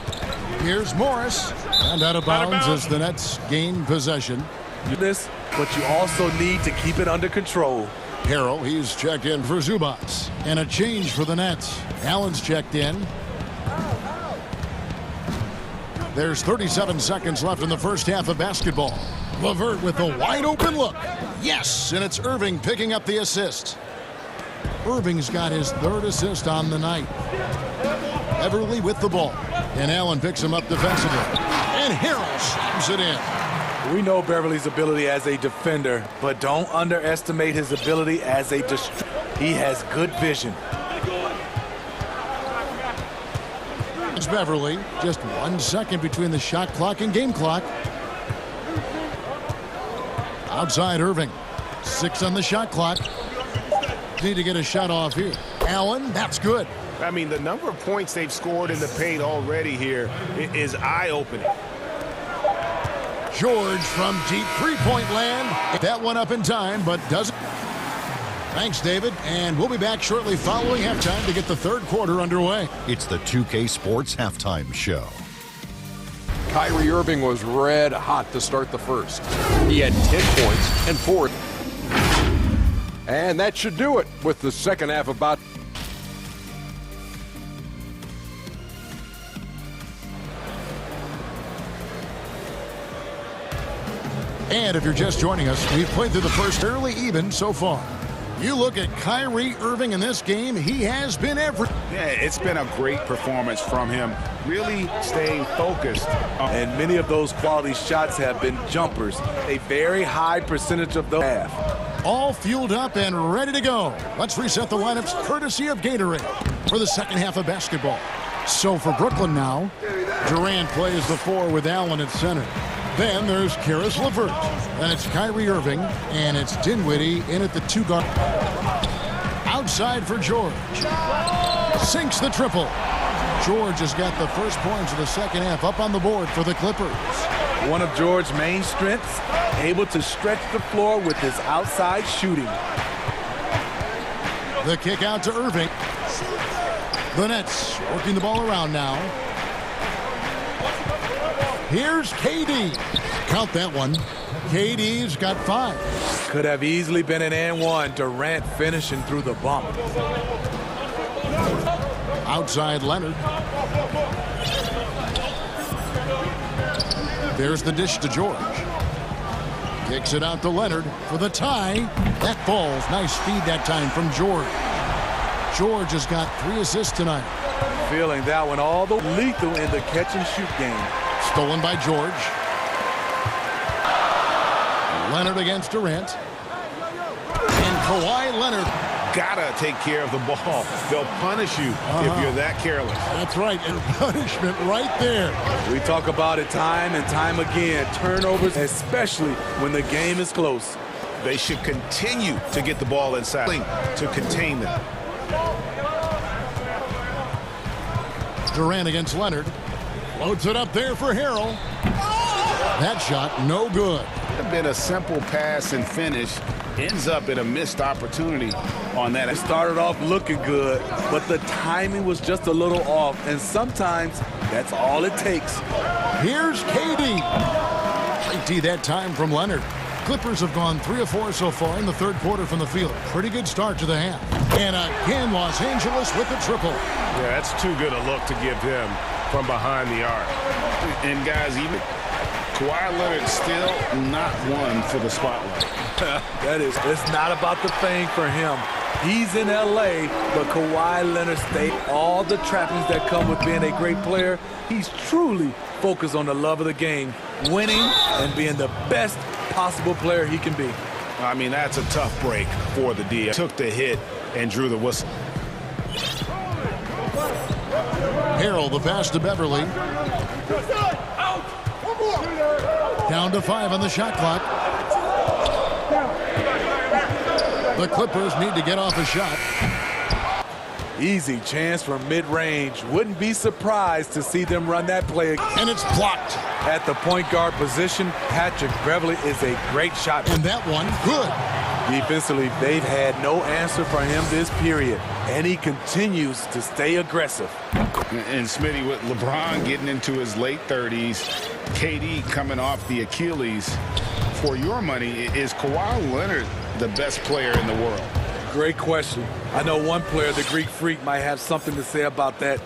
Here's Morris. And out of bounds as the Nets gain possession. This, but you also need to keep it under control. Harrell, he's checked in for Zubac. And a change for the Nets. Allen's checked in. There's 37 seconds left in the first half of basketball. LeVert with the wide open look. Yes, and it's Irving picking up the assist. Irving's got his 3rd assist on the night. Beverly with the ball. And Allen picks him up defensively. And Harrell slams it in. We know Beverly's ability as a defender, but don't underestimate his ability as a destroyer. He has good vision. It's Beverly. Just 1 second between the shot clock and game clock. Outside Irving. 6 on the shot clock. Need to get a shot off here. Allen, that's good. I mean, the number of points they've scored in the paint already here is eye-opening. George from deep three-point land. That one up in time, but doesn't. Thanks, David. And we'll be back shortly following halftime to get the 3rd quarter underway. It's the 2K Sports Halftime Show. Kyrie Irving was red hot to start the first. He had 10 points and 4. And that should do it with the second half about. And if you're just joining us, we've played through the first fairly even so far. You look at Kyrie Irving in this game, he has been every. Yeah, it's been a great performance from him. Really staying focused. And many of those quality shots have been jumpers. A very high percentage of those have. All fueled up and ready to go. Let's reset the lineups courtesy of Gatorade for the second half of basketball. So for Brooklyn now, Durant plays the 4 with Allen at center. Then there's Caris LeVert. Then it's Kyrie Irving. And it's Dinwiddie in at the 2 guard. Outside for George. Sinks the triple. George has got the first points of the second half up on the board for the Clippers. One of George's main strengths, able to stretch the floor with his outside shooting. The kick out to Irving. The Nets working the ball around now. Here's KD. Count that one. KD's got 5. Could have easily been an and one. Durant finishing through the bump. Outside Leonard. There's the dish to George. Kicks it out to Leonard for the tie. That falls. Nice feed that time from George. George has got 3 assists tonight. Feeling that one all the lethal in the catch and shoot game. Stolen by George. Leonard against Durant. And Kawhi Leonard. Gotta take care of the ball. They'll punish you if you're that careless. That's right, and punishment right there. We talk about it time and time again. Turnovers, especially when the game is close. They should continue to get the ball inside to contain them. Durant against Leonard. Loads it up there for Harrell. That shot, no good. Could have been a simple pass and finish. Ends up in a missed opportunity on that. It started off looking good, but the timing was just a little off, and sometimes that's all it takes. Here's KD. Great D that time from Leonard. Clippers have gone 3 of 4 so far in the third quarter from the field. Pretty good start to the half. And again, Los Angeles with the triple. Yeah, that's too good a look to give him from behind the arc. And guys, even Kawhi Leonard still not one for the spotlight. It's not about the fame for him. He's in L.A., but Kawhi Leonard stayed all the trappings that come with being a great player. He's truly focused on the love of the game, winning and being the best possible player he can be. I mean, that's a tough break for the D. Took the hit and drew the whistle. Harrell, the pass to Beverly. Down to 5 on the shot clock. The Clippers need to get off a shot. Easy chance from mid-range. Wouldn't be surprised to see them run that play again. And it's blocked. At the point guard position, Patrick Beverly is a great shot. And that one, good. Defensively, they've had no answer for him this period, and he continues to stay aggressive. And Smitty, with LeBron getting into his late 30s, KD coming off the Achilles, for your money, is Kawhi Leonard the best player in the world? Great question. I know one player, the Greek Freak, might have something to say about that.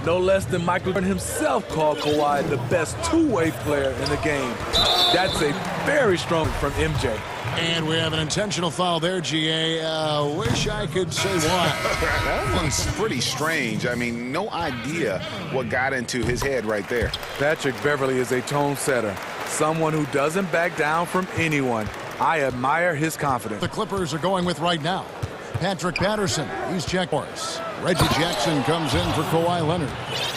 No less than Michael Jordan himself called Kawhi the best two-way player in the game. That's a very strong from MJ. And we have an intentional foul there, GA. Wish I could say why. That one's pretty strange. I mean, no idea what got into his head right there. Patrick Beverly is a tone setter, someone who doesn't back down from anyone. I admire his confidence. The Clippers are going with right now. Patrick Patterson, he's checked for us. Reggie Jackson comes in for Kawhi Leonard.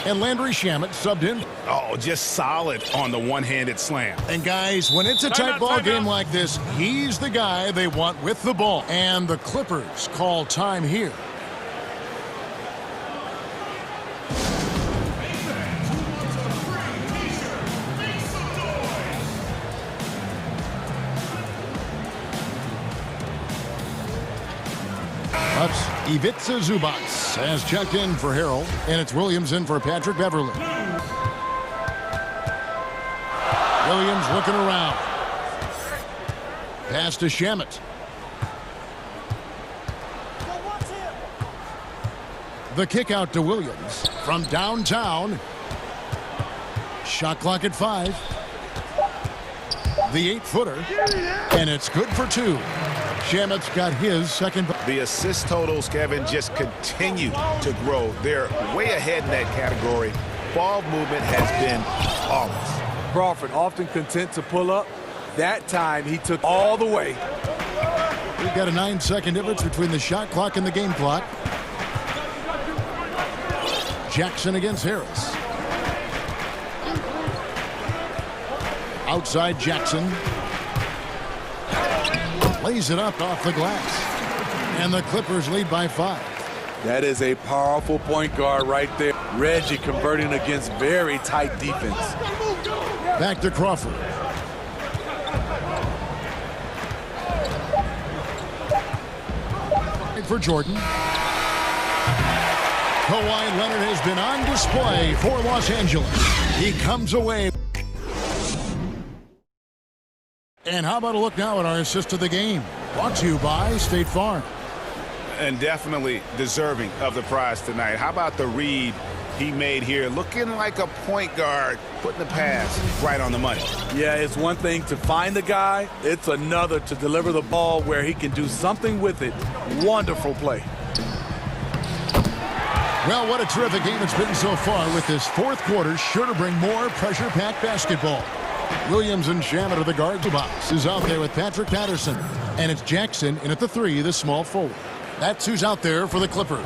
And Landry Shamet subbed in. Oh, just solid on the one-handed slam. And guys, when it's a tight ball game like this, he's the guy they want with the ball. And the Clippers call time here. Ivica Zubac has checked in for Harrell, and it's Williams in for Patrick Beverly. Williams looking around. Pass to Shamet. The kick out to Williams from downtown. Shot clock at 5. The 8-footer, and it's good for 2. Shamet's got his second. The assist totals, Kevin, just continue to grow. They're way ahead in that category. Ball movement has been flawless. Crawford often content to pull up. That time he took all the way. We've got a 9-second difference between the shot clock and the game clock. Jackson against Harris. Outside Jackson. Lays it up off the glass. And the Clippers lead by 5. That is a powerful point guard right there. Reggie converting against very tight defense. Back to Crawford. For Jordan. Kawhi Leonard has been on display for Los Angeles. He comes away. And how about a look now at our assist of the game? Brought to you by State Farm. And definitely deserving of the prize tonight. How about the read he made here? Looking like a point guard, putting the pass right on the money. Yeah, it's one thing to find the guy. It's another to deliver the ball where he can do something with it. Wonderful play. Well, what a terrific game it's been so far, with this fourth quarter sure to bring more pressure-packed basketball. Williams and Shamet are the guard. Box is out there with Patrick Patterson. And it's Jackson in at the 3, the small forward. That's who's out there for the Clippers.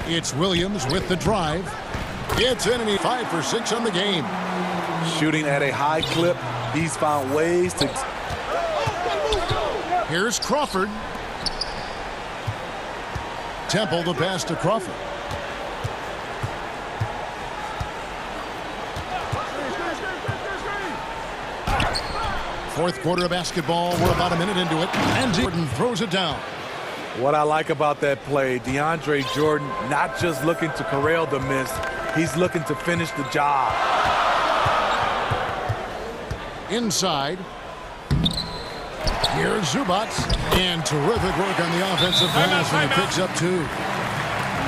It's Williams with the drive. It's in, and he's 5 for 6 on the game. Shooting at a high clip. He's found ways to... Here's Crawford. Temple the pass to Crawford. Fourth quarter of basketball. We're about a minute into it. And Jordan throws it down. What I like about that play, DeAndre Jordan not just looking to corral the miss, He's looking to finish the job. Inside. Here's Zubac. And terrific work on the offensive pass, and he picks up 2.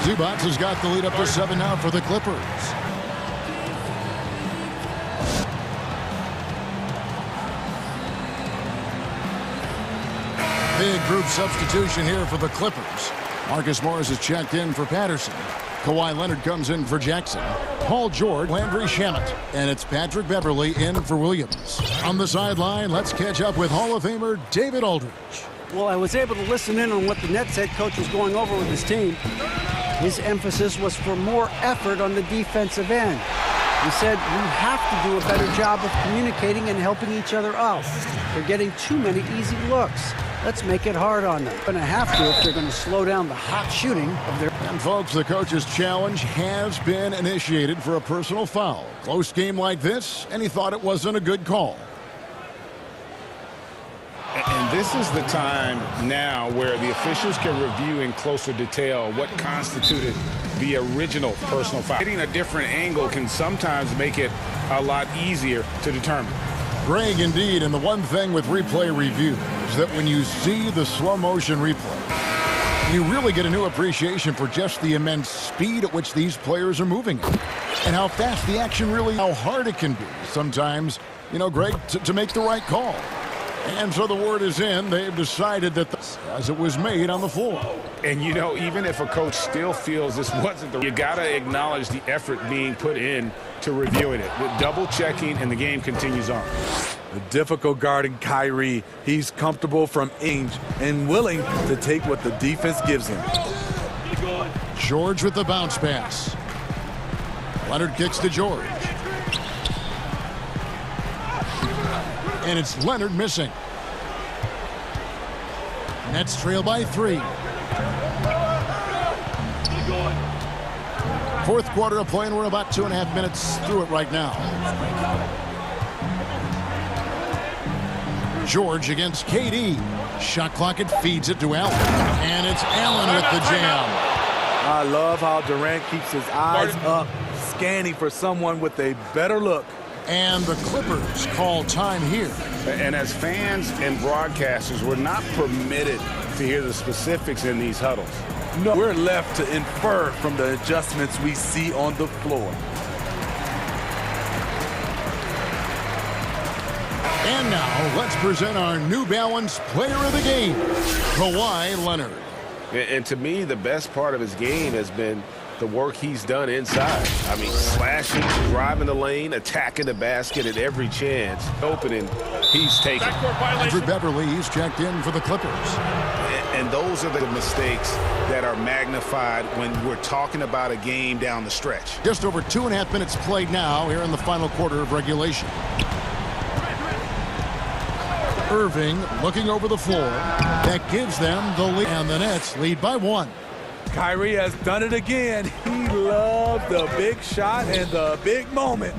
Zubac has got the lead up to 7 now for the Clippers. Big group substitution here for the Clippers. Marcus Morris is checked in for Patterson. Kawhi Leonard comes in for Jackson. Paul George, Landry Shamet, and it's Patrick Beverley in for Williams. On the sideline, let's catch up with Hall of Famer David Aldridge. Well, I was able to listen in on what the Nets head coach was going over with his team. His emphasis was for more effort on the defensive end. He said, we have to do a better job of communicating and helping each other out. They're getting too many easy looks. Let's make it hard on them. Going to have to if they're going to slow down the hot shooting of their... And folks, the coach's challenge has been initiated for a personal foul. Close game like this, and he thought it wasn't a good call. And this is the time now where the officials can review in closer detail what constituted the original personal foul. Getting a different angle can sometimes make it a lot easier to determine. Greg, indeed, and the one thing with replay review is that when you see the slow motion replay, you really get a new appreciation for just the immense speed at which these players are moving and how fast the action really, how hard it can be sometimes, you know, Greg, to make the right call. And so the word is in. They've decided that as it was made on the floor. And, you know, even if a coach still feels this wasn't the... You got to acknowledge the effort being put in to reviewing it. With double-checking, and the game continues on. The difficult guarding Kyrie. He's comfortable from inch and willing to take what the defense gives him. George with the bounce pass. Leonard kicks to George. And it's Leonard missing. Nets trail by 3. Fourth quarter of play, and we're about 2.5 minutes through it right now. George against KD. Shot clock, it feeds it to Allen. And it's Allen with the jam. I love how Durant keeps his eyes up, scanning for someone with a better look. And the Clippers call time here. And as fans and broadcasters, we're not permitted to hear the specifics in these huddles. No, we're left to infer from the adjustments we see on the floor. And now, let's present our New Balance Player of the Game, Kawhi Leonard. And to me, the best part of his game has been the work he's done inside. I mean, slashing, driving the lane, attacking the basket at every chance. Opening, he's taken. Patrick Beverley, he's checked in for the Clippers. And those are the mistakes that are magnified when we're talking about a game down the stretch. Just over 2.5 minutes played now here in the final quarter of regulation. Irving looking over the floor. That gives them the lead, and the Nets lead by 1. Kyrie has done it again. He loved the big shot and the big moment.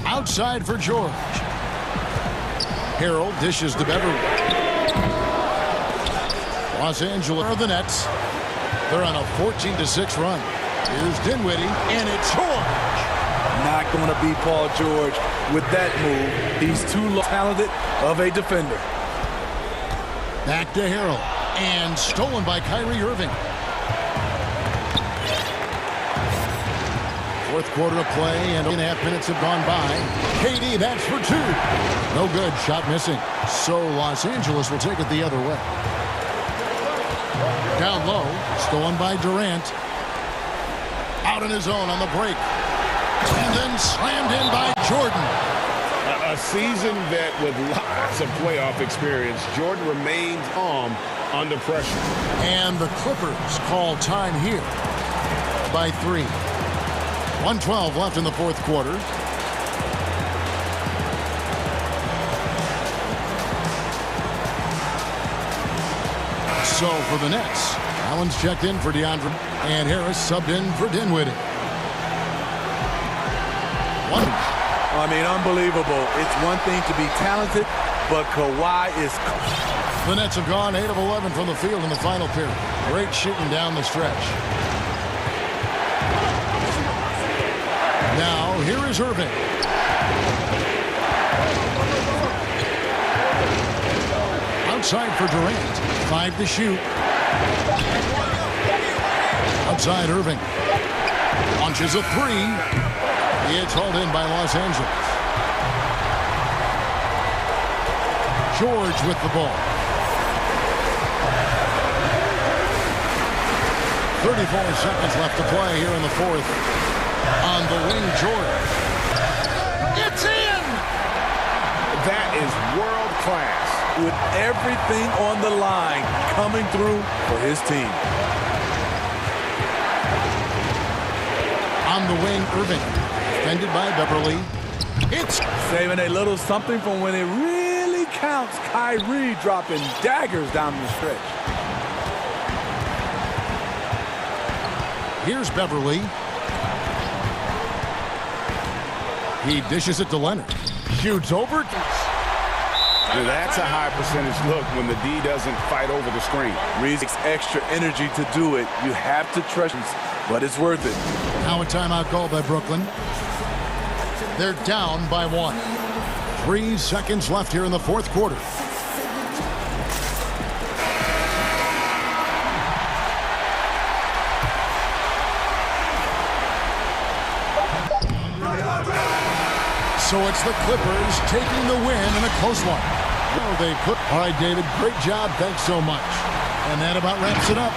Outside for George. Harrell dishes to Beverly. Los Angeles are the Nets. They're on a 14-6 run. Here's Dinwiddie, and it's George. Not going to be Paul George with that move. He's too talented of a defender. Back to Harrell. And stolen by Kyrie Irving. Fourth quarter of play, and 2.5 minutes have gone by. KD, that's for 2. No good, shot missing. So Los Angeles will take it the other way. Down low, stolen by Durant. Out on his own on the break. And then slammed in by Jordan. A seasoned vet with lots of playoff experience, Jordan remains calm under pressure. And the Clippers call time here by 3. 1:12 left in the fourth quarter. So for the Nets, Allen's checked in for DeAndre, and Harris subbed in for Dinwiddie. I mean, unbelievable. It's one thing to be talented, but Kawhi is... The Nets have gone 8 of 11 from the field in the final period. Great shooting down the stretch. here is Irving. Outside for Durant. 5 to shoot. Outside Irving. Launches a 3. It's hauled in by Los Angeles. George with the ball. 34 seconds left to play here in the fourth. On the wing, George. It's in! That is world class. With everything on the line coming through for his team. On the wing, Irving. Defended by Beverly. It's saving a little something from when it really counts. Kyrie dropping daggers down the stretch. Here's Beverly. He dishes it to Leonard. Shoots over. Now that's a high percentage look when the D doesn't fight over the screen. Reeves takes extra energy to do it. You have to trust him, but it's worth it. Now a timeout called by Brooklyn. They're down by 1. 3 seconds left here in the fourth quarter. So it's the Clippers taking the win in a close one. Oh, they put. All right, David, great job. Thanks so much. And that about wraps it up.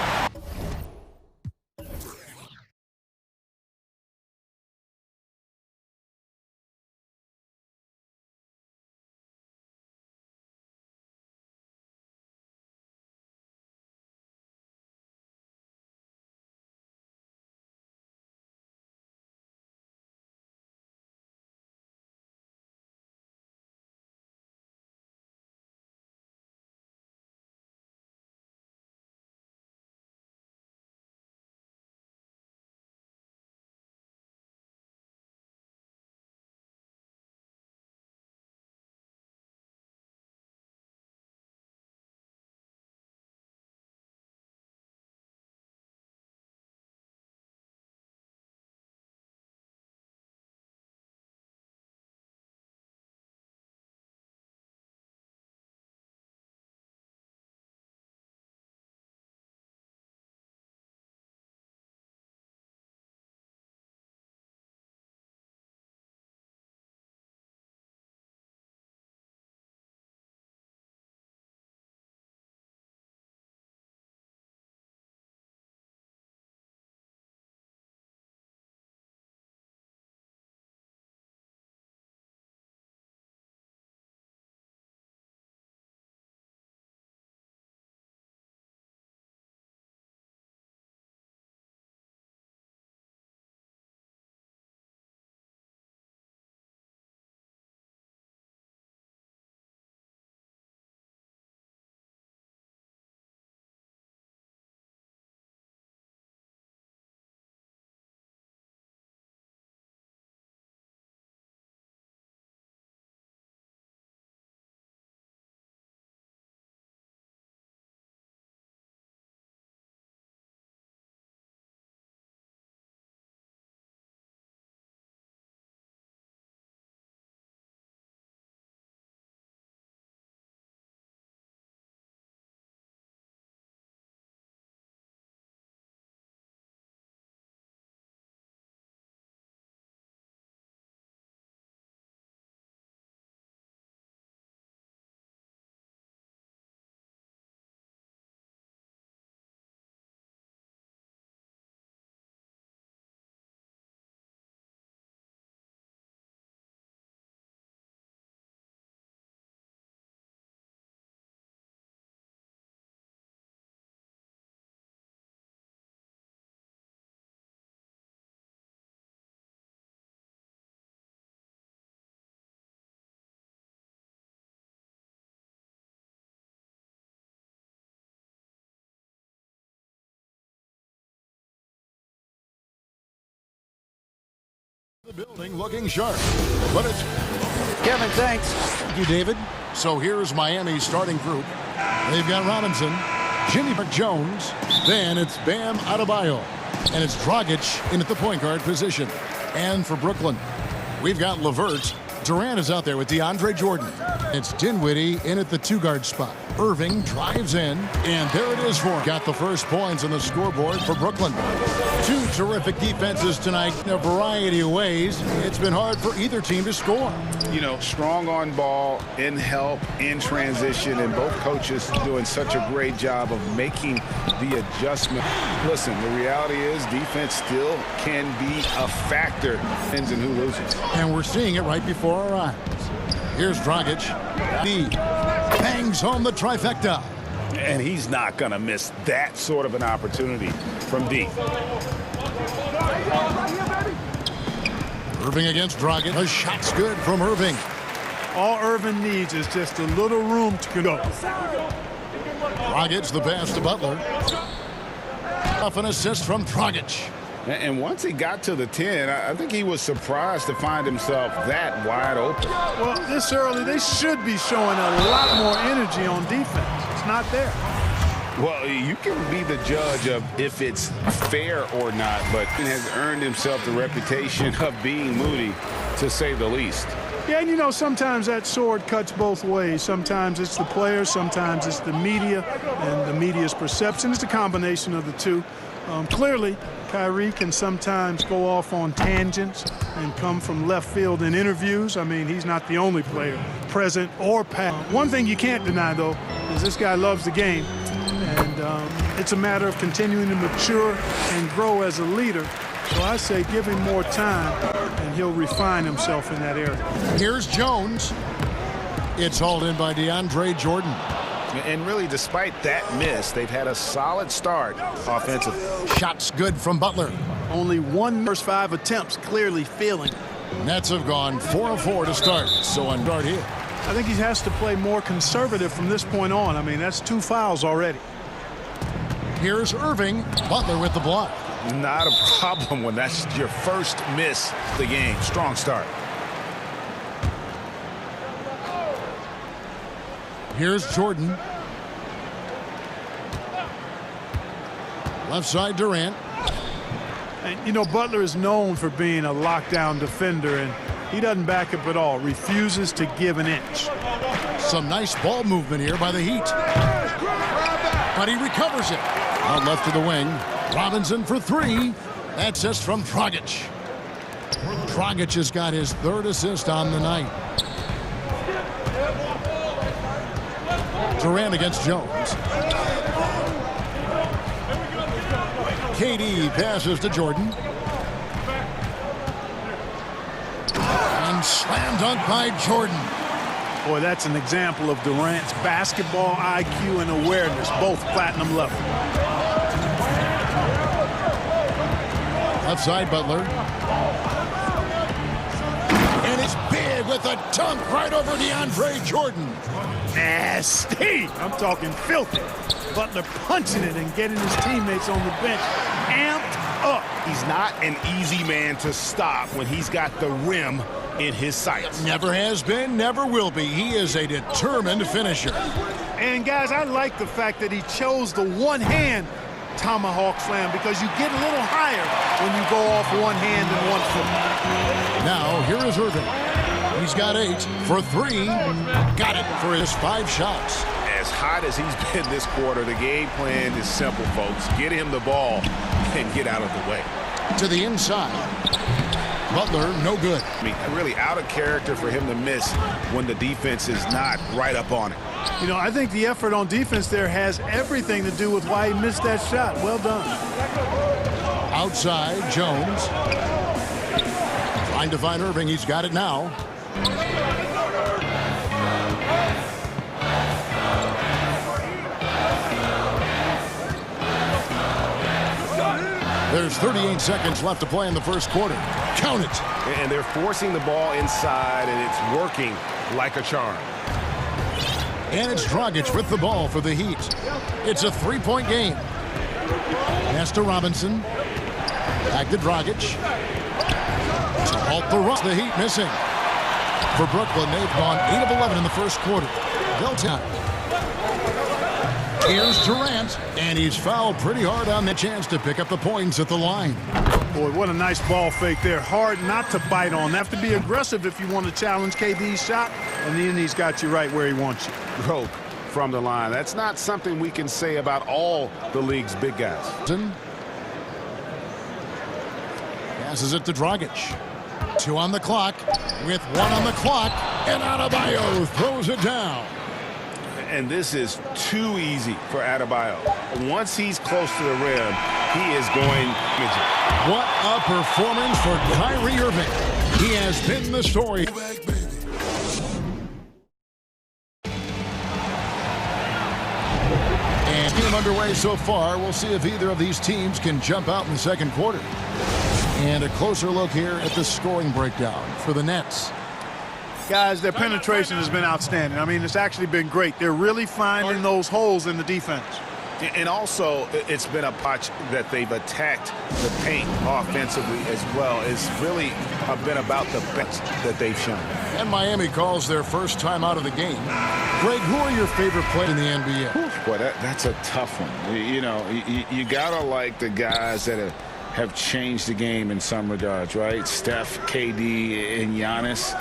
The building looking sharp, but it's Kevin, thanks. Thank you, David. So here's Miami's starting group. They've got Robinson, Jimmy Jones, then it's Bam Adebayo, and it's Dragic in at the point guard position. And for Brooklyn, We've got LeVert. Durant is out there with DeAndre Jordan. It's Dinwiddie in at the 2-guard spot. Irving drives in, and there it is for him. Got the first points on the scoreboard for Brooklyn. Two terrific defenses tonight in a variety of ways. It's been hard for either team to score. You know, strong on ball, in help, in transition, and both coaches doing such a great job of making the adjustment. Listen, the reality is defense still can be a factor. Depends on who loses. And we're seeing it right before our eyes. Here's Dragic. He bangs home the trifecta. And he's not going to miss that sort of an opportunity from deep. Irving against Dragic. The shot's good from Irving. All Irving needs is just a little room to go. Dragic the pass to Butler. Off an assist from Dragic. And once he got to the 10, I think he was surprised to find himself that wide open. Well, this early, they should be showing a lot more energy on defense. It's not there. Well, you can be the judge of if it's fair or not, but he has earned himself the reputation of being moody, to say the least. Yeah, and you know, sometimes that sword cuts both ways. Sometimes it's the players, sometimes it's the media, and the media's perception. It's a combination of the two. Clearly, Kyrie can sometimes go off on tangents and come from left field in interviews. I mean, he's not the only player present or past. One thing you can't deny, though, is this guy loves the game. And it's a matter of continuing to mature and grow as a leader. So I say give him more time, and he'll refine himself in that area. Here's Jones. It's hauled in by DeAndre Jordan. And really, despite that miss, they've had a solid start offensively. Shots good from Butler. Only one first 5 attempts, clearly failing. Nets have gone 4 of 4 to start. So on guard here. I think he has to play more conservative from this point on. I mean, that's 2 fouls already. Here's Irving. Butler with the block. Not a problem when that's your first miss of the game. Strong start. Here's Jordan. Left side Durant. And, you know, Butler is known for being a lockdown defender, and he doesn't back up at all. Refuses to give an inch. Some nice ball movement here by the Heat. But he recovers it. Out left to the wing. Robinson for 3. That's just from Dragic. Dragic has got his 3rd assist on the night. Durant against Jones. KD passes to Jordan. And slam dunk by Jordan. Boy, that's an example of Durant's basketball IQ and awareness, both platinum level. Left side Butler. And it's big with a dunk right over DeAndre Jordan. Nasty. I'm talking filthy. Butler punching it and getting his teammates on the bench amped up. He's not an easy man to stop when he's got the rim in his sights. Never has been, never will be. He is a determined finisher. And guys, I like the fact that he chose the one-hand tomahawk slam, because you get a little higher when you go off one hand and one foot. Now here is Irving. He's got 8 for 3. Got it for his 5 shots. As hot as he's been this quarter, the game plan is simple, folks. Get him the ball and get out of the way. To the inside. Butler, no good. I mean, really out of character for him to miss when the defense is not right up on it. You know, I think the effort on defense there has everything to do with why he missed that shot. Well done. Outside, Jones. Trying to find Irving. He's got it now. There's 38 seconds left to play in the first quarter. Count it. And they're forcing the ball inside, and it's working like a charm. And it's Dragic with the ball for the Heat. It's a 3-point game. Pass to Robinson. Back to Dragic. To halt the rush. The Heat missing. For Brooklyn, they've gone 8 of 11 in the first quarter. They'll tie. Here's Durant, and he's fouled pretty hard on the chance to pick up the points at the line. Boy, what a nice ball fake there. Hard not to bite on. Have to be aggressive if you want to challenge KD's shot, and then he's got you right where he wants you. Broke from the line. That's not something we can say about all the league's big guys. Passes it to Dragic. 2 on the clock. With 1 on the clock, and Adebayo throws it down. And this is too easy for Adebayo. Once he's close to the rim, he is going. What a performance for Kyrie Irving. He has been the story. And game underway so far. We'll see if either of these teams can jump out in the second quarter. And a closer look here at the scoring breakdown for the Nets. Guys, their penetration has been outstanding. I mean, it's actually been great. They're really finding those holes in the defense. And also, it's been a patch that they've attacked the paint offensively as well. It's really been about the best that they've shown. And Miami calls their first time out of the game. Greg, who are your favorite players in the NBA? Boy, that's a tough one. You know, you got to like the guys that have changed the game in some regards, right? Steph, KD, and Giannis.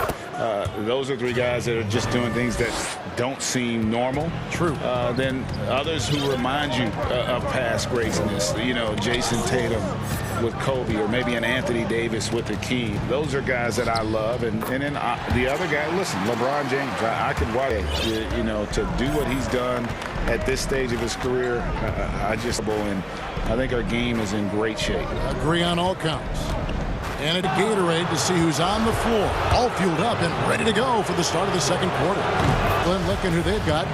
Those are 3 guys that are just doing things that don't seem normal. True. Then others who remind you of past greatness. You know, Jason Tatum with Kobe, or maybe an Anthony Davis with Hakeem. Those are guys that I love. And then the other guy, listen, LeBron James. I could watch, you know, to do what he's done at this stage of his career. I think our game is in great shape. Agree on all counts. And at Gatorade to see who's on the floor. All fueled up and ready to go for the start of the second quarter. Glenn, looking who they've got.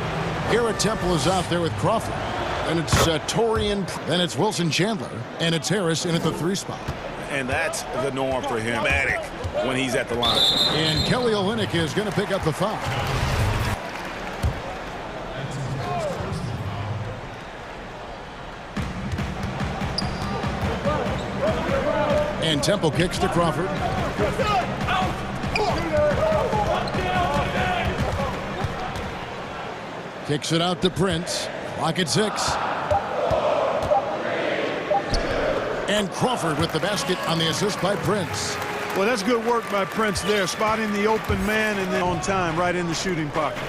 Garrett Temple is out there with Crawford. And it's Torian. Then it's Wilson Chandler. And it's Harris in at the 3 spot. And that's the norm for him. Dramatic when he's at the line. And Kelly Olynyk is going to pick up the foul. And Temple kicks to Crawford. Kicks it out to Prince. Clock at 6. And Crawford with the basket on the assist by Prince. Well, that's good work by Prince there, spotting the open man and then on time right in the shooting pocket.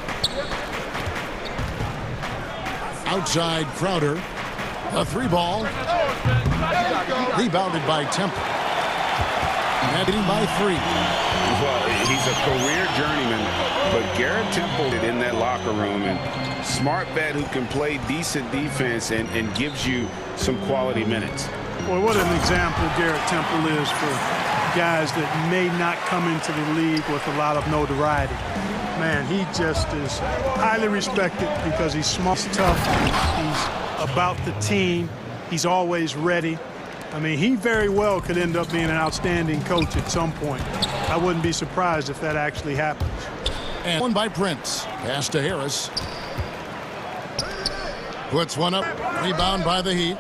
Outside Crowder. A 3-ball. Rebounded by Temple. Heading by 3. Well, he's a career journeyman, but Garrett Temple in that locker room, and smart vet who can play decent defense and gives you some quality minutes. Boy, what an example Garrett Temple is for guys that may not come into the league with a lot of notoriety. Man, he just is highly respected because he's smart, tough, he's about the team, he's always ready. I mean, he very well could end up being an outstanding coach at some point. I wouldn't be surprised if that actually happens. And one by Prince. Pass to Harris. Puts one up. Rebound by the Heat.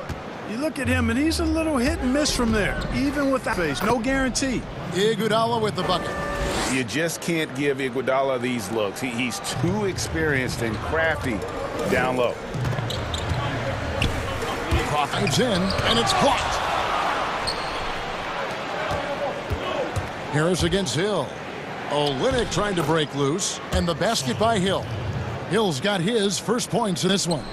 You look at him, and he's a little hit and miss from there, even with that face. No guarantee. Iguodala with the bucket. You just can't give Iguodala these looks. He's too experienced and crafty down low. Crawford's in, and it's blocked. Harris against Hill. Olynyk trying to break loose, and the basket by Hill. Hill's got his first points in this one.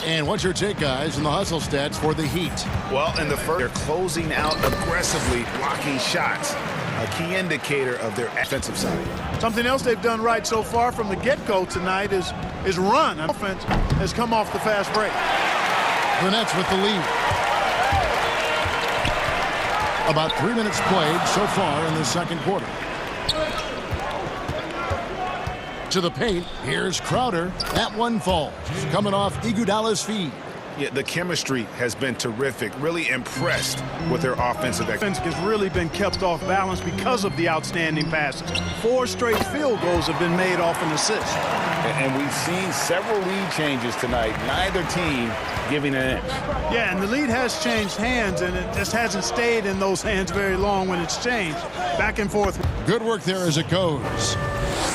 And what's your take, guys, in the hustle stats for the Heat? Well, in the first, they're closing out aggressively, blocking shots, a key indicator of their offensive side. Something else they've done right so far from the get-go tonight is run. Offense has come off the fast break. The Nets with the lead. About 3 minutes played so far in the second quarter. To the paint, here's Crowder. That one falls, coming off Iguodala's feed. Yeah, the chemistry has been terrific. Really impressed with their offensive defense has really been kept off balance because of the outstanding passes. 4 straight field goals have been made off an assist. And we've seen several lead changes tonight. Neither team giving an inch. Yeah, and the lead has changed hands, and it just hasn't stayed in those hands very long when it's changed. Back and forth. Good work there as it goes.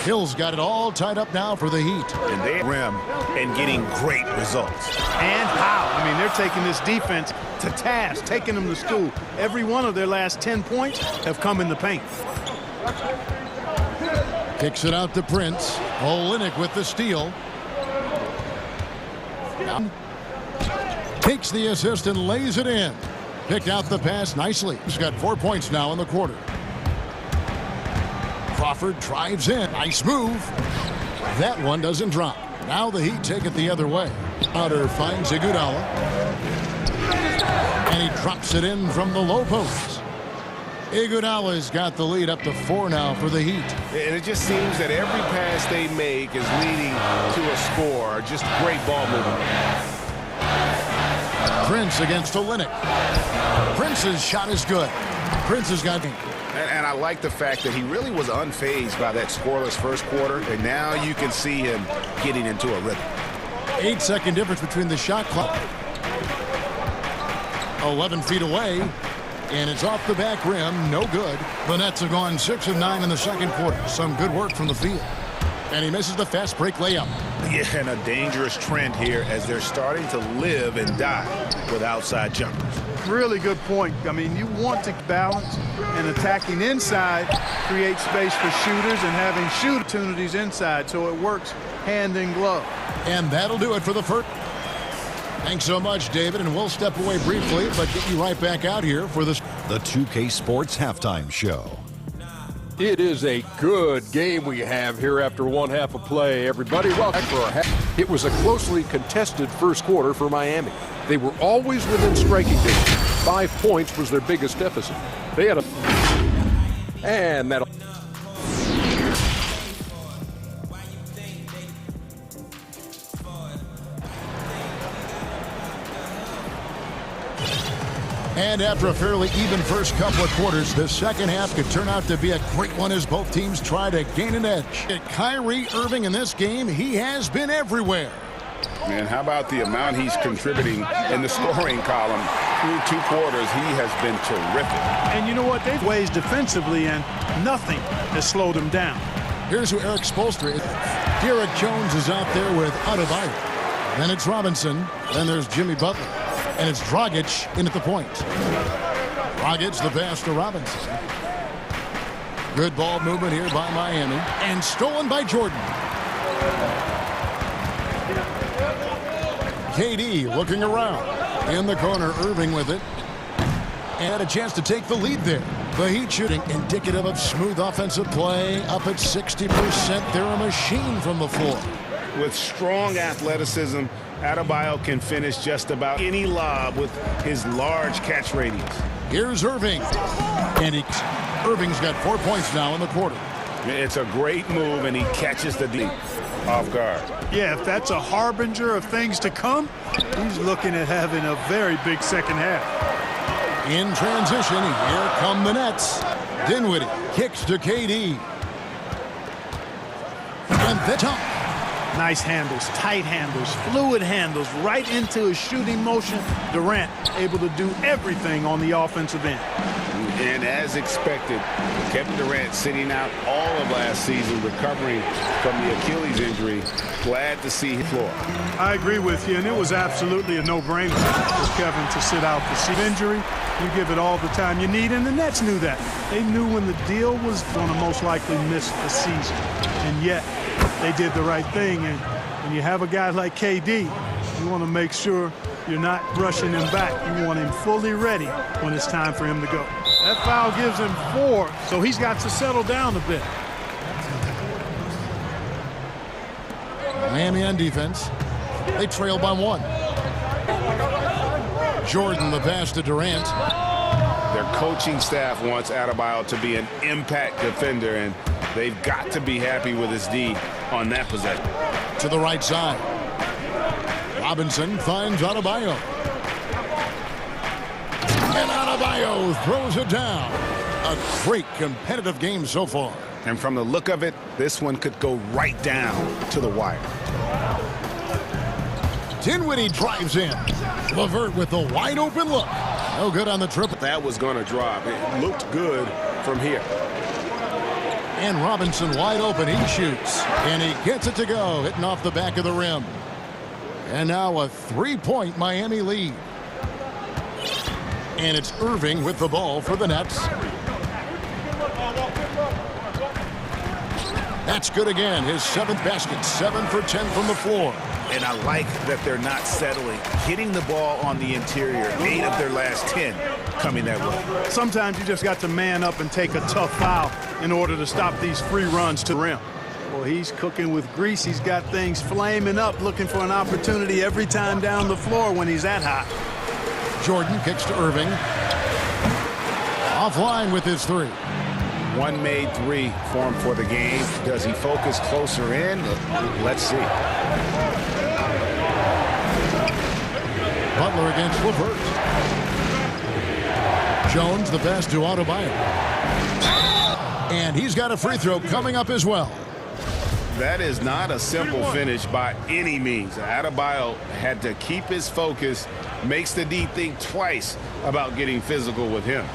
Hill's got it all tied up now for the Heat. And they rim and getting great results. And how? I mean, they're taking this defense to task, taking them to school. Every one of their last 10 points have come in the paint. Kicks it out to Prince. Olynyk with the steal. Takes the assist and lays it in. Picked out the pass nicely. He's got 4 points now in the quarter. Crawford drives in. Nice move. That one doesn't drop. Now the Heat take it the other way. Otter finds Iguodala. And he drops it in from the low post. Iguodala's got the lead up to 4 now for the Heat. And it just seems that every pass they make is leading to a score. Just great ball movement. Prince against Olynyk. Prince's shot is good. Prince has got... And I like the fact that he really was unfazed by that scoreless first quarter, and now you can see him getting into a rhythm. 8-second difference between the shot clock. 11 feet away, and it's off the back rim. No good. The Nets have gone 6 of 9 in the second quarter. Some good work from the field. And he misses the fast break layup. Yeah, and a dangerous trend here as they're starting to live and die with outside jumpers. Really good point. I mean, you want to balance, and attacking inside creates space for shooters and having shoot opportunities inside, so it works hand in glove. And that'll do it for the first. Thanks so much, David, and we'll step away briefly, but get you right back out here for this. The 2K Sports Halftime Show. It is a good game we have here after one half of play. Everybody, welcome for our half. It was a closely contested first quarter for Miami. They were always within striking distance. 5 points was their biggest deficit. They had a... And that'll... And after a fairly even first couple of quarters, the second half could turn out to be a great one as both teams try to gain an edge. Kyrie Irving in this game, he has been everywhere. Man, how about the amount he's contributing in the scoring column? Through 2 quarters, he has been terrific. And you know what? They've ways defensively, and nothing has slowed him down. Here's who Eric Spoelstra is. Derek Jones is out there with Adebayo. Then it's Robinson. Then there's Jimmy Butler. And it's Dragic in at the point. Dragic the pass to Robinson. Good ball movement here by Miami. And stolen by Jordan. KD looking around. In the corner, Irving with it. And had a chance to take the lead there. The Heat shooting indicative of smooth offensive play. Up at 60%. They're a machine from the floor. With strong athleticism, Adebayo can finish just about any lob with his large catch radius. Here's Irving. And Irving's got 4 points now in the quarter. It's a great move, and he catches the deep off guard. Yeah, if that's a harbinger of things to come, he's looking at having a very big second half. In transition, here come the Nets. Dinwiddie kicks to KD. And the top. Nice handles, tight handles, fluid handles, right into his shooting motion. Durant able to do everything on the offensive end. And as expected, Kevin Durant sitting out all of last season, recovering from the Achilles injury. Glad to see his floor. I agree with you, and it was absolutely a no-brainer for Kevin to sit out the season injury. You give it all the time you need, and the Nets knew that. They knew when the deal was going to most likely miss the season, and yet they did the right thing. And when you have a guy like KD, you want to make sure you're not rushing him back. You want him fully ready when it's time for him to go. That foul gives him 4, so he's got to settle down a bit. Miami on defense. They trail by 1. Jordan the pass to Durant. Their coaching staff wants Adebayo to be an impact defender, and they've got to be happy with his D on that possession. To the right side. Robinson finds Adebayo. And Adebayo throws it down. A great competitive game so far. And from the look of it, this one could go right down to the wire. Dinwiddie drives in. LeVert with the wide open look. No good on the triple. That was going to drop. It looked good from here. And Robinson wide open. He shoots. And he gets it to go, hitting off the back of the rim. And now a 3-point Miami lead. And it's Irving with the ball for the Nets. That's good again. His 7th basket. 7 for 10 from the floor. And I like that they're not settling. Hitting the ball on the interior. 8 of their last 10 coming that way. Sometimes you just got to man up and take a tough foul in order to stop these free runs to the rim. Well, he's cooking with grease. He's got things flaming up, looking for an opportunity every time down the floor when he's that hot. Jordan kicks to Irving. Offline with his 3. One made 3 for him for the game. Does he focus closer in? Let's see. Butler against LeVert. Jones the pass to Adebayo. And he's got a free throw coming up as well. That is not a simple finish by any means. Adebayo had to keep his focus, makes the D think twice about getting physical with him.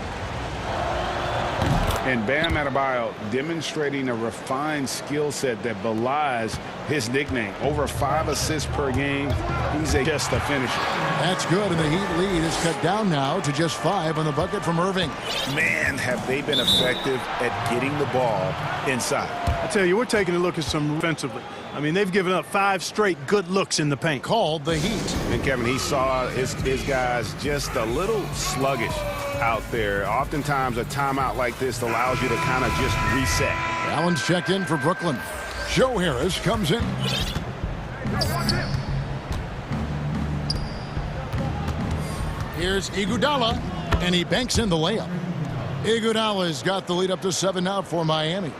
And Bam Adebayo demonstrating a refined skill set that belies his nickname. Over 5 assists per game. He's just a finisher. That's good, and the Heat lead is cut down now to just 5 on the bucket from Irving. Man, have they been effective at getting the ball inside. I tell you, we're taking a look at some offensively. I mean, they've given up 5 straight good looks in the paint. Called the Heat. And Kevin, he saw his guys just a little sluggish out there. Oftentimes a timeout like this allows you to kind of just reset. Allen's checked in for Brooklyn. Joe Harris comes in. Here's Iguodala, and he banks in the layup. Iguodala's got the lead up to 7 now for Miami.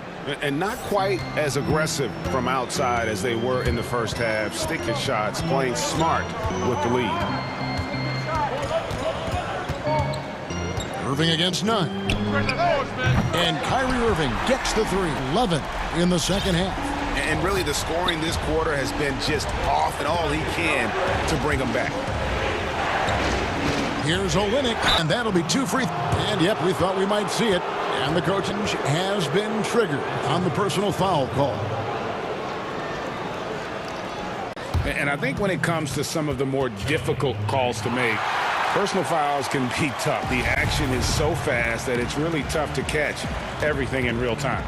And not quite as aggressive from outside as they were in the first half. Sticking shots, playing smart with the lead. Irving against none. And Kyrie Irving gets the 3. 11 in the second half. And really the scoring this quarter has been just off and all he can to bring them back. Here's Olynyk, and that'll be 2 free. And yep, we thought we might see it. And the coaching has been triggered on the personal foul call. And I think when it comes to some of the more difficult calls to make, personal fouls can be tough. The action is so fast that it's really tough to catch everything in real time.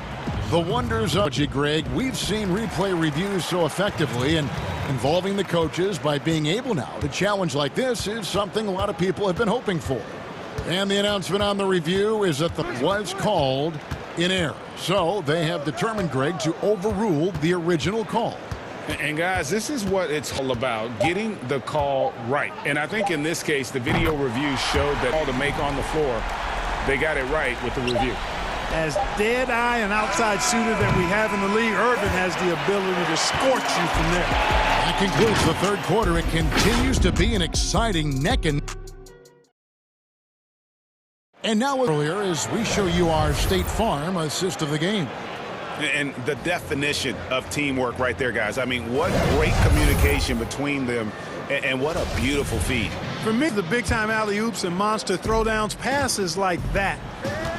The wonders of Greg, we've seen replay reviews so effectively, and involving the coaches by being able now to challenge like this is something a lot of people have been hoping for. And the announcement on the review is that the was called in error. So they have determined, Greg, to overrule the original call. And guys, this is what it's all about, getting the call right. And I think in this case, the video review showed that all to make on the floor, they got it right with the review. As dead-eye and outside shooter that we have in the league, Irving has the ability to scorch you from there. That concludes the third quarter. It continues to be an exciting neck and now earlier as we show you our State Farm assist of the game. And the definition of teamwork right there, guys. I mean, what great communication between them, and what a beautiful feed. For me, the big-time alley-oops and monster throwdowns, passes like that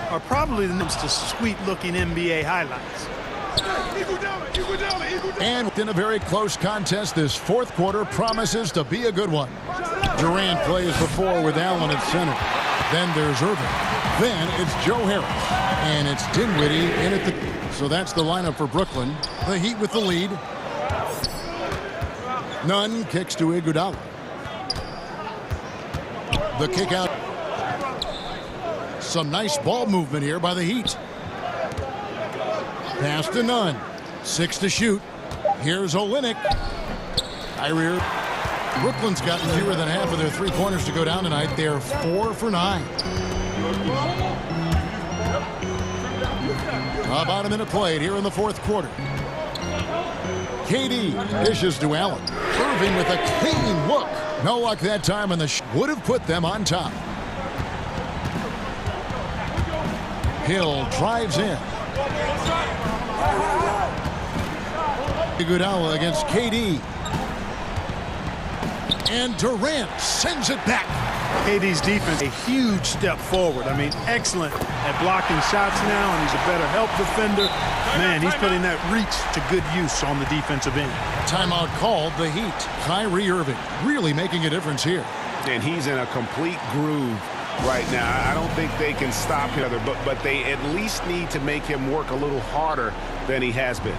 are probably the most sweet-looking NBA highlights. And in a very close contest, this fourth quarter promises to be a good one. Durant plays the 4 with Allen at center. Then there's Irving. Then it's Joe Harris. And it's Dinwiddie in at the... So that's the lineup for Brooklyn. The Heat with the lead. Nunn kicks to Iguodala. The kick out. Some nice ball movement here by the Heat. Pass to Nunn. 6 to shoot. Here's Olynyk. Kyrie. Brooklyn's gotten fewer than half of their three-pointers to go down tonight. They're 4 for 9. About a minute played here in the fourth quarter. KD dishes to Allen. Irving with a clean look. No luck that time, and the would have put them on top. Hill drives in. Iguodala against KD. And Durant sends it back. KD's defense, a huge step forward. I mean, excellent at blocking shots now, and he's a better help defender. Man, he's putting that reach to good use on the defensive end. Timeout called, the Heat. Kyrie Irving really making a difference here. And he's in a complete groove right now. I don't think they can stop him, but they at least need to make him work a little harder than he has been.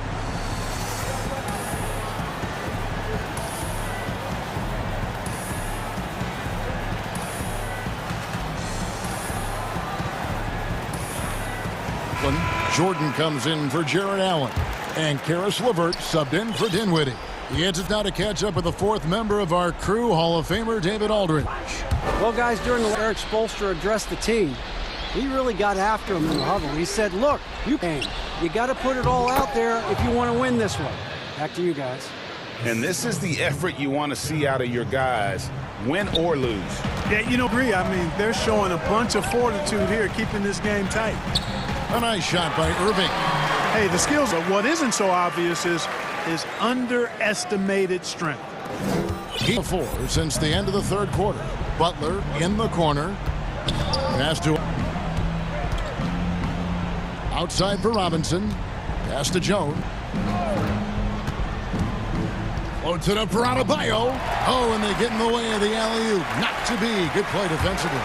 Jordan comes in for Jarrett Allen. And Karis LeVert subbed in for Dinwiddie. He heads it now to catch up with the fourth member of our crew, Hall of Famer David Aldridge. Well, guys, during the Eric Spoelstra addressed the team, he really got after him in the huddle. He said, look, you got to put it all out there if you want to win this one. Back to you guys. And this is the effort you want to see out of your guys, win or lose. Yeah, agree. I mean, they're showing a bunch of fortitude here, keeping this game tight. A nice shot by Irving. Hey, the skills of what isn't so obvious is his underestimated strength. He 4 since the end of the third quarter. Butler in the corner. Pass to outside for Robinson. Pass to Jones. Floats it up for Adebayo. Oh, and they get in the way of the alley-oop. Not to be. Good play defensively.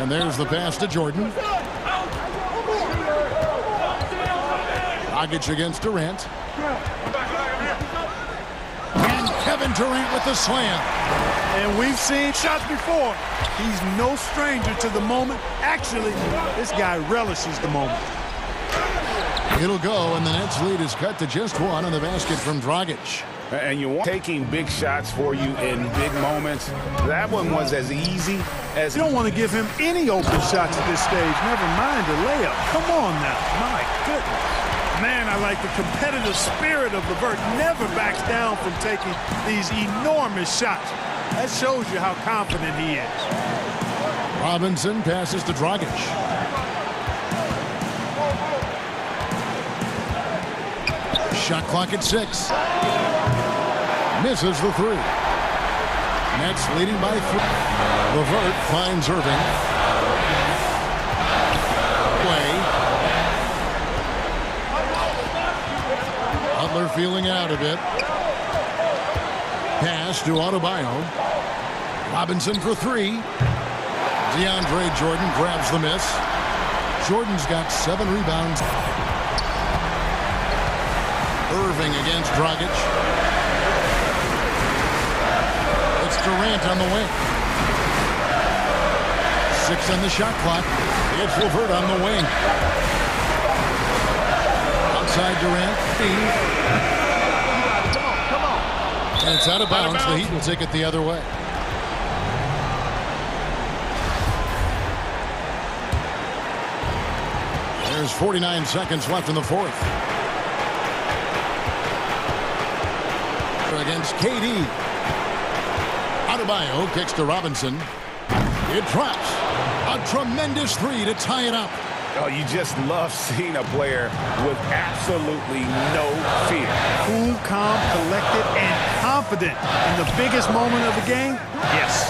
And there's the pass to Jordan. Dragic against Durant. And Kevin Durant with the slam. And we've seen shots before. He's no stranger to the moment. Actually, this guy relishes the moment. It'll go, and the Nets lead is cut to just one on the basket from Dragic. And you want taking big shots for you in big moments. That one was as easy as... You don't want to give him any open shots at this stage. Never mind a layup. Come on now. My goodness. Man, I like the competitive spirit of LeVert. Never backs down from taking these enormous shots. That shows you how confident he is. Robinson passes to Dragic. Shot clock at 6. Misses the 3. Nets leading by 3. LeVert finds Irving. Butler feeling out a bit. Pass to Adebayo. Robinson for 3. DeAndre Jordan grabs the miss. Jordan's got 7 rebounds. Irving against Dragic. It's Durant on the wing. 6 on the shot clock. It's LeVert on the wing. Outside Durant. Come on. And it's out of bounds. The Heat will take it the other way. There's 49 seconds left in the fourth. Against KD. Adebayo kicks to Robinson. It drops. A tremendous 3 to tie it up. Oh, you just love seeing a player with absolutely no fear. Cool, calm, collected, and confident in the biggest moment of the game. Yes.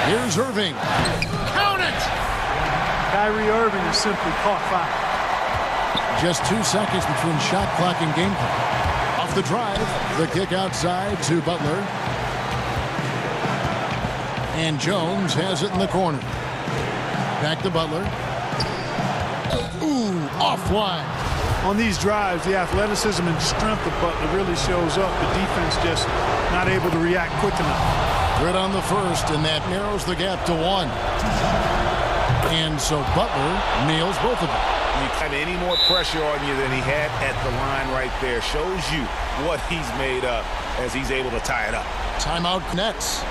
Here's Irving. Count it! Kyrie Irving has simply caught fire. Just 2 seconds between shot clock and game clock. Off the drive, the kick outside to Butler. And Jones has it in the corner. Back to Butler. Ooh, offline. On these drives, the athleticism and strength of Butler really shows up. The defense just not able to react quick enough. Good on the first, and that narrows the gap to 1. And so Butler nails both of them. You have any more pressure on you than he had at the line right there. Shows you what he's made up as he's able to tie it up. Timeout Nets.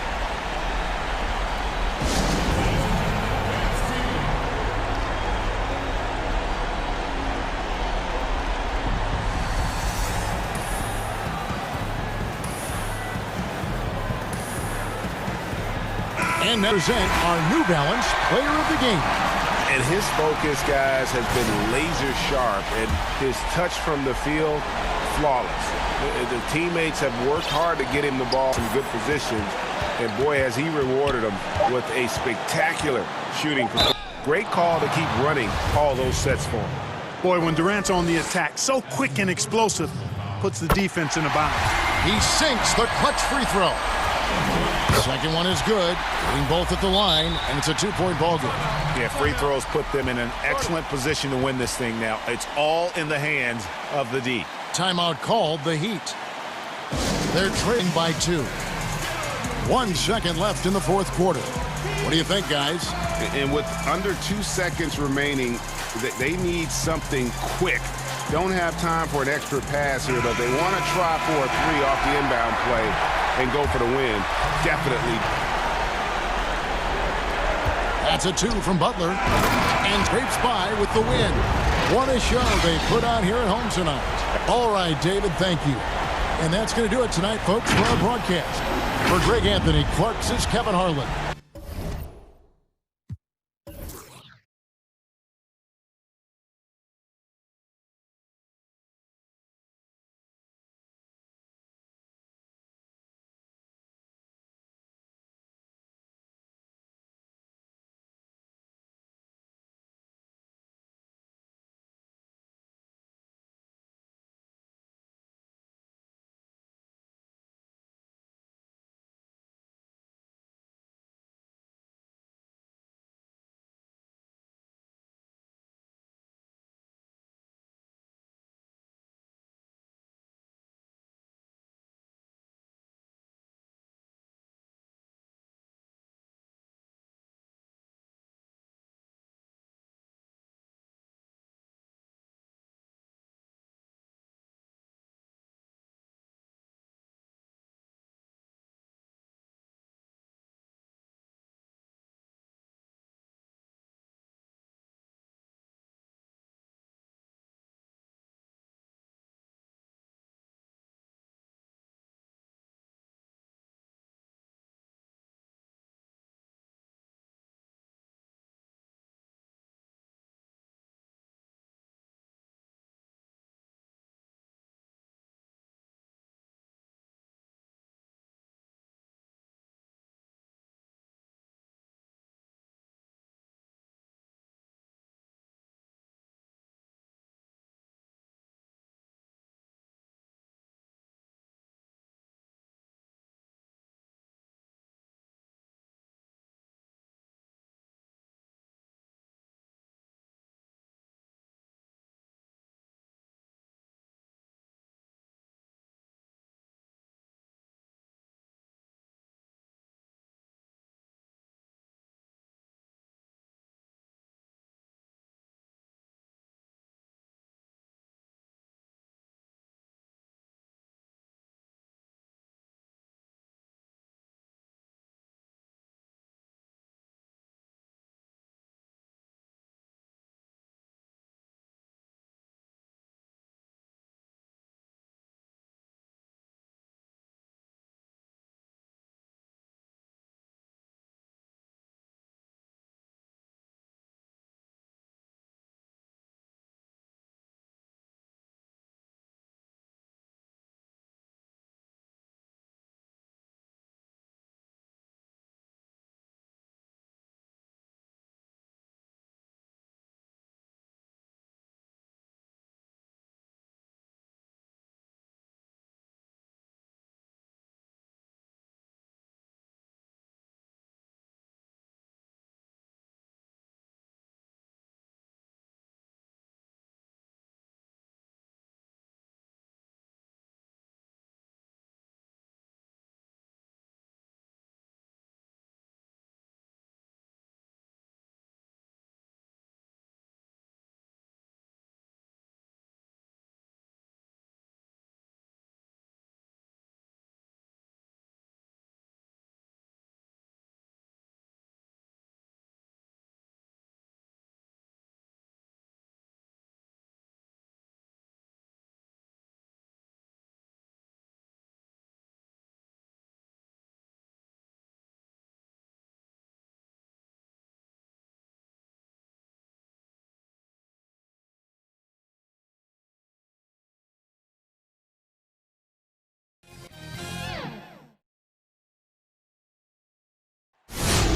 And present our New Balance Player of the Game. And his focus, guys, has been laser sharp, and his touch from the field, flawless. The teammates have worked hard to get him the ball in good positions, and boy, has he rewarded them with a spectacular shooting. Great call to keep running all those sets for him. Boy, when Durant's on the attack, so quick and explosive, puts the defense in a bind. He sinks the clutch free throw. Second one is good. Hitting both at the line, and it's a two-point ball game. Yeah, free throws put them in an excellent position to win this thing now. It's all in the hands of the D. Timeout called, the Heat. They're trailing by 2. 1 second left in the fourth quarter. What do you think, guys? And with under 2 seconds remaining, they need something quick. Don't have time for an extra pass here, but they want to try for a 3 off the inbound play and go for the win. Definitely. That's a 2 from Butler. And scrapes by with the win. What a show they put on here at home tonight. All right, David, thank you. And that's going to do it tonight, folks, for our broadcast. For Greg Anthony, Clark's is Kevin Harlan.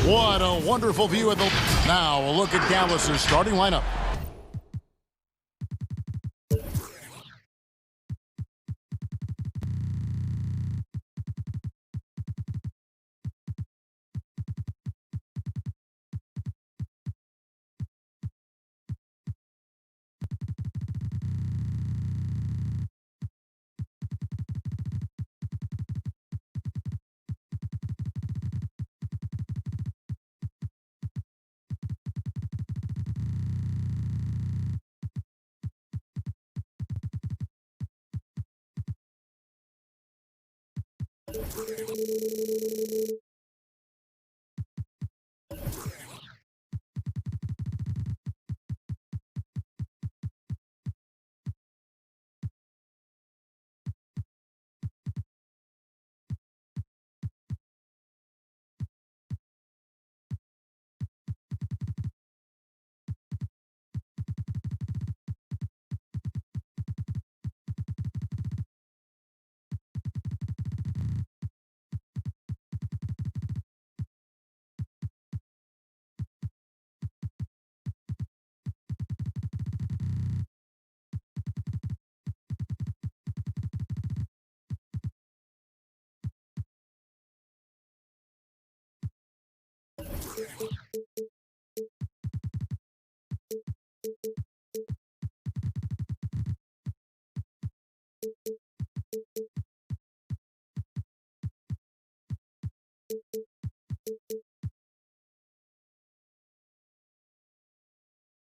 What a wonderful view of the... Now a look at Dallas's starting lineup.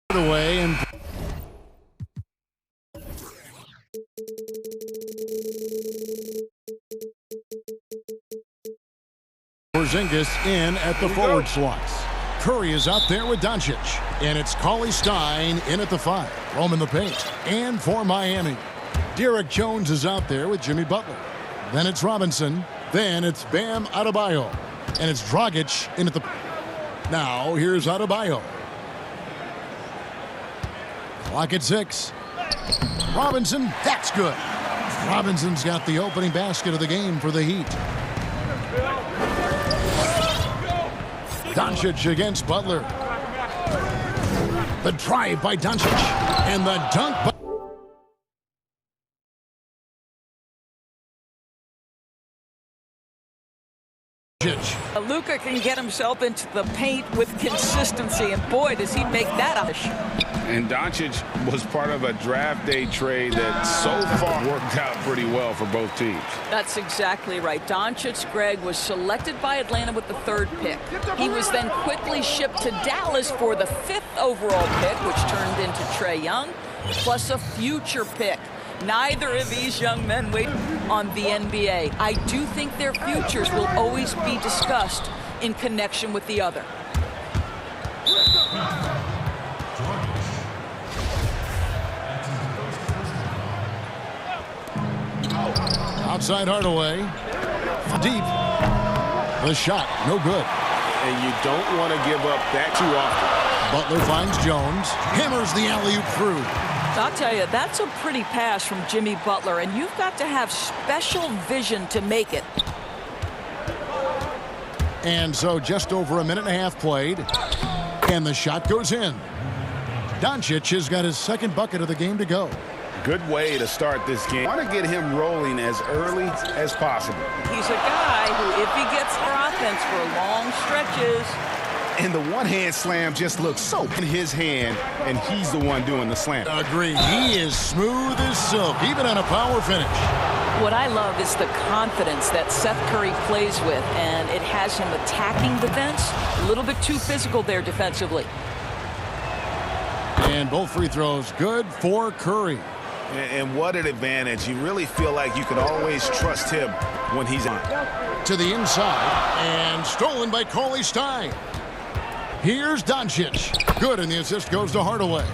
Away and Porzingis in at the forward slots. Curry is out there with Doncic, and it's Cauley-Stein in at the 5. Roman the paint, and for Miami, Derek Jones is out there with Jimmy Butler. Then it's Robinson. Then it's Bam Adebayo, and it's Dragic in at the... Now here's Adebayo. Clock at 6. Robinson, that's good. Robinson's got the opening basket of the game for the Heat. Doncic against Butler. The drive by Doncic. And the dunk by... Luka can get himself into the paint with consistency, and boy, does he make that up. And Doncic was part of a draft day trade that so far worked out pretty well for both teams. That's exactly right. Doncic, Greg, was selected by Atlanta with the 3rd pick. He was then quickly shipped to Dallas for the 5th overall pick, which turned into Trae Young, plus a future pick. Neither of these young men wait on the NBA. I do think their futures will always be discussed in connection with the other. Outside Hardaway. Deep. The shot, no good. And you don't want to give up that too often. Butler finds Jones. Hammers the alley-oop through. I'll tell you, that's a pretty pass from Jimmy Butler, and you've got to have special vision to make it. And so just over a minute and a half played, and the shot goes in. Doncic has got his 2nd bucket of the game to go. Good way to start this game. Want to get him rolling as early as possible. He's a guy who, if he gets our offense for long stretches... And the one-hand slam just looks so in his hand, and he's the one doing the slam. Agree. He is smooth as silk, even on a power finish. What I love is the confidence that Seth Curry plays with, and it has him attacking defense. A little bit too physical there defensively. And both free throws good for Curry. And what an advantage. You really feel like you can always trust him when he's on. To the inside, and stolen by Cauley-Stein. Here's Doncic. Good, and the assist goes to Hardaway.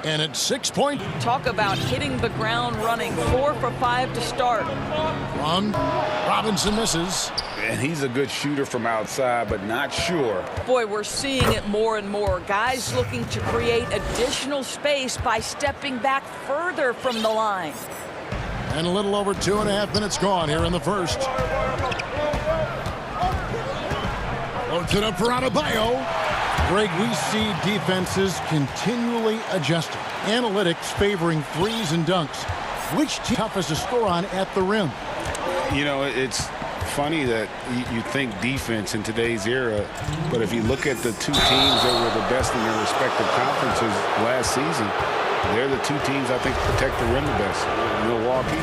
And it's 6 point. Talk about hitting the ground running. 4 for 5 to start. Robinson misses. And he's a good shooter from outside, but not sure. Boy, we're seeing it more and more. Guys looking to create additional space by stepping back further from the line. And a little over 2.5 minutes gone here in the first. Loads it up for Adebayo. Greg, we see defenses continually adjusting. Analytics favoring threes and dunks. Which team toughest to score on at the rim? You know, it's funny that you think defense in today's era, but if you look at the two teams that were the best in their respective conferences last season, they're the two teams I think protect the rim the best. Milwaukee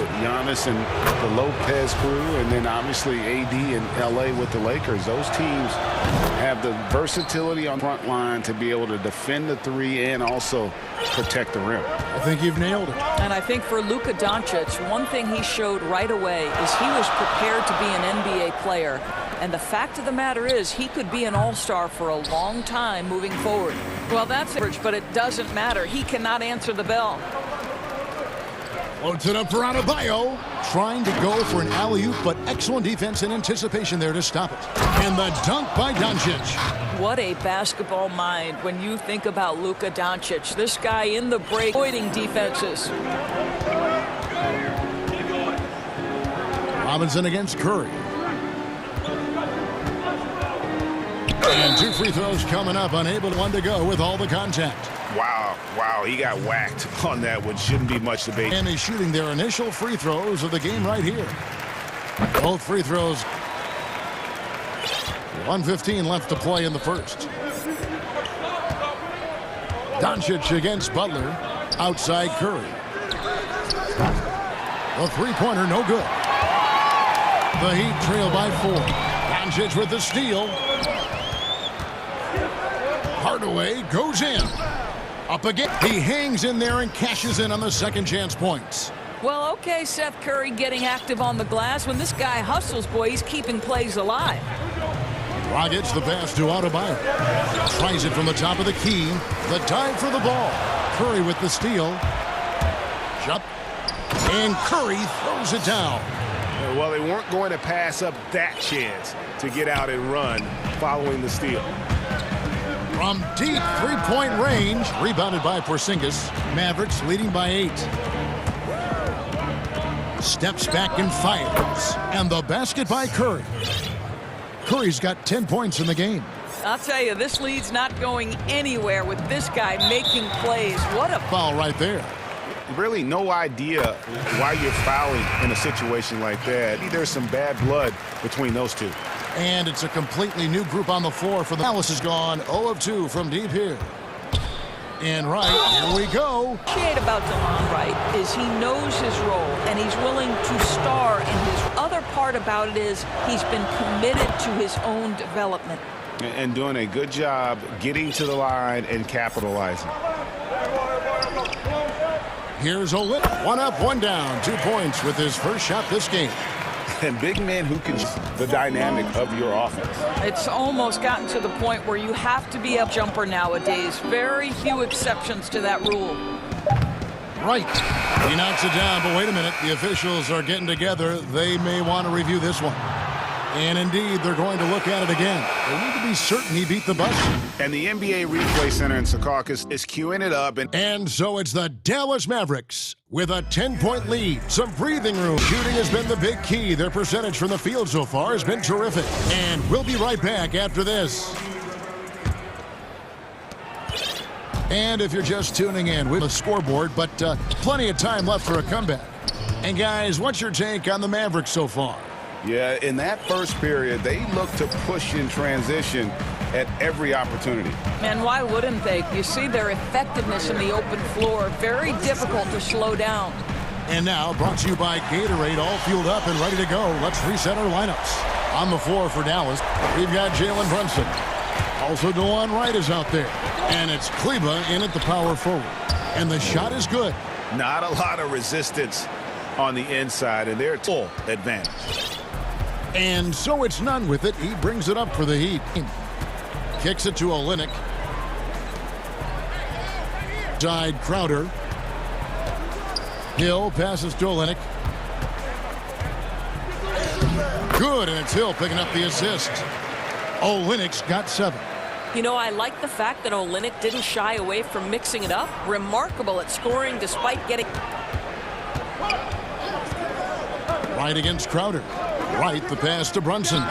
with Giannis and the Lopez crew, and then obviously AD and LA with the Lakers. Those teams have the versatility on the front line to be able to defend the three and also protect the rim. I think you've nailed it. And I think for Luka Doncic, one thing he showed right away is he was prepared to be an NBA player. And the fact of the matter is he could be an all-star for a long time moving forward. Well, that's average, but it doesn't matter. He cannot answer the bell. Loads it up for Adebayo. Trying to go for an alley-oop, but excellent defense and anticipation there to stop it. And the dunk by Doncic. What a basketball mind when you think about Luka Doncic. This guy in the break, avoiding defenses. Robinson against Curry. And 2 free throws coming up, unable one to go with all the contact. Wow, he got whacked on that one. Shouldn't be much debate. And he's shooting their initial free throws of the game right here. Both free throws. 1:15 left to play in the first. Doncic against Butler. Outside Curry. The three-pointer, no good. The Heat trail by 4. Doncic with the steal. Hardaway goes in. Up again. He hangs in there and cashes in on the second chance points. Well, okay, Seth Curry getting active on the glass. When this guy hustles, boy, he's keeping plays alive. Rockets the pass to Adebayo. Tries it from the top of the key. The dive for the ball. Curry with the steal. Shot. And Curry throws it down. Well, they weren't going to pass up that chance to get out and run following the steal. From deep three-point range, rebounded by Porzingis. Mavericks leading by 8. Steps back and fires. And the basket by Curry. Curry's got 10 points in the game. I'll tell you, this lead's not going anywhere with this guy making plays. What a foul right there. Really no idea why you're fouling in a situation like that. There's some bad blood between those two. And it's a completely new group on the floor for the Dallas is gone 0 of 2 from deep here. And right, here we go. What I appreciate about DeLon Wright is he knows his role and he's willing to star in his other part about it is he's been committed to his own development. And doing a good job getting to the line and capitalizing. Here's Olynyk. 1 up, 1 down. 2 points with his first shot this game. And big men who can the dynamic of your offense. It's almost gotten to the point where you have to be a jumper nowadays. Very few exceptions to that rule. Right. He knocks it down, but wait a minute. The officials are getting together. They may want to review this one. And indeed, they're going to look at it again. They need to be certain he beat the buzzer. And the NBA Replay Center in Secaucus is queuing it up. And so it's the Dallas Mavericks with a 10-point lead. Some breathing room. Shooting has been the big key. Their percentage from the field so far has been terrific. And we'll be right back after this. And if you're just tuning in, we have a scoreboard, but plenty of time left for a comeback. And guys, what's your take on the Mavericks so far? Yeah, in that first period, they looked to push in transition at every opportunity. And why wouldn't they? You see their effectiveness in the open floor. Very difficult to slow down. And now, brought to you by Gatorade, all fueled up and ready to go. Let's reset our lineups. On the floor for Dallas, we've got Jalen Brunson. Also, DeLon Wright is out there. And it's Kleber in at the power forward. And the shot is good. Not a lot of resistance on the inside, and they're full advantage. And so it's none with it. He brings it up for the Heat. Kicks it to Olynyk. Side Crowder. Hill passes to Olynyk. Good, and it's Hill picking up the assist. Olynyk's got 7. You know, I like the fact that Olynyk didn't shy away from mixing it up. Remarkable at scoring despite getting... Right against Crowder. Right, the pass to Brunson.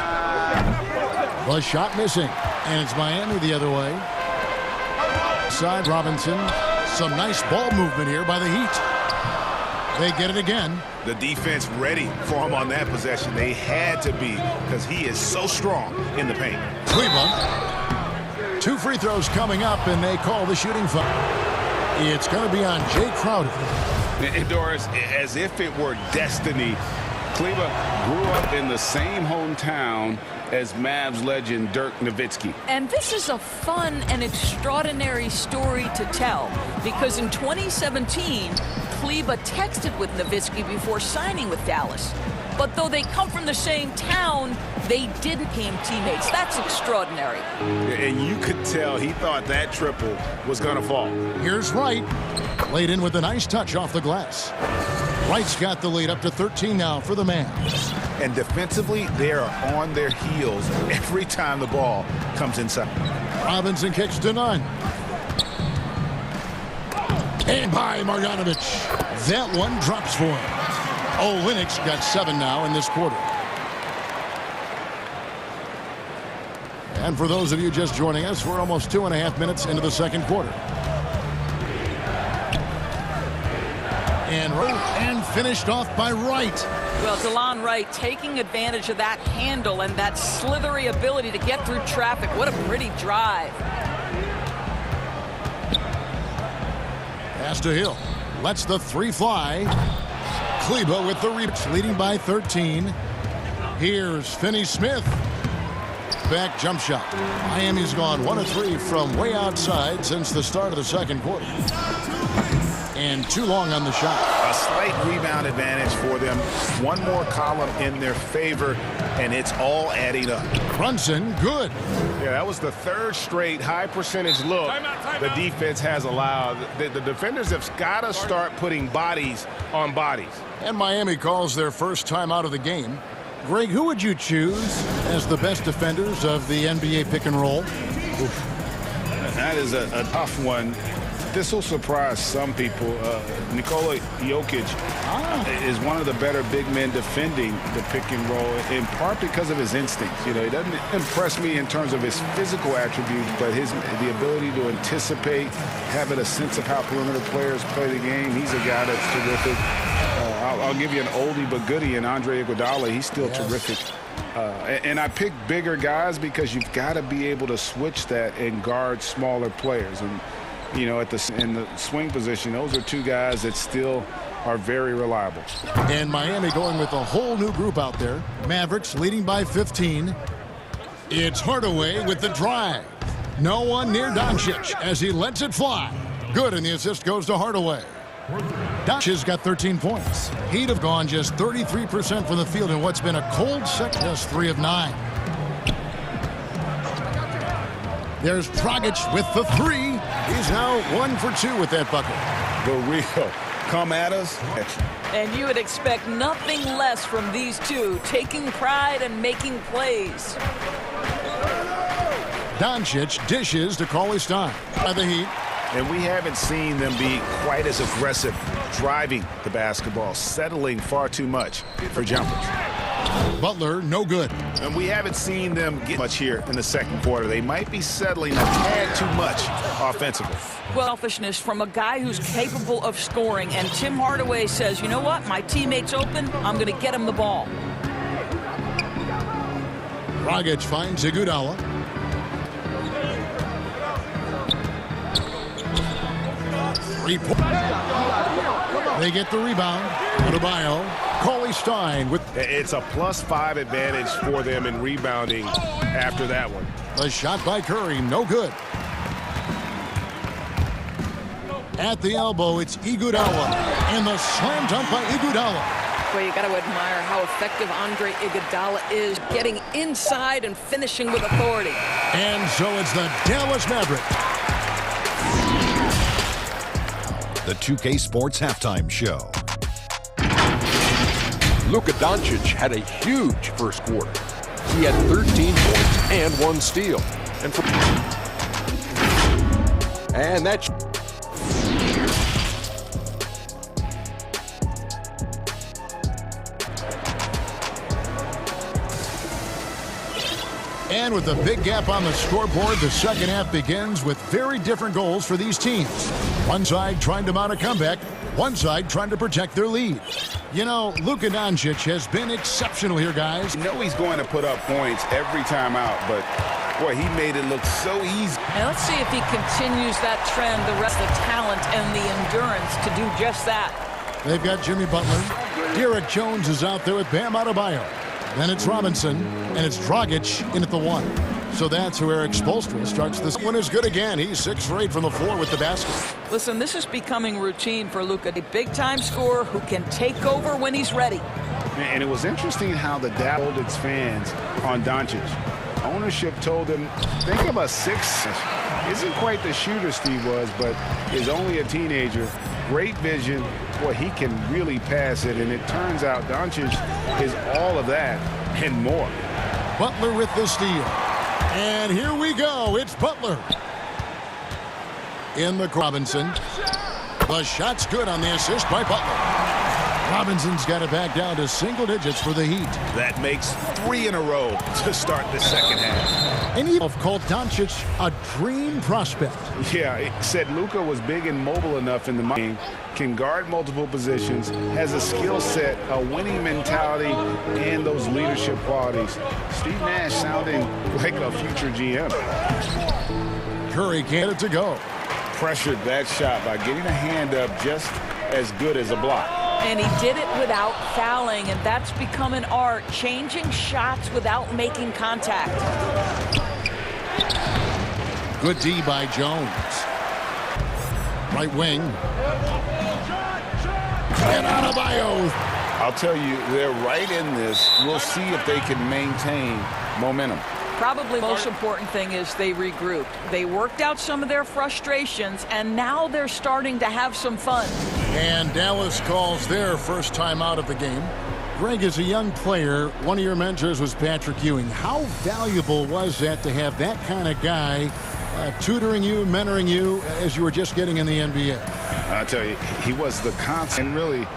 The shot missing, and it's Miami the other way. Side Robinson. Some nice ball movement here by the Heat. They get it again. The defense ready for him on that possession. They had to be, because he is so strong in the paint. Cleveland. 2 free throws coming up, and they call the shooting foul. It's going to be on Jay Crowder. And Doris, as if it were destiny, Cleveland grew up in the same hometown as Mavs legend Dirk Nowitzki. And this is a fun and extraordinary story to tell, because in 2017, Kleber texted with Nowitzki before signing with Dallas. But though they come from the same town, they didn't become teammates. That's extraordinary. And you could tell he thought that triple was going to fall. Here's Wright. Laid in with a nice touch off the glass. Wright's got the lead up to 13 now for the Mavs. And defensively, they are on their heels every time the ball comes inside. Robinson kicks to none. And by Marjanovic. That one drops for him. Olynyk's got 7 now in this quarter. And for those of you just joining us, we're almost 2.5 minutes into the second quarter. And finished off by Wright. Well, DeLon Wright taking advantage of that handle and that slithery ability to get through traffic. What a pretty drive. Pass to Hill. Lets the 3 fly. Kleber with the rebound, leading by 13. Here's Finney-Smith. Back jump shot. Miami's gone 1 of 3 from way outside since the start of the second quarter. And too long on the shot. A slight rebound advantage for them. One more column in their favor, and it's all adding up. Brunson, good. Yeah, that was the 3rd straight high percentage look the defense has allowed. The defenders have got to start putting bodies on bodies. And Miami calls their first time out of the game. Greg, who would you choose as the best defenders of the NBA pick and roll? Oof. That is a tough one. This will surprise some people. Nikola Jokic is one of the better big men defending the pick and roll, in part because of his instincts. You know, he doesn't impress me in terms of his physical attributes, but the ability to anticipate, having a sense of how perimeter players play the game. He's a guy that's terrific. I'll give you an oldie but goodie in Andre Iguodala. He's still terrific. And I pick bigger guys because you've got to be able to switch that and guard smaller players. And you know, in the swing position, those are 2 guys that still are very reliable. And Miami going with a whole new group out there. Mavericks leading by 15. It's Hardaway with the drive. No one near Doncic as he lets it fly. Good, and the assist goes to Hardaway. Doncic's got 13 points. He'd have gone just 33% from the field in what's been a cold second. Just 3 of 9. There's Dragic with the 3. He's now 1 for 2 with that bucket. The real come at us. And you would expect nothing less from these 2, taking pride and making plays. Doncic dishes to Cauley-Stein by the Heat. And we haven't seen them be quite as aggressive driving the basketball, settling far too much for jumpers. Butler, no good. And we haven't seen them get much here in the second quarter. They might be settling a tad too much offensively. Well, selfishness from a guy who's capable of scoring. And Tim Hardaway says, you know what? My teammate's open. I'm going to get him the ball. Dragic finds Iguodala. They get the rebound. Adebayo. Cauley-Stein with... It's a +5 advantage for them in rebounding after that one. A shot by Curry, no good. At the elbow, it's Iguodala. And the slam dunk by Iguodala. Well, you got to admire how effective Andre Iguodala is getting inside and finishing with authority. And so it's the Dallas Mavericks. The 2K Sports Halftime Show. Luka Doncic had a huge first quarter. He had 13 points and 1 steal. And that's... And with a big gap on the scoreboard, the second half begins with very different goals for these teams. One side trying to mount a comeback, one side trying to protect their lead. You know, Luka Doncic has been exceptional here, guys. You know he's going to put up points every time out, but boy, he made it look so easy. And let's see if he continues that trend, the rest of the talent and the endurance to do just that. They've got Jimmy Butler. Derek Jones is out there with Bam Adebayo. Then it's Robinson, and it's Dragic in at the 1. So that's who Eric Spoelstra starts. This one is good again. He's 6 for 8 from the floor with the basket. Listen, this is becoming routine for Luka. A big-time scorer who can take over when he's ready. And it was interesting how the Dallas its fans on Doncic. Ownership told him, think of a 6. Isn't quite the shooter Steve was, but is only a teenager. Great vision. Boy, he can really pass it, and it turns out Doncic is all of that and more. Butler with the steal. And here we go. It's Butler. In the Robinson. The shot's good on the assist by Butler. Robinson's got it back down to single digits for the Heat. That makes 3 in a row to start the second half. And he called Doncic a dream prospect. Yeah, it said Luka was big and mobile enough in the game, can guard multiple positions, has a skill set, a winning mentality, and those leadership qualities. Steve Nash sounding like a future GM. Curry can't get it to go. Pressured that shot by getting a hand up just as good as a block. And he did it without fouling, and that's become an art, changing shots without making contact. Good D by Jones. Right wing. And Adebayo. I'll tell you, they're right in this. We'll see if they can maintain momentum. Probably the most important thing is they regrouped. They worked out some of their frustrations, and now they're starting to have some fun. And Dallas calls their first time out of the game. Greg, as a young player, one of your mentors was Patrick Ewing. How valuable was that to have that kind of guy tutoring you, mentoring you as you were just getting in the NBA? I'll tell you, he was the constant, and really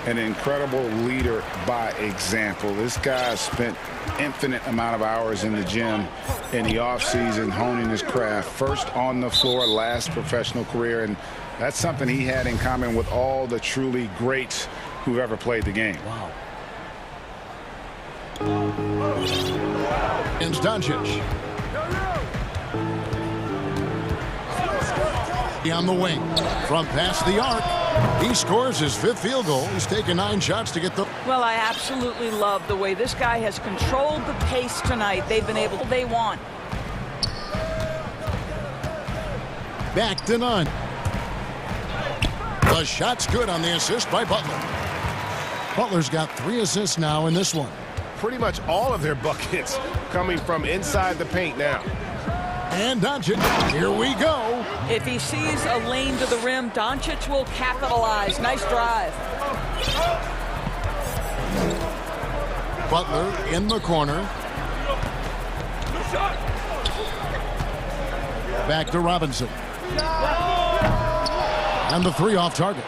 an incredible leader by example. This guy spent infinite amount of hours in the gym in the offseason honing his craft. First on the floor, last professional career, and that's something he had in common with all the truly greats who've ever played the game. Wow. And Doncic. On the wing from past the arc. He scores his 5th field goal. He's taken 9 shots to get the... Well, I absolutely love the way this guy has controlled the pace tonight. They've been able, they want. Back to none. The shot's good on the assist by Butler. Butler's got 3 assists now in this one. Pretty much all of their buckets coming from inside the paint now. And Doncic, here we go. If he sees a lane to the rim, Doncic will capitalize. Nice drive. Butler in the corner. Back to Robinson. And the 3 off target.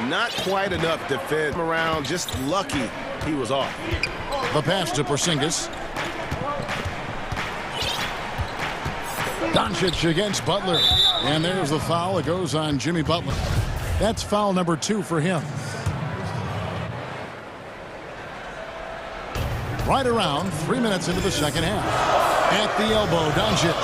Not quite enough defense around, just lucky he was off. The pass to Porzingis. Doncic against Butler. And there's the foul. It goes on Jimmy Butler. That's foul number 2 for him. Right around 3 minutes into the second half. At the elbow, Doncic.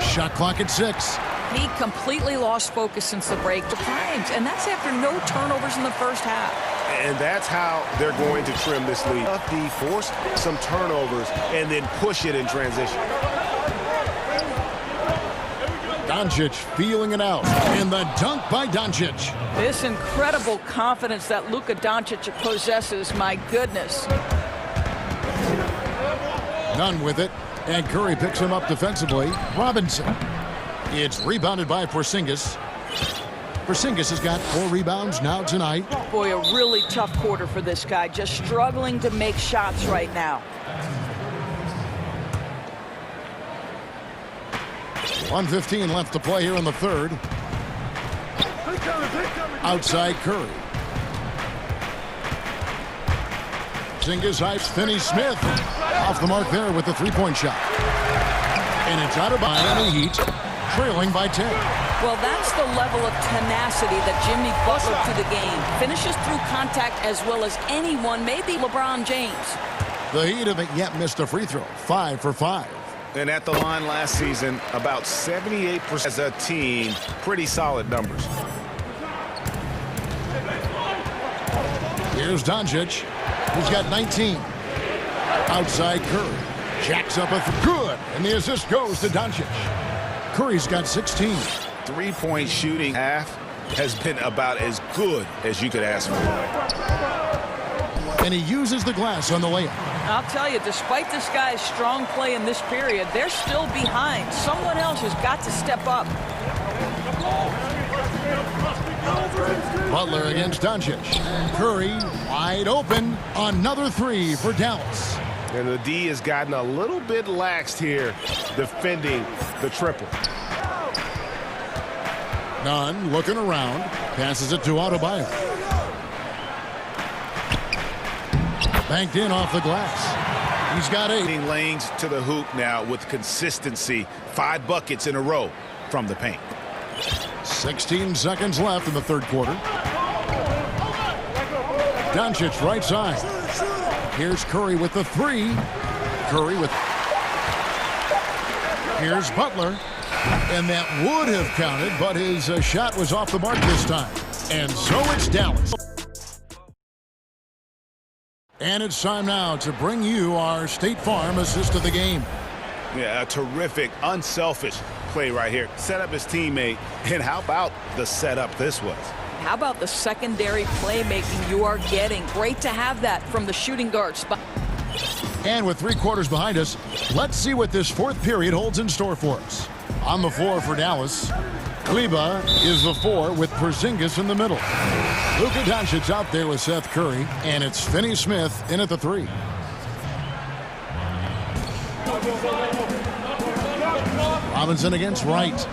Shot clock at 6. He completely lost focus since the break to times, and that's after no turnovers in the first half. And that's how they're going to trim this lead. Force some turnovers and then push it in transition. Doncic feeling it out. And the dunk by Doncic. This incredible confidence that Luka Doncic possesses, my goodness. None with it. And Curry picks him up defensively. Robinson. It's rebounded by Porzingis. Porzingis has got 4 rebounds now tonight. Boy, a really tough quarter for this guy. Just struggling to make shots right now. 1:15 left to play here in the third. Outside Curry. Porzingis ice. Finney Smith off the mark there with the three-point shot. And it's out of Miami Heat, trailing by 10. Well, that's the level of tenacity that Jimmy Butler to the game. Finishes through contact as well as anyone, maybe LeBron James. The Heat haven't yet missed a free throw. 5 for 5. And at the line last season, about 78% as a team. Pretty solid numbers. Here's Doncic. He's got 19. Outside Curry. Jacks up a good. And the assist goes to Doncic. Curry's got 16. Three-point shooting half has been about as good as you could ask for. And he uses the glass on the layup. I'll tell you, despite this guy's strong play in this period, they're still behind. Someone else has got to step up. Butler against Doncic. Curry wide open. Another three for Dallas. And the D has gotten a little bit laxed here defending the triple. Nunn looking around. Passes it to Adebayo. Banked in off the glass. He's got 8. Lanes to the hoop now with consistency. 5 buckets in a row from the paint. 16 seconds left in the third quarter. Doncic right side. Here's Curry with the 3. Curry with... Here's Butler. And that would have counted, but his shot was off the mark this time. And so it's Dallas. And it's time now to bring you our State Farm assist of the game. Yeah, a terrific, unselfish play right here. Set up his teammate. And how about the setup this was? How about the secondary playmaking you are getting? Great to have that from the shooting guard spot. And with 3 quarters behind us, let's see what this fourth period holds in store for us. On the floor for Dallas, Kleber is the 4 with Porzingis in the middle. Luka Doncic out there with Seth Curry, and it's Finney Smith in at the 3. Robinson against Wright.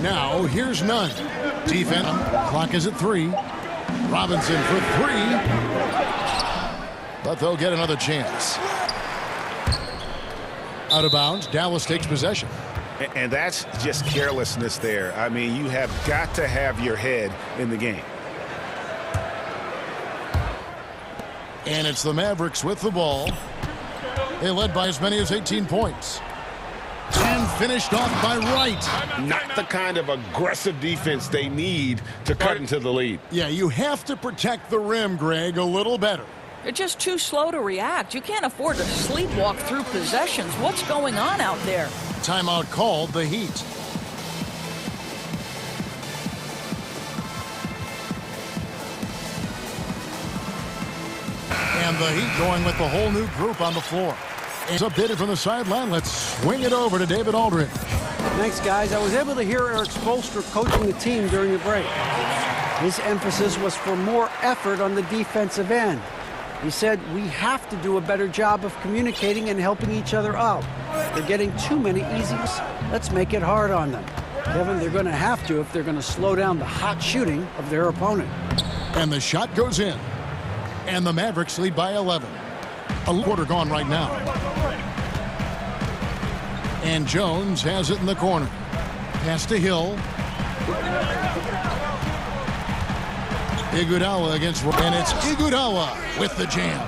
Now here's Nunn. Defense. Clock is at 3. Robinson for 3. But they'll get another chance. Out of bounds. Dallas takes possession. And that's just carelessness there. I mean, you have got to have your head in the game. And it's the Mavericks with the ball. They led by as many as 18 points. 10 finished off by Wright. Not the kind of aggressive defense they need to cut into the lead. Yeah, you have to protect the rim, Greg, a little better. They're just too slow to react. You can't afford to sleepwalk through possessions. What's going on out there? Timeout called, the Heat. And the Heat going with the whole new group on the floor. It's updated from the sideline. Let's swing it over to David Aldridge. Thanks, guys. I was able to hear Eric Spoelstra coaching the team during the break. His emphasis was for more effort on the defensive end. He said, we have to do a better job of communicating and helping each other out. They're getting too many easies. Let's make it hard on them. Kevin, they're going to have to if they're going to slow down the hot shooting of their opponent. And the shot goes in. And the Mavericks lead by 11. A quarter gone right now. And Jones has it in the corner. Pass to Hill. Iguodala against, and it's Iguodala with the jam.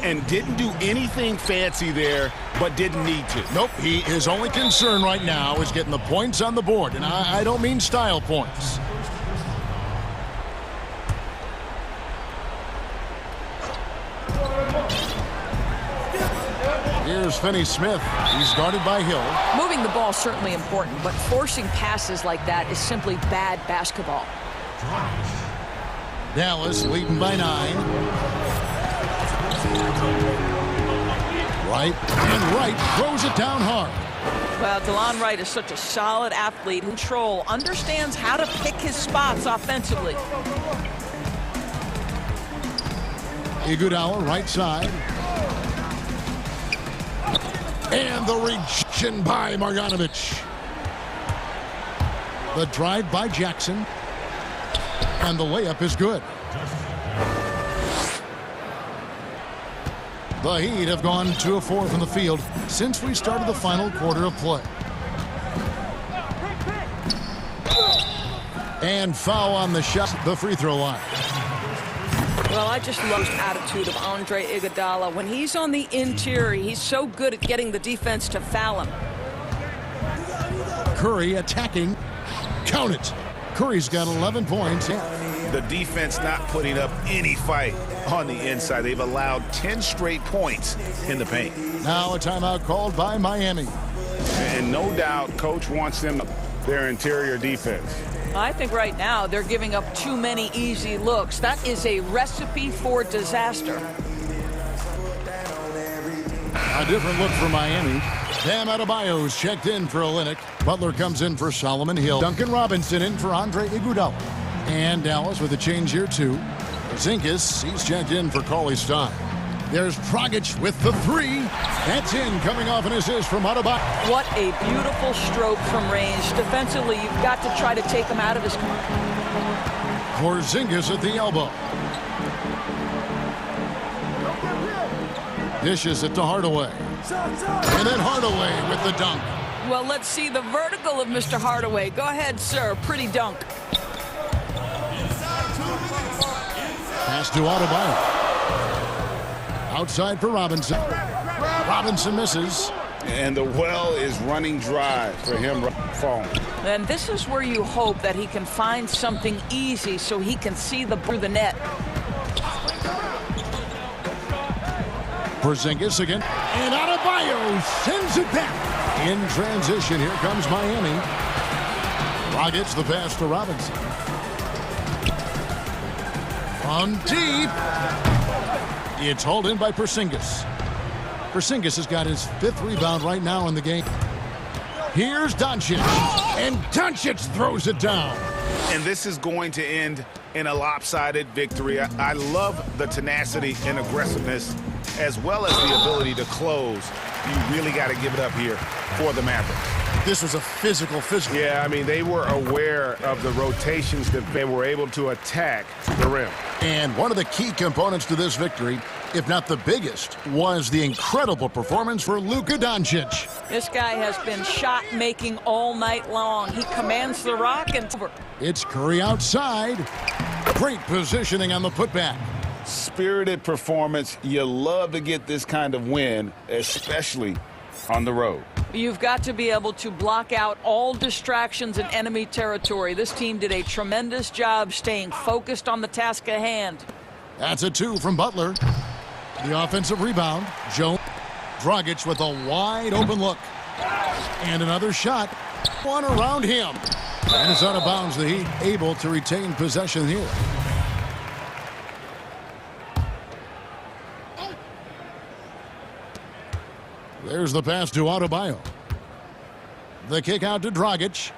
And didn't do anything fancy there, but didn't need to. Nope, his only concern right now is getting the points on the board, and I don't mean style points. Here's Finney Smith. He's guarded by Hill. Moving the ball is certainly important, but forcing passes like that is simply bad basketball. Dallas leading by 9. Wright, and Wright throws it down hard. Well, DeLon Wright is such a solid athlete. Control, understands how to pick his spots offensively. Iguodala, right side. And the rejection by Marjanovic. The drive by Jackson. And the layup is good. The Heat have gone 2 of 4 from the field since we started the final quarter of play. And foul on the shot, the free throw line. Well, I just love the attitude of Andre Iguodala. When he's on the interior, he's so good at getting the defense to foul him. Curry attacking. Count it. Curry's got 11 points. The defense not putting up any fight on the inside. They've allowed 10 straight points in the paint. Now a timeout called by Miami. And no doubt, coach wants them their interior defense. I think right now they're giving up too many easy looks. That is a recipe for disaster. A different look for Miami. Bam Adebayo's checked in for Olynyk. Butler comes in for Solomon Hill. Duncan Robinson in for Andre Iguodala. And Dallas with a change here too. Porzingis, he's checked in for Cauley-Stein. There's Dragic with the 3. That's in, coming off an assist from Adebayo. What a beautiful stroke from range. Defensively, you've got to try to take him out of his... Porzingis at the elbow. Dishes it to Hardaway. And then Hardaway with the dunk. Well, let's see the vertical of Mr. Hardaway. Go ahead, sir. Pretty dunk. Pass to Adebayo. Outside for Robinson. Robinson misses. And the well is running dry for him falling. And this is where you hope that he can find something easy so he can see through the net. Porzingis again. And Adebayo sends it back. In transition, here comes Miami. Dragic the pass to Robinson. On deep. It's hauled in by Porzingis. Porzingis has got his 5th rebound right now in the game. Here's Doncic. And Doncic throws it down. And this is going to end in a lopsided victory. I love the tenacity and aggressiveness as well as the ability to close. You really got to give it up here for the Mavericks. This was a physical. Yeah, I mean, they were aware of the rotations that they were able to attack the rim. And one of the key components to this victory, if not the biggest, was the incredible performance for Luka Doncic. This guy has been shot-making all night long. He commands the rock and... It's Curry outside. Great positioning on the putback. Spirited performance. You love to get this kind of win, especially on the road. You've got to be able to block out all distractions in enemy territory. This team did a tremendous job staying focused on the task at hand. That's a 2 from Butler. The offensive rebound. Joe Dragic with a wide open look. And another shot. One around him. And it's out of bounds. The Heat able to retain possession here. There's the pass to Adebayo. The kick out to Dragic.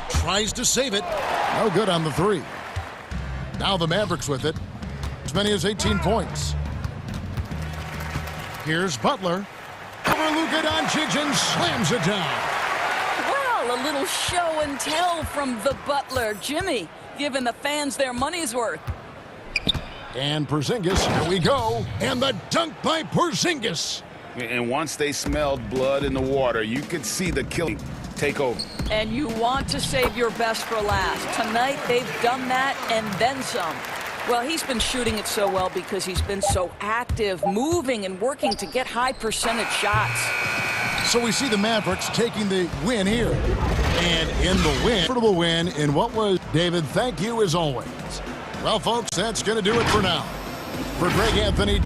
Tries to save it. No good on the 3. Now the Mavericks with it. As many as 18 points. Here's Butler. Over Luka Doncic and slams it down. Well, a little show and tell from the Butler. Jimmy giving the fans their money's worth. And Porzingis, here we go. And the dunk by Porzingis. And once they smelled blood in the water, you could see the killing take over. And you want to save your best for last. Tonight, they've done that and then some. Well, he's been shooting it so well because he's been so active, moving and working to get high percentage shots. So we see the Mavericks taking the win here. And in the win, comfortable win in what was, David, thank you as always. Well, folks, that's going to do it for now. For Greg Anthony.